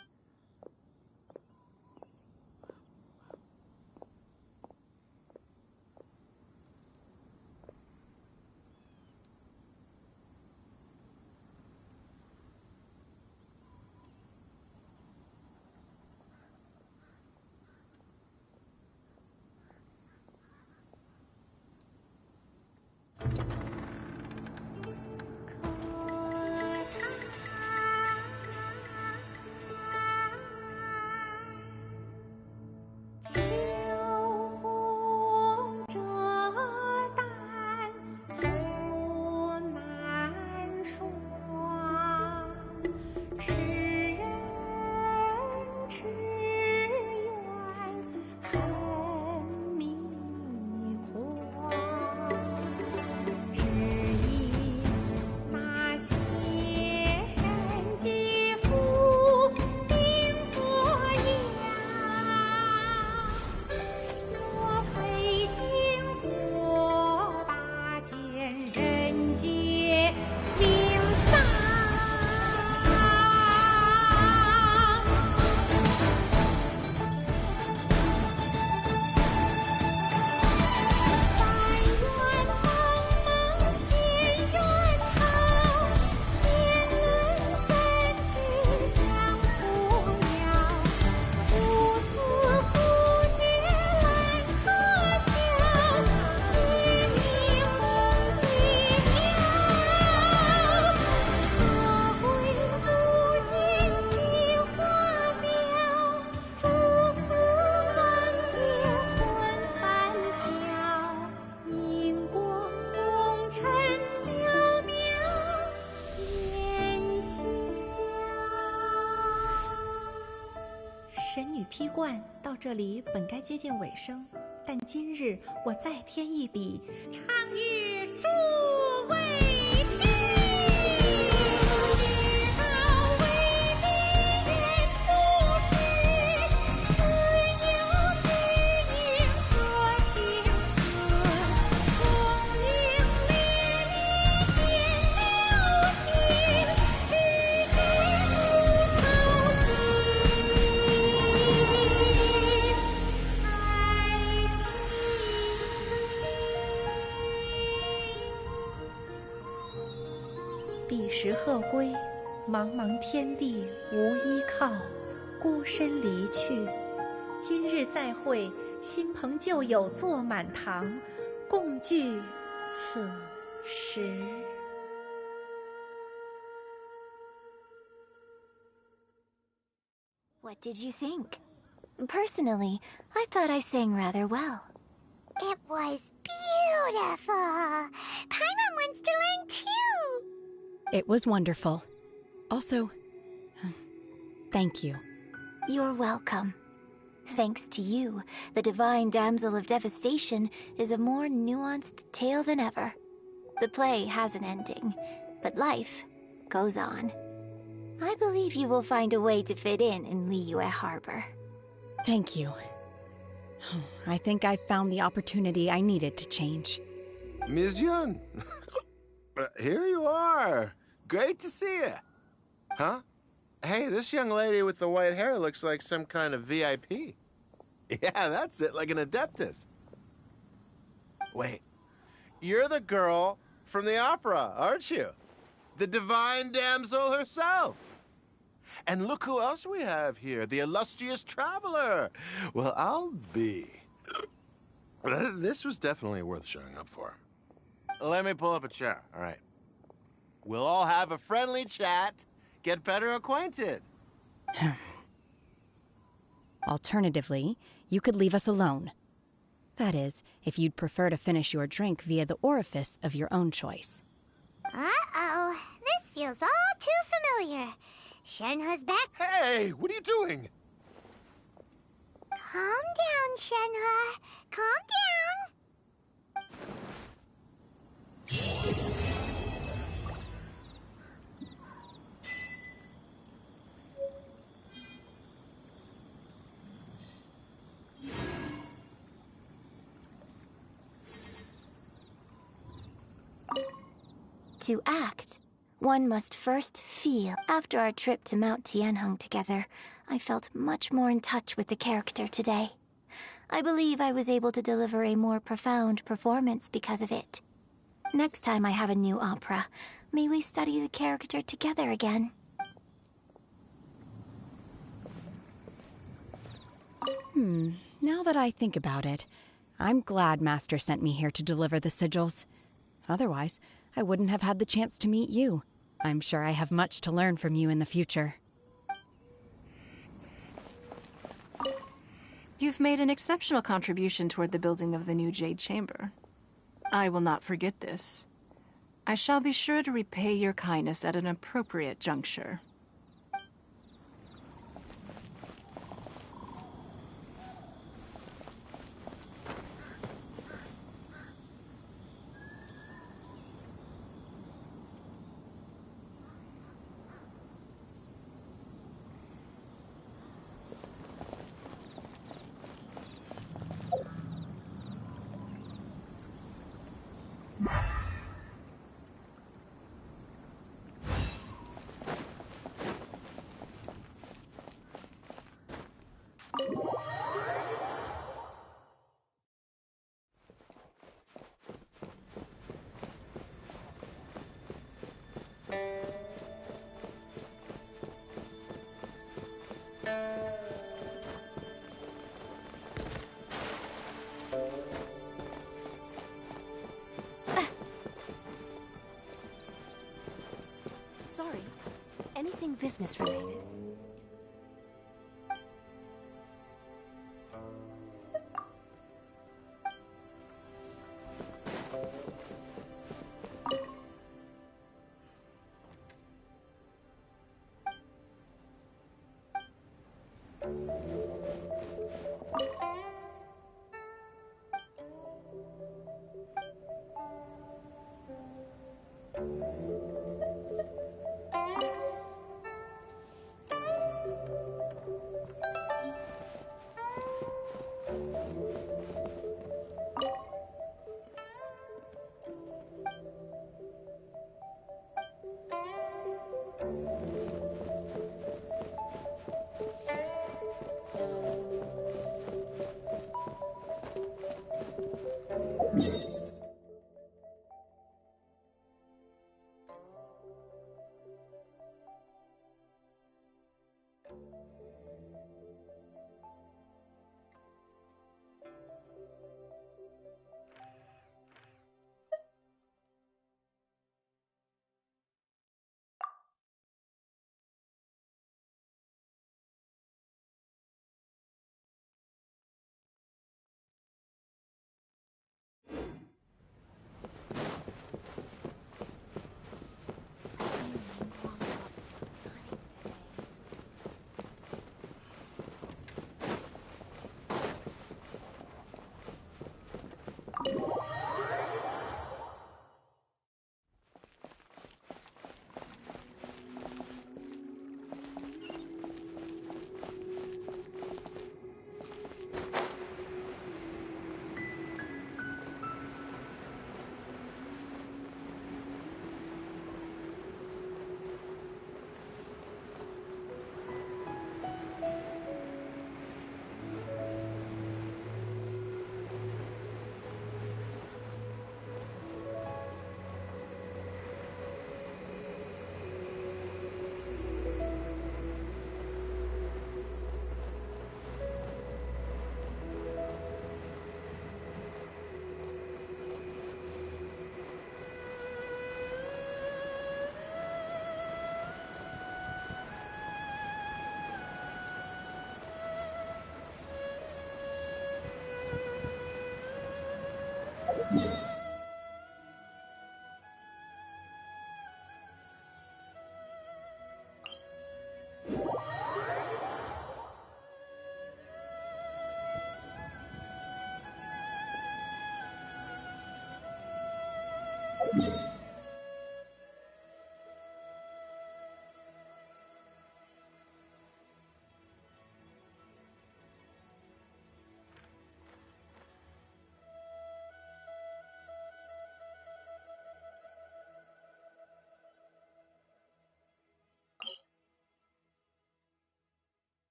神女披冠到这里本该接近尾声，但今日我再添一笔，唱与诸位听。知道为敌人不是，自有知音和情思。红缨烈烈见了心，只知不操心。彼时鹤归，茫茫天地无依靠，孤身离去。今日再会，新朋旧友坐满堂，共聚此时。What did you think? Personally, I thought I sang rather well. It was beautiful. Paimon wants to learn too. It was wonderful. Also, thank you. You're welcome. Thanks to you, the Divine Damsel of Devastation is a more nuanced tale than ever. The play has an ending, but life goes on. I believe you will find a way to fit in Liyue Harbor. Thank you. I think I've found the opportunity I needed to change. Ms. Yun, here you are. Great to see you. Huh? Hey, this young lady with the white hair looks like some kind of VIP. Yeah, that's it, like an Adeptus. Wait, you're the girl from the opera, aren't you? The divine damsel herself. And look who else we have here, the illustrious traveler. Well, I'll be. This was definitely worth showing up for. Let me pull up a chair, all right? We'll all have a friendly chat, get better acquainted. Alternatively, you could leave us alone. That is, if you'd prefer to finish your drink via the orifice of your own choice. Uh-oh, this feels all too familiar. Shenhe's back. Hey, what are you doing? Calm down, Shenhe. Calm down. To act, one must first feel. After our trip to Mount Tianheng together, I felt much more in touch with the character today. I believe I was able to deliver a more profound performance because of it. Next time I have a new opera, may we study the character together again. Now that I think about it, I'm glad Master sent me here to deliver the sigils. Otherwise, I wouldn't have had the chance to meet you. I'm sure I have much to learn from you in the future. You've made an exceptional contribution toward the building of the new Jade Chamber. I will not forget this. I shall be sure to repay your kindness at an appropriate juncture. Sorry. Anything business related?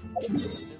from Chelsea Village.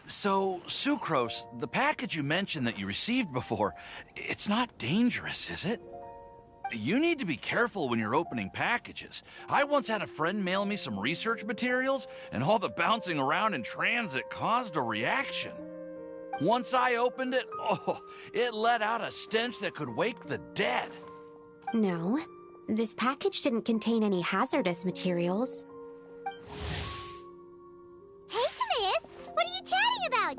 So, Sucrose, the package you mentioned that you received before, it's not dangerous, is it? You need to be careful when you're opening packages. I once had a friend mail me some research materials, and all the bouncing around in transit caused a reaction. Once I opened it, it let out a stench that could wake the dead. No, this package didn't contain any hazardous materials. Hey, Timaeus! What are you chatting about?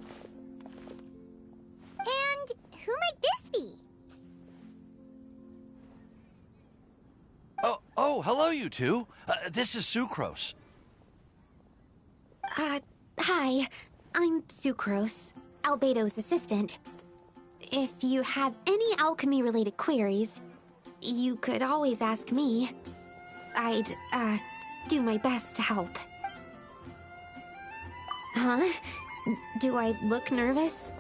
And who might this be? Oh, hello, you two. This is Sucrose. Hi. I'm Sucrose, Albedo's assistant. If you have any alchemy-related queries, you could always ask me. I'd, do my best to help. Huh? Do I look nervous?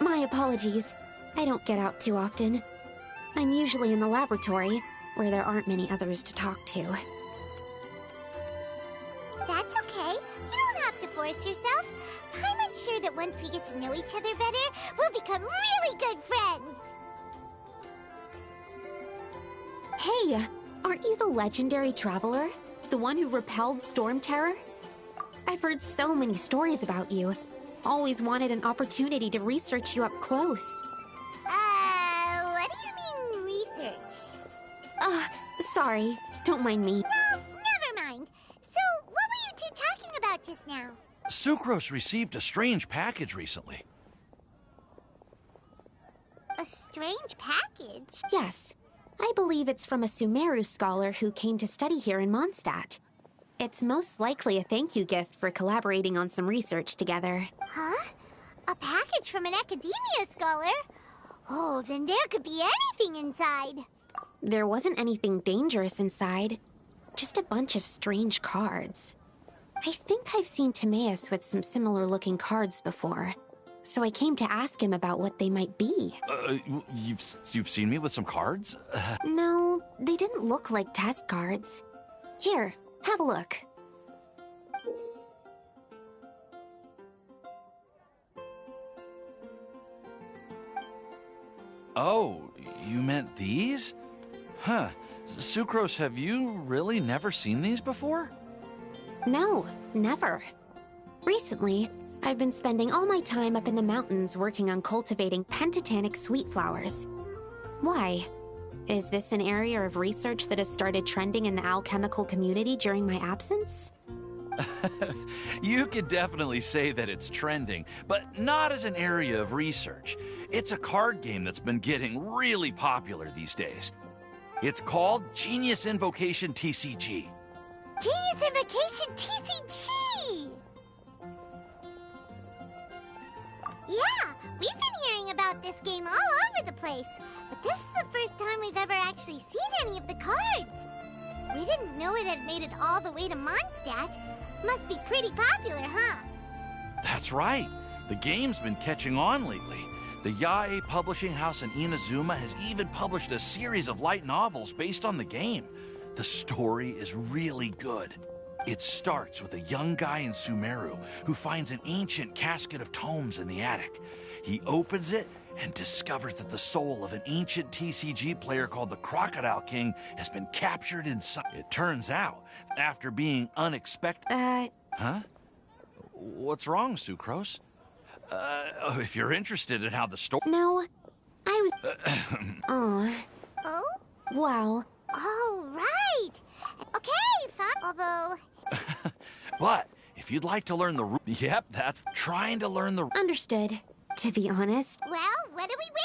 My apologies. I don't get out too often. I'm usually in the laboratory, where there aren't many others to talk to. That's okay. You don't have to force yourself. I'm sure that once we get to know each other better, we'll become really good friends. Hey, aren't you the legendary traveler? The one who repelled Storm Terror? I've heard so many stories about you. Always wanted an opportunity to research you up close. What do you mean, research? Sorry. Don't mind me. No, never mind. So, what were you two talking about just now? Sucrose received a strange package recently. A strange package? Yes. I believe it's from a Sumeru scholar who came to study here in Mondstadt. It's most likely a thank you gift for collaborating on some research together. Huh? A package from an academia scholar? Oh, then there could be anything inside. There wasn't anything dangerous inside. Just a bunch of strange cards. I think I've seen Timaeus with some similar-looking cards before. So I came to ask him about what they might be. You've seen me with some cards? No, they didn't look like test cards. Here, have a look. Oh, you meant these? Huh. Sucrose, have you really never seen these before? No, never. Recently, I've been spending all my time up in the mountains working on cultivating pentatonic sweet flowers. Why? Is this an area of research that has started trending in the alchemical community during my absence? You could definitely say that it's trending, but not as an area of research. It's a card game that's been getting really popular these days. It's called Genius Invocation TCG. Genius Invocation TCG! Yeah, we've been hearing about this game all over the place, but this is the first time we've ever actually seen any of the cards. We didn't know it had made it all the way to Mondstadt. Must be pretty popular, huh? That's right. The game's been catching on lately. The Yae publishing house in Inazuma has even published a series of light novels based on the game. The story is really good. It starts with a young guy in Sumeru who finds an ancient casket of tomes in the attic. He opens it and discovers that the soul of an ancient TCG player called the Crocodile King has been captured inside. It turns out, after being unexpected... Huh? What's wrong, Sucrose? If you're interested in how the story... No, I was... Oh? Wow. Oh, right! Okay, fine, although... But, if you'd like to learn the... Yep, that's trying to learn the... Understood. To be honest... Well, what do we win?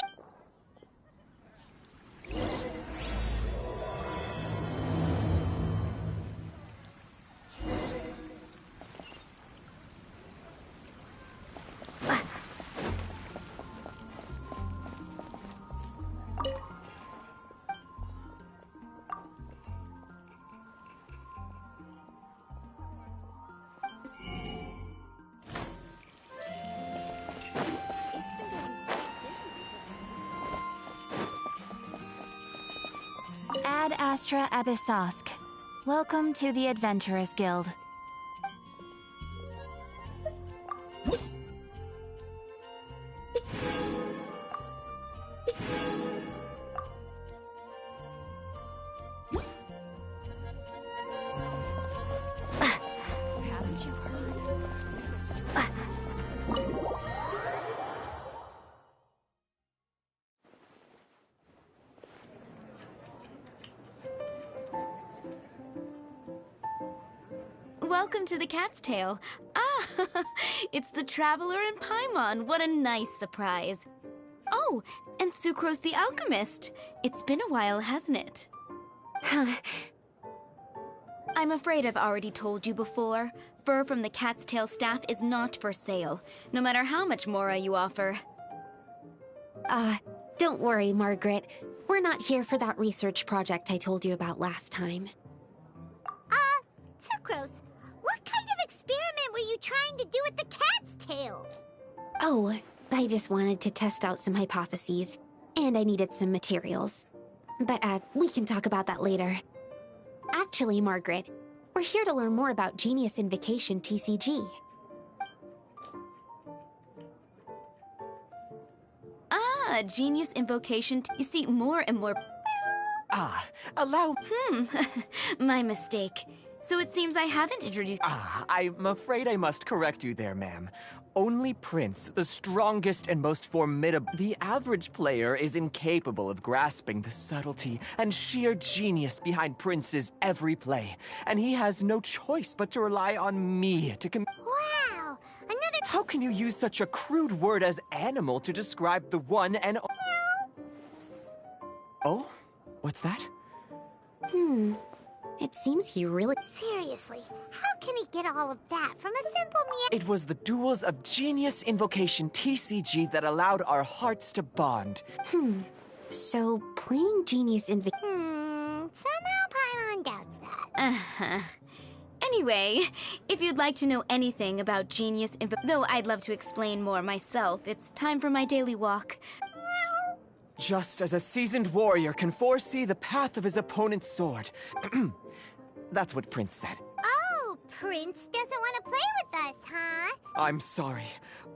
Ad Astra Abyssosk. Welcome to the Adventurers Guild. Haven't you heard? Welcome to the Cat's Tail. Ah, it's the Traveler and Paimon. What a nice surprise. Oh, and Sucrose the Alchemist. It's been a while, hasn't it? I'm afraid I've already told you before. Fur from the Cat's Tail staff is not for sale, no matter how much Mora you offer. Don't worry, Margaret. We're not here for that research project I told you about last time. Sucrose, what kind of experiment were you trying to do with the cat's tail? Oh, I just wanted to test out some hypotheses, and I needed some materials. But, we can talk about that later. Actually, Margaret, we're here to learn more about Genius Invocation TCG. Genius Invocation. You see, more and more... Allow... My mistake. So it seems I haven't introduced... I'm afraid I must correct you there, ma'am. Only Prince, the strongest and most formidable... The average player is incapable of grasping the subtlety and sheer genius behind Prince's every play. And he has no choice but to rely on me to Wow! Another... How can you use such a crude word as animal to describe the one and... Oh? What's that? It seems he really... Seriously, how can he get all of that from a simple It was the duels of Genius Invocation TCG that allowed our hearts to bond. So, playing Genius Somehow Paimon doubts that. Anyway, if you'd like to know anything about Genius though I'd love to explain more myself, it's time for my daily walk. Just as a seasoned warrior can foresee the path of his opponent's sword. That's what Prince said. Oh, Prince doesn't want to play with us, huh? I'm sorry,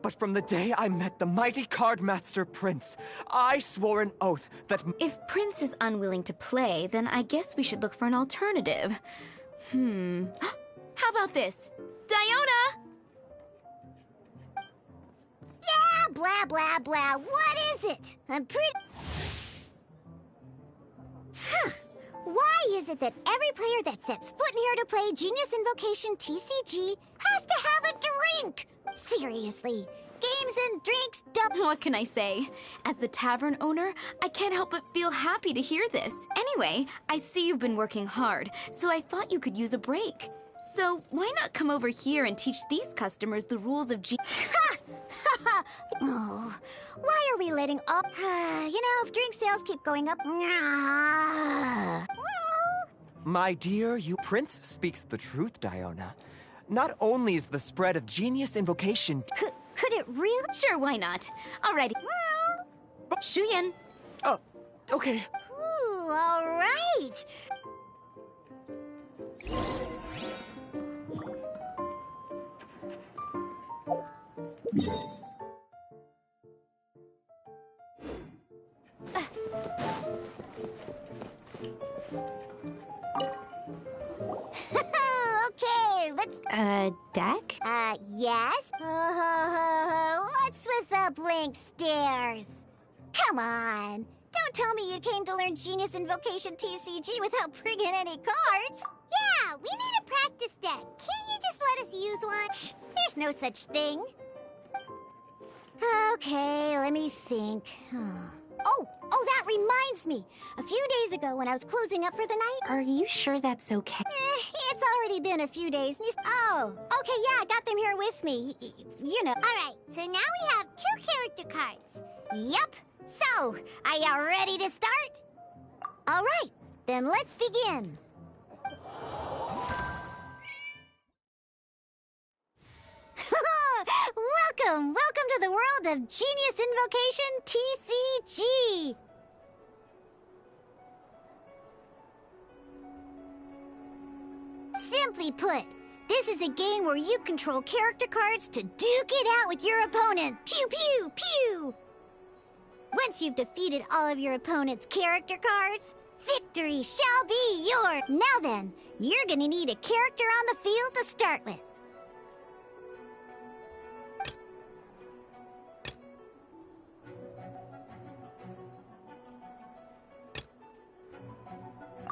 but from the day I met the mighty cardmaster Prince, I swore an oath that... If Prince is unwilling to play, then I guess we should look for an alternative. How about this? Diona! Yeah, blah, blah, blah. What is it? I'm pretty... Why is it that every player that sets foot in here to play Genius Invocation TCG has to have a drink? Seriously, games and drinks don't... What can I say? As the tavern owner, I can't help but feel happy to hear this. Anyway, I see you've been working hard, so I thought you could use a break. So why not come over here and teach these customers the rules of Ha! Oh, why are we letting all... if drink sales keep going up... My dear, Prince speaks the truth, Diona. Not only is the spread of Genius Invocation... Could it really? Sure, why not? Alrighty. Shuyan. Oh, okay. Ooh, all right. Okay, let's... Deck? Yes? What's with the blank stares? Come on. Don't tell me you came to learn Genius Invocation TCG without bringing any cards. Yeah, we need a practice deck. Can't you just let us use one? There's no such thing. Okay, let me think. Oh, that reminds me. A few days ago when I was closing up for the night... Are you sure that's okay? It's already been a few days. Oh, okay, yeah, I got them here with me. You know. All right, so now we have 2 character cards. Yep. So, are you ready to start? All right, then let's begin. Welcome to the world of Genius Invocation TCG. Simply put, this is a game where you control character cards to duke it out with your opponent. Pew, pew, pew! Once you've defeated all of your opponent's character cards, victory shall be yours. Now then, you're gonna need a character on the field to start with.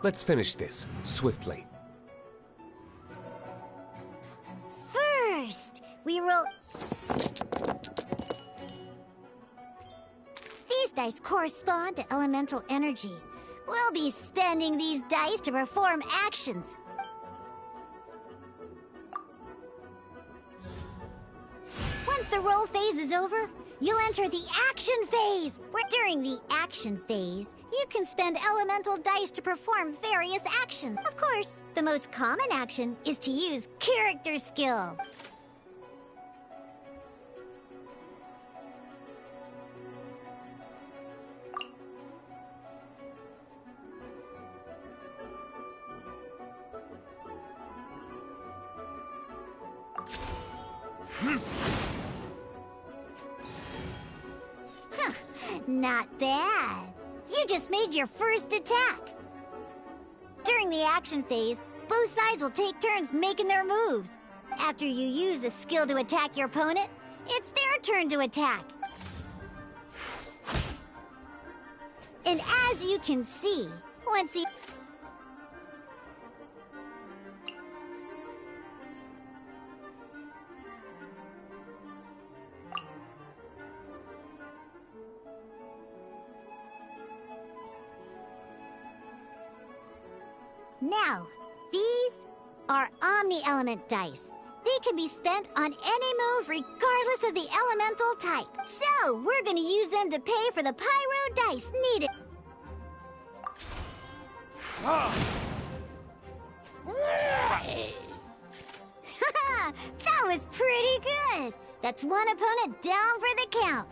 Let's finish this, swiftly. First, we roll... These dice correspond to elemental energy. We'll be spending these dice to perform actions. Once the roll phase is over, you'll enter the action phase, where during the action phase, you can spend elemental dice to perform various actions. Of course, the most common action is to use character skills. Not bad. You just made your first attack. During the action phase, both sides will take turns making their moves. After you use a skill to attack your opponent, it's their turn to attack. And as you can see, once the... Now, these are Omni-Element dice. They can be spent on any move regardless of the elemental type. So, we're gonna use them to pay for the pyro dice needed. That was pretty good. That's one opponent down for the count.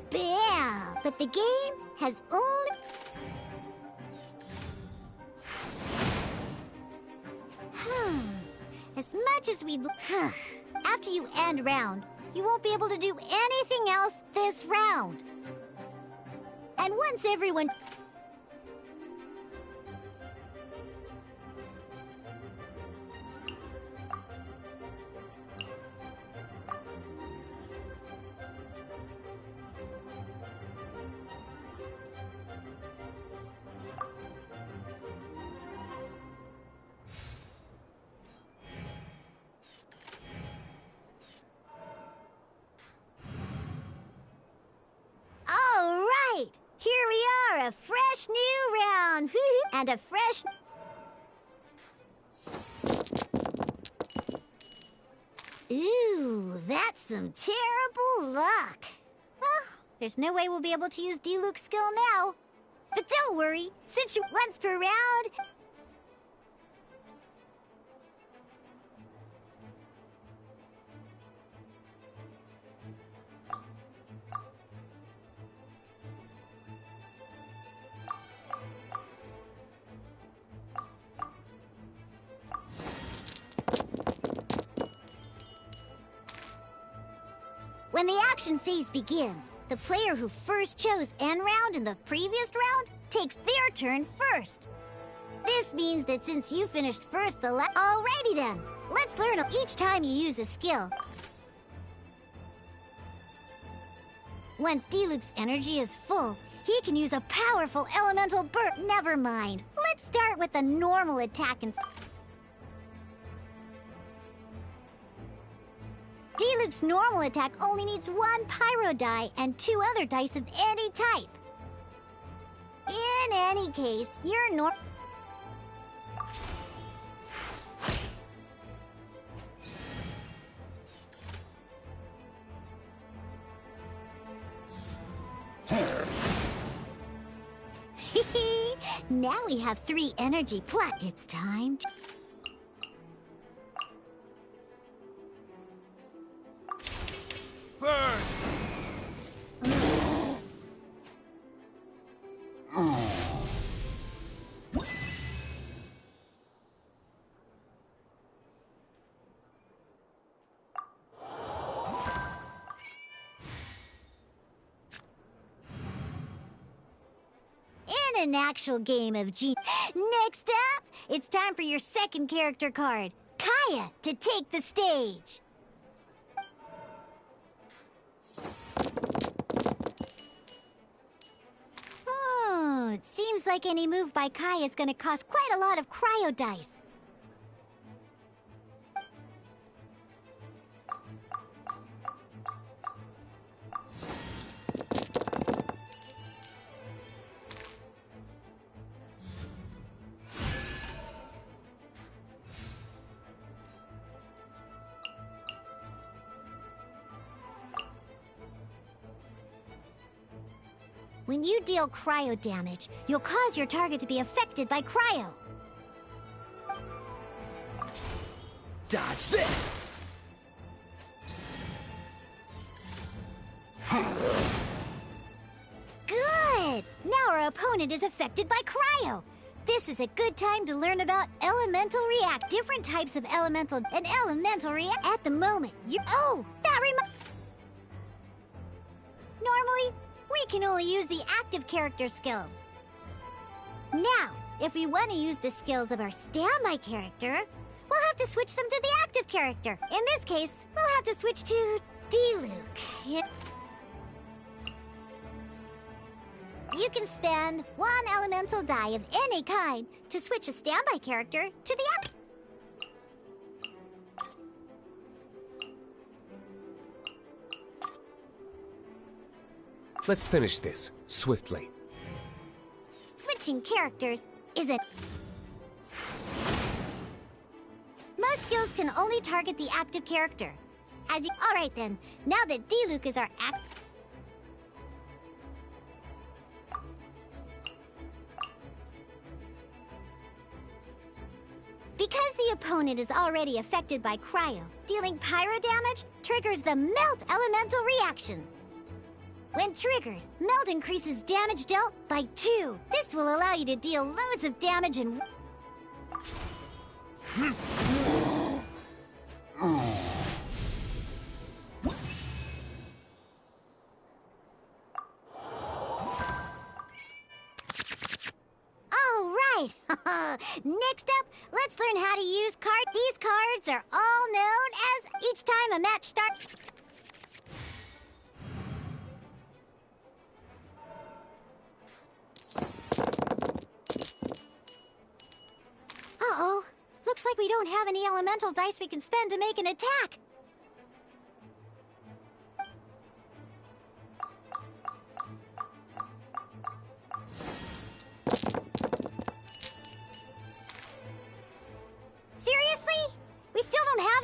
Bam! But the game has only... As much as we'd... After you end round, you won't be able to do anything else this round. And once everyone... a fresh new round. And a fresh... Ooh, that's some terrible luck. Well, there's no way we'll be able to use Diluc's skill now. But don't worry, since you once per round... When the action phase begins, the player who first chose end round in the previous round takes their turn first. This means that since you finished first Alrighty then, let's learn each time you use a skill. Once Diluc's energy is full, he can use a powerful elemental burst. Never mind, let's start with the normal attack and... Diluc's normal attack only needs 1 pyro die and 2 other dice of any type. In any case, your Now we have 3 energy plus. It's time to... In an actual game of G. Next up, it's time for your second character card, Kaya, to take the stage. It seems like any move by Kaya is gonna cost quite a lot of cryo dice. When you deal cryo damage, you'll cause your target to be affected by cryo. Dodge this! Good! Now our opponent is affected by cryo. This is a good time to learn about elemental react. Different types of elemental react. At the moment, Oh, that reminds... Normally, we can only use the active character skills. Now, if we want to use the skills of our standby character, we'll have to switch them to the active character. In this case, we'll have to switch to Diluc. You can spend 1 elemental die of any kind to switch a standby character to the active. Let's finish this, swiftly. Switching characters isn't... Most skills can only target the active character. Alright then, now that Diluc is our Because the opponent is already affected by cryo, dealing pyro damage triggers the Melt Elemental reaction. When triggered, Melt increases damage dealt by 2. This will allow you to deal loads of damage in... Alright! Next up, let's learn how to use cards. These cards are all known as each time a match starts... Uh-oh. Looks like we don't have any elemental dice we can spend to make an attack.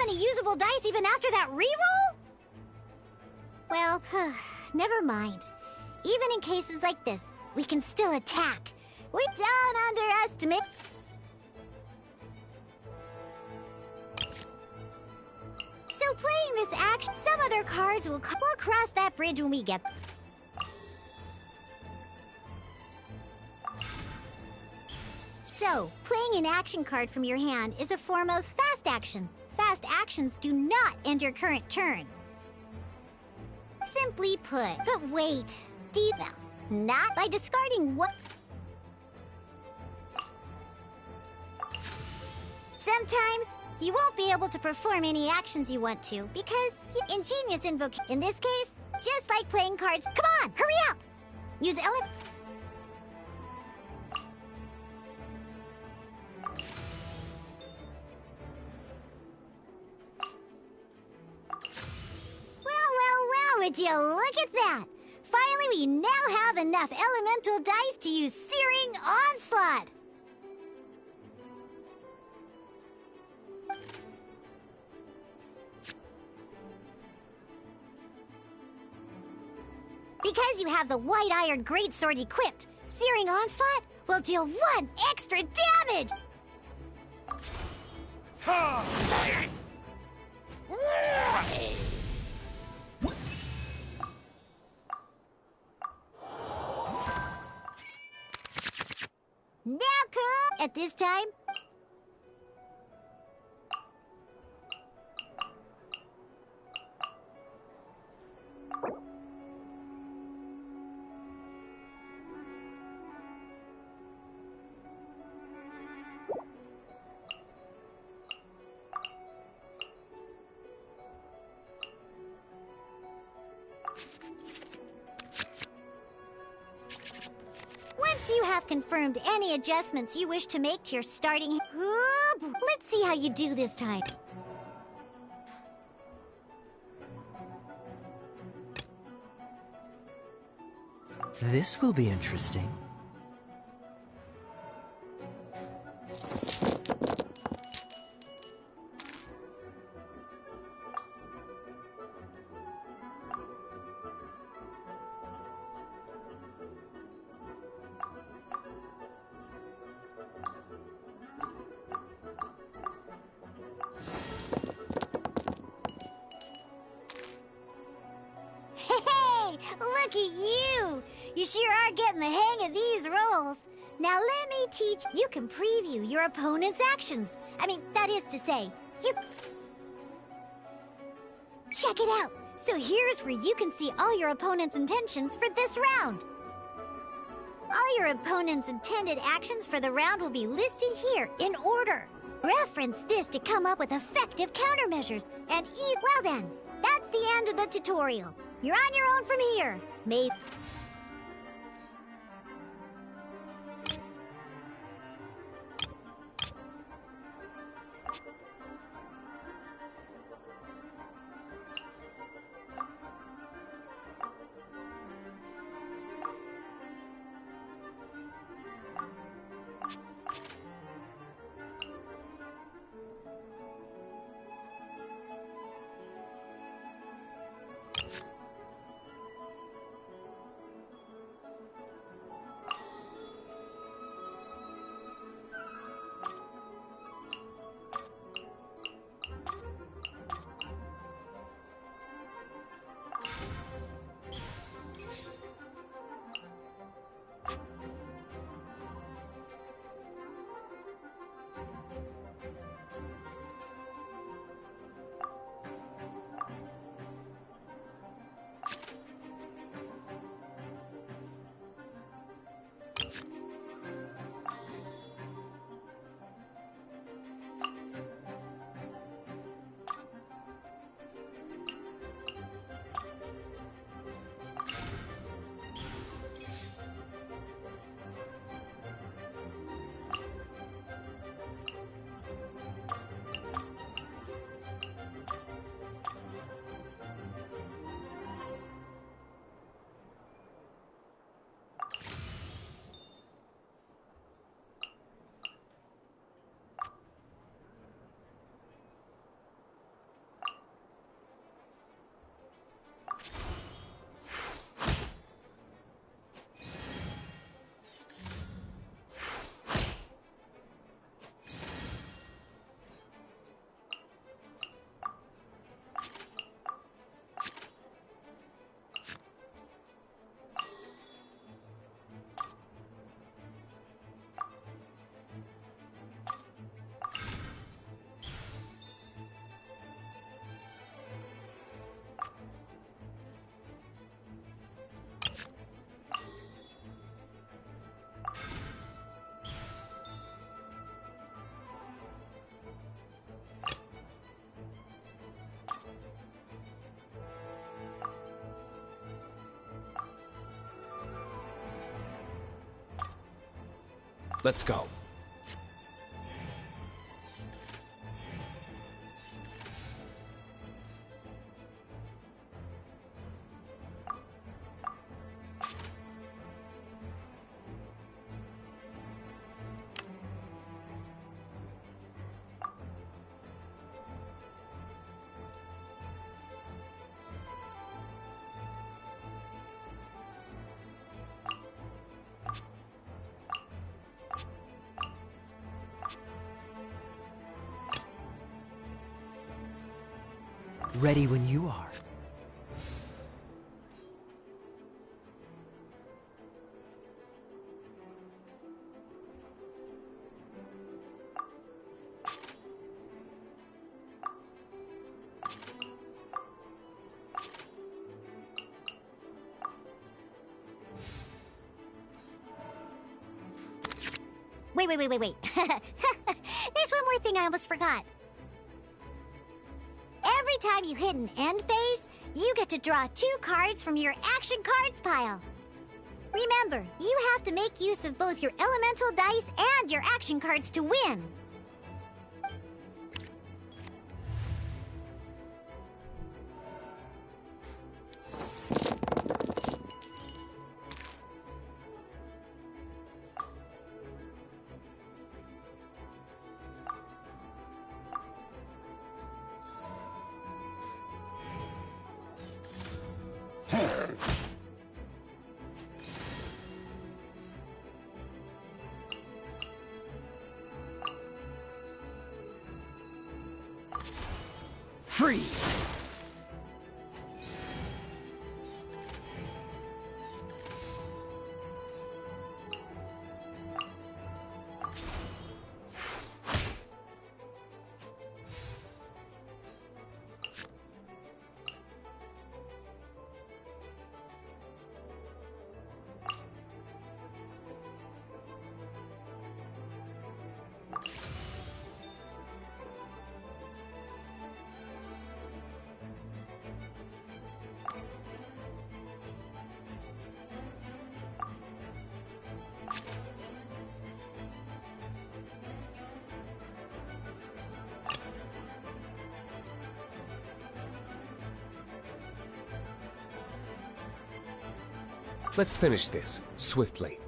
any usable dice even after that reroll? Well, never mind. Even in cases like this, we can still attack. We don't underestimate... So playing this action, some other cards will we'll cross that bridge when we get... So, playing an action card from your hand is a form of fast action. Fast actions do not end your current turn. Simply put. But wait. Well, not by discarding what... Sometimes, you won't be able to perform any actions you want to, because ingenious invocation. In this case, just like playing cards. Come on, hurry up! Use element... Well, would you look at that? Finally, we now have enough elemental dice to use Searing Onslaught! Because you have the White Iron Greatsword equipped, Searing Onslaught will deal 1 extra damage! Now come! At this time... Once you have confirmed any adjustments you wish to make to your starting... Let's see how you do this time. This will be interesting. Hey, look at you! You sure are getting the hang of these rolls. Now let me teach... You can preview your opponent's actions. I mean, that is to say, you... Check it out! So here's where you can see all your opponent's intentions for this round. All your opponent's intended actions for the round will be listed here in order. Reference this to come up with effective countermeasures and well then, that's the end of the tutorial. You're on your own from here. Maybe... Let's go. Ready when you are. Wait. There's one more thing I almost forgot. Every time you hit an end phase, you get to draw 2 cards from your action cards pile. Remember, you have to make use of both your elemental dice and your action cards to win. Freeze! Let's finish this, swiftly.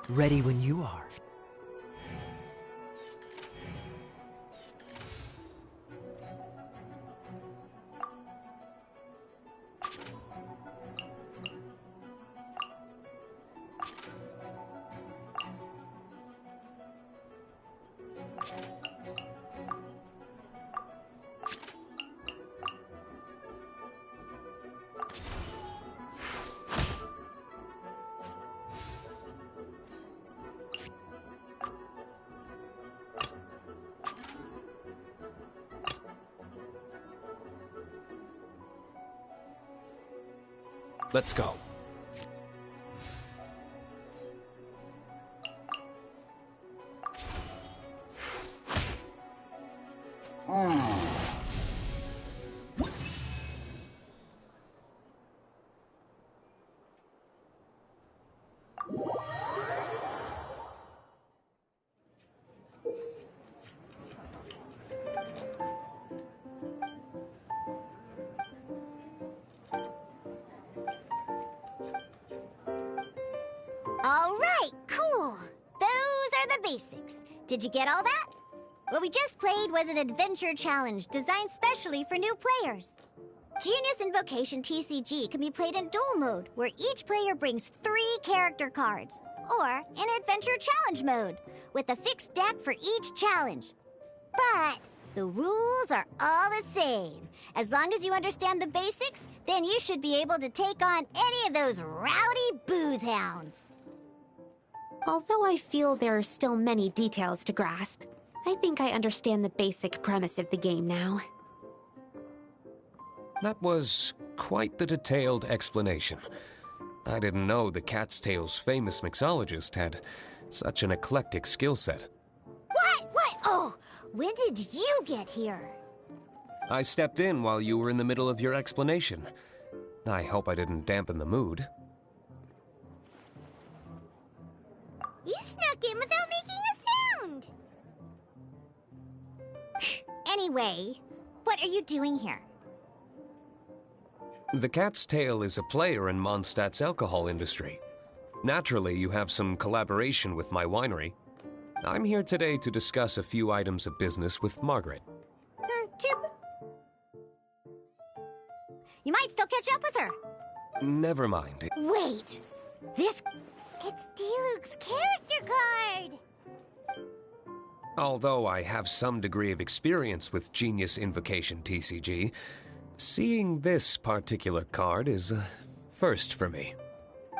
Ready when you are. Let's go. All right, cool. Those are the basics. Did you get all that? What we just played was an adventure challenge designed specially for new players. Genius Invocation TCG can be played in duel mode, where each player brings 3 character cards, or in adventure challenge mode, with a fixed deck for each challenge. But the rules are all the same. As long as you understand the basics, then you should be able to take on any of those rowdy booze hounds. Although I feel there are still many details to grasp, I think I understand the basic premise of the game now. That was quite the detailed explanation. I didn't know the Cat's Tail's famous mixologist had such an eclectic skill set. What? Oh, when did you get here? I stepped in while you were in the middle of your explanation. I hope I didn't dampen the mood. You snuck in without making a sound! Anyway, what are you doing here? The Cat's Tail is a player in Mondstadt's alcohol industry. Naturally, you have some collaboration with my winery. I'm here today to discuss a few items of business with Margaret. You might still catch up with her. Never mind. Wait! It's Diluc's character card! Although I have some degree of experience with Genius Invocation TCG, seeing this particular card is a first for me.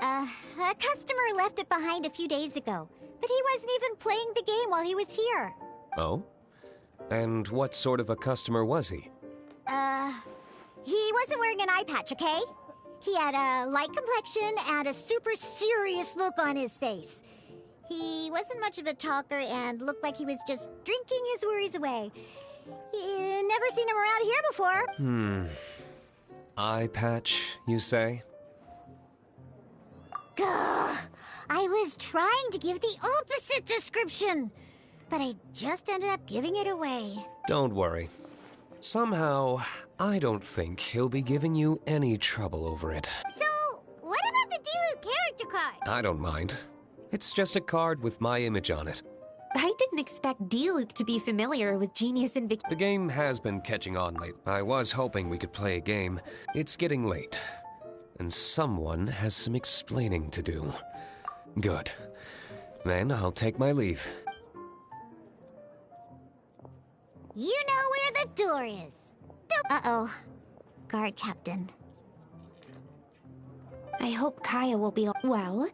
A customer left it behind a few days ago, but he wasn't even playing the game while he was here. Oh? And what sort of a customer was he? He wasn't wearing an eye patch, okay? He had a light complexion and a super serious look on his face. He wasn't much of a talker and looked like he was just drinking his worries away. Never seen him around here before. Eye patch, you say? Gah! I was trying to give the opposite description, but I just ended up giving it away. Don't worry. Somehow, I don't think he'll be giving you any trouble over it. So, what about the Diluc character card? I don't mind. It's just a card with my image on it. I didn't expect Diluc to be familiar with Genius Invocation. The game has been catching on late. I was hoping we could play a game. It's getting late, and someone has some explaining to do. Good. Then I'll take my leave. You know where the door is. Uh-oh. Guard captain. I hope Kaya will be well.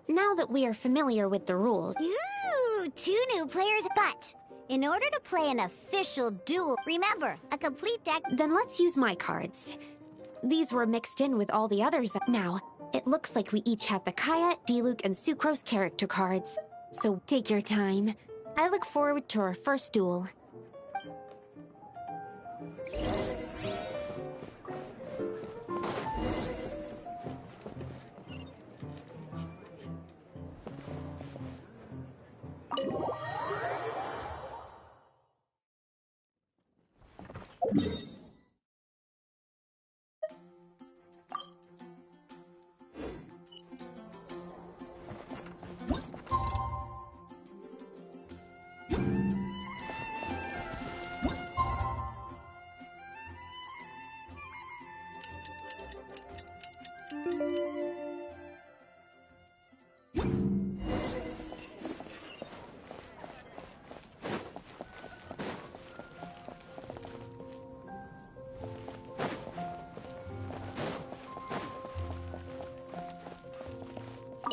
Now that we are familiar with the rules. Ooh, 2 new players, but in order to play an official duel, remember, a complete deck. Then let's use my cards. These were mixed in with all the others. Now, it looks like we each have the Kaya, Diluc, and Sucrose character cards. So take your time. I look forward to our first duel.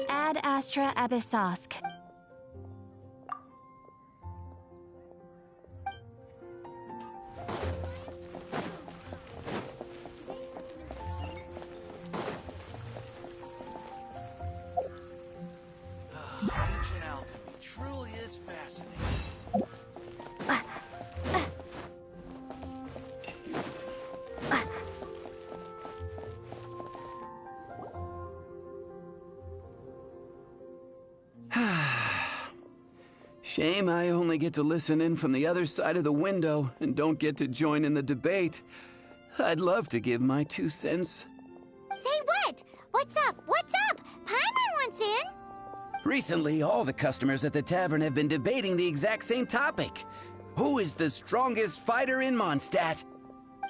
Ad Astra Abyssosk. Shame I only get to listen in from the other side of the window and don't get to join in the debate. I'd love to give my 2 cents. Say what? What's up? What's up? Paimon wants in. Recently, all the customers at the tavern have been debating the exact same topic. Who is the strongest fighter in Mondstadt?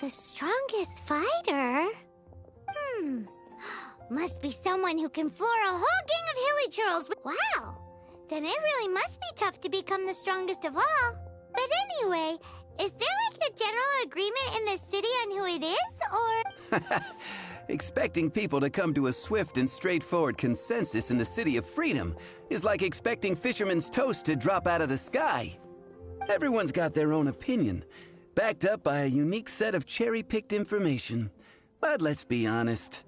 The strongest fighter? Must be someone who can floor a whole gang of hilly churls. Wow! Then it really must be tough to become the strongest of all. But anyway, is there like a general agreement in the city on who it is, or...? Expecting people to come to a swift and straightforward consensus in the City of Freedom is like expecting fisherman's toast to drop out of the sky. Everyone's got their own opinion, backed up by a unique set of cherry-picked information. But let's be honest.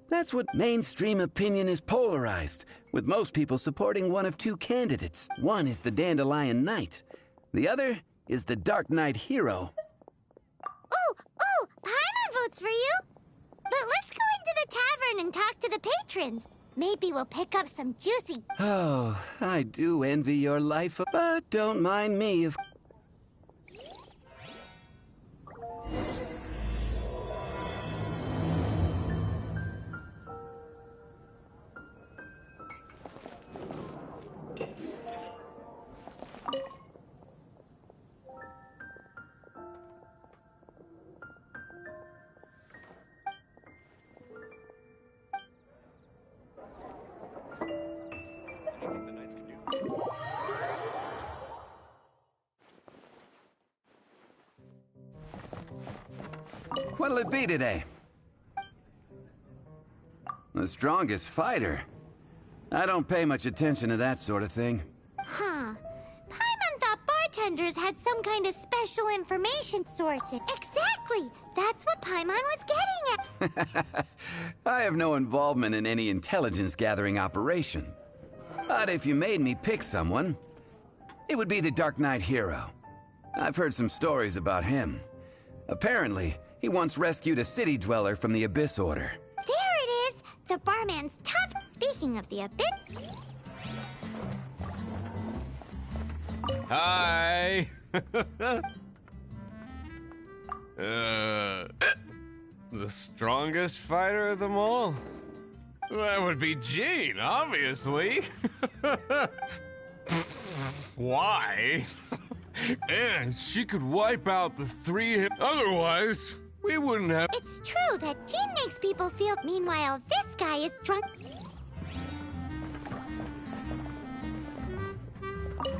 That's what mainstream opinion is polarized, with most people supporting one of 2 candidates. One is the Dandelion Knight. The other is the Dark Knight Hero. Ooh! Paimon votes for you! But let's go into the tavern and talk to the patrons. Maybe we'll pick up some juicy... Oh, I do envy your life, but don't mind me if... What'll it be today? The strongest fighter? I don't pay much attention to that sort of thing. Huh. Paimon thought bartenders had some kind of special information sources. Exactly! That's what Paimon was getting at. I have no involvement in any intelligence-gathering operation. But if you made me pick someone, it would be the Dark Knight Hero. I've heard some stories about him. Apparently, he once rescued a city dweller from the Abyss Order. There it is! The barman's top. Speaking of the Abyss... Hi! The strongest fighter of them all? That would be Jean, obviously. Why? And she could wipe out the 3 otherwise, we wouldn't have... It's true that Jean makes people feel... Meanwhile, this guy is drunk...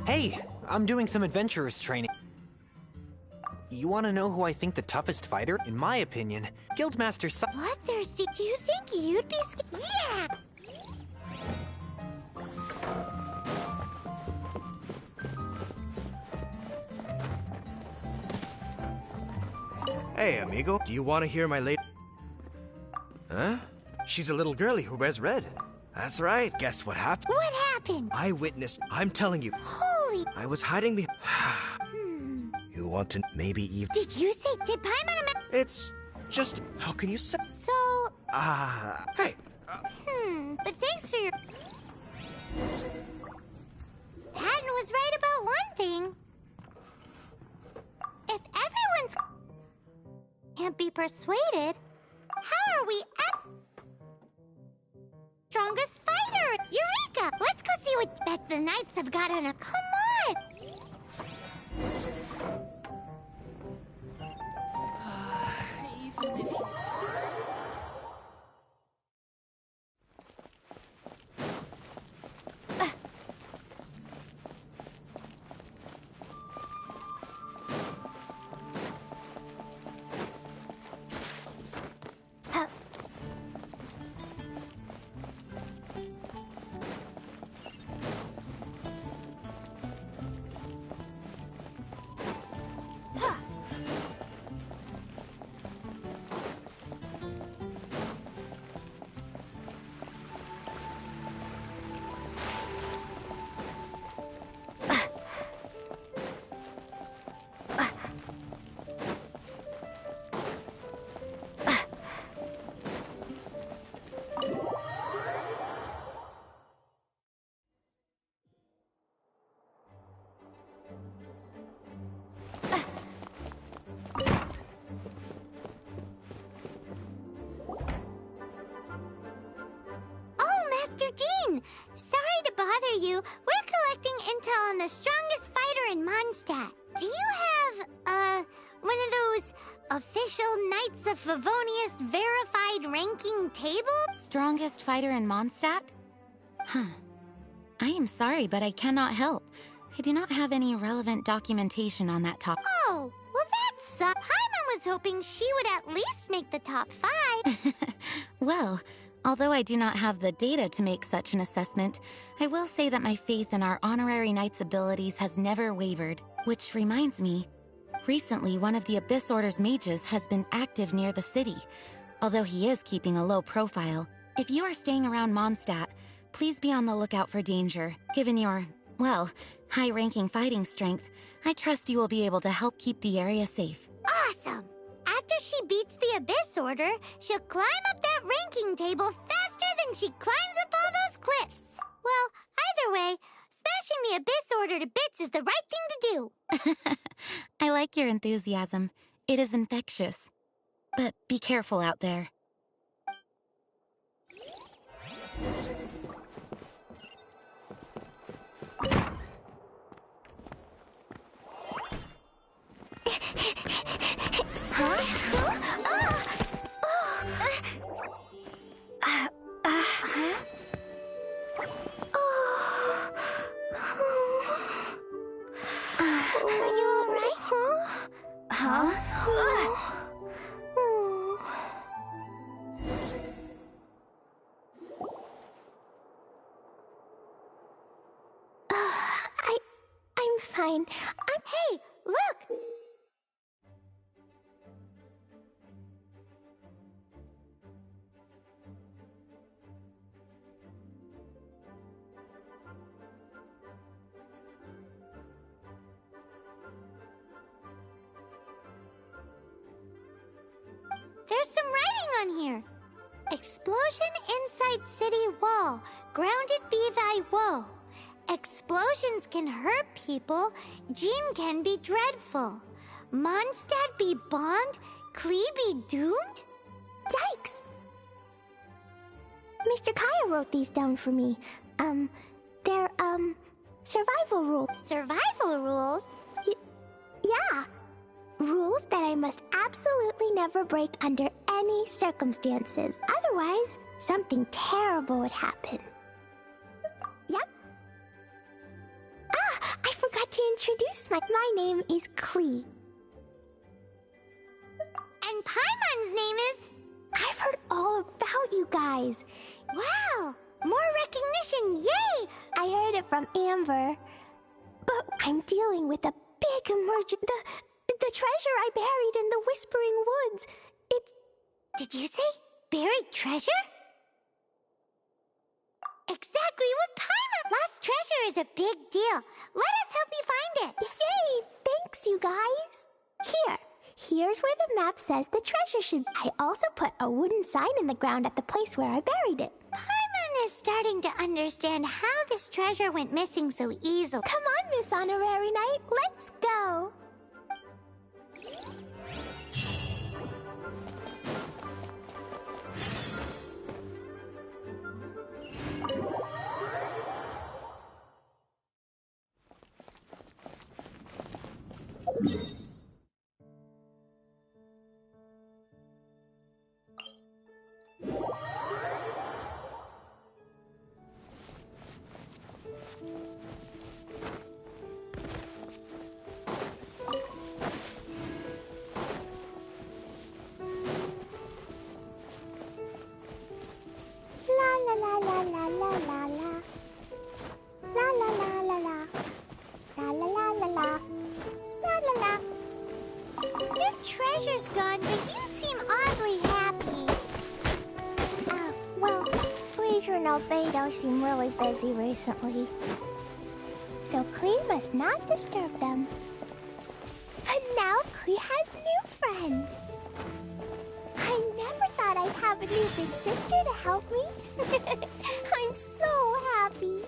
Hey, I'm doing some adventurers training. You want to know who I think the toughest fighter? In my opinion, Guildmaster Si... What? Do you think you'd be Yeah! Hey, amigo, do you want to hear my late... Huh? She's a little girlie who wears red. That's right. Guess what happened? What happened? I witnessed... I'm telling you. Holy... I was hiding behind... You want to maybe even... Did you say... Did Paimon... It's just... How can you say... So... Hey. But thanks for your... Patton was right about one thing. If everyone's... can't be persuaded, how are we at... Strongest fighter? Eureka! Let's go see what bet the knights have got on a... Come on! Even if you... you. We're collecting intel on the strongest fighter in Mondstadt. Do you have, one of those official Knights of Favonius verified ranking tables? Strongest fighter in Mondstadt? Huh. I am sorry, but I cannot help. I do not have any relevant documentation on that topic. Oh, well that sucks. Paimon was hoping she would at least make the top 5. Well, although I do not have the data to make such an assessment, I will say that my faith in our honorary knight's abilities has never wavered. Which reminds me, recently one of the Abyss Order's mages has been active near the city, although he is keeping a low profile. If you are staying around Mondstadt, please be on the lookout for danger. Given your, well, high-ranking fighting strength, I trust you will be able to help keep the area safe. Awesome! After she beats the Abyss Order, she'll climb up that ranking table faster than she climbs up all those cliffs. Well, either way, smashing the Abyss Order to bits is the right thing to do. I like your enthusiasm. It is infectious. But be careful out there. I'm fine. Hey, look! There's some writing on here. Explosion inside city wall. Grounded be thy woe. Explosions can hurt people. Jean can be dreadful. Mondstadt be bombed. Klee be doomed? Yikes! Mr. Kaya wrote these down for me. They're, survival rules. Survival rules? Yeah. Rules that I must absolutely never break under any circumstances. Otherwise, something terrible would happen. Yep. Ah, I forgot to introduce my name is Klee. And Paimon's name is... I've heard all about you guys. Wow, more recognition, yay! I heard it from Amber. But I'm dealing with a big emergency. The treasure I buried in the Whispering Woods. It's... Did you say buried treasure? Exactly what Paimon... Lost treasure is a big deal. Let us help you find it. Yay! Thanks, you guys. Here's where the map says the treasure should... I also put a wooden sign in the ground at the place where I buried it. Paimon is starting to understand how this treasure went missing so easily. Come on, Miss Honorary Knight. Let's go. Your treasure's gone, but you seem oddly happy. Well, Fraser and Albedo seem really busy recently. So Klee must not disturb them. But now Klee has new friends. I never thought I'd have a new big sister to help me. I'm so happy.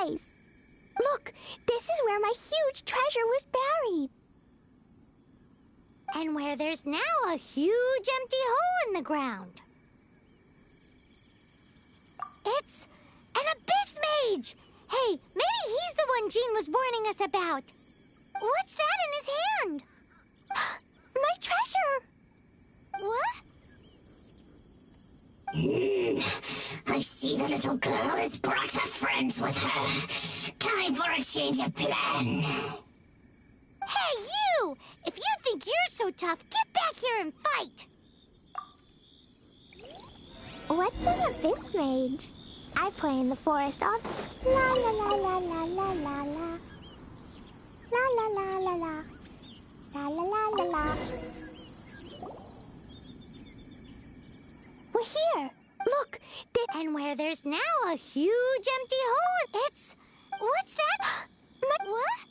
place. Look, this is where my huge treasure was buried. And where there's now a huge empty hole in the ground. It's an abyss mage! Hey, maybe he's the one Jean was warning us about. What's that in his hand? My treasure! What? I see the little girl has brought her friends with her. Time for a change of plan. Hey, you! If you think you're so tough, get back here and fight! What's an abyss mage? I play in the forest all... La la la la la la la la. La la la la la. La la la la la. We're here! Look! And where there's now a huge empty hole... It's... What's that? What?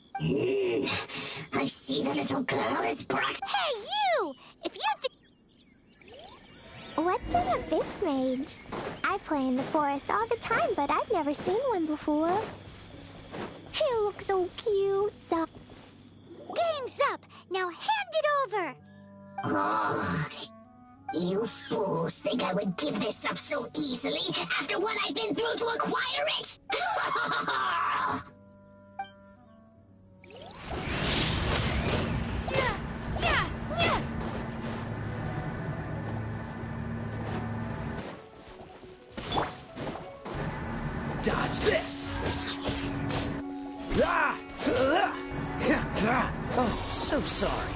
I see the little girl has brought... Hey, you! If you think... What's an abyss mage? I play in the forest all the time, but I've never seen one before. He looks so cute. So... Game's up! Now hand it over! Oh, you fools think I would give this up so easily after what I've been through to acquire it? Dodge this! Oh, so sorry.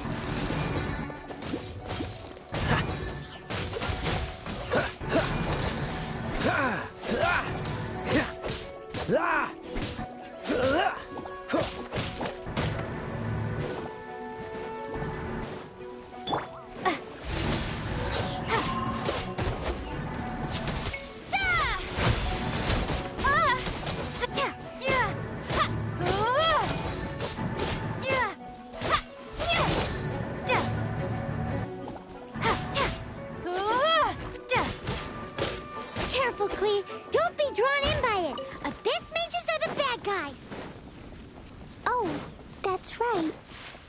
Careful, Klee. Don't be drawn in by it. Abyss mages are the bad guys. Oh, that's right.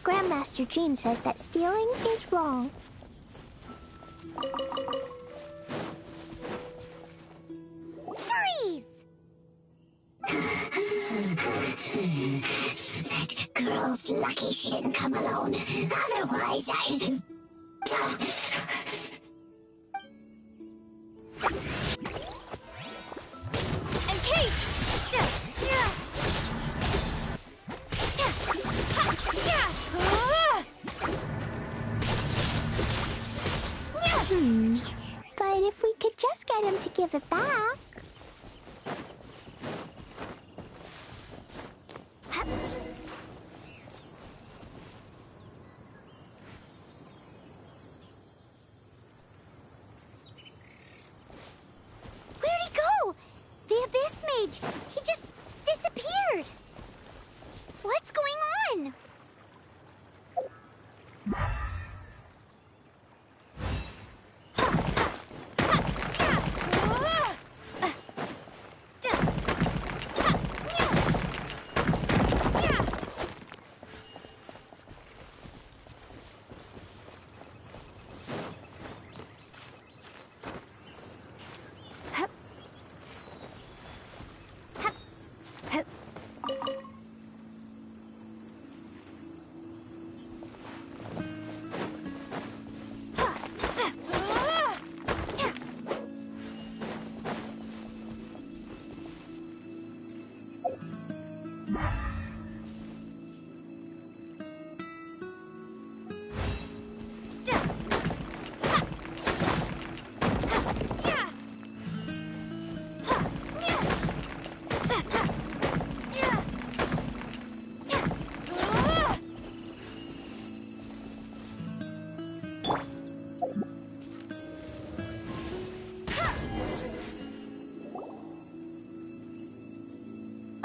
Grandmaster Jean says that stealing is wrong. Freeze! That girl's lucky she didn't come alone. Otherwise, I... And Kate! But if we could just get him to give it back... Where'd he go? The Abyss Mage. He just disappeared. What's going on?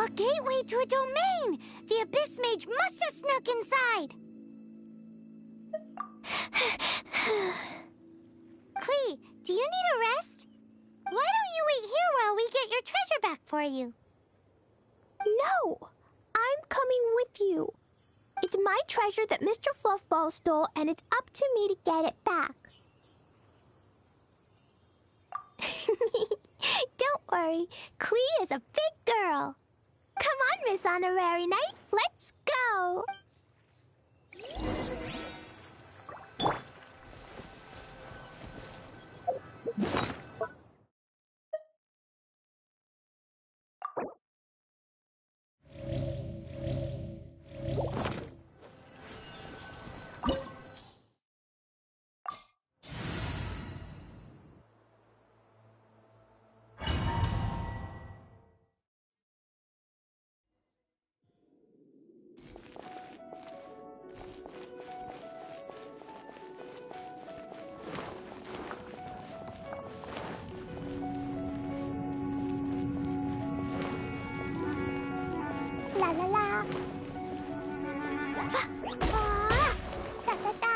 A gateway to a domain! The Abyss Mage must have snuck inside! Klee, do you need a rest? Why don't you wait here while we get your treasure back for you? No! I'm coming with you. It's my treasure that Mr. Fluffball stole, and it's up to me to get it back. Don't worry, Clee is a big girl. Come on, Miss Honorary Knight, let's go! La la la. Ah, da da da.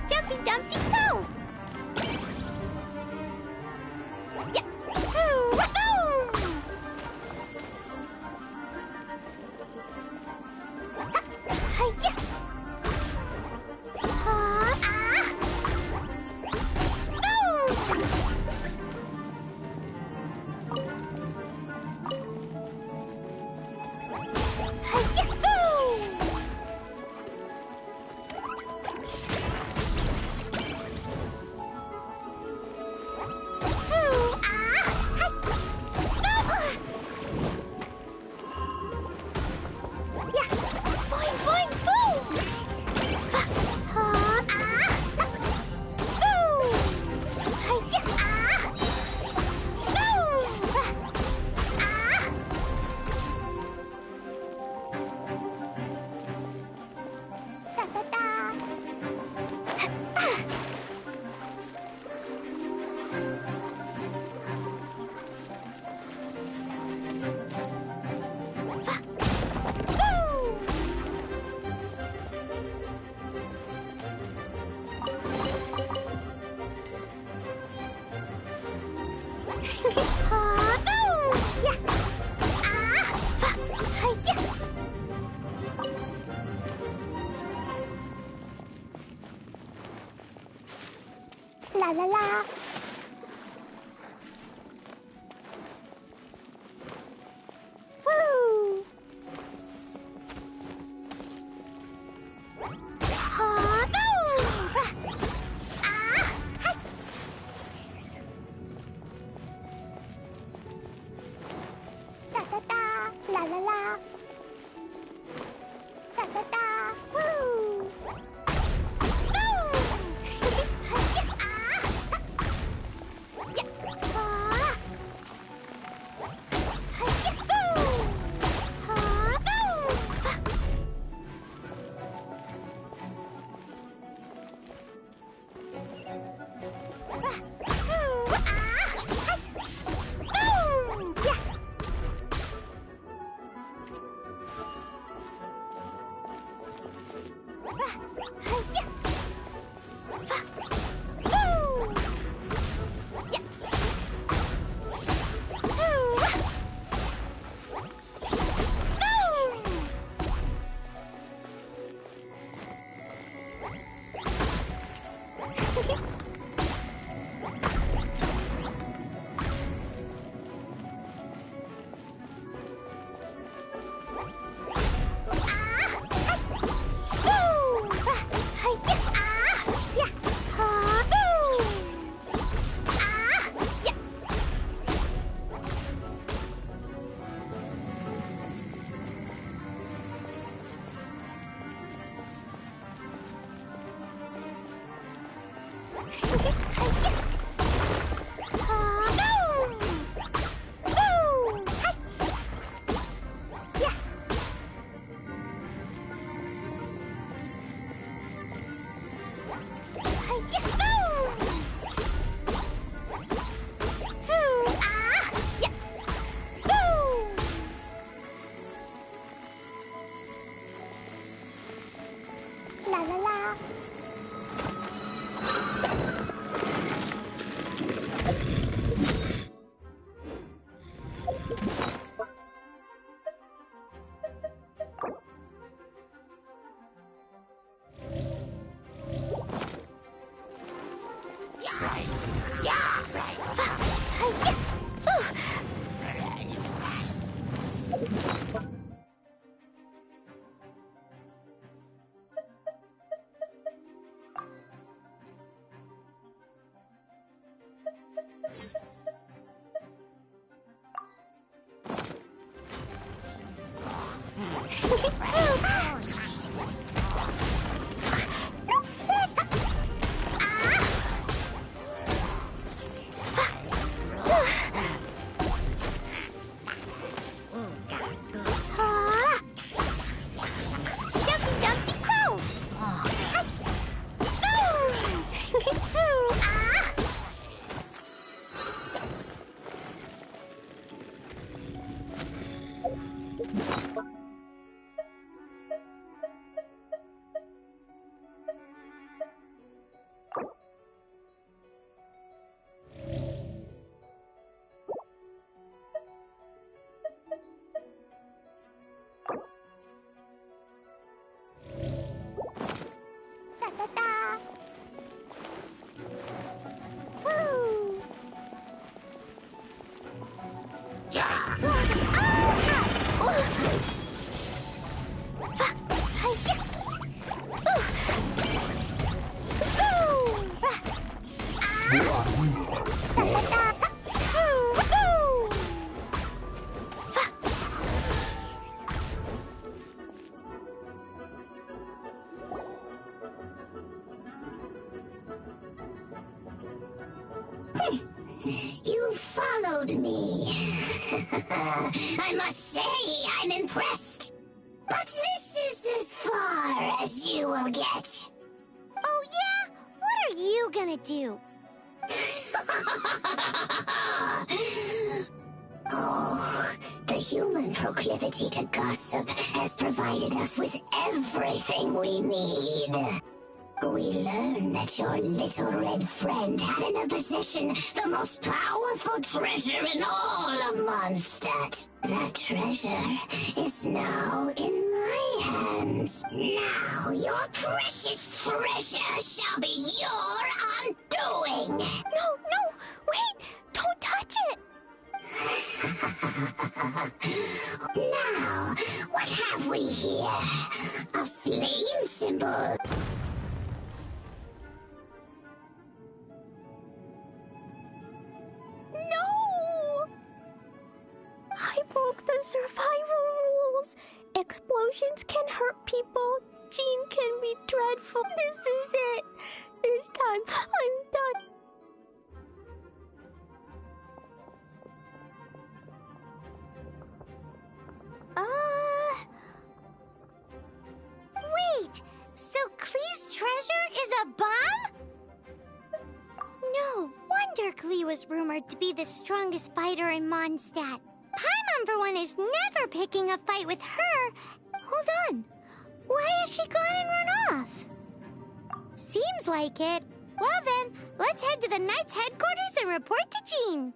Jumpy Dumpty go! La la la. Woo! Ha! Da da da. La la la. Da da da. Woo! La la la. You followed me. I must say, I'm impressed. But this is as far as you will get. Oh yeah? What are you gonna do? Oh, the human proclivity to gossip has provided us with everything we need. We learned that your little red friend had in her possession the most powerful treasure in all of Mondstadt. That treasure is now in my hands. Now your precious treasure shall be your undoing. No, wait! Don't touch it! Now, what have we here? A flame symbol. No! I broke the survival rules. Explosions can hurt people. Jean can be dreadful. This is it. This time, I'm done. Wait! So Klee's treasure is a bomb? No wonder Klee was rumored to be the strongest fighter in Mondstadt. Paimon, for one, is never picking a fight with her. Hold on. Why has she gone and run off? Seems like it. Well then, let's head to the Knight's headquarters and report to Jean.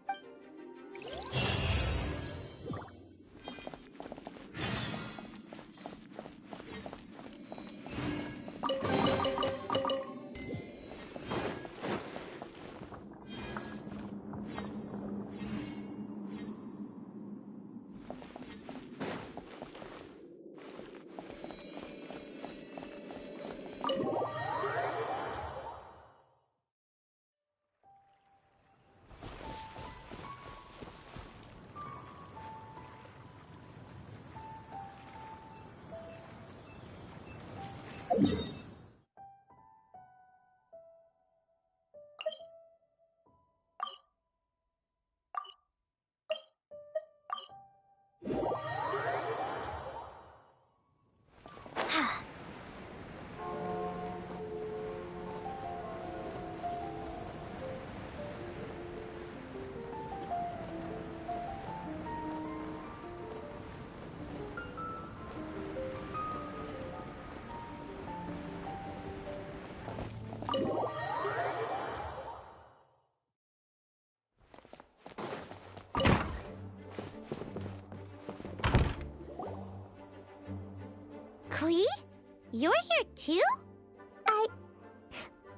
You're here too?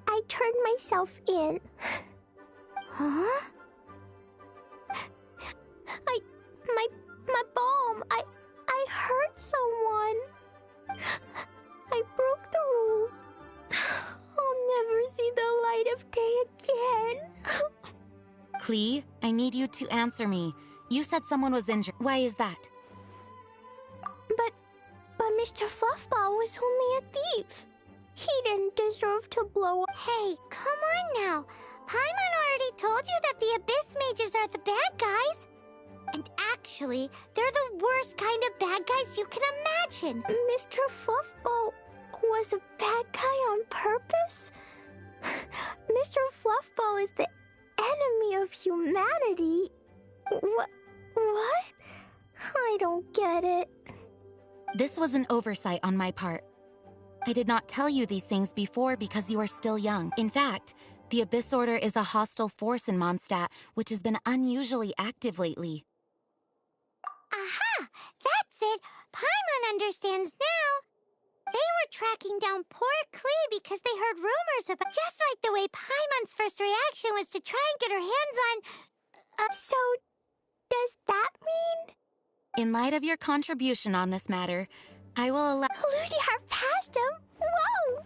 I turned myself in. Huh? My bomb. I hurt someone. I broke the rules. I'll never see the light of day again. Klee, I need you to answer me. You said someone was injured. Why is that? But Mr. Fluffball was only a thief. He didn't deserve to blow up. Hey, come on now. Paimon already told you that the Abyss Mages are the bad guys. And actually, they're the worst kind of bad guys you can imagine. Mr. Fluffball was a bad guy on purpose? Mr. Fluffball is the enemy of humanity. What? I don't get it. This was an oversight on my part. I did not tell you these things before because you are still young. In fact, the Abyss Order is a hostile force in Mondstadt, which has been unusually active lately. Aha! That's it! Paimon understands now! They were tracking down poor Klee because they heard rumors about... Just like the way Paimon's first reaction was to try and get her hands on... So, does that mean... In light of your contribution on this matter, I will allow... Ludiar passed him? Whoa!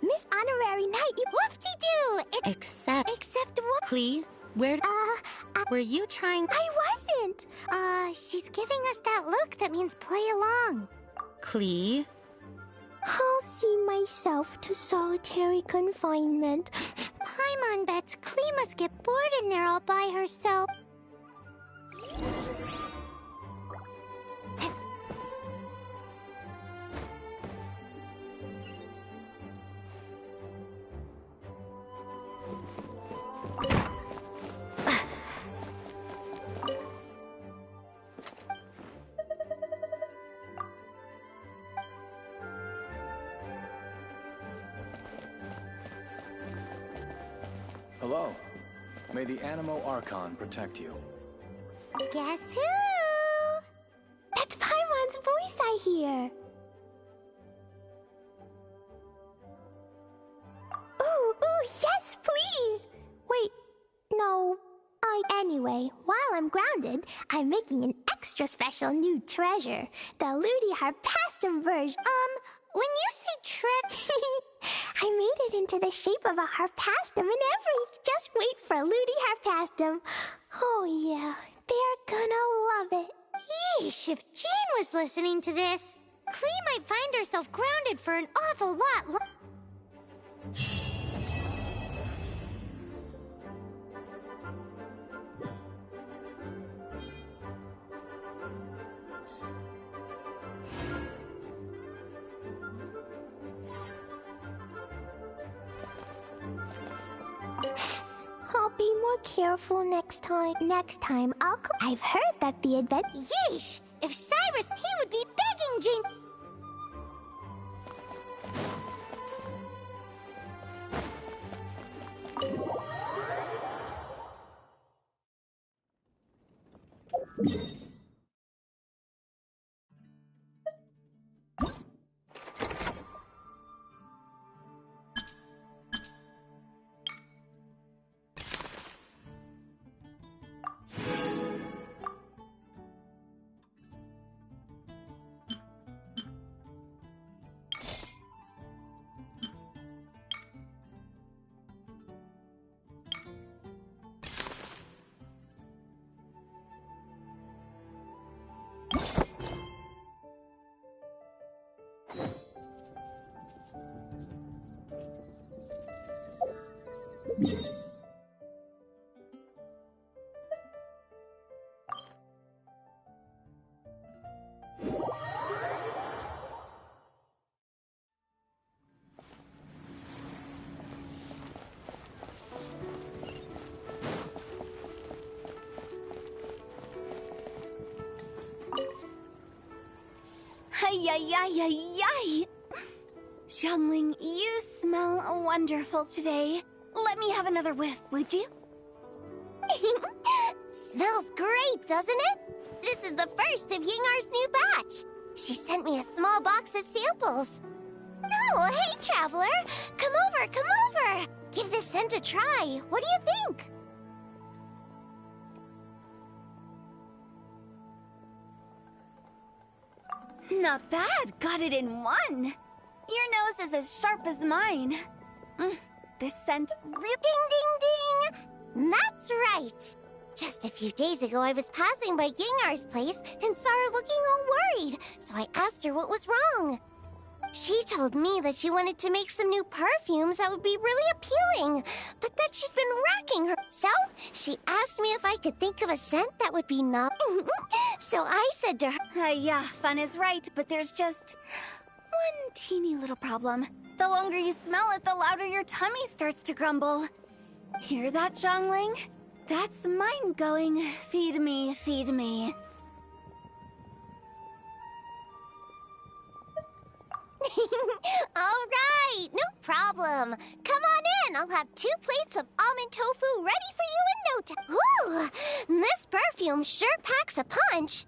Miss Honorary Knight, you... Whoop-de-doo! Except what? Klee, where... Were you trying... I wasn't! She's giving us that look that means play along. Klee? I'll see myself to solitary confinement. Paimon bets Klee must get bored in there all by herself. Hello. May the Animo Archon protect you. Guess who? That's Paimon's voice I hear. Ooh, yes, please! Wait, no. Anyway, while I'm grounded, I'm making an extra special new treasure. The Ludiar Pastum version. When you say I made it into the shape of a harpastum and everything. Just wait for Ludiar Pastum. Oh yeah, they're gonna love it. Yeesh, if Jean was listening to this, Klee might find herself grounded for an awful lot I'll be more careful next time. I've heard that the event... Yeesh! If Cyrus, he would be begging Jean... Ay. Xiangling, you smell wonderful today. Let me have another whiff, would you? Smells great, doesn't it? This is the first of Yingar's new batch. She sent me a small box of samples. Oh, hey, Traveler! Come over! Give this scent a try. What do you think? Not bad. Got it in one. Your nose is as sharp as mine. This scent really... Ding, ding, ding! That's right! Just a few days ago, I was passing by Yingar's place and saw her looking all worried, so I asked her what was wrong. She told me that she wanted to make some new perfumes that would be really appealing, but that she'd been racking her. So, she asked me if I could think of a scent that would be So I said to her, yeah, fun is right, but there's just one teeny little problem. The longer you smell it, the louder your tummy starts to grumble. Hear that, Zhongling? That's mine going, feed me, feed me. All right, no problem. Come on in. I'll have 2 plates of almond tofu ready for you in no time. Ooh, this perfume sure packs a punch.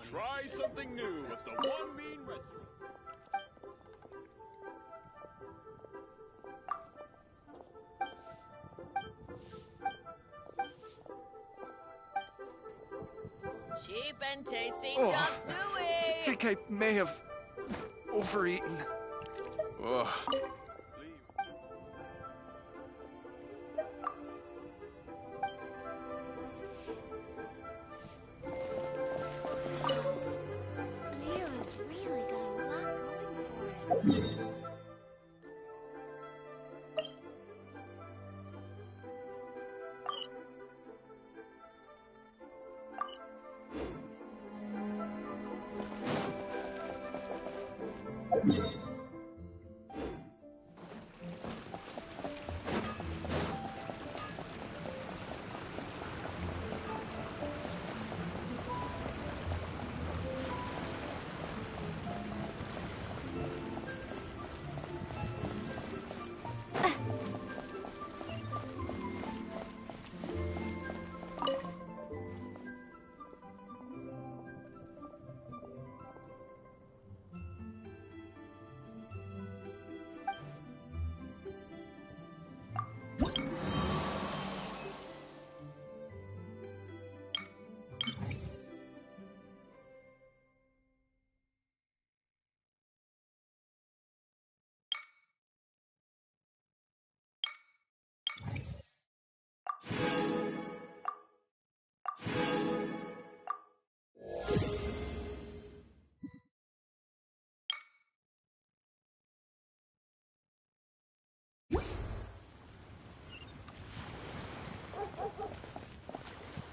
Try something new at the One Mean Restaurant. Cheap and tasty Oh, chop I suey! think I may have overeaten. Ugh. Leo's really got a lot going for it.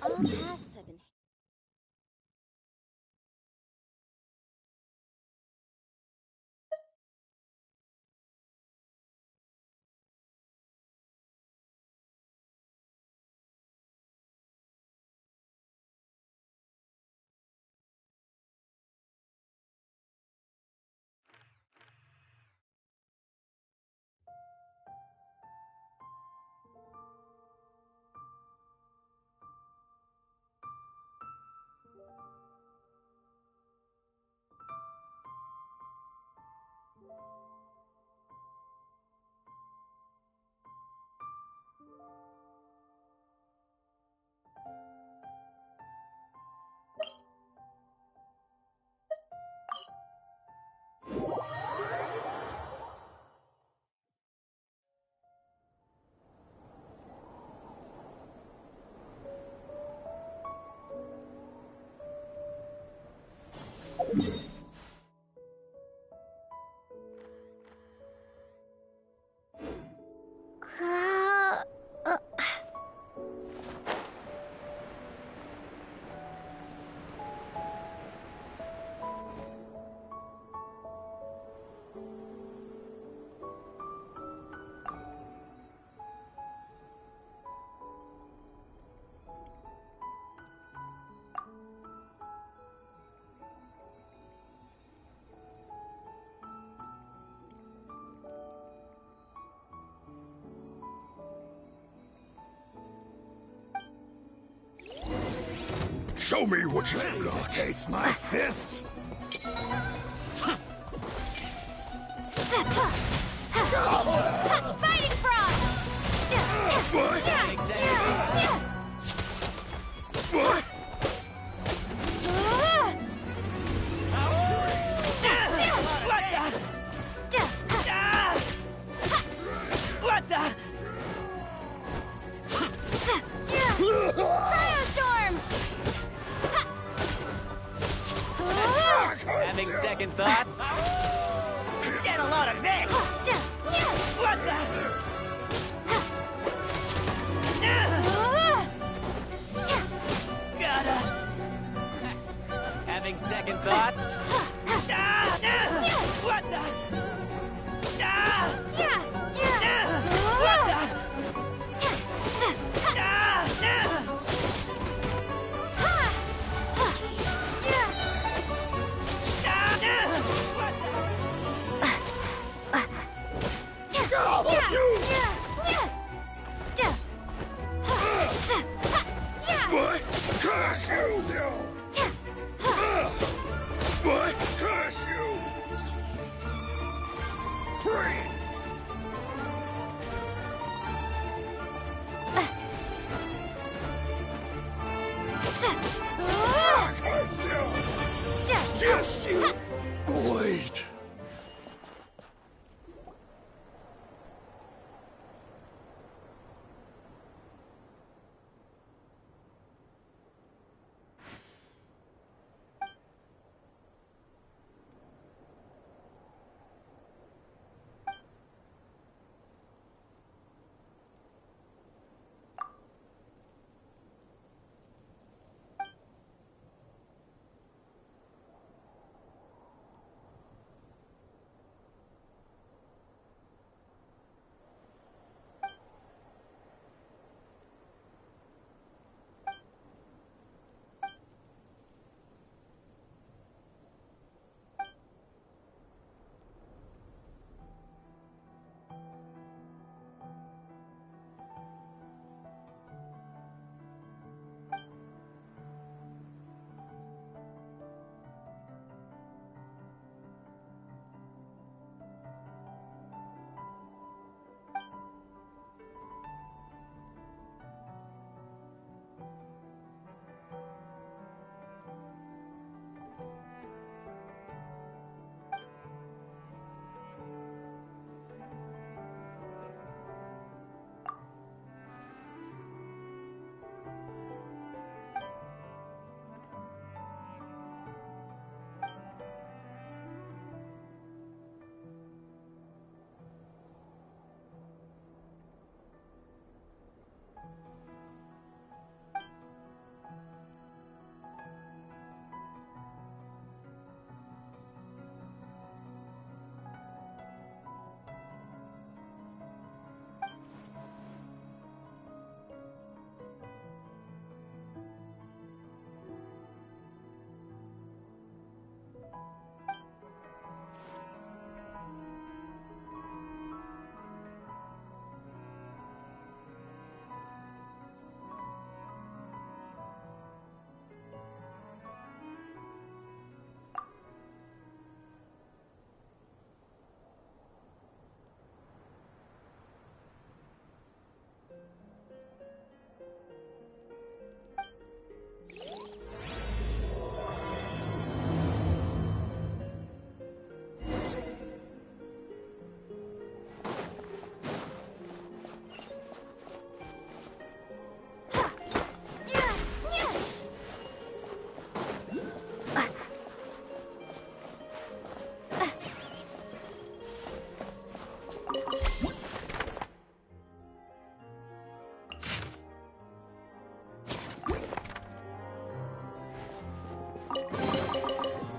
All tasks have been... Show me what you've got. Taste my fists. Fighting frog! What? What the? Firestorm! Having second thoughts? Get a load of this! What the? Gotta. Having second thoughts? What the? What the? But curse you! But curse you! Free! Curse you! Just you wait!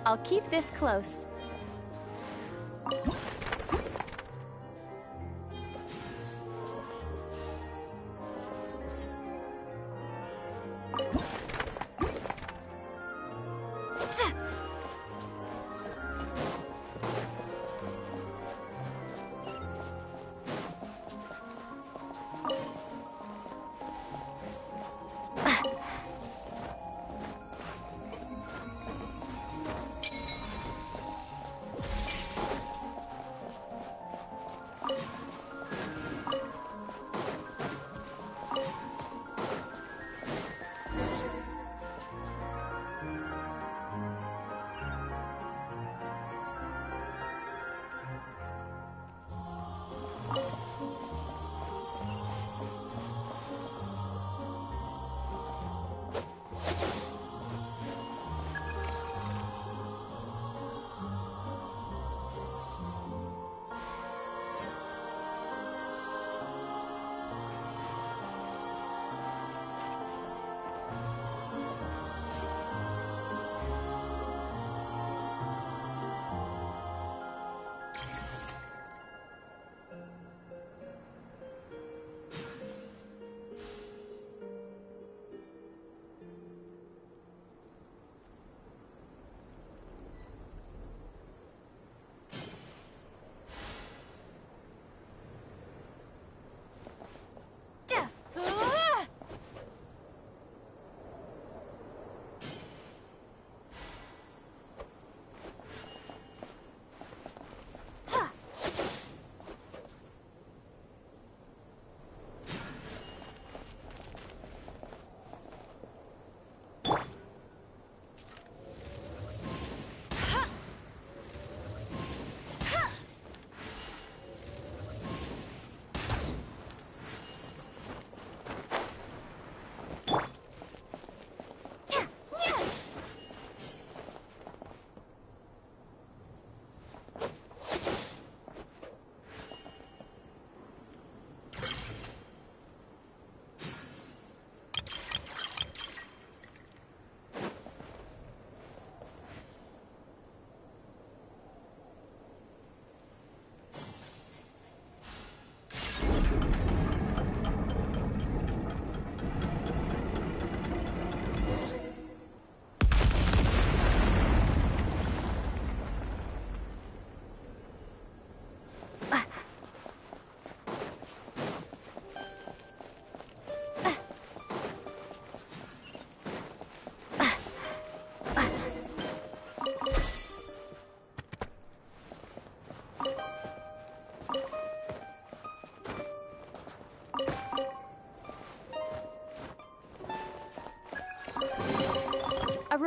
I'll keep this close.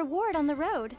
reward on the road.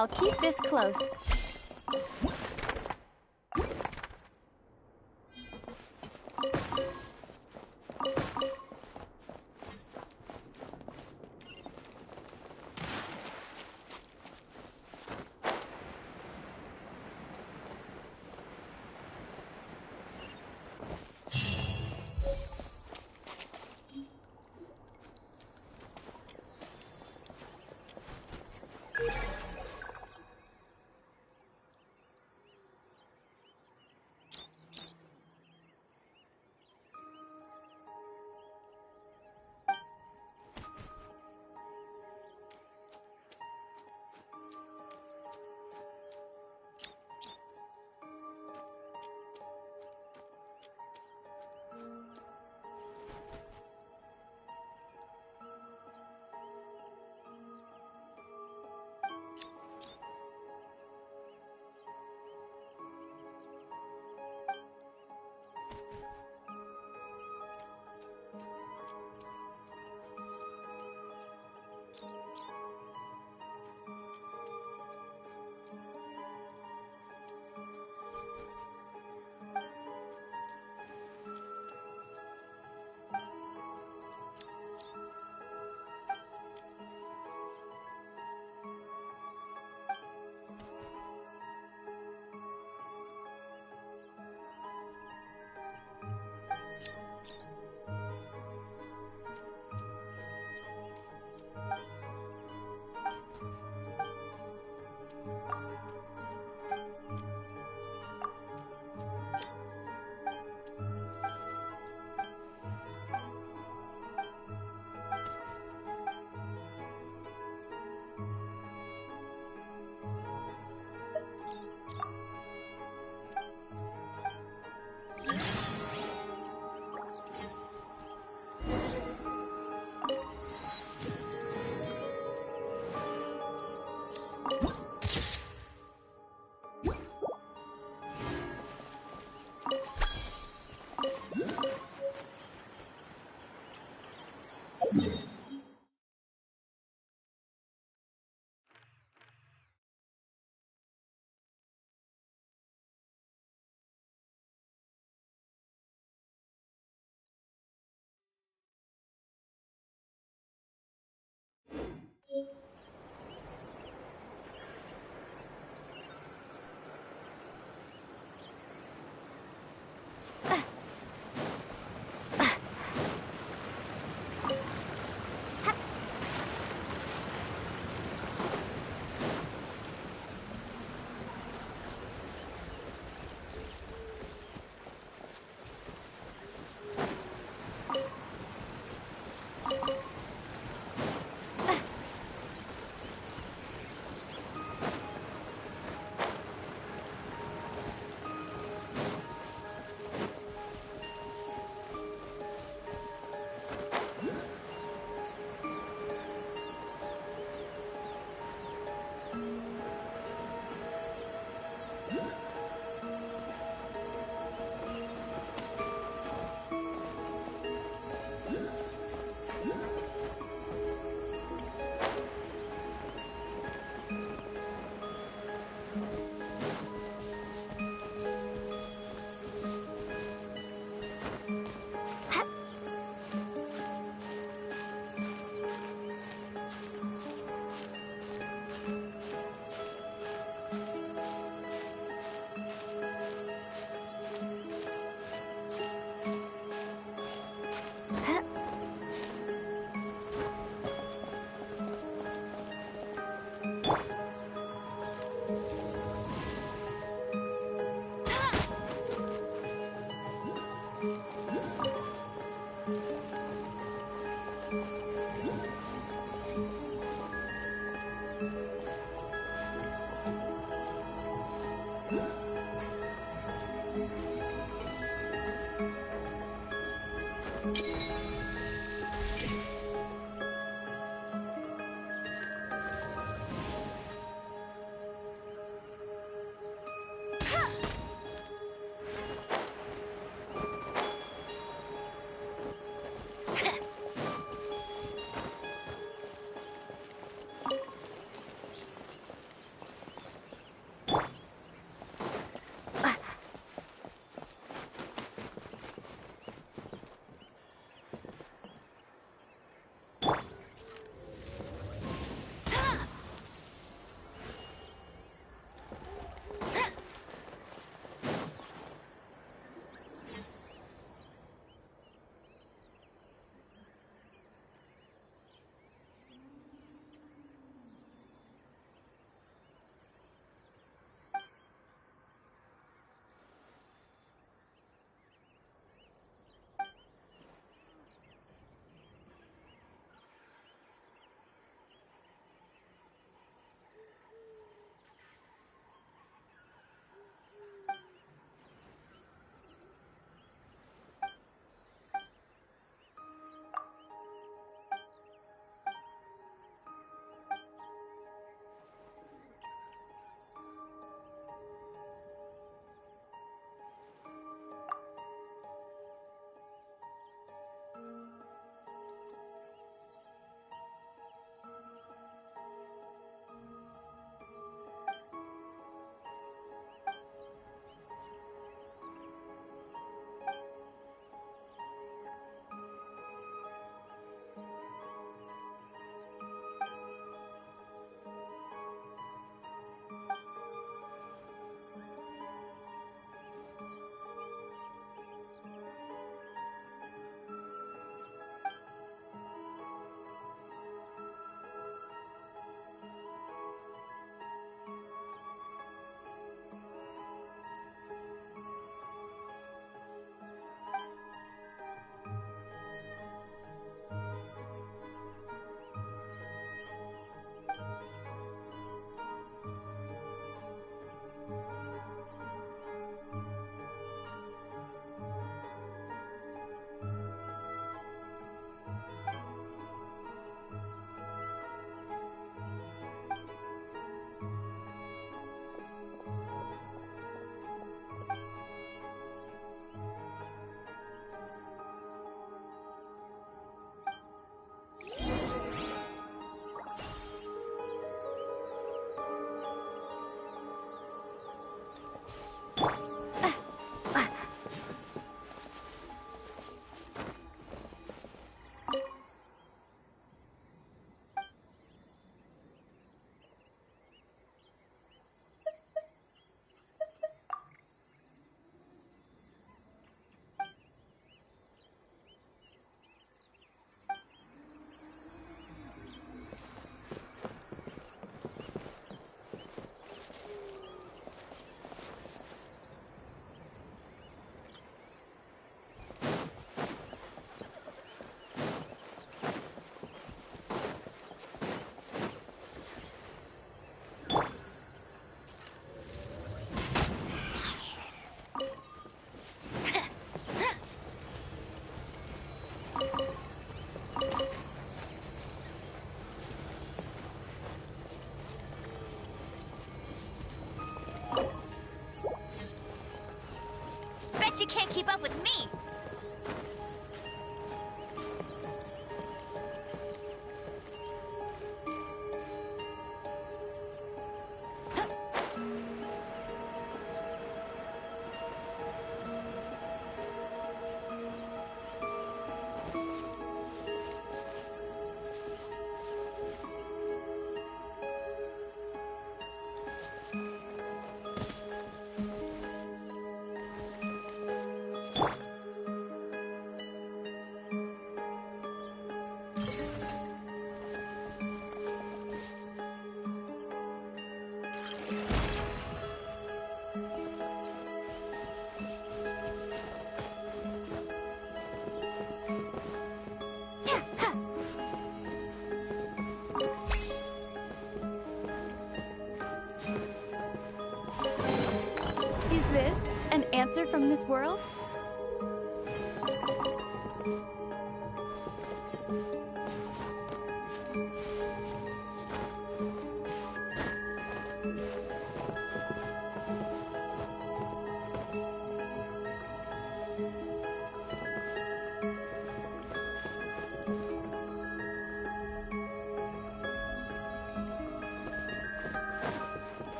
I'll keep this close. Bet you can't keep up with me! this an answer from this world?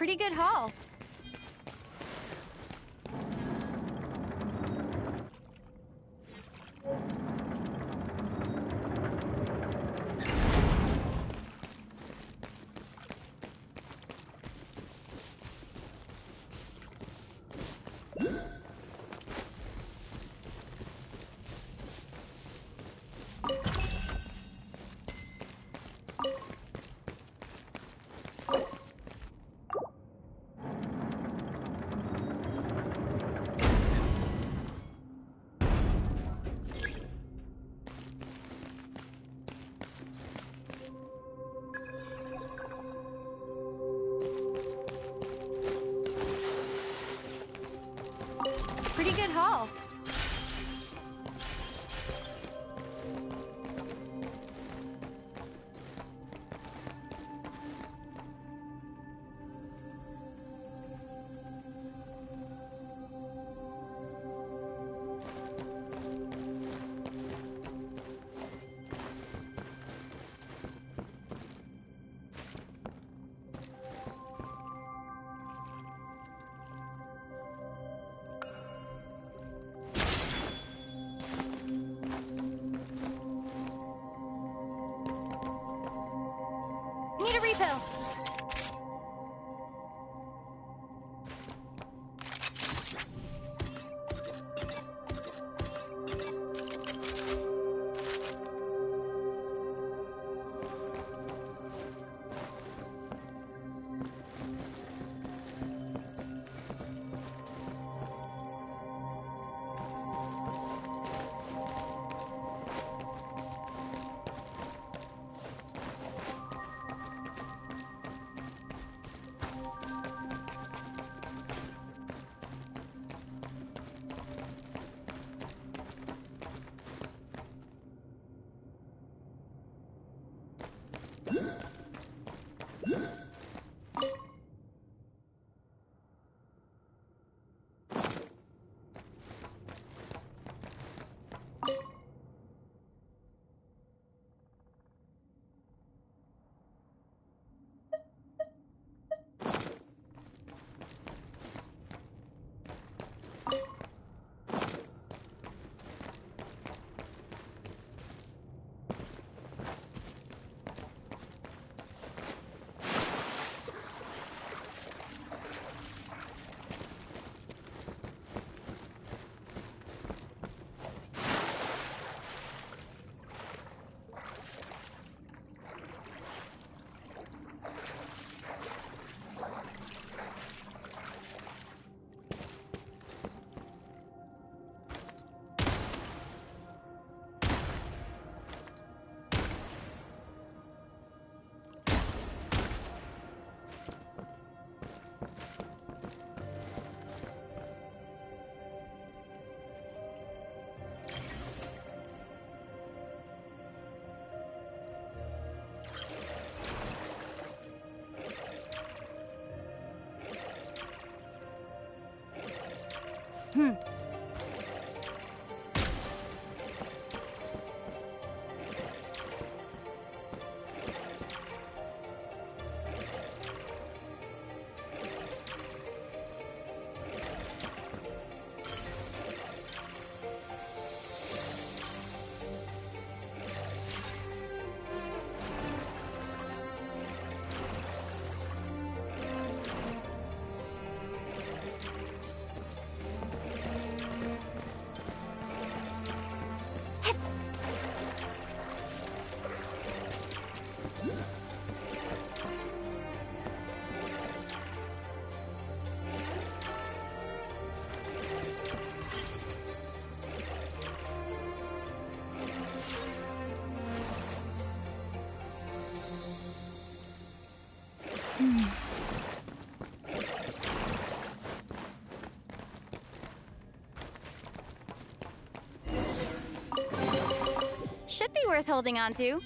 Pretty good haul. Pretty good haul. Need a refill. Should be worth holding on to.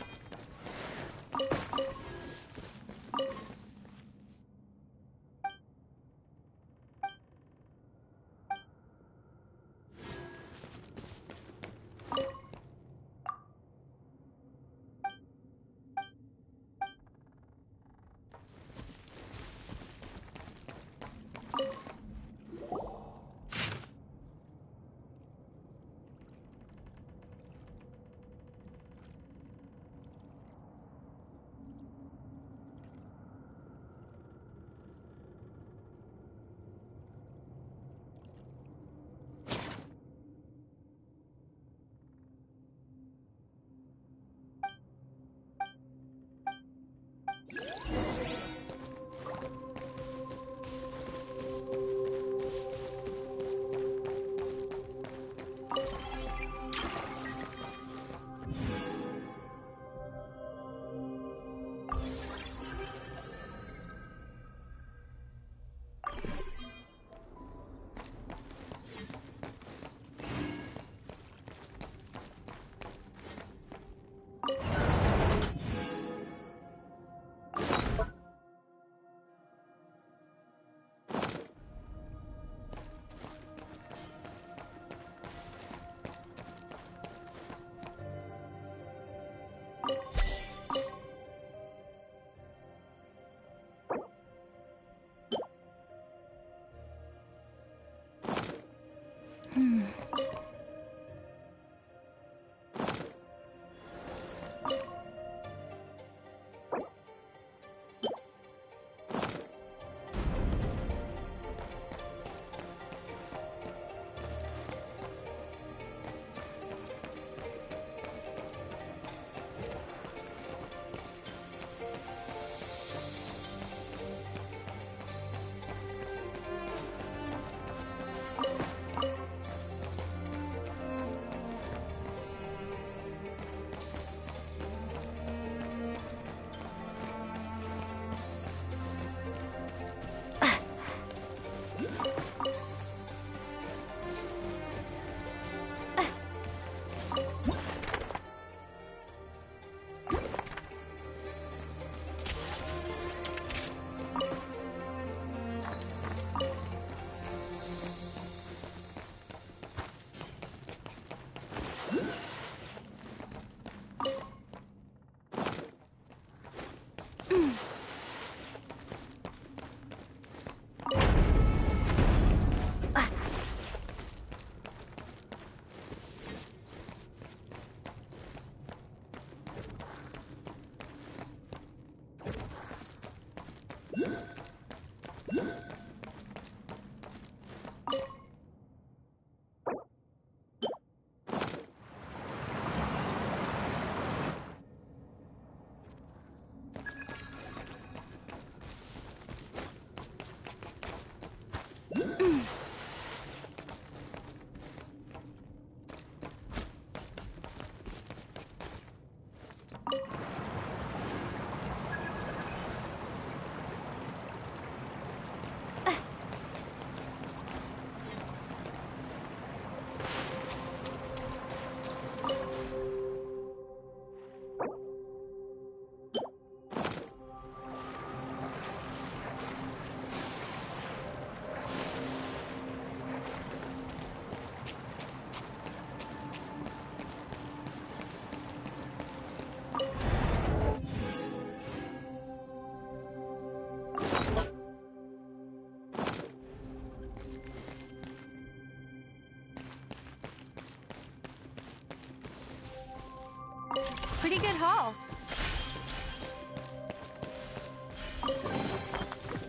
good haul.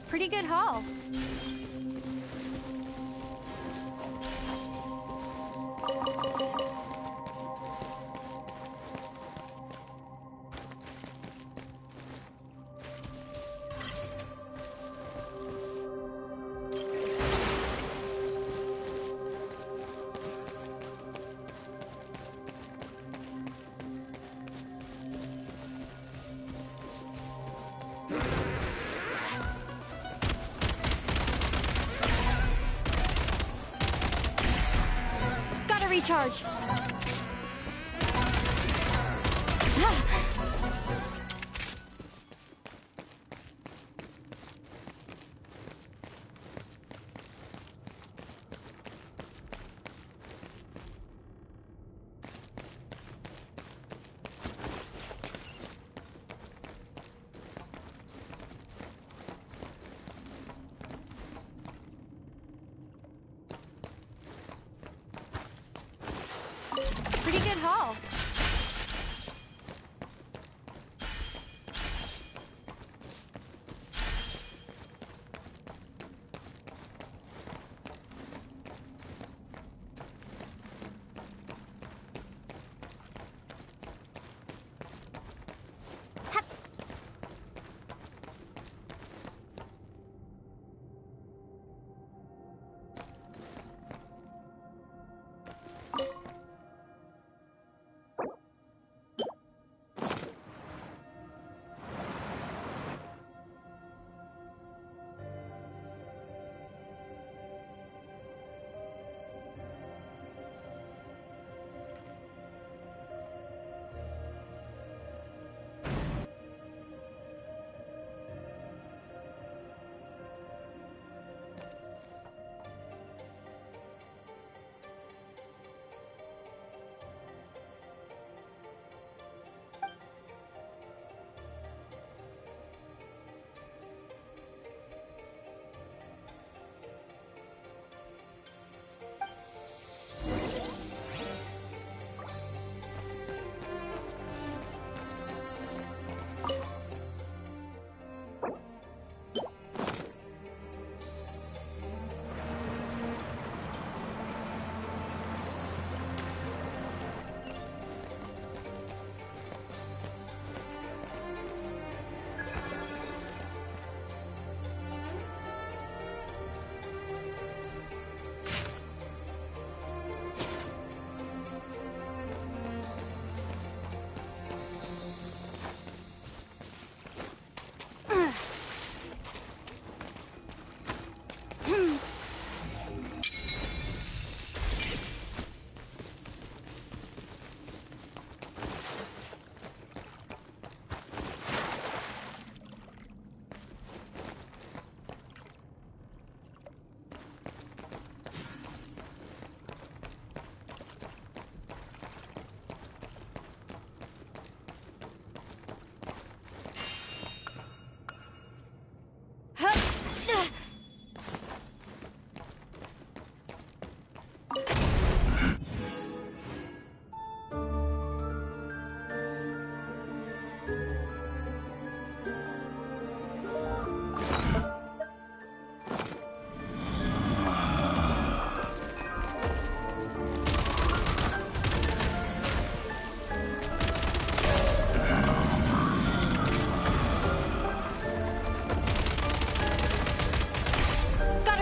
Pretty good haul. Gotta recharge. Pretty good haul.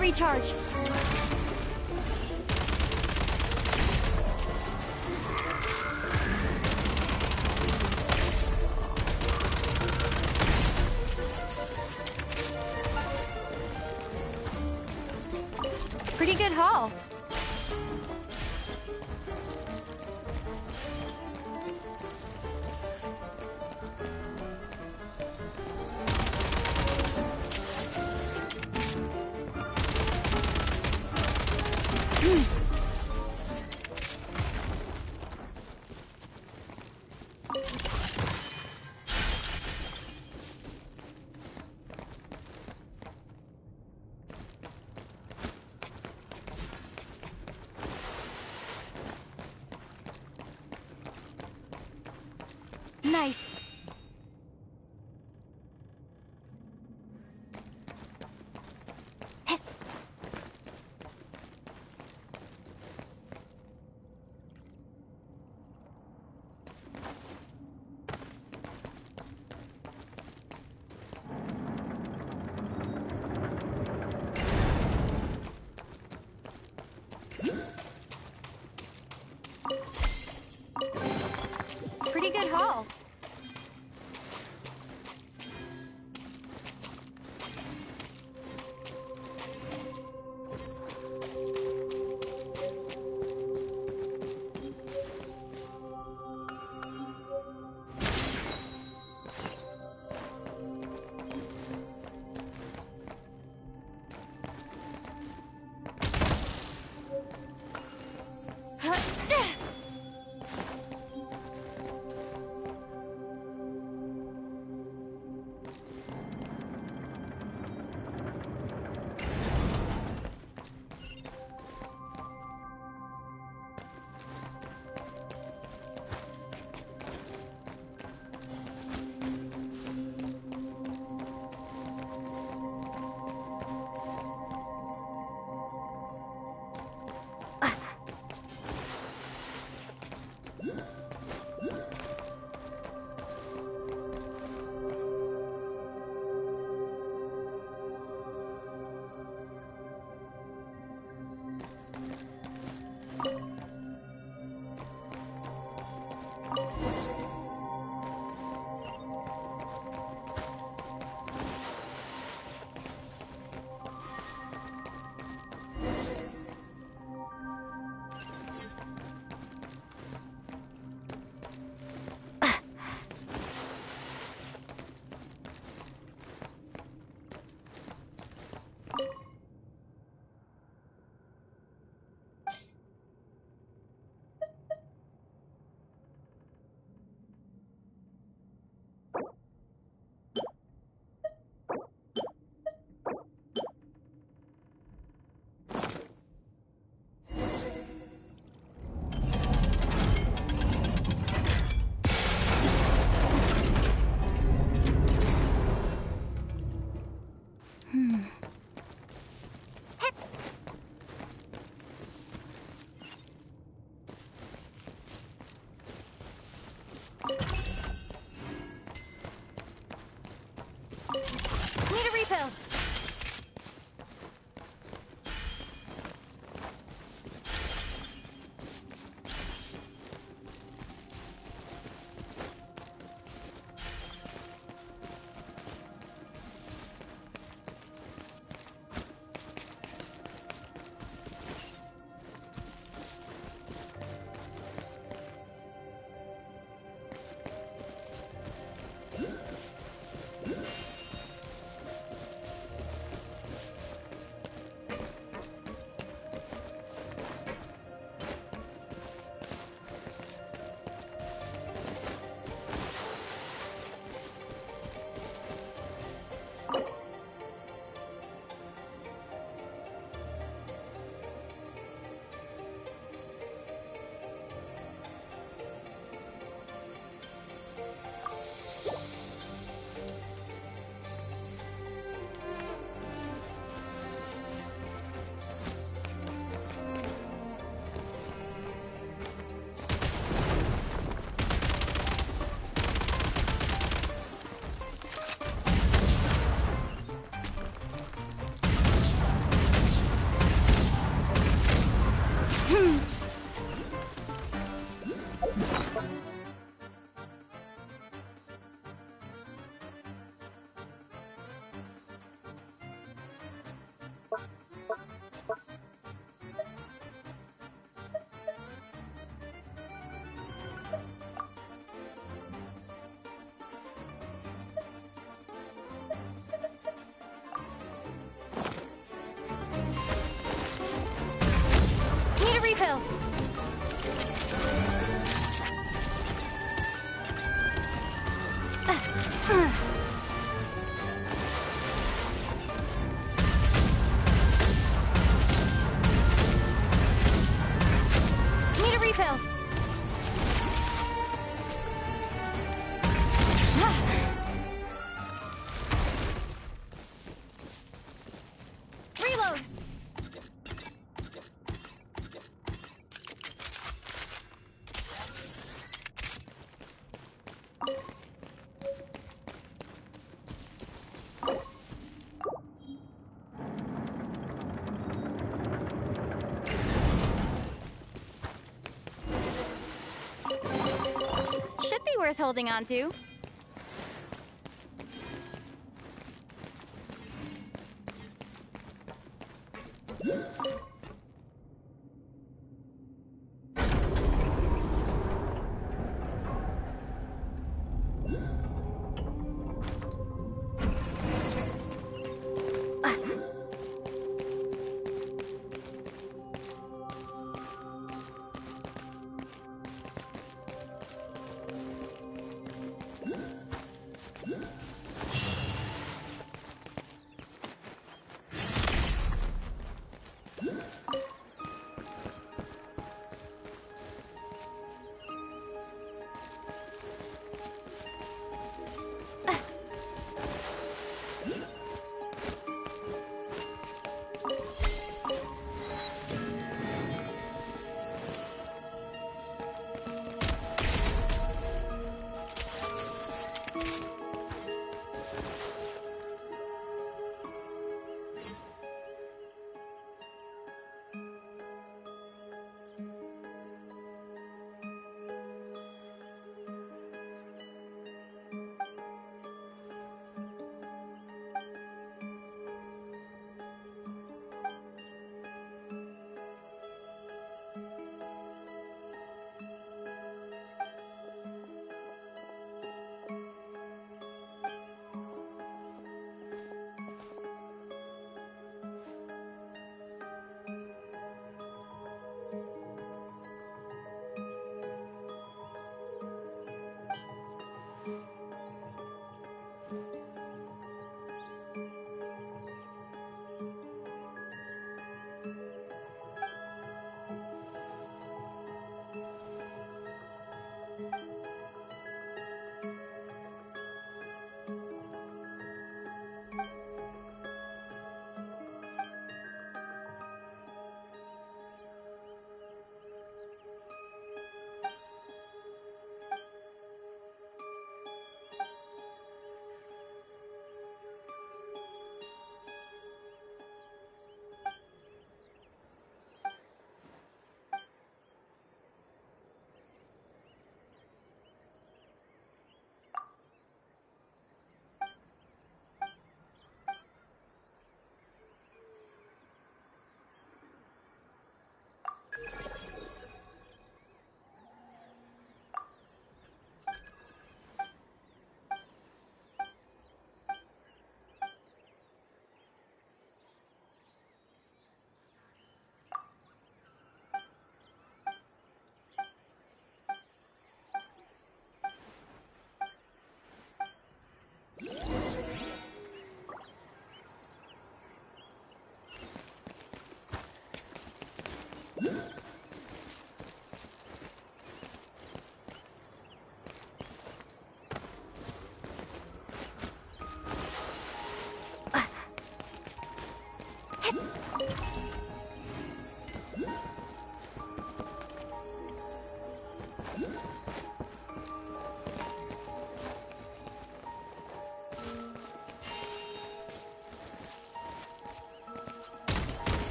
Recharge. Pretty good haul. Nice. worth holding on to.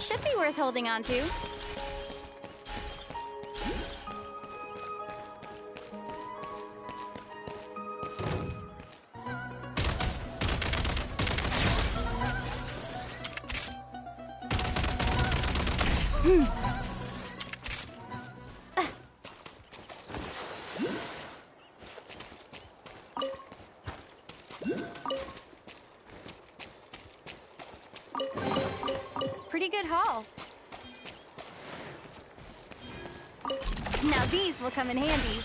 Should be worth holding on to. Pretty good haul. Now these will come in handy.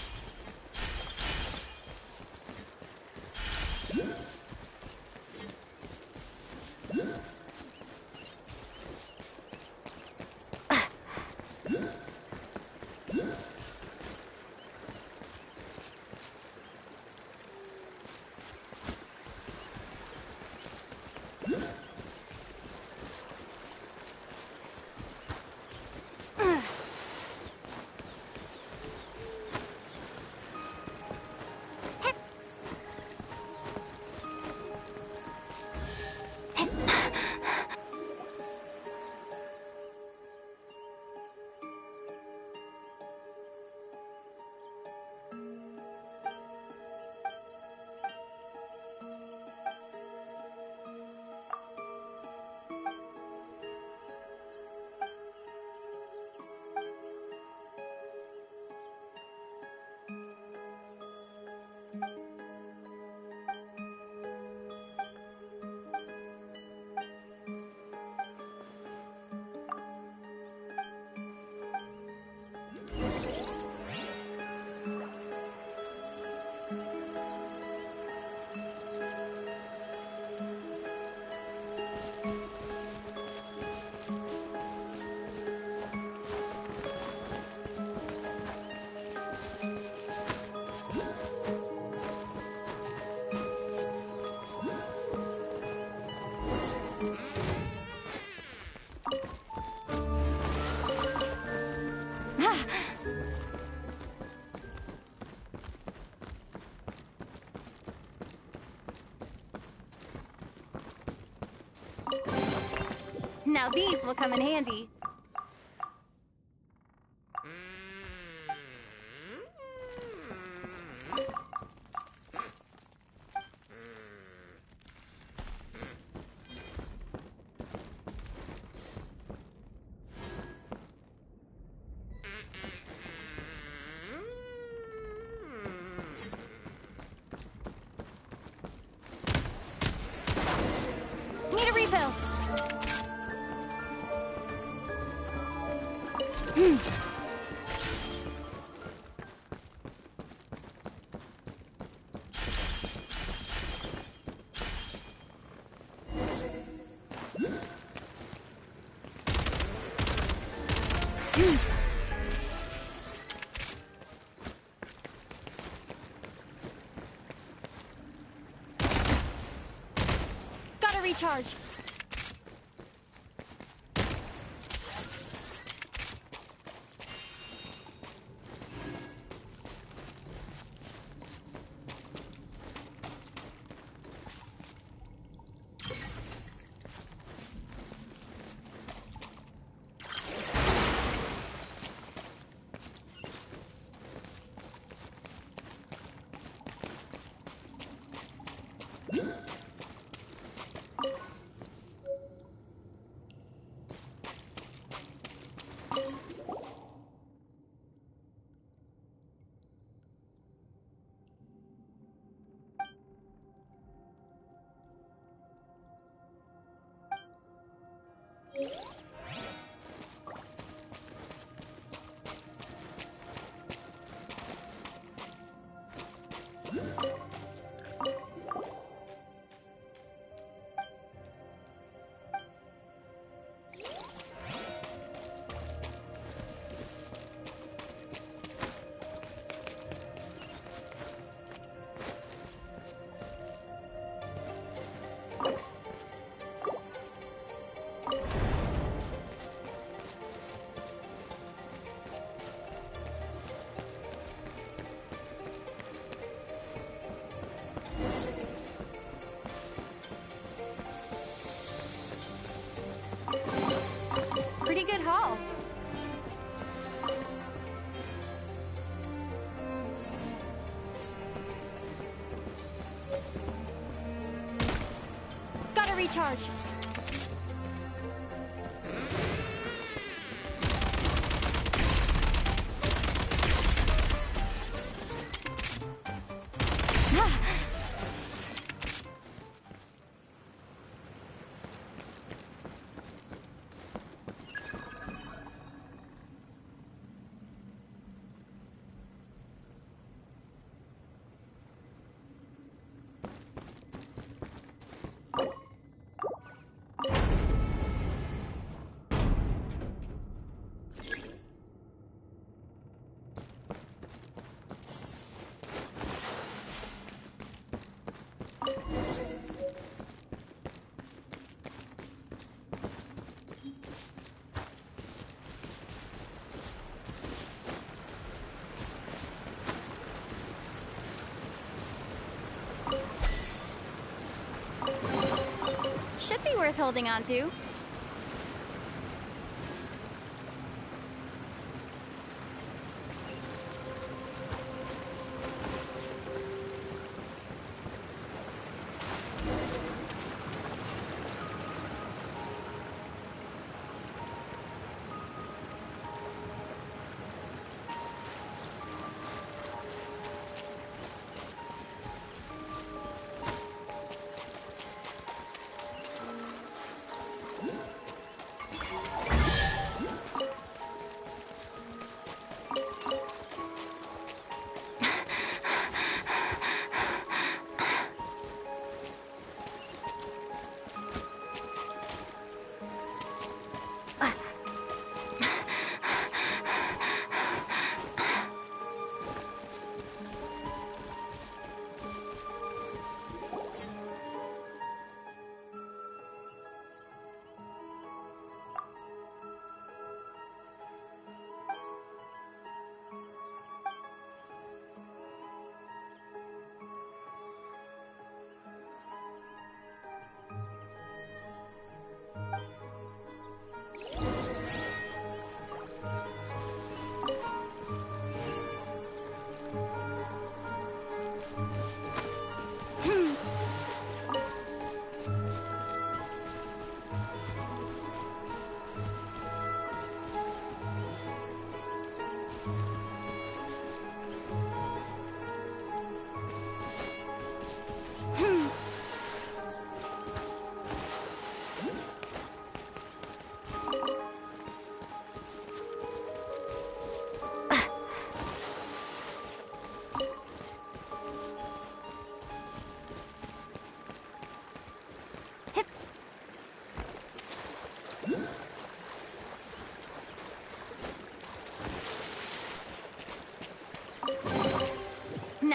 Now these will come in handy. Need a refill. Gotta recharge. Pretty good haul. Gotta recharge. Should be worth holding on to.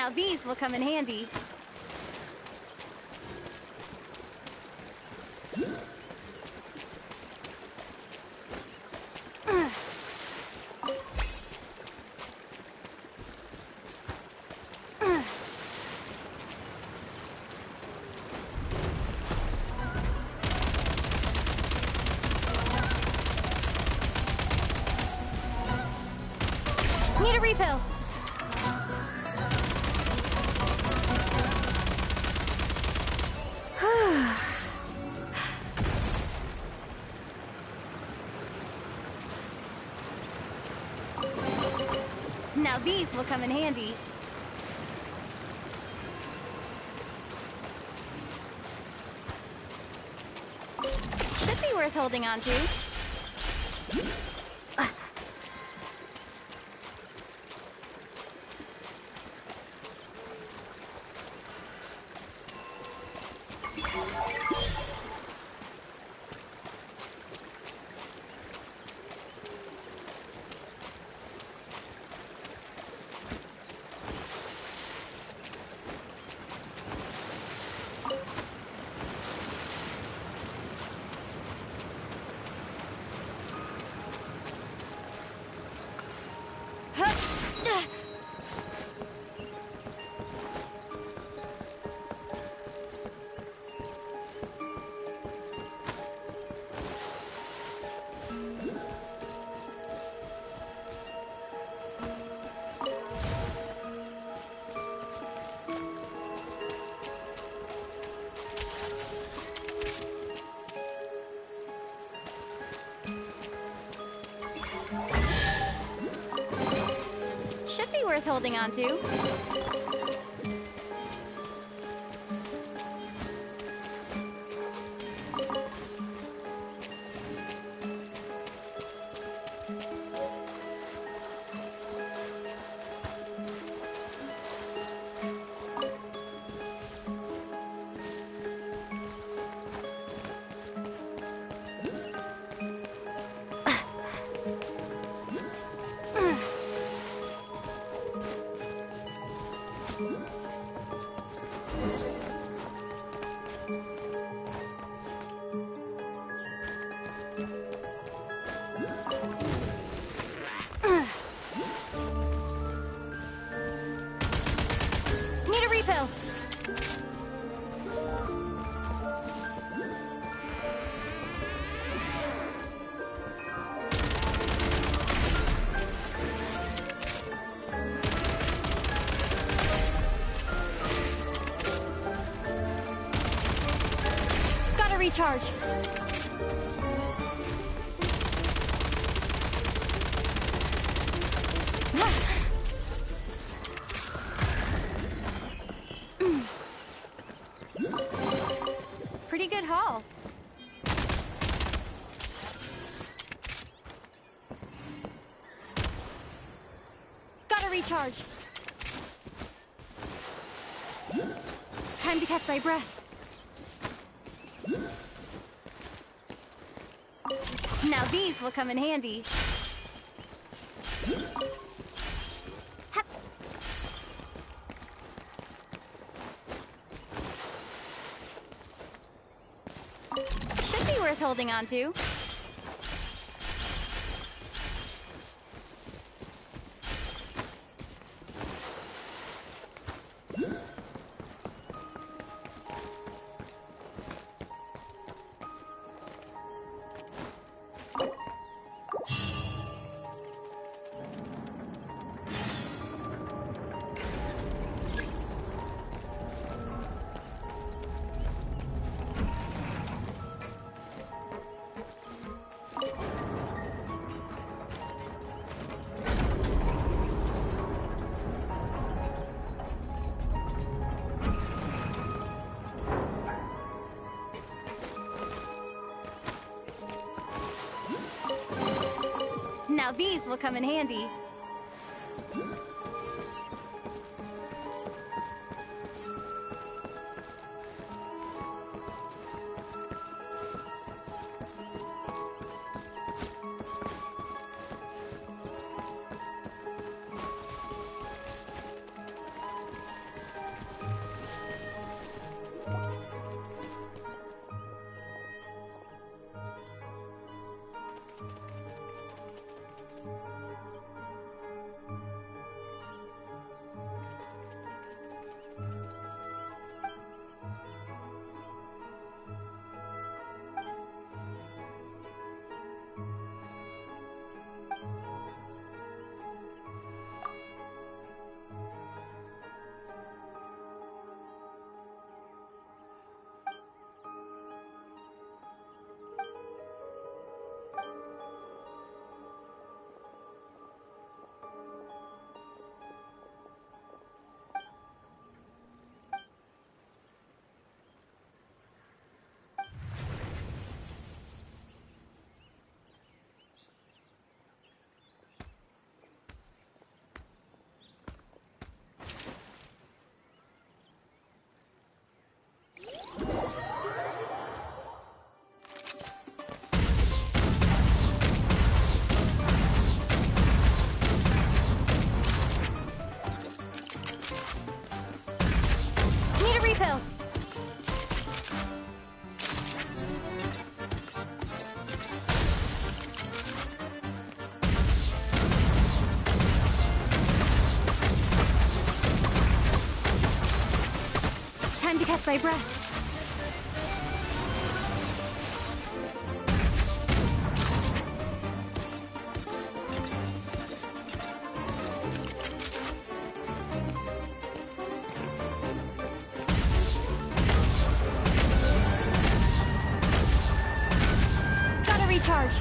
Now these will come in handy. Need a refill. Now these will come in handy. Should be worth holding on to. Should be worth holding on to. Need a refill. Gotta recharge. Pretty good haul. Gotta recharge. Time to catch my breath. Now these will come in handy. Should be worth holding on to. Now these will come in handy. time to catch my breath. Gotta recharge.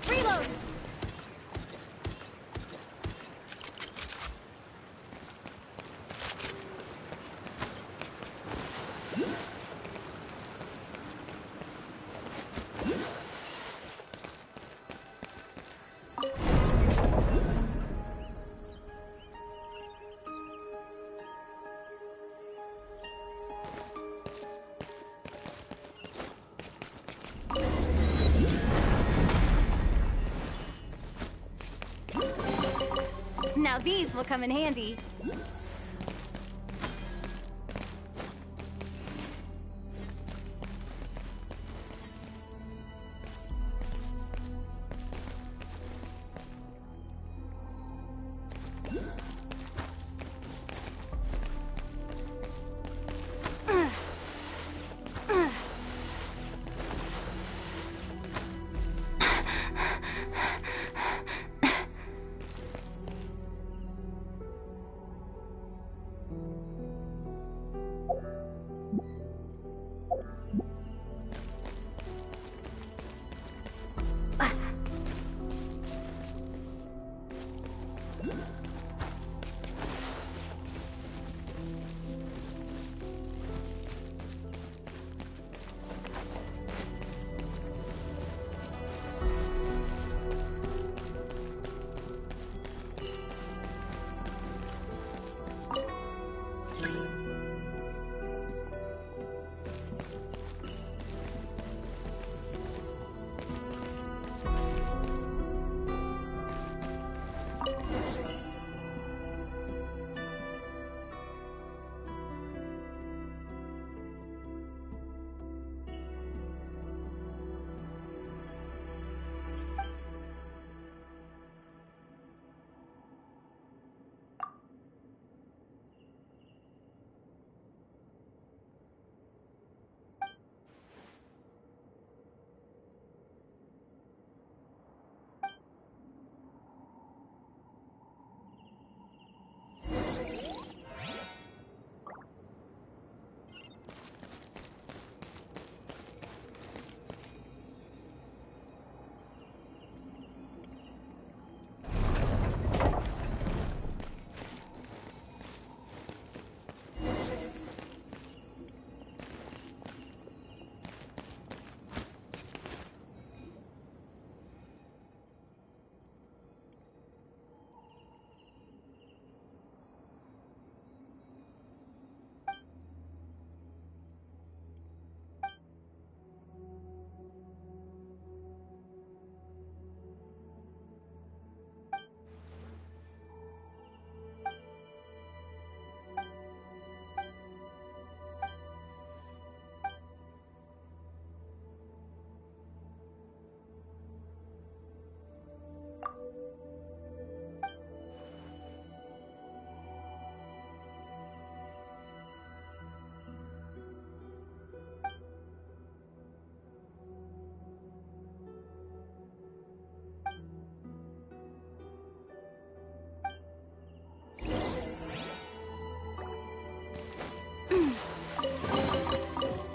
Reload! Now these will come in handy.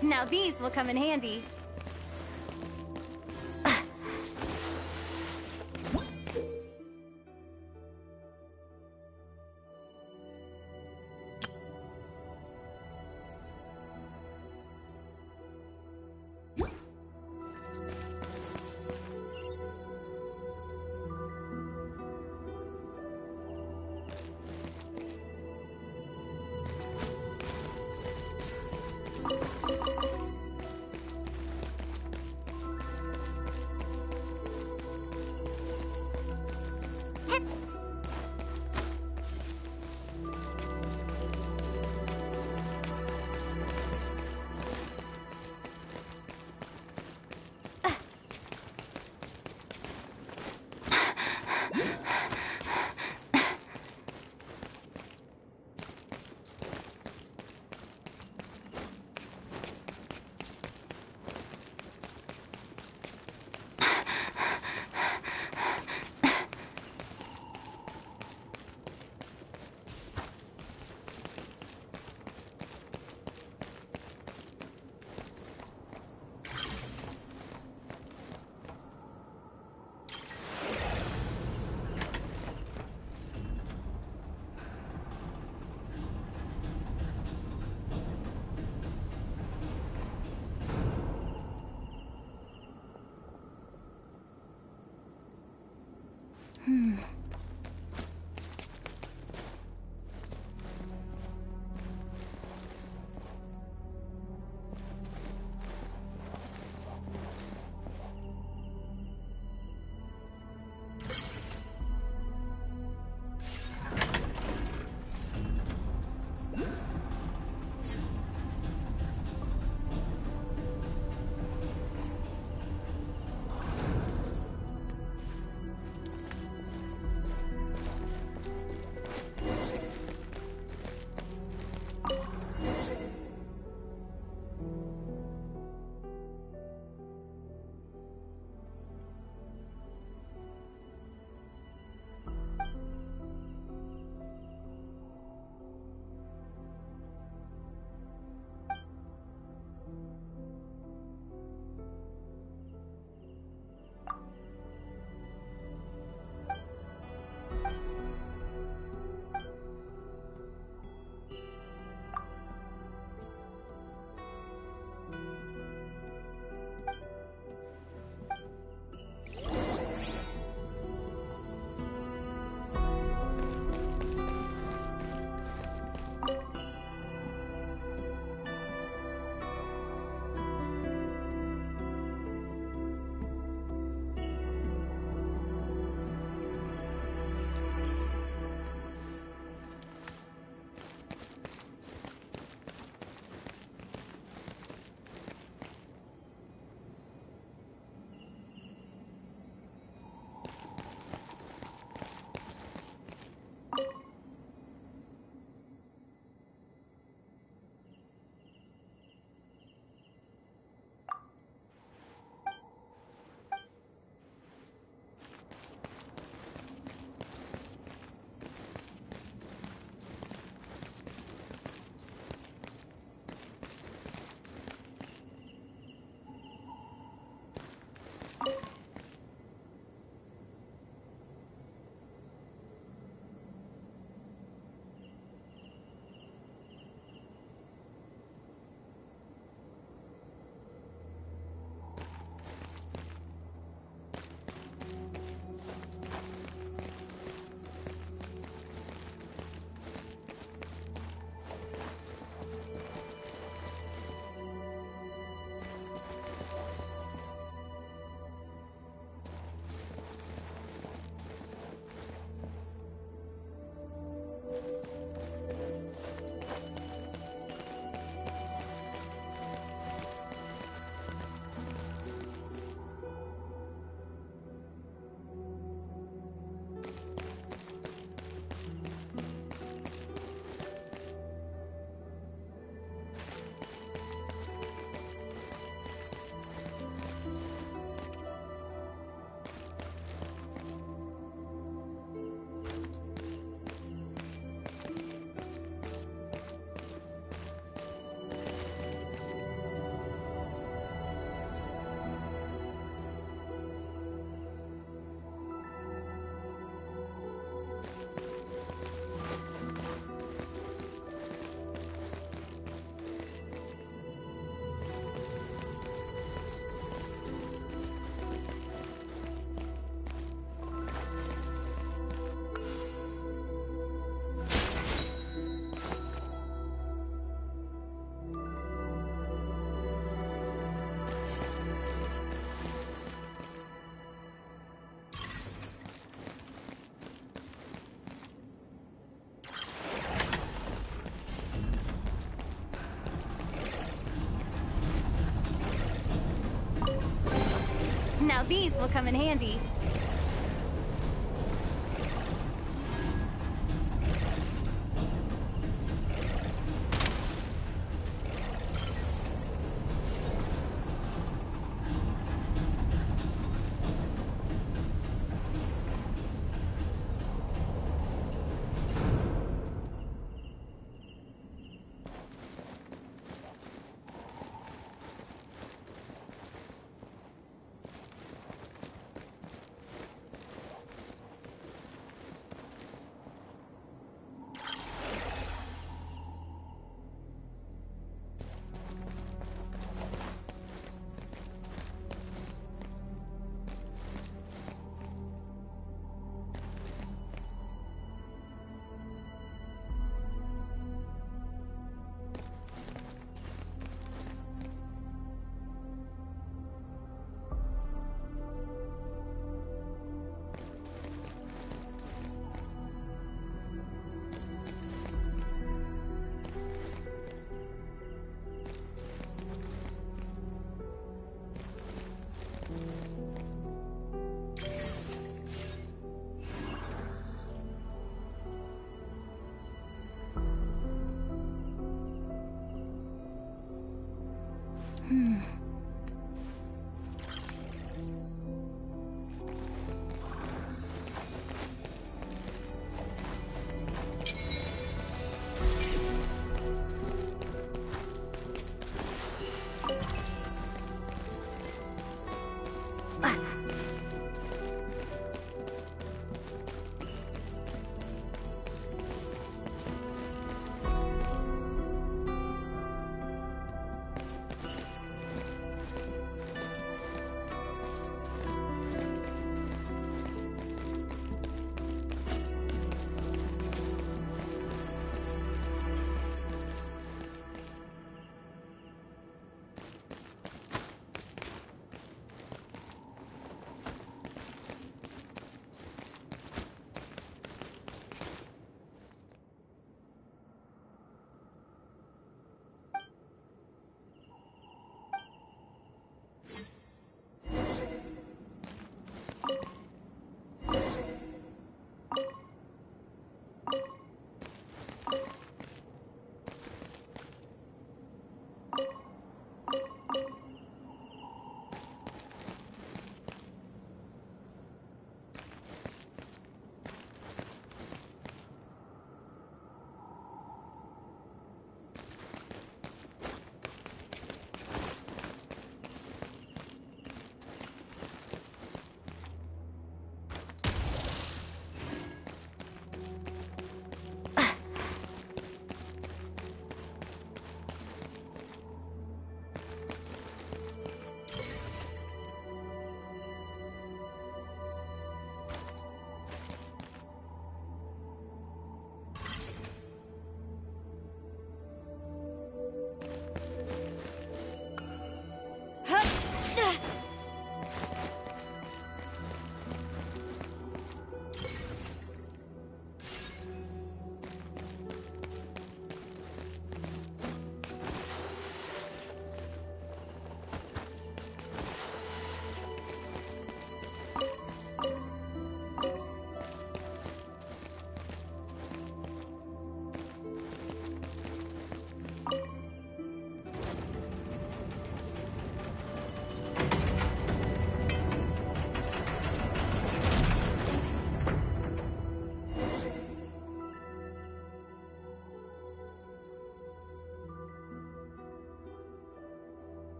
Now these will come in handy. Now these will come in handy.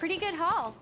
Pretty good haul.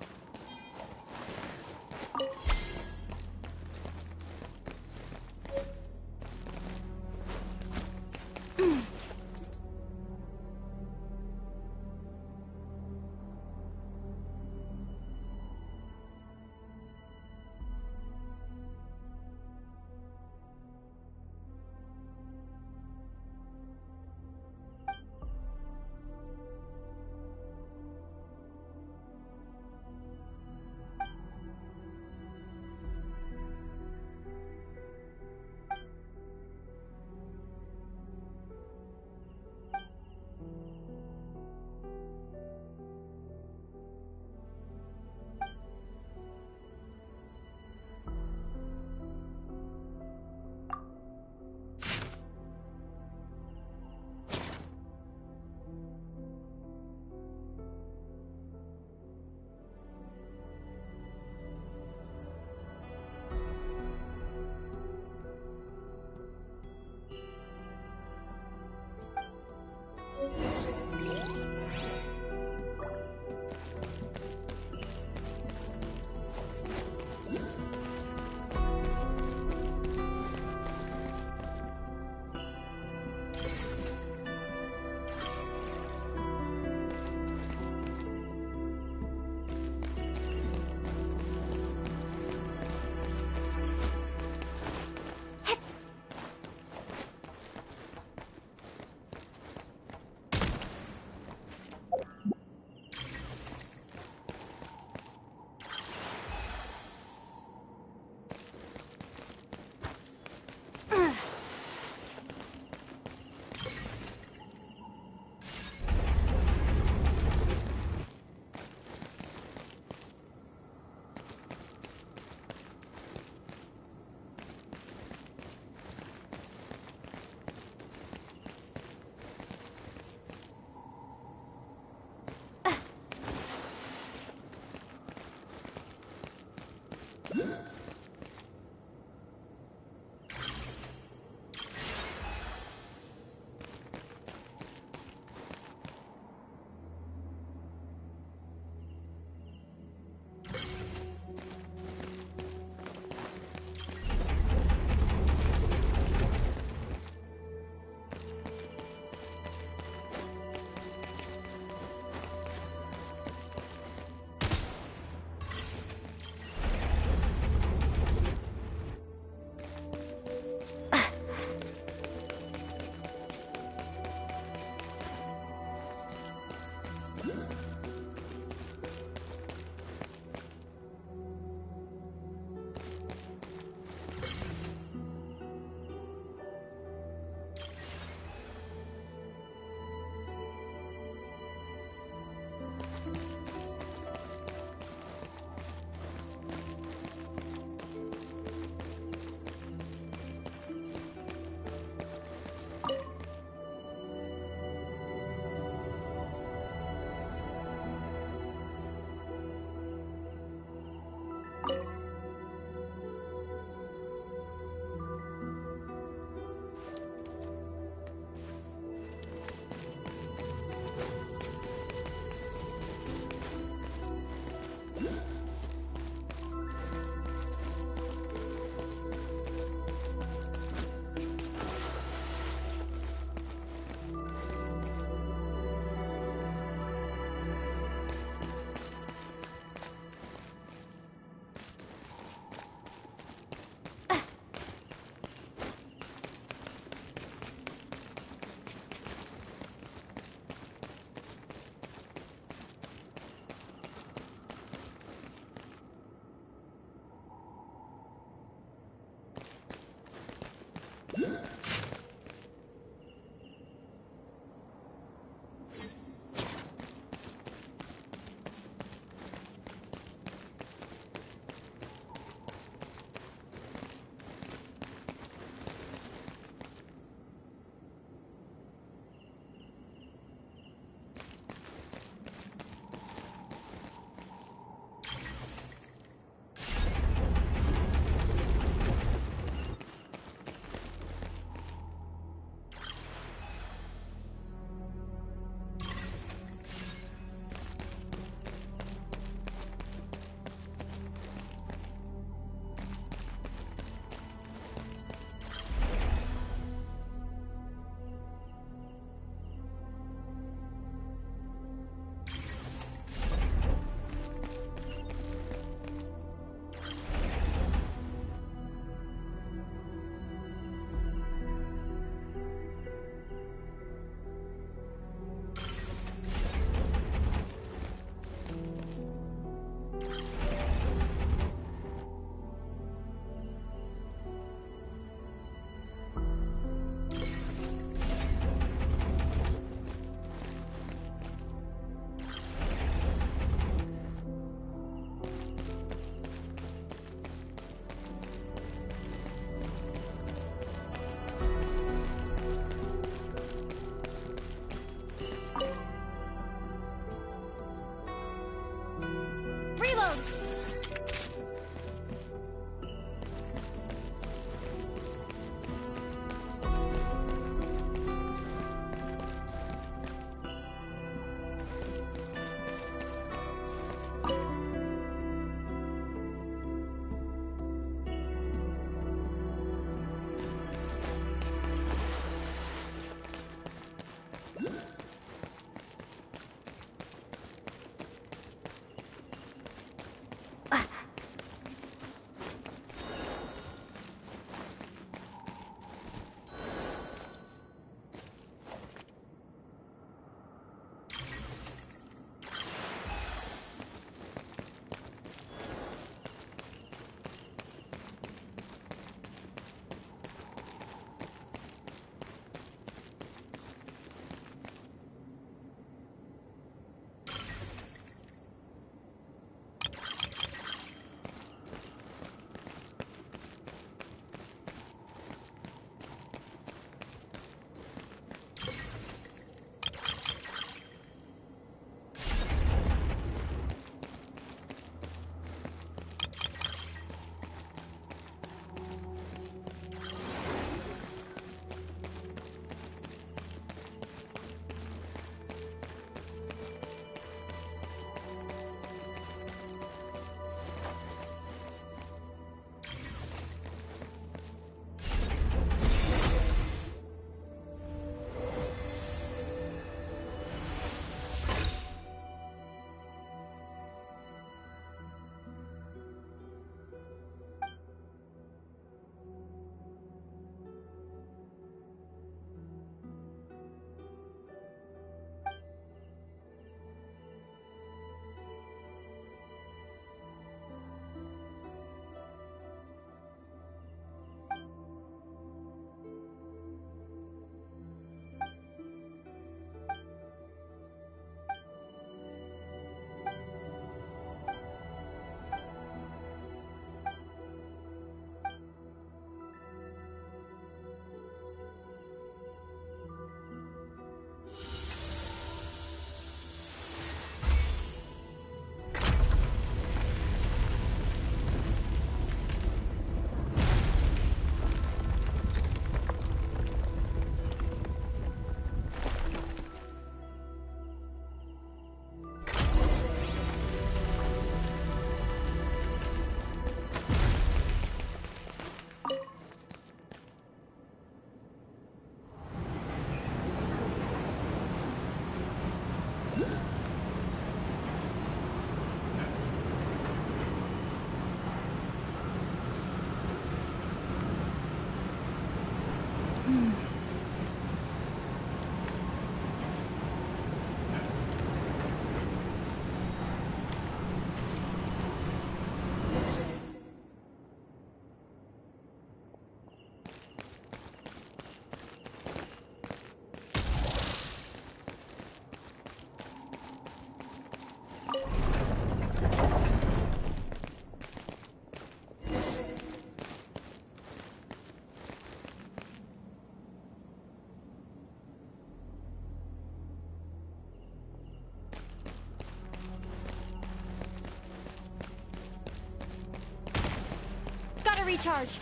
Gotta recharge.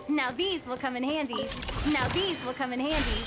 Now these will come in handy. Now these will come in handy.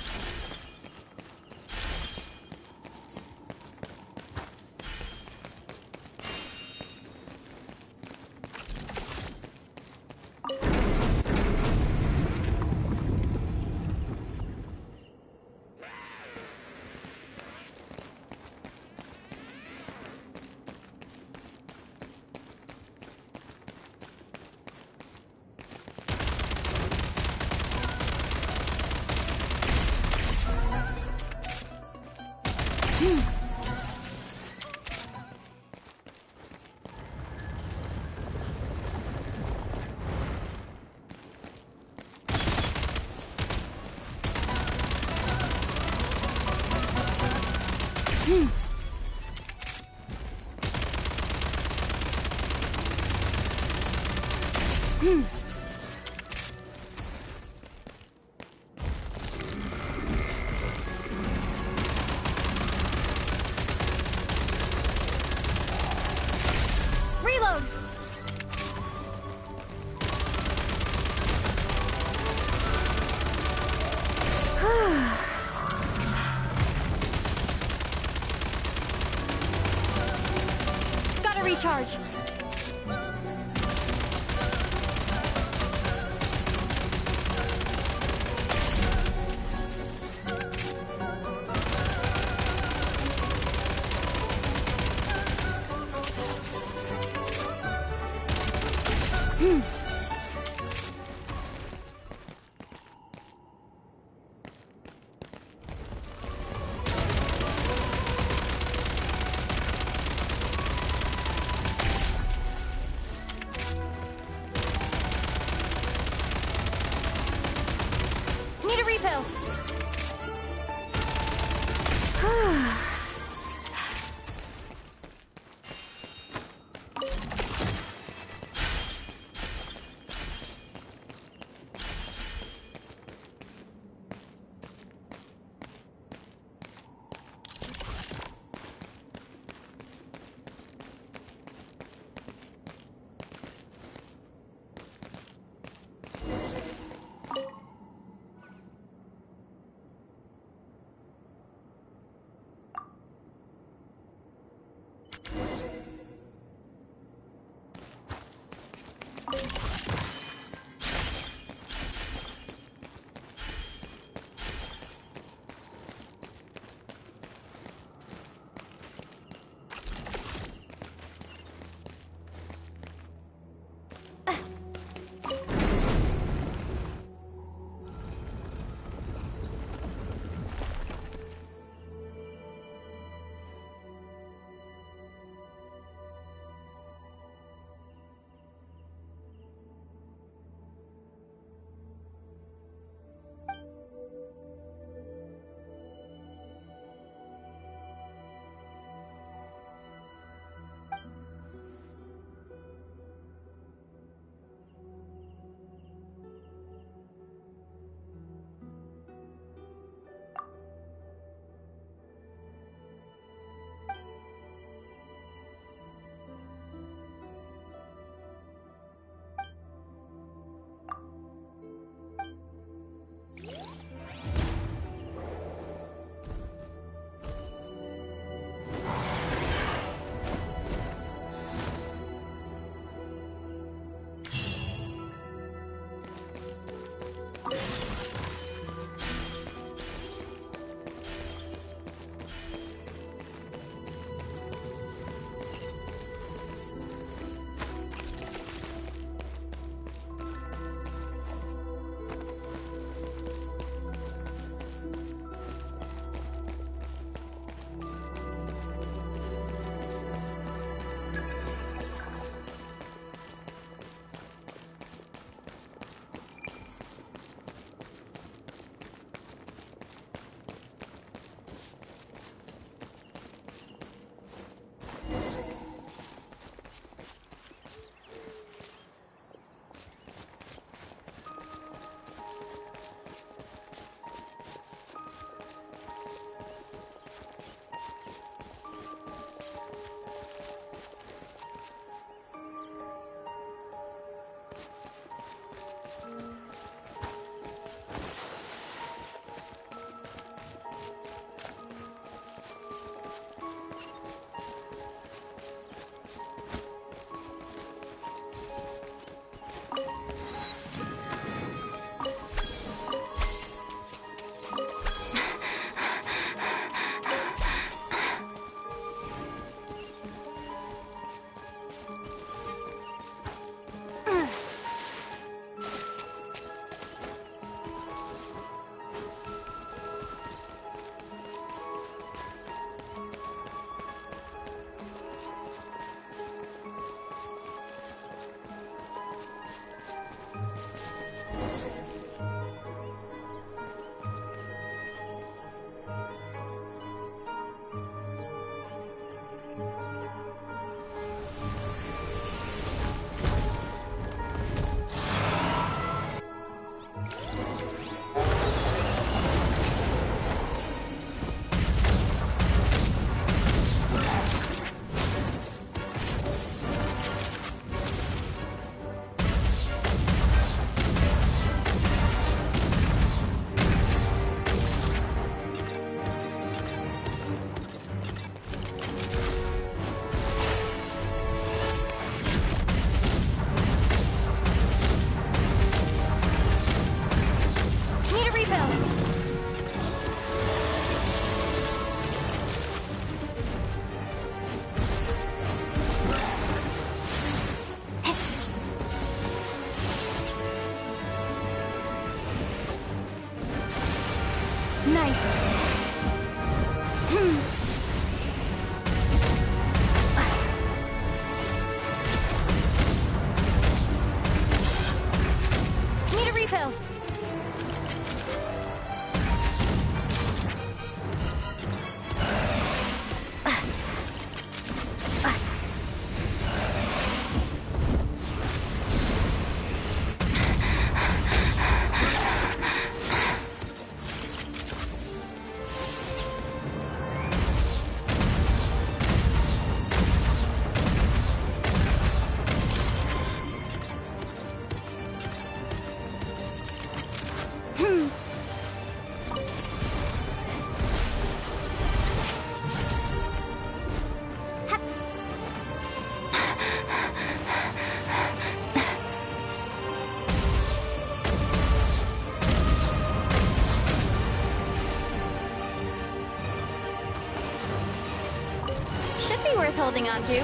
Reload! Gotta recharge. Need a refill. Nice. Need a refill. Should be worth holding on to.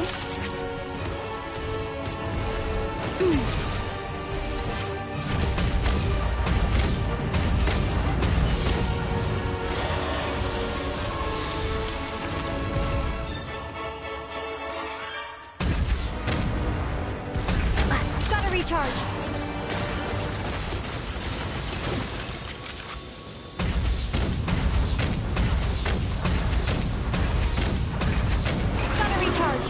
Gotta recharge. Gotta recharge.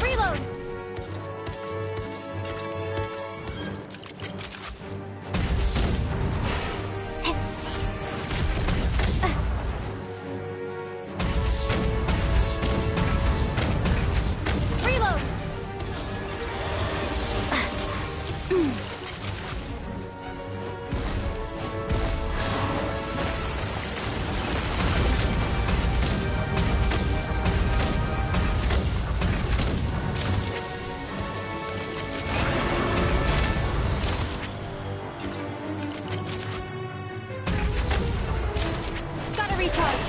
Reload. Reload. Gotta recharge.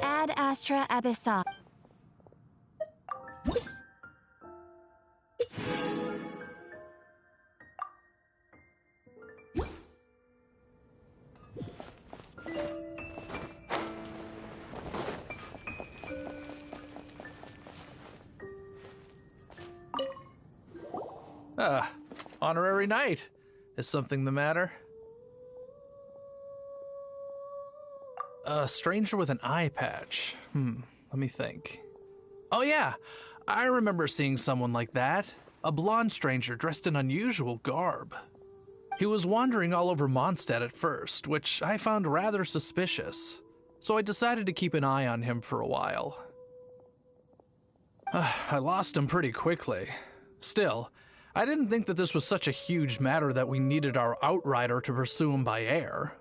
Ad Astra Abyssa. Honorary knight. Is something the matter? A stranger with an eye patch. Let me think. Oh yeah, I remember seeing someone like that. A blonde stranger dressed in unusual garb. He was wandering all over Mondstadt at first, which I found rather suspicious. So I decided to keep an eye on him for a while. I lost him pretty quickly. Still, I didn't think that this was such a huge matter that we needed our outrider to pursue him by air.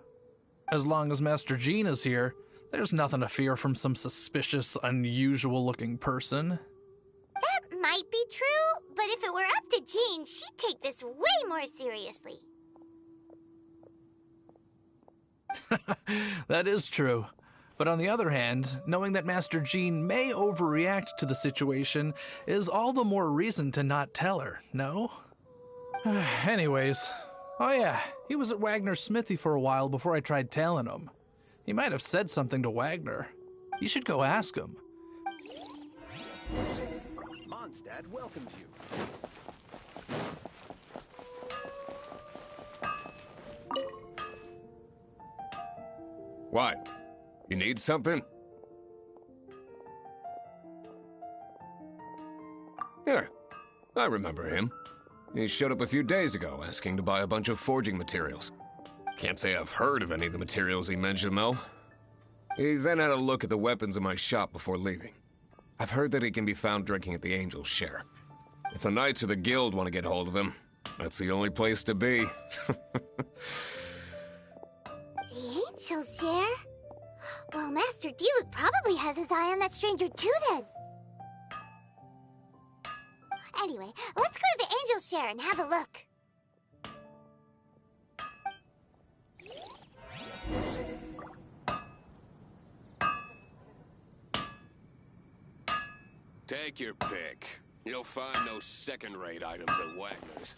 As long as Master Jean is here, there's nothing to fear from some suspicious, unusual-looking person. That might be true, but if it were up to Jean, she'd take this way more seriously. That is true. But on the other hand, knowing that Master Jean may overreact to the situation is all the more reason to not tell her, no? Anyways, oh yeah, he was at Wagner's smithy for a while before I tried tailing him. He might have said something to Wagner. You should go ask him. Mondstadt welcomes you. What? You need something? Here, I remember him. He showed up a few days ago asking to buy a bunch of forging materials. Can't say I've heard of any of the materials he mentioned, though. He then had a look at the weapons in my shop before leaving. I've heard that he can be found drinking at the Angel's Share. If the Knights of the Guild want to get hold of him, that's the only place to be. The Angel's Share? Well, Master Diluc probably has his eye on that stranger too, then. Anyway, let's go to the Angel's Share and have a look. Take your pick. You'll find no second-rate items at Wagner's.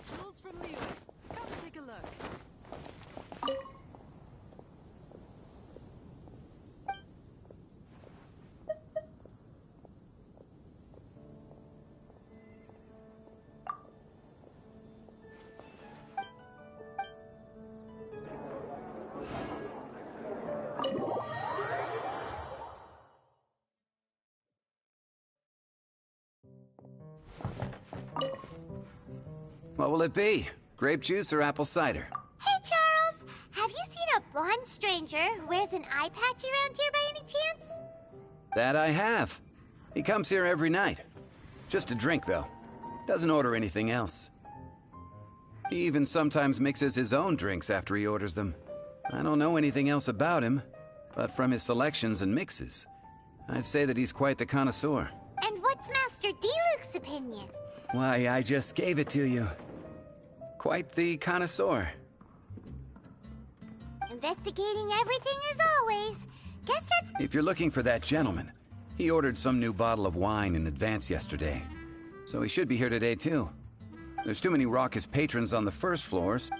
Jules from Leo. Come take a look. What will it be? Grape juice or apple cider? Hey, Charles! Have you seen a blonde stranger who wears an eye patch around here by any chance? That I have. He comes here every night. Just a drink, though. Doesn't order anything else. He even sometimes mixes his own drinks after he orders them. I don't know anything else about him, but from his selections and mixes, I'd say that he's quite the connoisseur. And what's Master D-Luke's opinion? Why, I just gave it to you. Quite the connoisseur. Investigating everything as always. Guess that's... If you're looking for that gentleman, he ordered some new bottle of wine in advance yesterday. So he should be here today, too. There's too many raucous patrons on the first floors.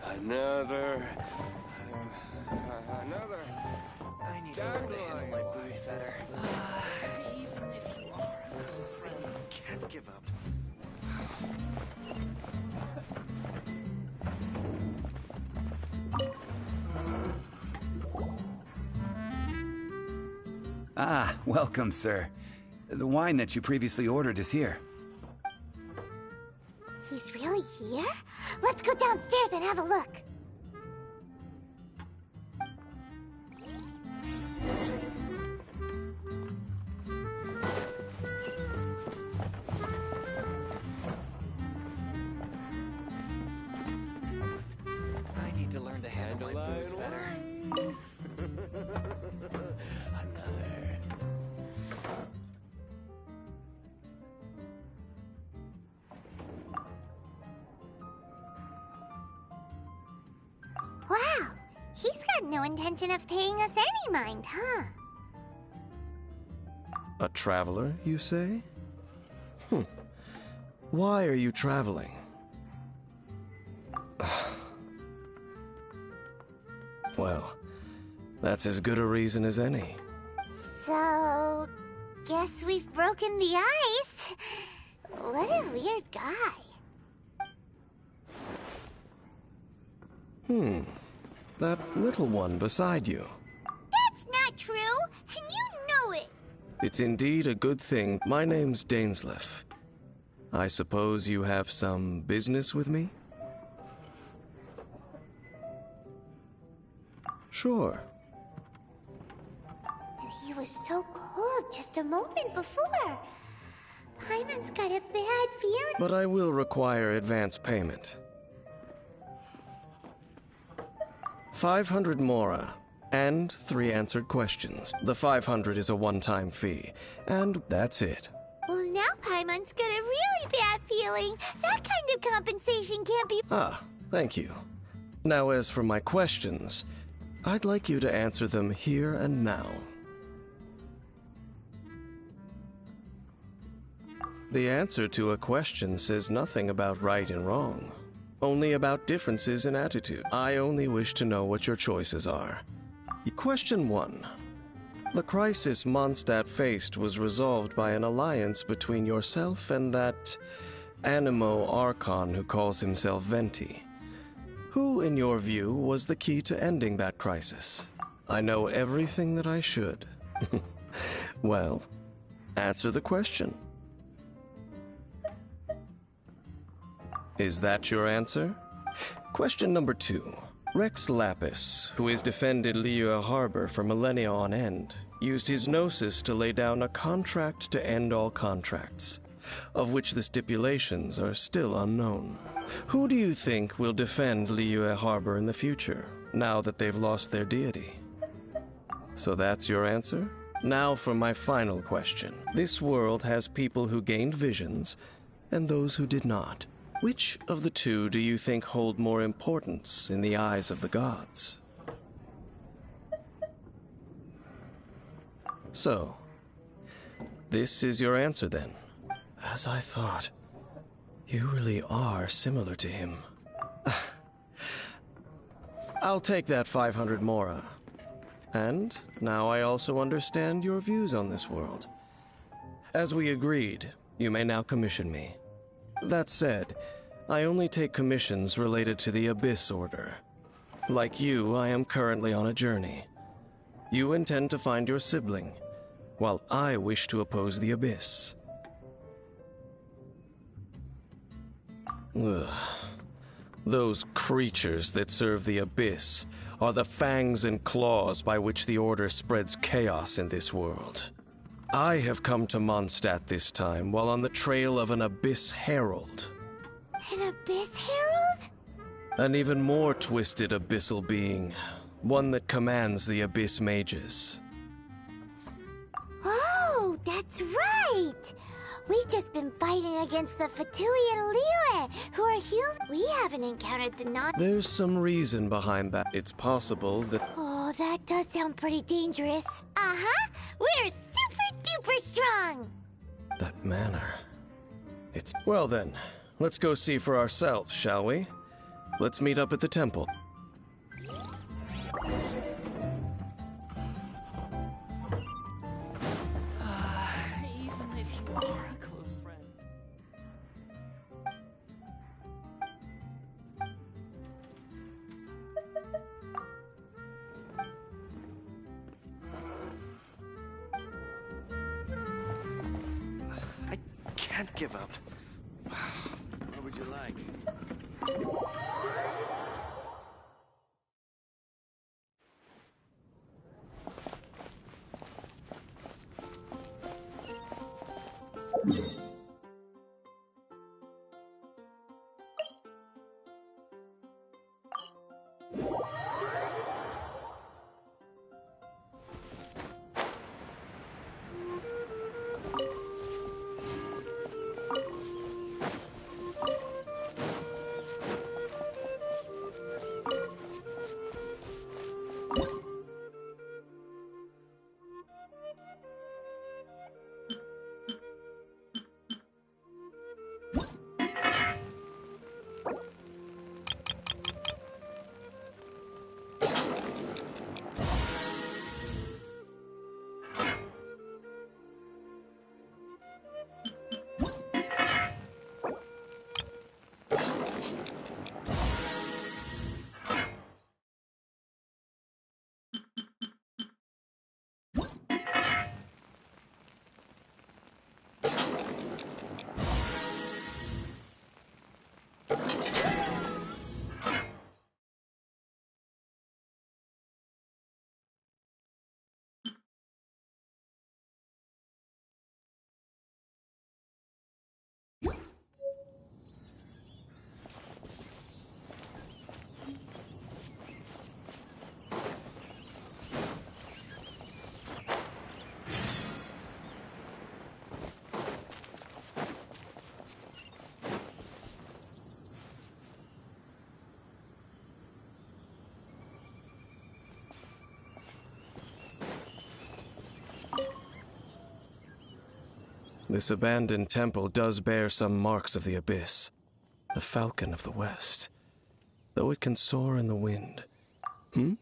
Another... I need to learn to handle my booze better. Even if you are a close friend, you can't give up. Ah, welcome, sir. The wine that you previously ordered is here. He's really here? Let's go downstairs and have a look. I need to learn to handle my booze better. Wow, he's got no intention of paying us any mind, huh? A traveler, you say? Why are you traveling? Well, that's as good a reason as any. So, guess we've broken the ice. What a weird guy. That little one beside you. That's not true, and you know it. It's indeed a good thing. My name's Dainsleif. I suppose you have some business with me? Sure. And He was so cold just a moment before. Paimon's got a bad feeling. But I will require advance payment. 500 mora, and 3 answered questions. The 500 is a one-time fee, and that's it. Well, now Paimon's got a really bad feeling. That kind of compensation can't be... Ah, thank you. Now as for my questions, I'd like you to answer them here and now. The answer to a question says nothing about right and wrong, only about differences in attitude. I only wish to know what your choices are. Question 1. The crisis Mondstadt faced was resolved by an alliance between yourself and that Animo Archon who calls himself Venti. Who, in your view, was the key to ending that crisis? I know everything that I should. Well, answer the question. Is that your answer? Question number 2. Rex Lapis, who has defended Liyue Harbor for millennia on end, used his gnosis to lay down a contract to end all contracts, of which the stipulations are still unknown. Who do you think will defend Liyue Harbor in the future, now that they've lost their deity? So that's your answer? Now for my final question. This world has people who gained visions, and those who did not. Which of the two do you think hold more importance in the eyes of the gods? So, this is your answer then. As I thought, you really are similar to him. I'll take that 500 mora. And now I also understand your views on this world. As we agreed, you may now commission me. That said, I only take commissions related to the Abyss Order. Like you, I am currently on a journey. You intend to find your sibling, while I wish to oppose the Abyss. Ugh. Those creatures that serve the Abyss are the fangs and claws by which the Order spreads chaos in this world. I have come to Mondstadt this time while on the trail of an Abyss Herald. An Abyss Herald? An even more twisted abyssal being, one that commands the Abyss Mages. Oh, that's right! We've just been fighting against the Fatui and Liyue, who are human. We haven't encountered the non- There's some reason behind that. It's possible that... Oh, that does sound pretty dangerous. Uh-huh! We're super-duper strong! That manner... It's... Well then, let's go see for ourselves, shall we? Let's meet up at the temple. Even if you are a close friend. I can't give up. What would you like? This abandoned temple does bear some marks of the abyss. The falcon of the west. Though it can soar in the wind. Hmm?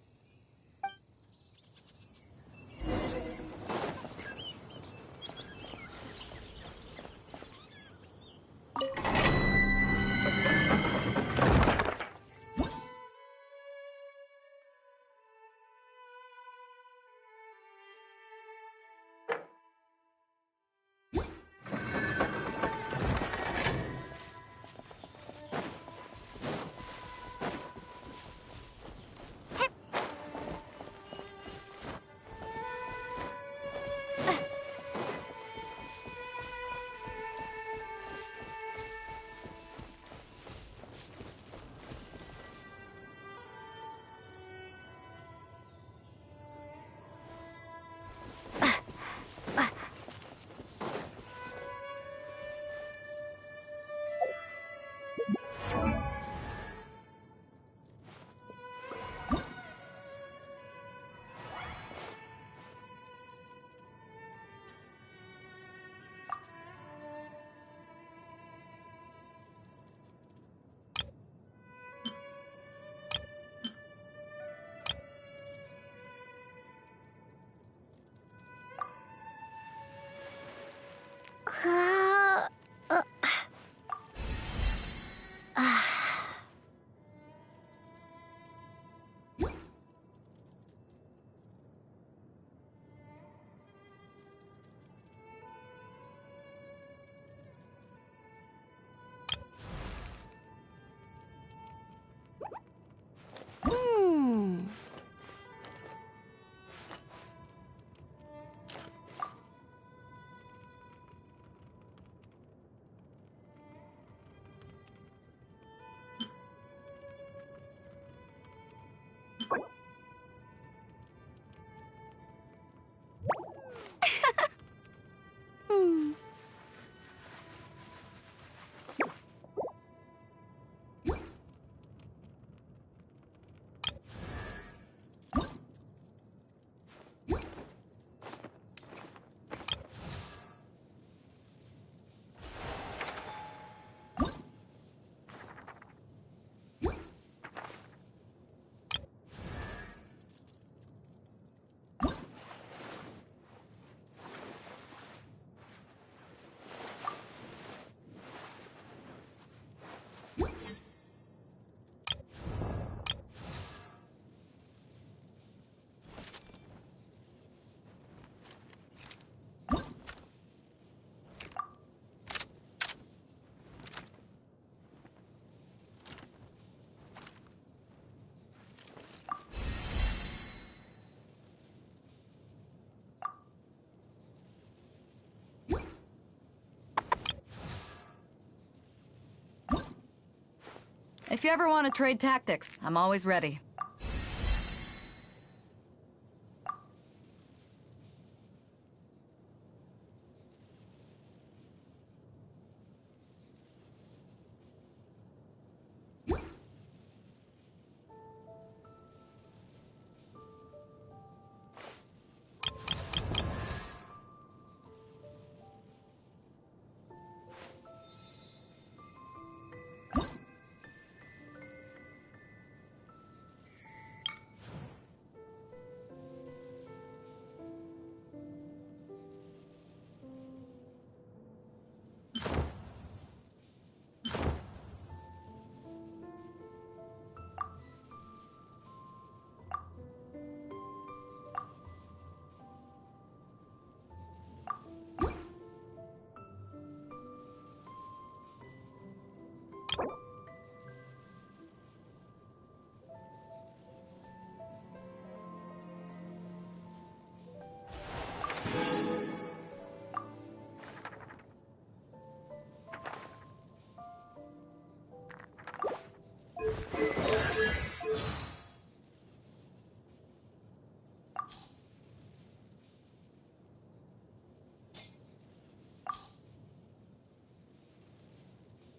If you ever want to trade tactics, I'm always ready.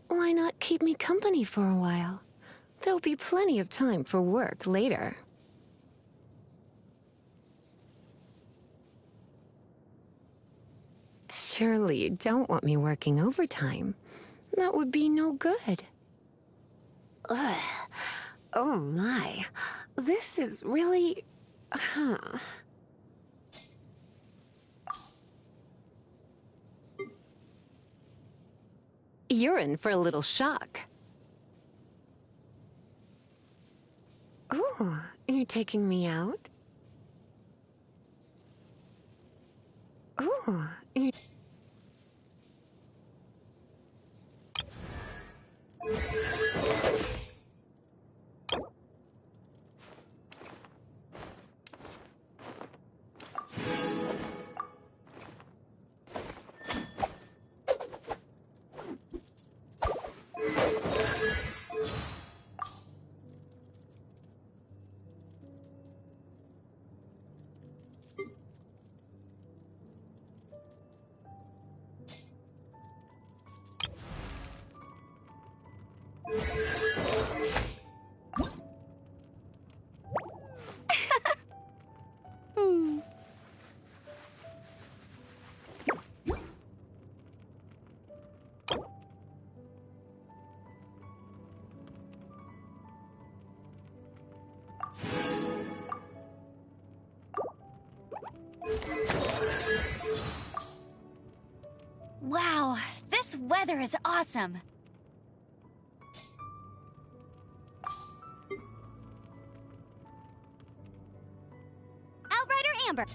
Why not keep me company for a while? There'll be plenty of time for work later. Surely you don't want me working overtime. That would be no good. Ugh. Oh my. This is really... You're in for a little shock. Ooh, you're taking me out? Ooh, you... Wow, this weather is awesome. Outrider Amber.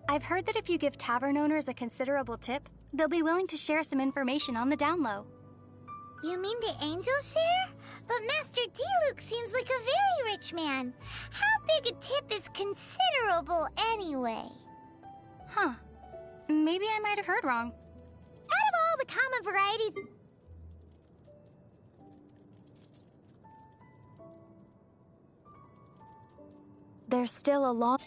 I've heard that if you give tavern owners a considerable tip, they'll be willing to share some information on the down low. You mean the angel share? But Master D-Luke seems like a very rich man. How big a tip is considerable anyway? Huh. Maybe I might have heard wrong. Out of all the common varieties... There's still a long...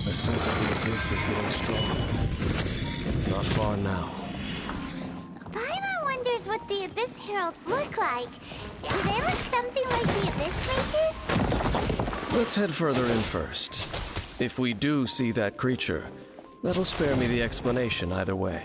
The sense of the abyss is getting stronger. It's not far now. Paimon wonders what the Abyss Heralds look like. Do they look something like the Abyss Mages? Let's head further in first. If we do see that creature, that'll spare me the explanation either way.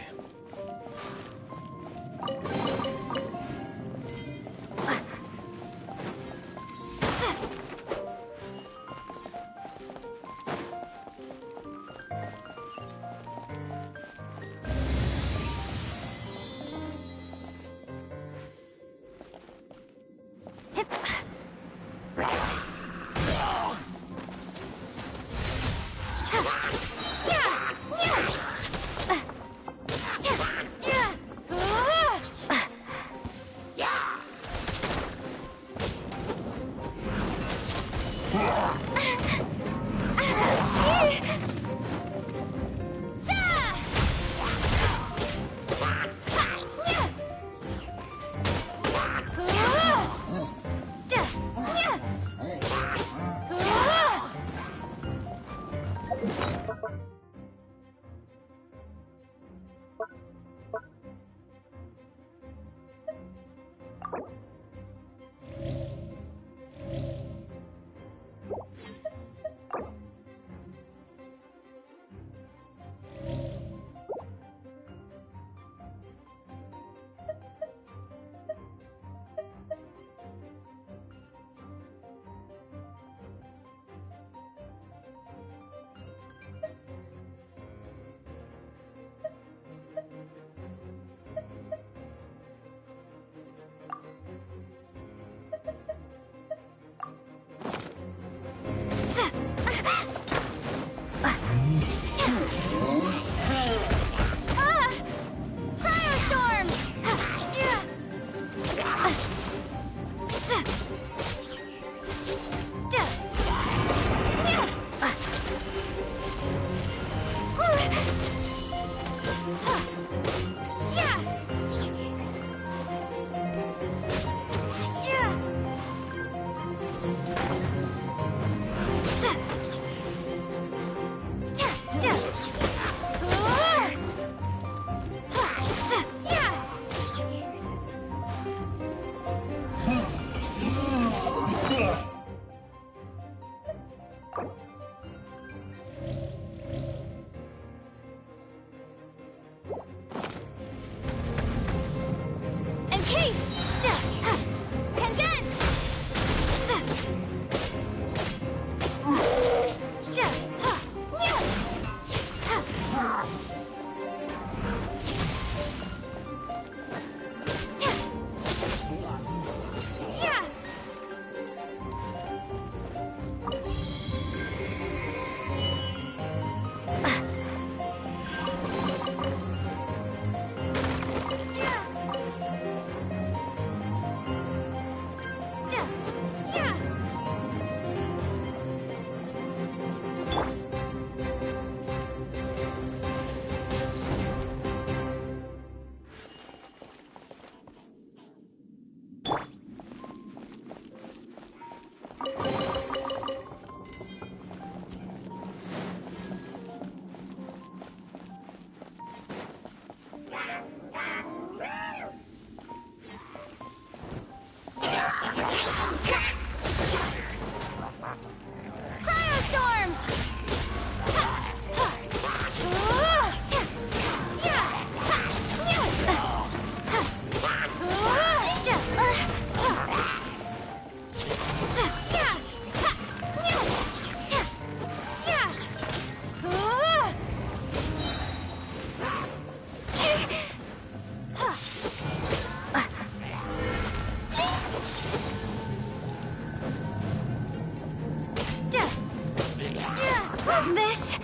This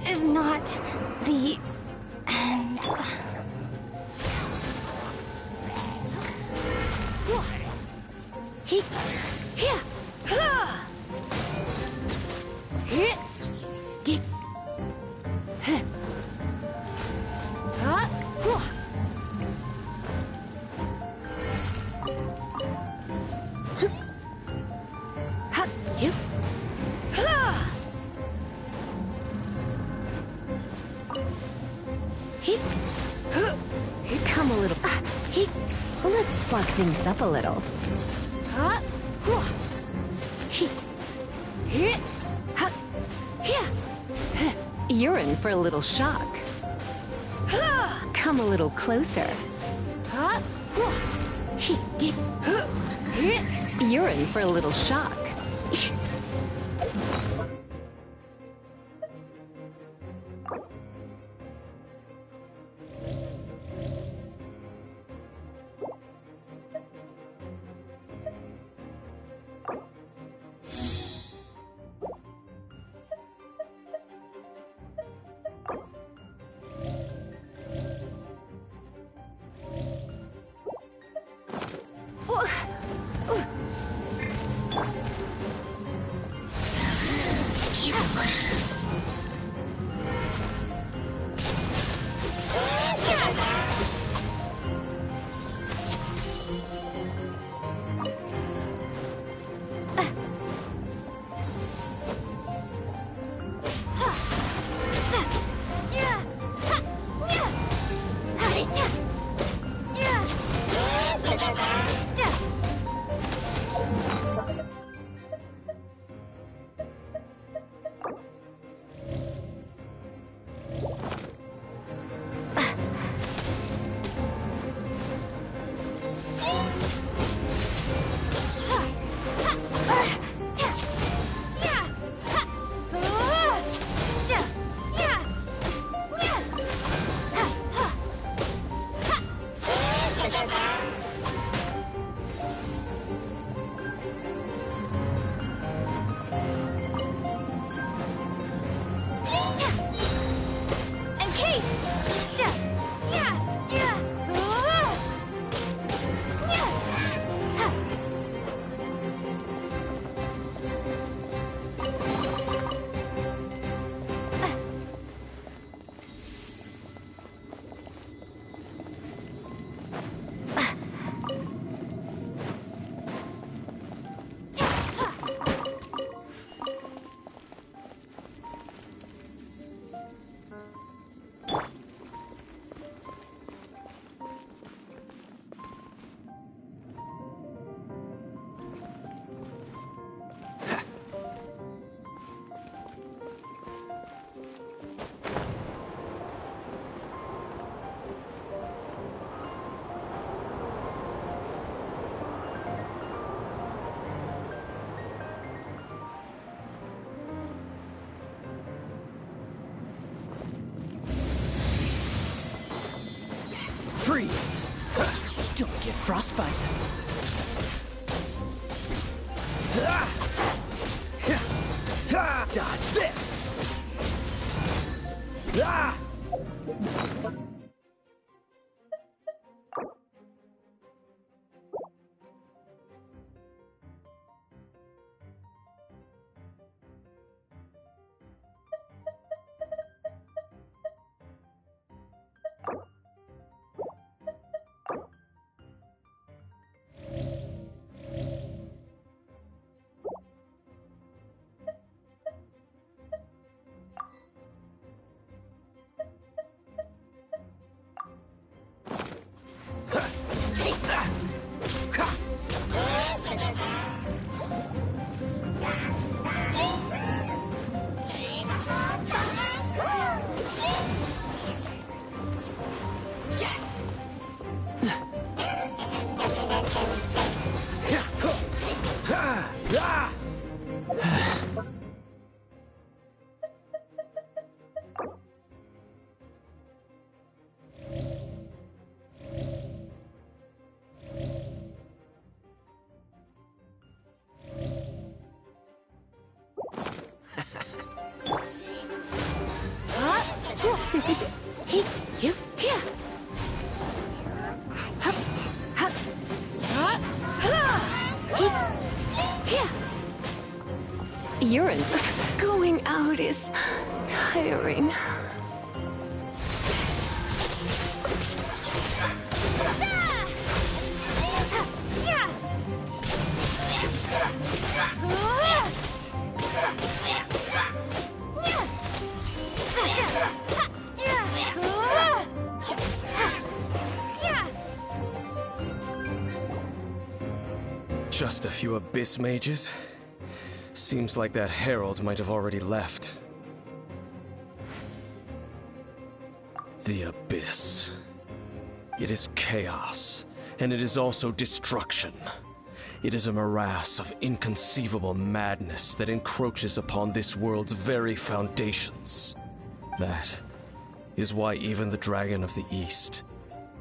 is not the end. Come a little. Let's spark things up a little. You're in for a little shock. Come a little closer. You're in for a little shock. Freeze! Don't get frostbite. Dodge this! Urine going out is tiring. Just a few Abyss mages? Seems like that herald might have already left. The Abyss. It is chaos, and it is also destruction. It is a morass of inconceivable madness that encroaches upon this world's very foundations. That is why even the Dragon of the East,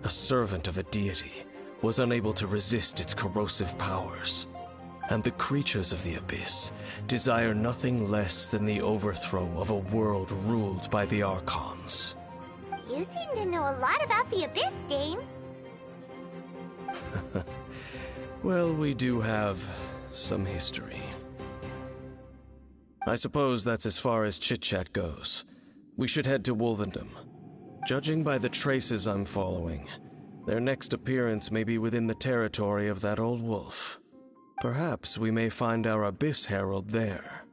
a servant of a deity, was unable to resist its corrosive powers. And the creatures of the Abyss desire nothing less than the overthrow of a world ruled by the Archons. You seem to know a lot about the Abyss, Dane. Well, we do have some history. I suppose that's as far as chit-chat goes. We should head to Wolvendom. Judging by the traces I'm following, their next appearance may be within the territory of that old wolf. Perhaps we may find our Abyss Herald there.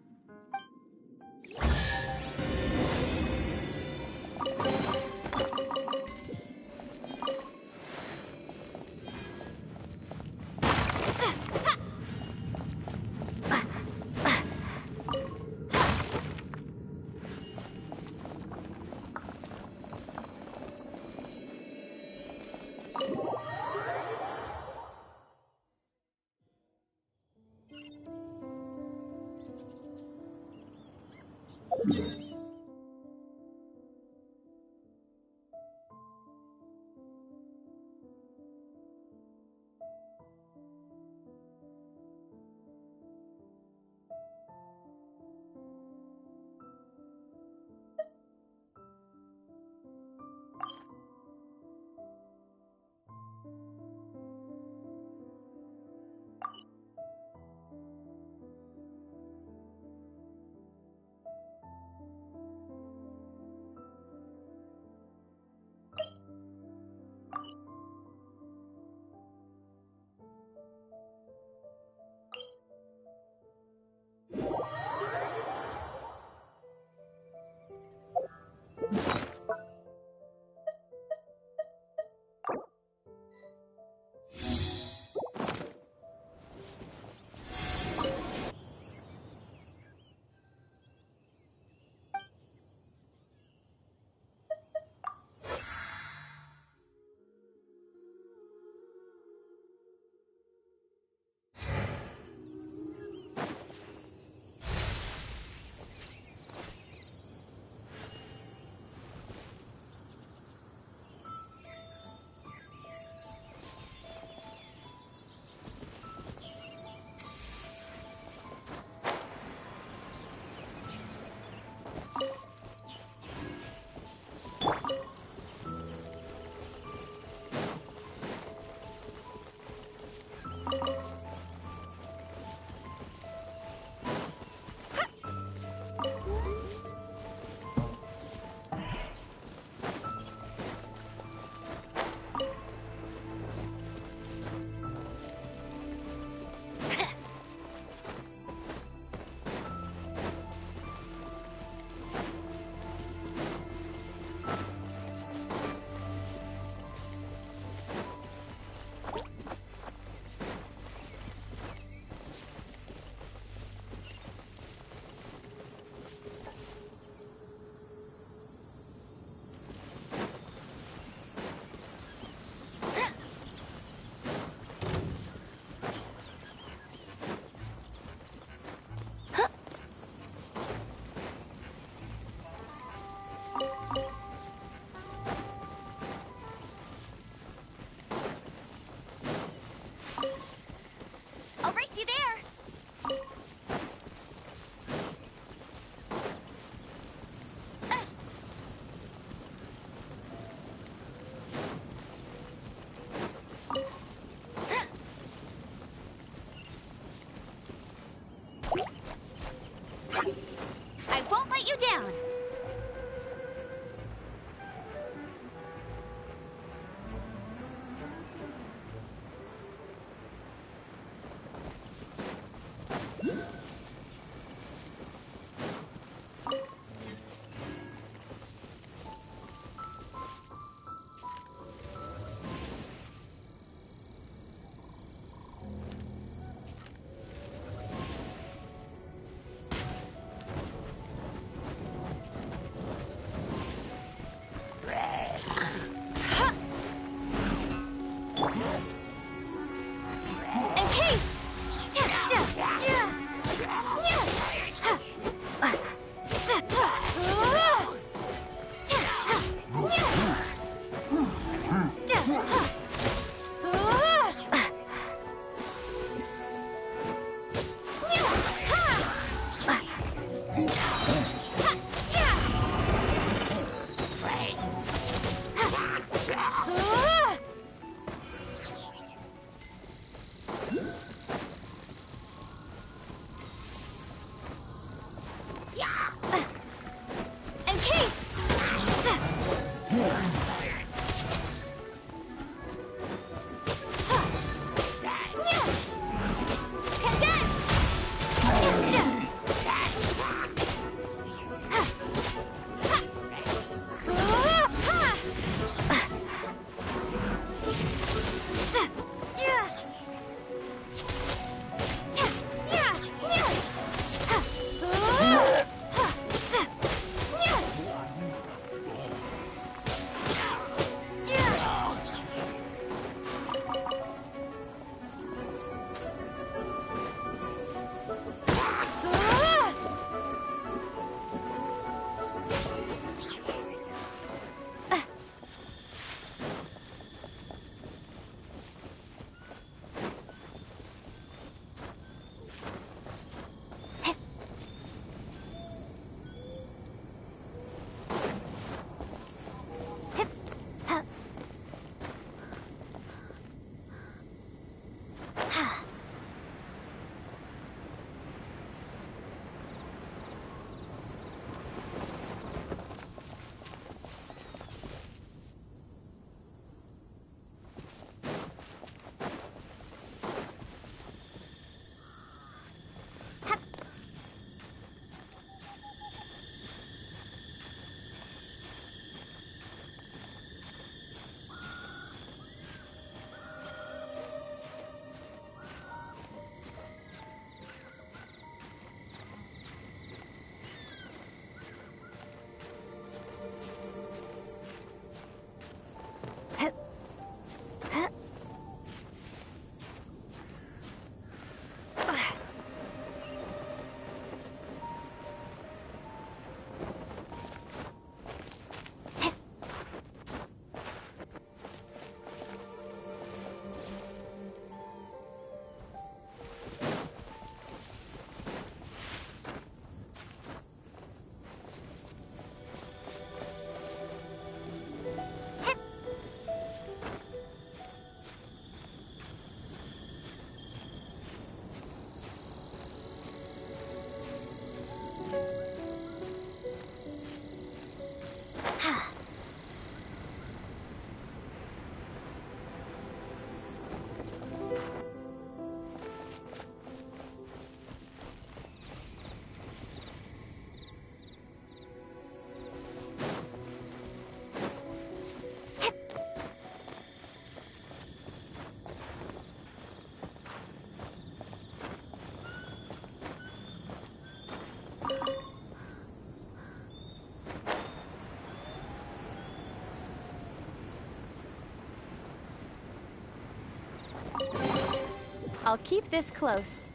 I'll keep this close.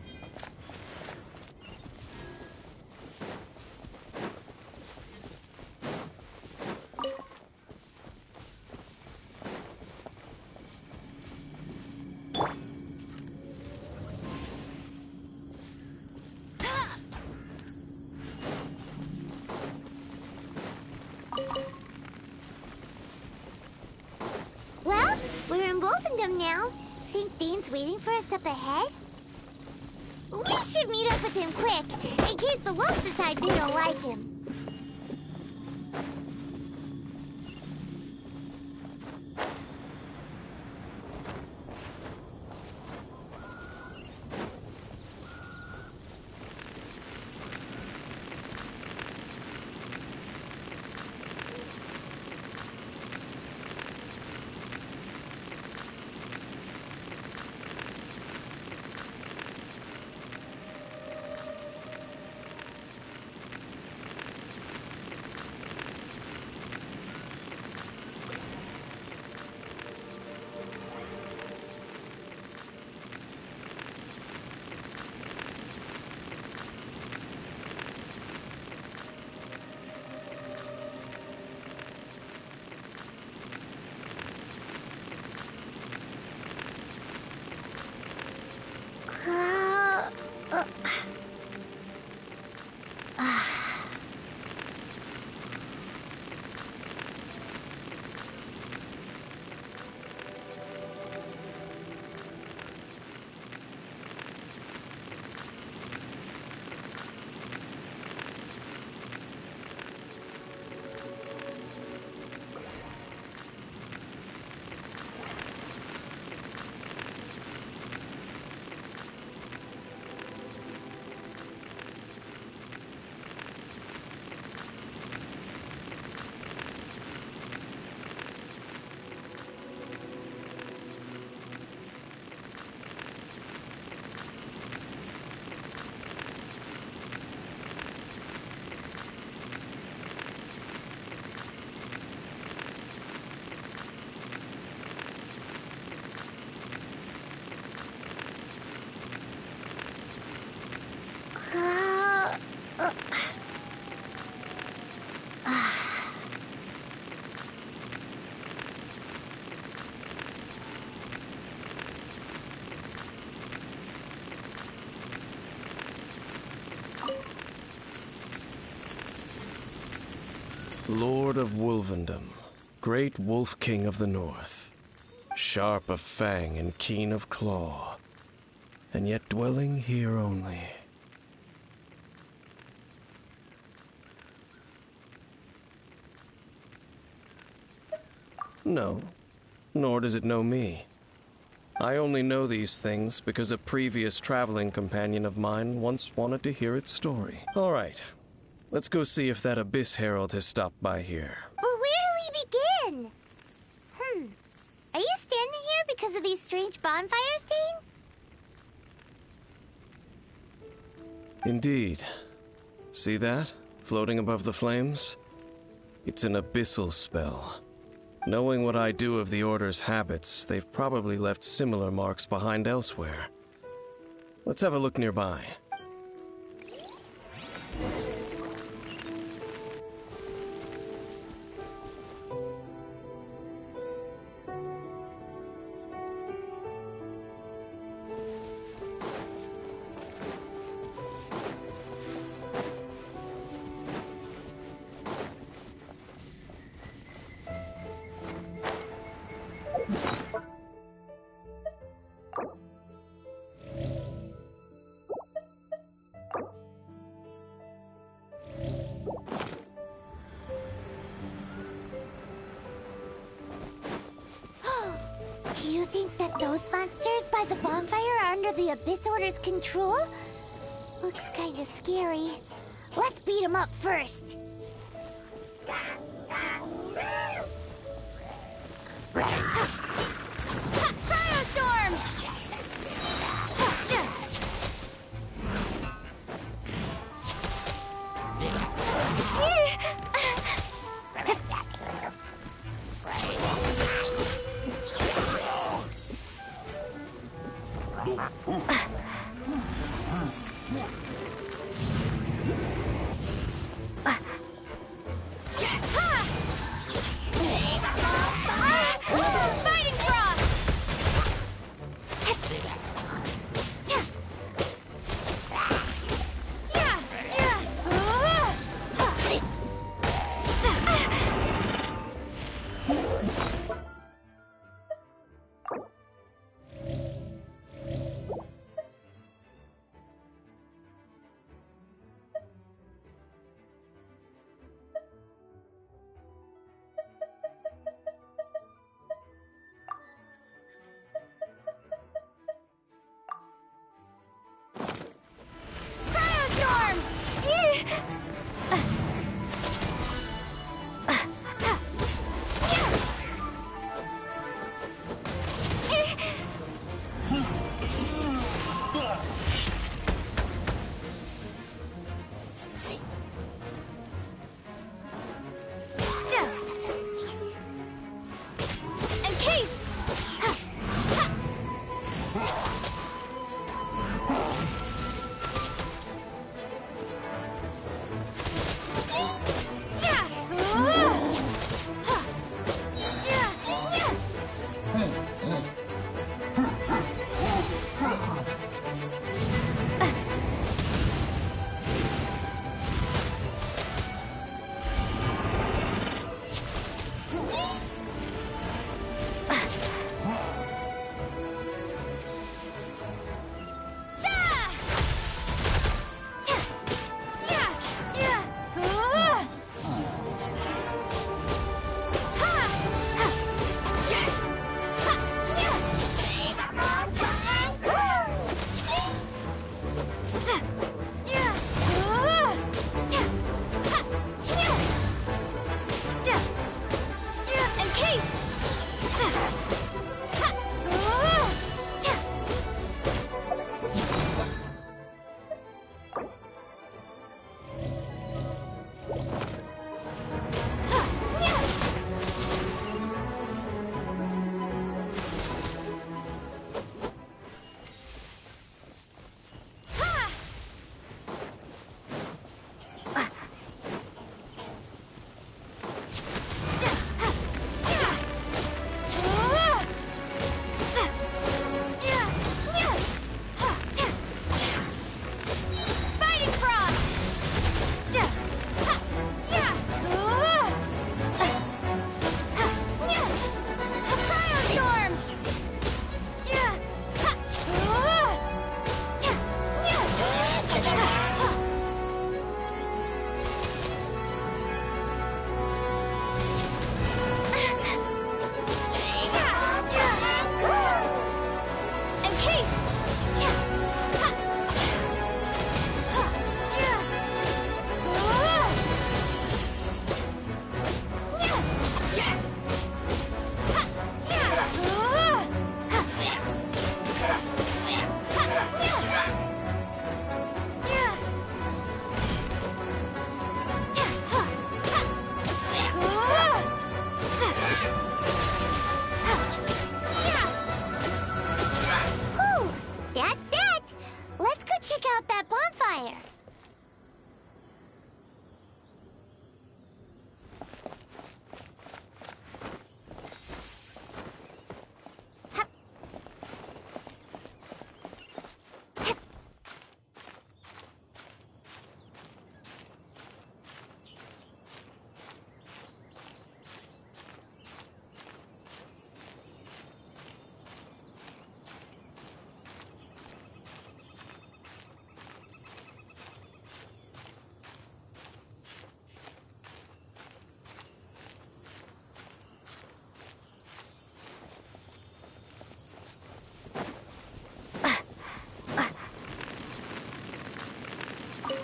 Well, we're in Wolfendom now. Think Dane's waiting for us up ahead? We should meet up with him quick, in case the wolves decide they don't like him. Lord of Wolvendom, great Wolf King of the North, sharp of fang and keen of claw, and yet dwelling here only. No, nor does it know me. I only know these things because a previous traveling companion of mine once wanted to hear its story. All right, let's go see if that Abyss Herald has stopped by here. But where do we begin? Are you standing here because of these strange bonfires, Dane? Indeed. See that? Floating above the flames? It's an abyssal spell. Knowing what I do of the Order's habits, they've probably left similar marks behind elsewhere. Let's have a look nearby. Do you think that those monsters by the bonfire are under the Abyss Order's control? Looks kinda scary. Let's beat them up first. Firestorm! Encase!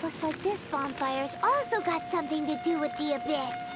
Looks like this bonfire's also got something to do with the abyss.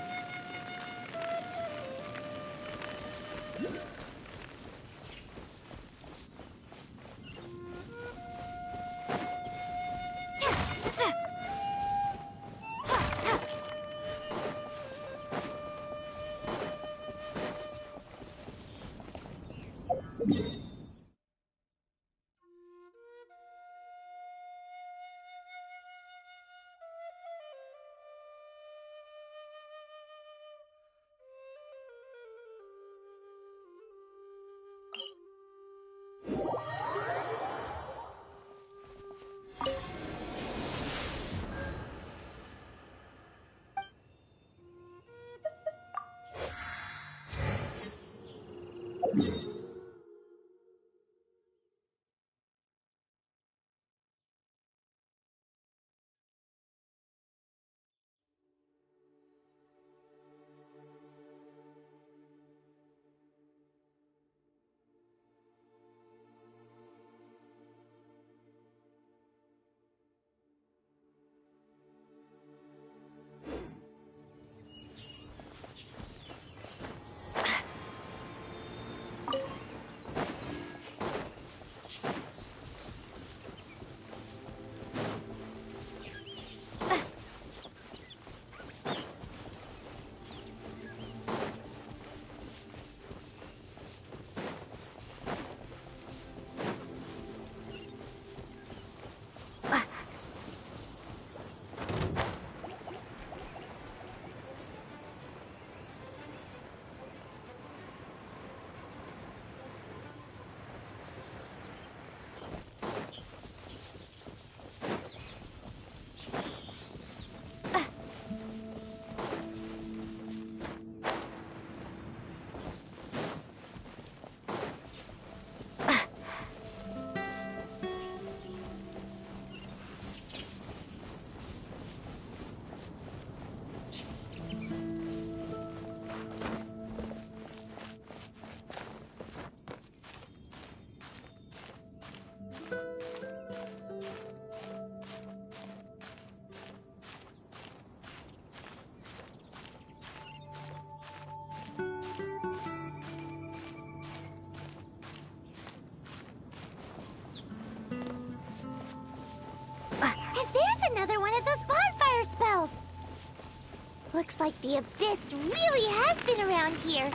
Looks like the Abyss really has been around here.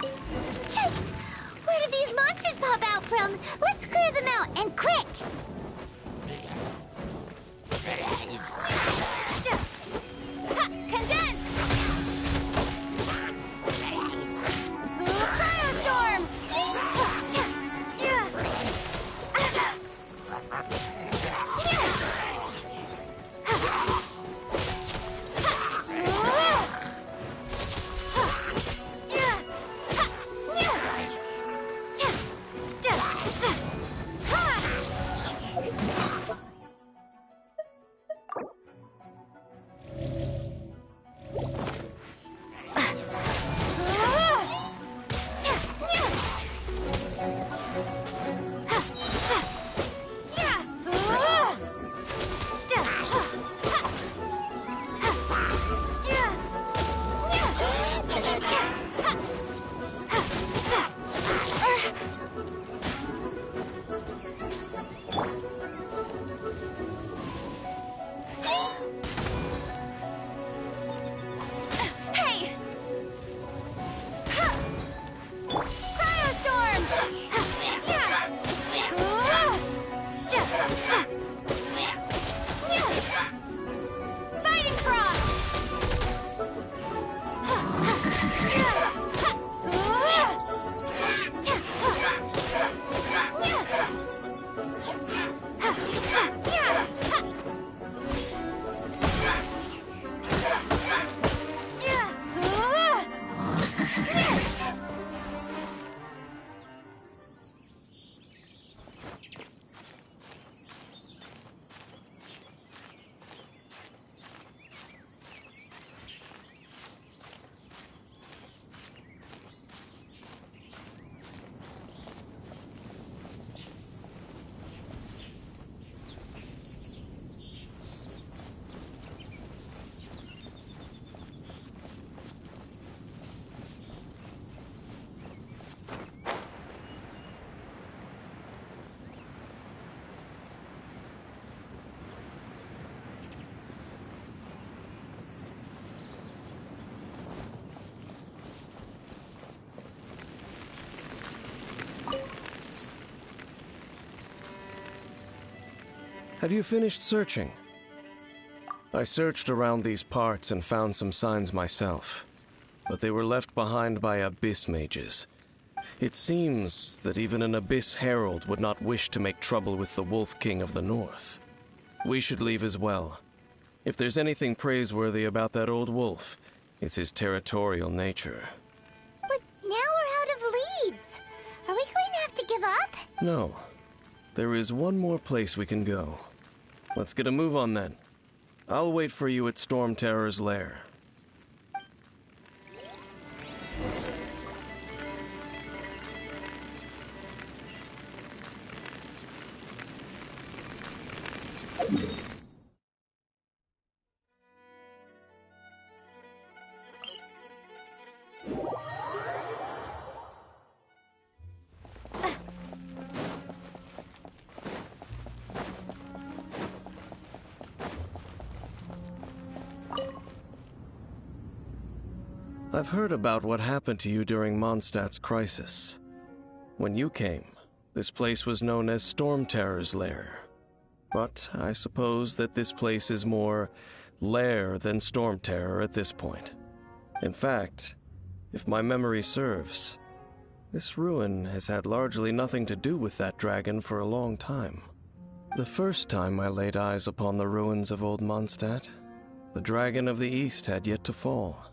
Yikes! Where did these monsters pop out from? Let's clear them out, and quick! Condense! Cryostorm! Have you finished searching? I searched around these parts and found some signs myself, but they were left behind by Abyss mages. It seems that even an Abyss Herald would not wish to make trouble with the Wolf King of the North. We should leave as well. If there's anything praiseworthy about that old wolf, it's his territorial nature. But now we're out of leads. Are we going to have to give up? No. There is one more place we can go. Let's get a move on then. I'll wait for you at Storm Terror's lair. I've heard about what happened to you during Mondstadt's crisis. When you came, this place was known as Storm Terror's lair. But I suppose that this place is more lair than Storm Terror at this point. In fact, if my memory serves, this ruin has had largely nothing to do with that dragon for a long time. The first time I laid eyes upon the ruins of Old Mondstadt, the Dragon of the East had yet to fall,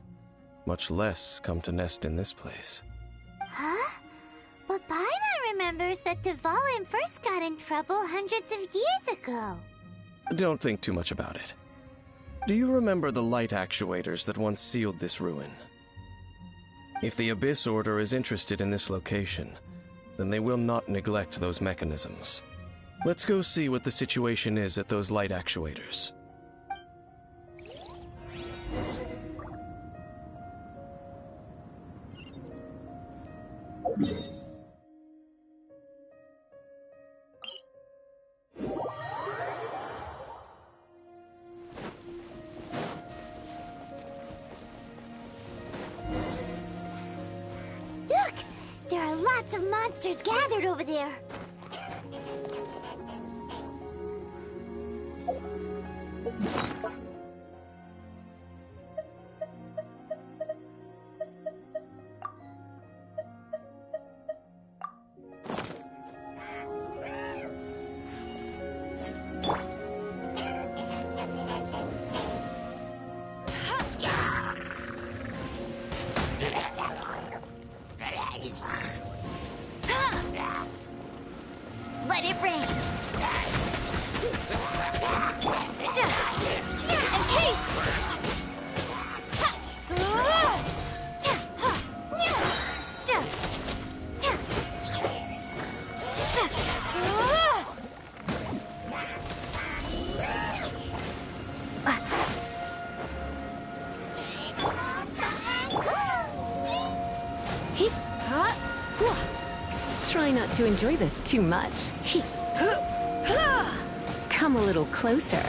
much less come to nest in this place. Huh? But Paimon remembers that Dvalin first got in trouble hundreds of years ago. Don't think too much about it. Do you remember the light actuators that once sealed this ruin? If the Abyss Order is interested in this location, then they will not neglect those mechanisms. Let's go see what the situation is at those light actuators. lots of monsters gathered over there. Let it rain. And peace. Try not to enjoy this too much. Come a little closer.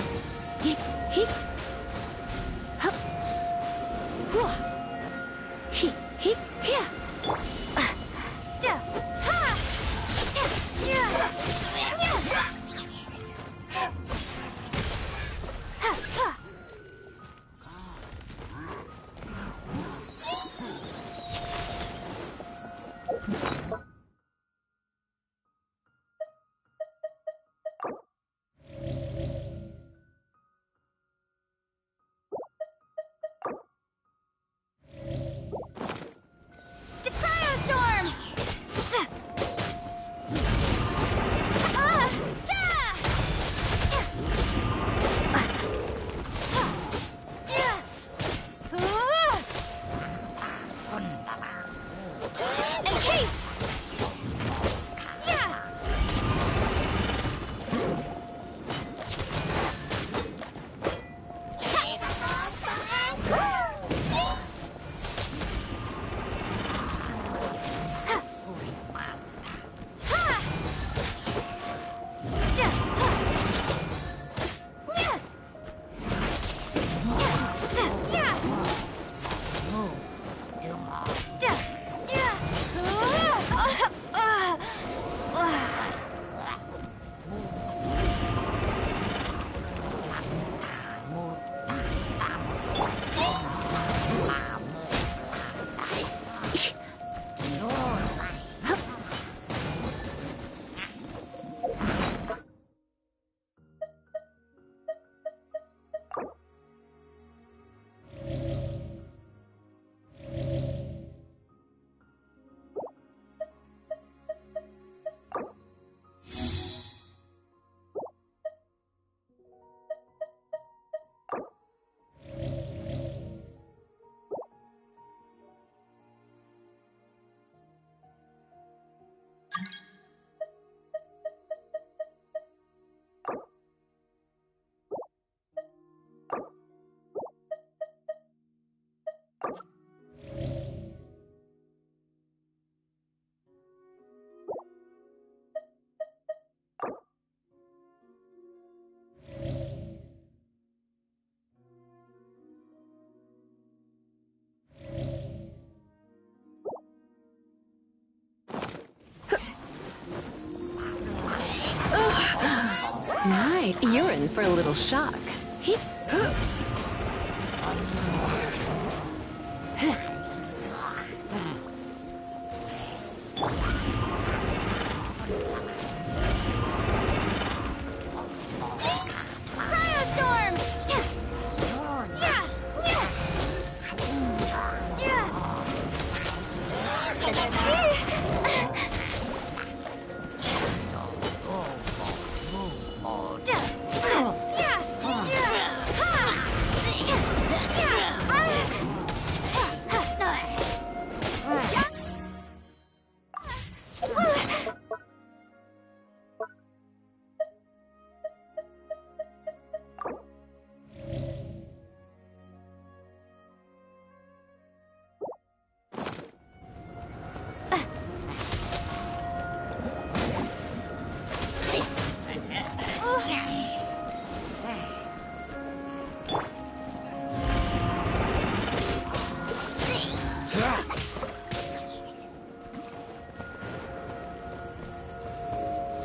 Right, you're in for a little shock.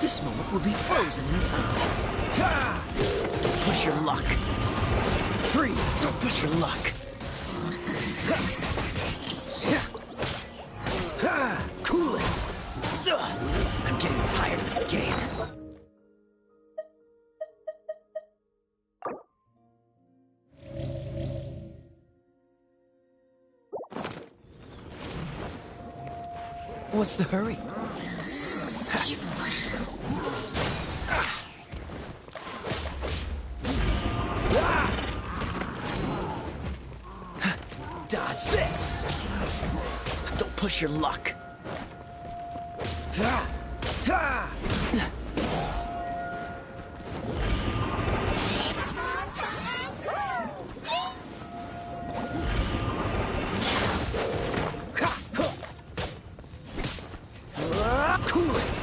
This moment will be frozen in time. Don't push your luck. Free, don't push your luck. Cool it. I'm getting tired of this game. What's the hurry? Dodge this! Don't push your luck. Cool it!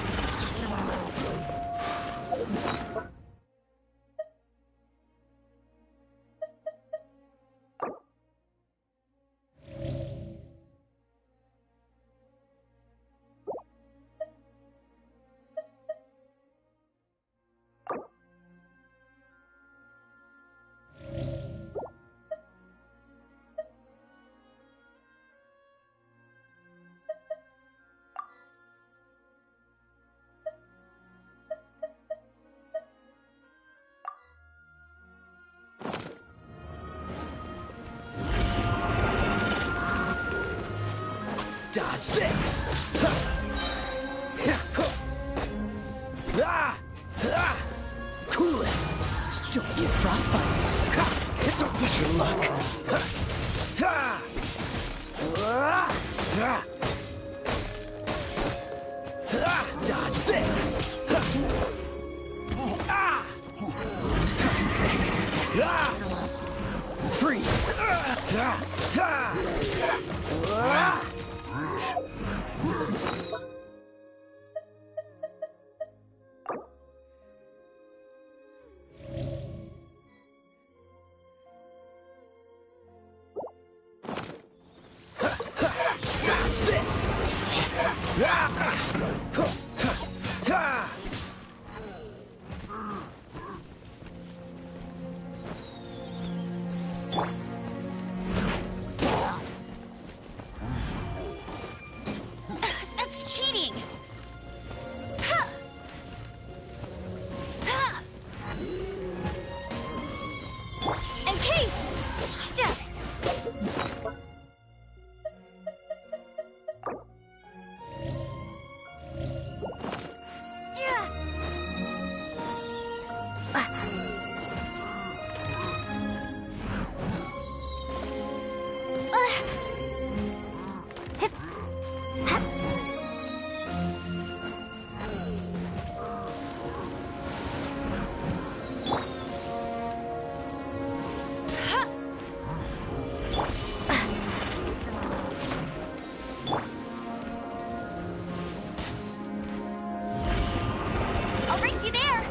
Dodge this! Cool it! Don't get frostbite! Don't push your luck! Dodge this! Free! Dodge this! That's cheating! Encase! I'll race you there!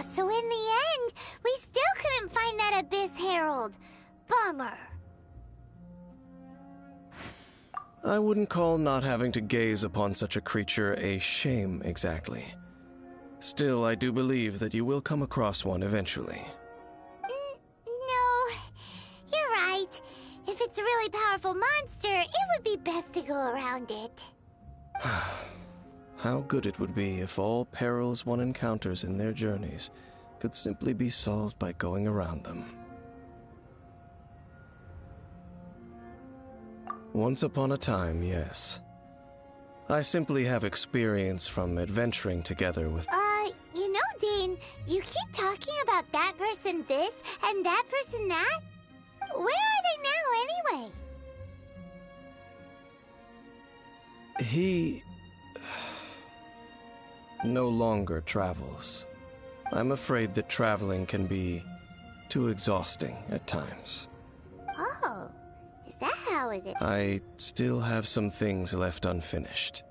So in the end, we still couldn't find that Abyss Herald. Bummer. I wouldn't call not having to gaze upon such a creature a shame exactly. Still, I do believe that you will come across one eventually. No, you're right. If it's a really powerful monster, it would be best to go around it. How good it would be if all perils one encounters in their journeys could simply be solved by going around them. Once upon a time, yes. I simply have experience from adventuring together with... You know, Dane, you keep talking about that person this and that person that. Where are they now, anyway? He... no longer travels. I'm afraid that traveling can be too exhausting at times. Oh, is that how it is? I still have some things left unfinished.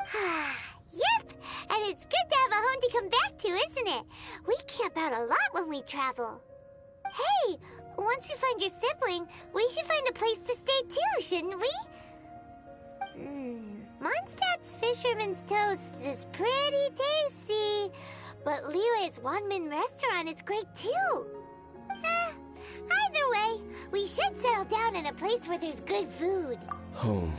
Yep, and it's good to have a home to come back to, isn't it? We camp out a lot when we travel. Hey, once you find your sibling, we should find a place to stay too, shouldn't we? Mondstadt's Fisherman's Toast is pretty tasty, but Liyue's one-man restaurant is great too. Either way, we should settle down in a place where there's good food. Home.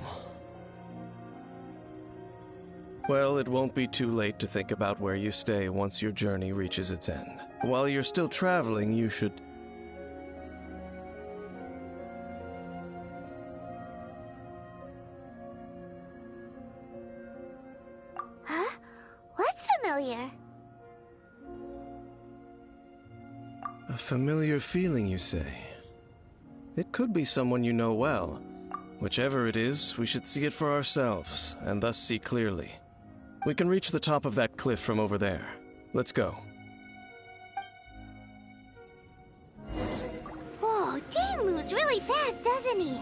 Well, it won't be too late to think about where you stay once your journey reaches its end. While you're still traveling, you should... Huh? What's familiar? A familiar feeling, you say? It could be someone you know well. Whichever it is, we should see it for ourselves, and thus see clearly. We can reach the top of that cliff from over there. Let's go. Whoa, Dane moves really fast, doesn't he?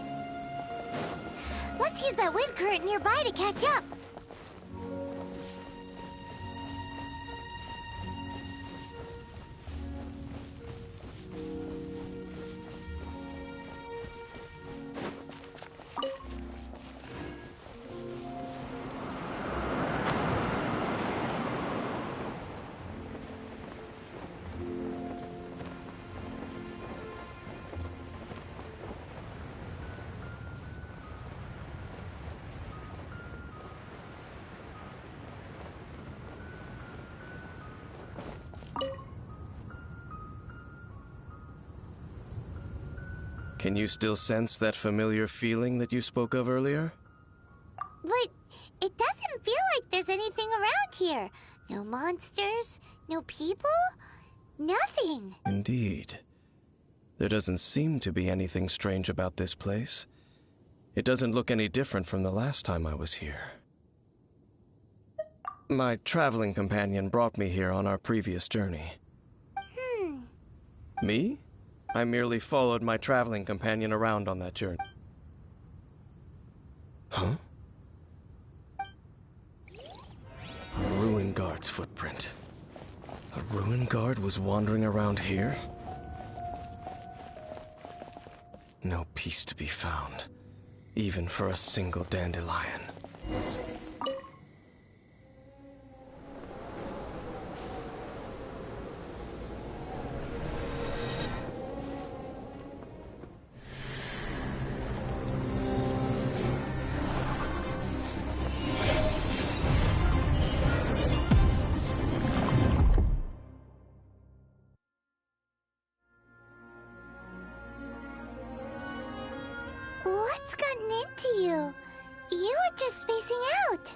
Let's use that wind current nearby to catch up. Can you still sense that familiar feeling that you spoke of earlier? But it doesn't feel like there's anything around here. No monsters, no people, nothing. Indeed. There doesn't seem to be anything strange about this place. It doesn't look any different from the last time I was here. My traveling companion brought me here on our previous journey. Me? I merely followed my traveling companion around on that journey. Huh? A ruin guard's footprint. A ruin guard was wandering around here? No peace to be found, even for a single dandelion. What's gotten into you? You were just spacing out.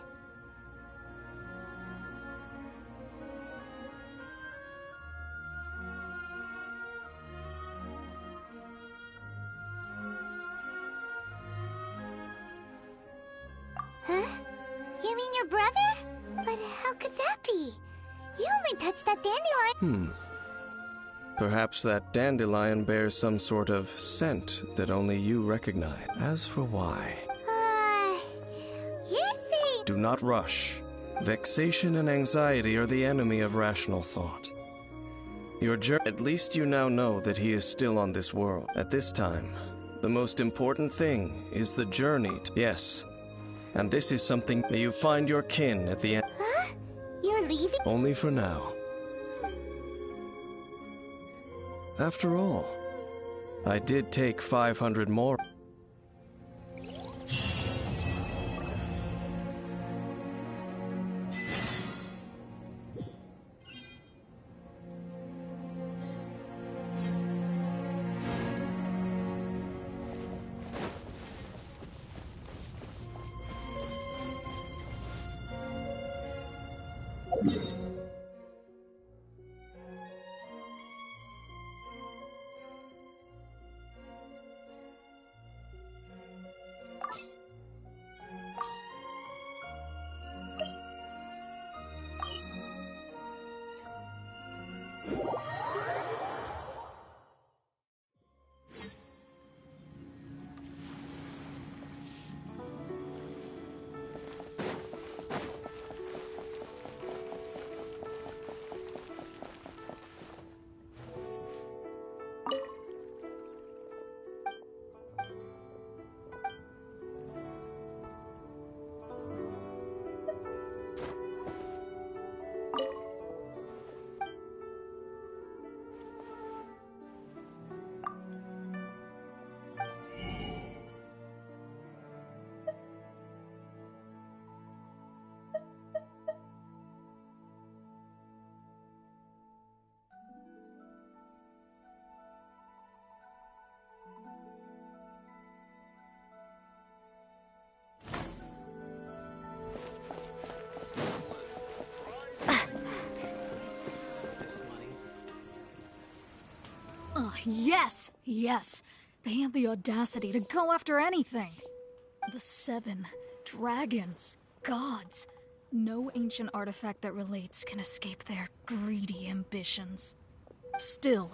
Huh? You mean your brother? But how could that be? You only touched that dandelion. Perhaps that dandelion bears some sort of scent that only you recognize. As for why... You're saying... Do not rush. Vexation and anxiety are the enemy of rational thought. At least you now know that he is still on this world. At this time, the most important thing is the journey Yes. And this is something that you find your kin at the end. Huh? You're leaving? Only for now. After all, I did take 500 more. Yes! Yes! They have the audacity to go after anything! The 7 dragons, gods. No ancient artifact that relates can escape their greedy ambitions. Still,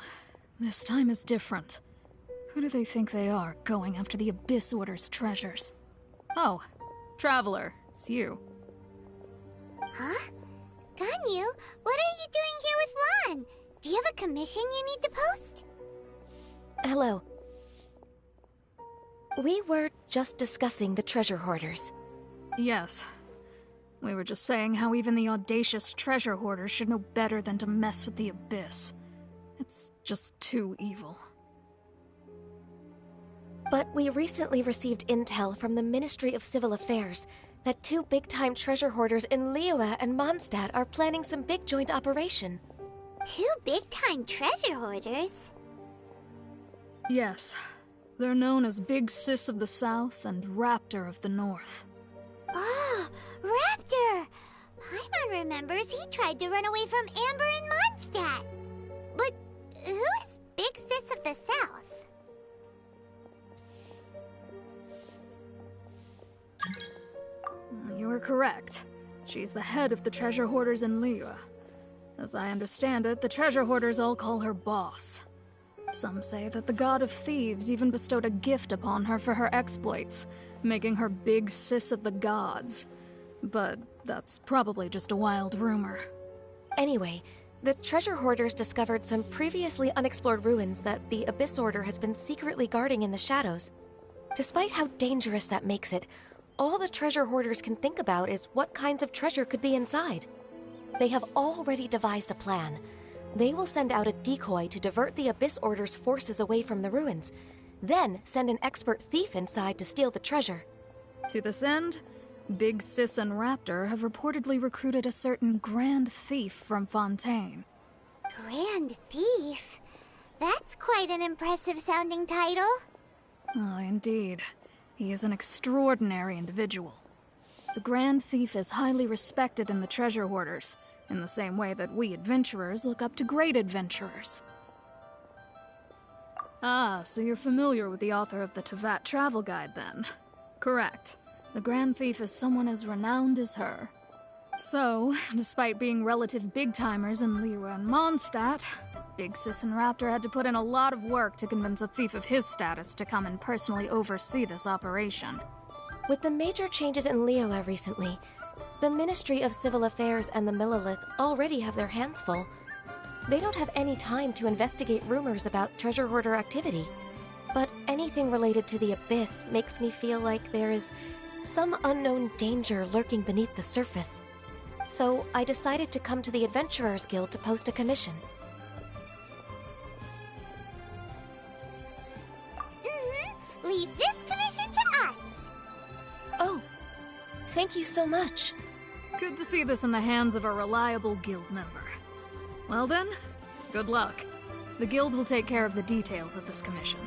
this time is different. Who do they think they are, going after the Abyss Order's treasures? Oh, Traveler, it's you. Huh? Ganyu, what are you doing here with Lon? Do you have a commission you need to post? Hello. We were just discussing the treasure hoarders. Yes. We were just saying how even the audacious treasure hoarders should know better than to mess with the Abyss. It's just too evil. But we recently received intel from the Ministry of Civil Affairs that 2 big-time treasure hoarders in Liyue and Mondstadt are planning some big joint operation. 2 big-time treasure hoarders? Yes. They're known as Big Sis of the South and Raptor of the North. Oh, Raptor! Paimon remembers he tried to run away from Amber in Mondstadt. But who is Big Sis of the South? You are correct. She's the head of the treasure hoarders in Liyue. As I understand it, the treasure hoarders all call her boss. Some say that the god of thieves even bestowed a gift upon her for her exploits, making her Big Sis of the gods. But that's probably just a wild rumor. Anyway, the treasure hoarders discovered some previously unexplored ruins that the Abyss Order has been secretly guarding in the shadows. Despite how dangerous that makes it, all the treasure hoarders can think about is what kinds of treasure could be inside. They have already devised a plan. They will send out a decoy to divert the Abyss Order's forces away from the ruins, then send an expert thief inside to steal the treasure. To this end, Big Sis and Raptor have reportedly recruited a certain Grand Thief from Fontaine. Grand Thief? That's quite an impressive sounding title. Oh, indeed. He is an extraordinary individual. The Grand Thief is highly respected in the treasure hoarders, in the same way that we adventurers look up to great adventurers. Ah, so you're familiar with the author of the Tevat Travel Guide, then? Correct. The Grand Thief is someone as renowned as her. So, despite being relative big-timers in Liyue and Mondstadt, Big Sis and Raptor had to put in a lot of work to convince a thief of his status to come and personally oversee this operation. With the major changes in Liyue recently, the Ministry of Civil Affairs and the Millelith already have their hands full. They don't have any time to investigate rumors about treasure hoarder activity. But anything related to the Abyss makes me feel like there is some unknown danger lurking beneath the surface. So I decided to come to the Adventurers Guild to post a commission. Leave this commission to us. Oh, thank you so much. Good to see this in the hands of a reliable guild member. Well then, good luck. The guild will take care of the details of this commission.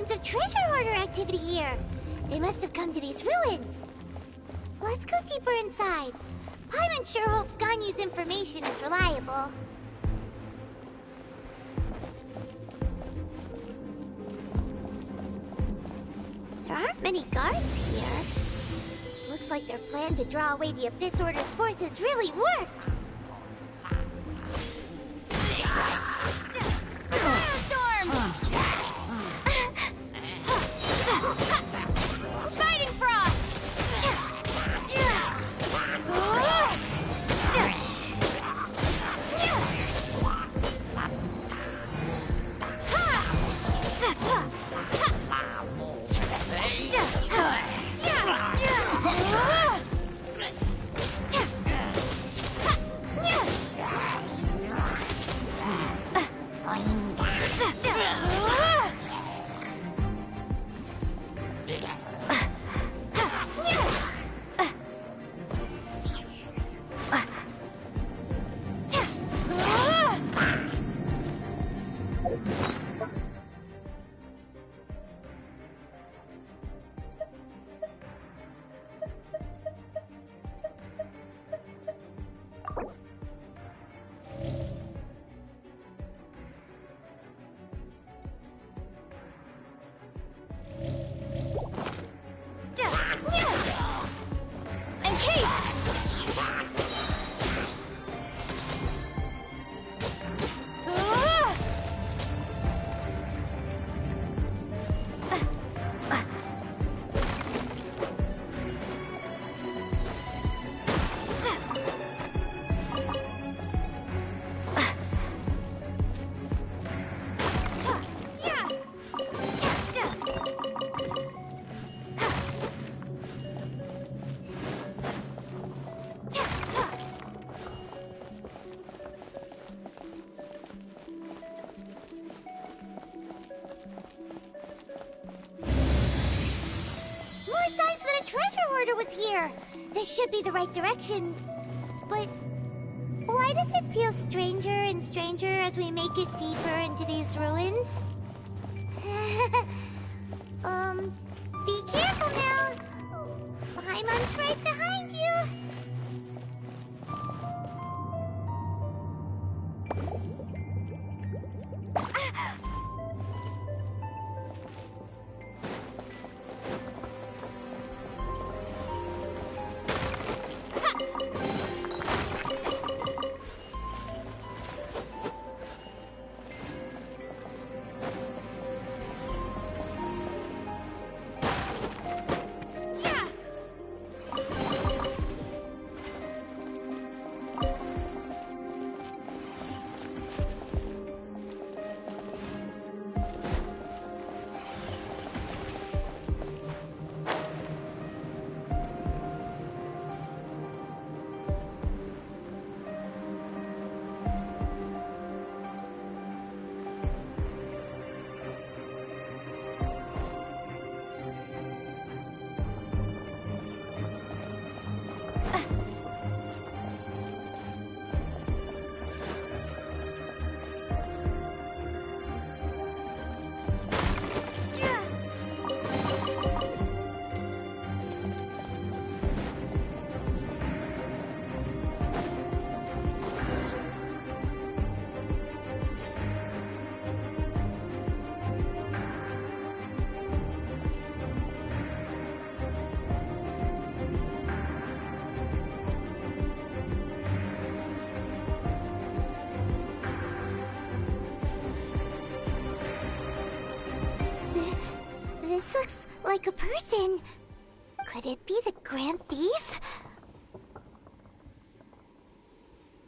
signs of treasure hoarder activity here. They must have come to these ruins. Let's go deeper inside. Paimon sure hopes Ganyu's information is reliable. There aren't many guards here. Looks like their plan to draw away the Abyss Order's forces really worked. Storm! Fighting Frost! This should be the right direction. But why does it feel stranger and stranger as we make it deeper into these ruins? Be careful now. Paimon's right behind you. This looks like a person. Could it be the Grand Thief?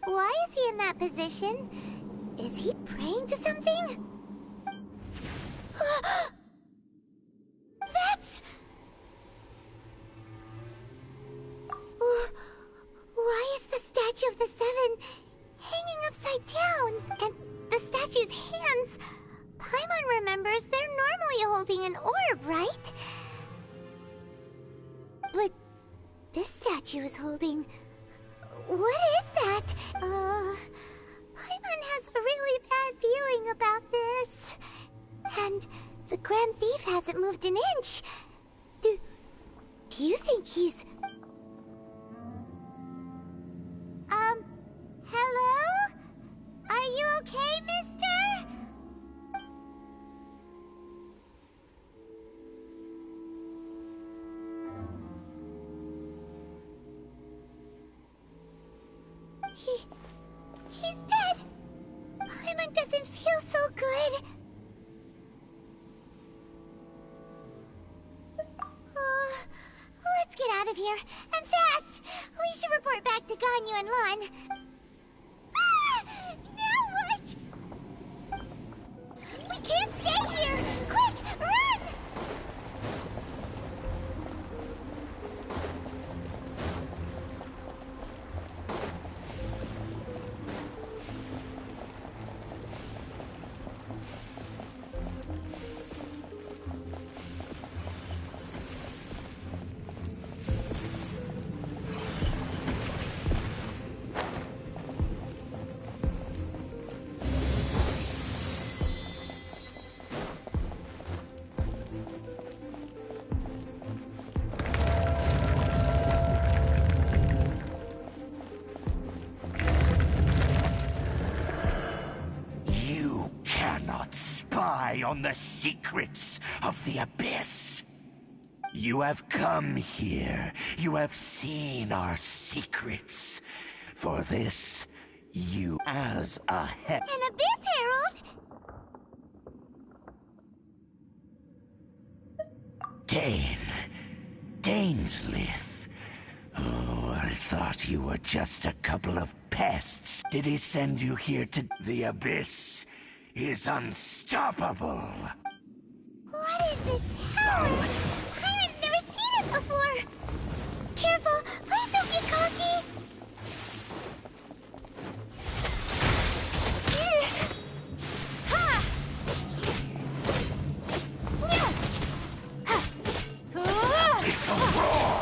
Why is he in that position? Is he praying to something? That's... Why is the statue of the Seven hanging upside down? And the statue's hands... Paimon remembers they're normally holding an orb, right? But this statue is holding... What is that? Paimon has a really bad feeling about this. And The Grand Thief hasn't moved an inch. Do you think he's... Hello? Are you okay, mister? He's dead. Paimon doesn't feel so good. Let's get out of here, and fast! We should report back to Ganyu and Lon. Ah! Now what? We can't stay here! Quick, run! On the secrets of the Abyss. You have come here. You have seen our secrets. For this, you as a An Abyss Herald? Dainslith. Oh, I thought you were just a couple of pests. Did he send you here to the Abyss? Is unstoppable. What is this power? Pirate's never seen it before. Careful, please don't get cocky. Ha! It's a roar!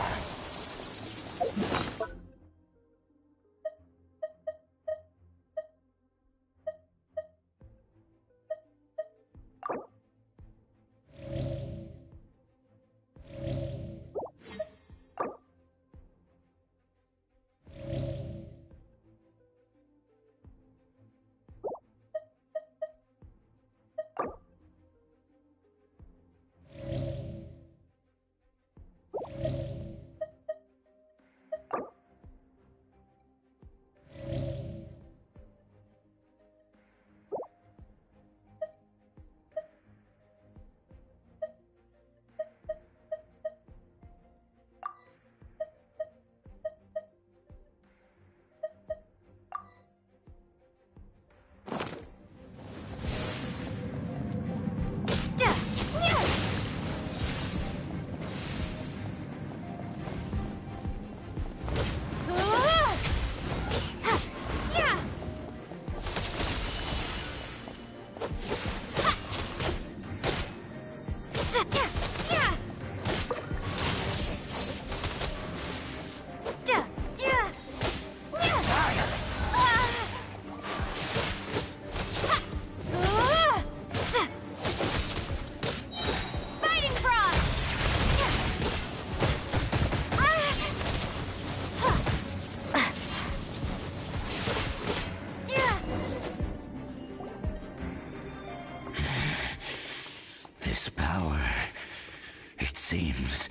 seems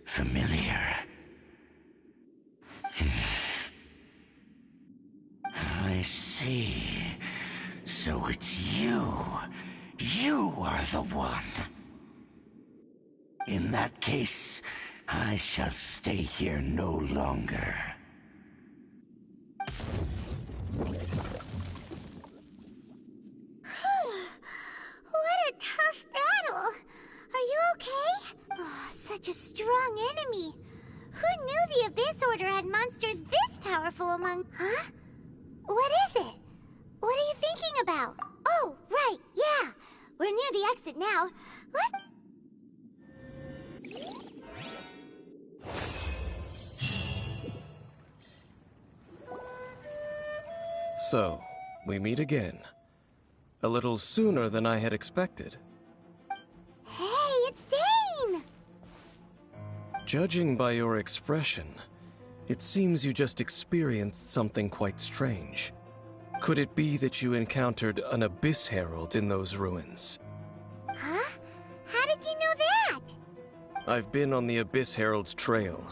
familiar. I see. So it's you. You are the one. In that case, I shall stay here no longer. What a tough battle! Are you okay? Oh, such a strong enemy. Who knew the Abyss Order had monsters this powerful among... Huh? What is it? What are you thinking about? Oh, right, yeah. We're near the exit now. Let's... So, we meet again. A little sooner than I had expected. Judging by your expression, it seems you just experienced something quite strange. Could it be that you encountered an Abyss Herald in those ruins? Huh? How did you know that? I've been on the Abyss Herald's trail.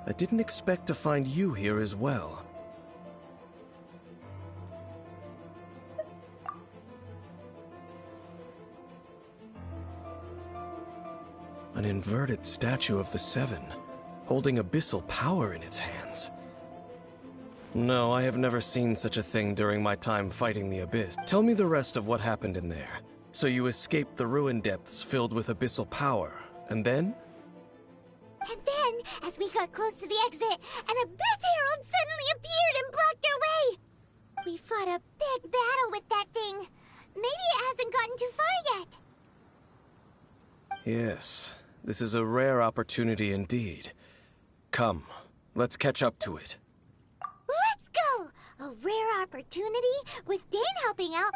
I didn't expect to find you here as well. An inverted statue of the Seven, holding abyssal power in its hands. No, I have never seen such a thing during my time fighting the Abyss. Tell me the rest of what happened in there. So you escaped the ruin depths filled with abyssal power, and then? And then, as we got close to the exit, an Abyss Herald suddenly appeared and blocked our way! We fought a big battle with that thing. Maybe it hasn't gotten too far yet. Yes, this is a rare opportunity indeed. Come, let's catch up to it. Let's go! A rare opportunity with Dane helping out.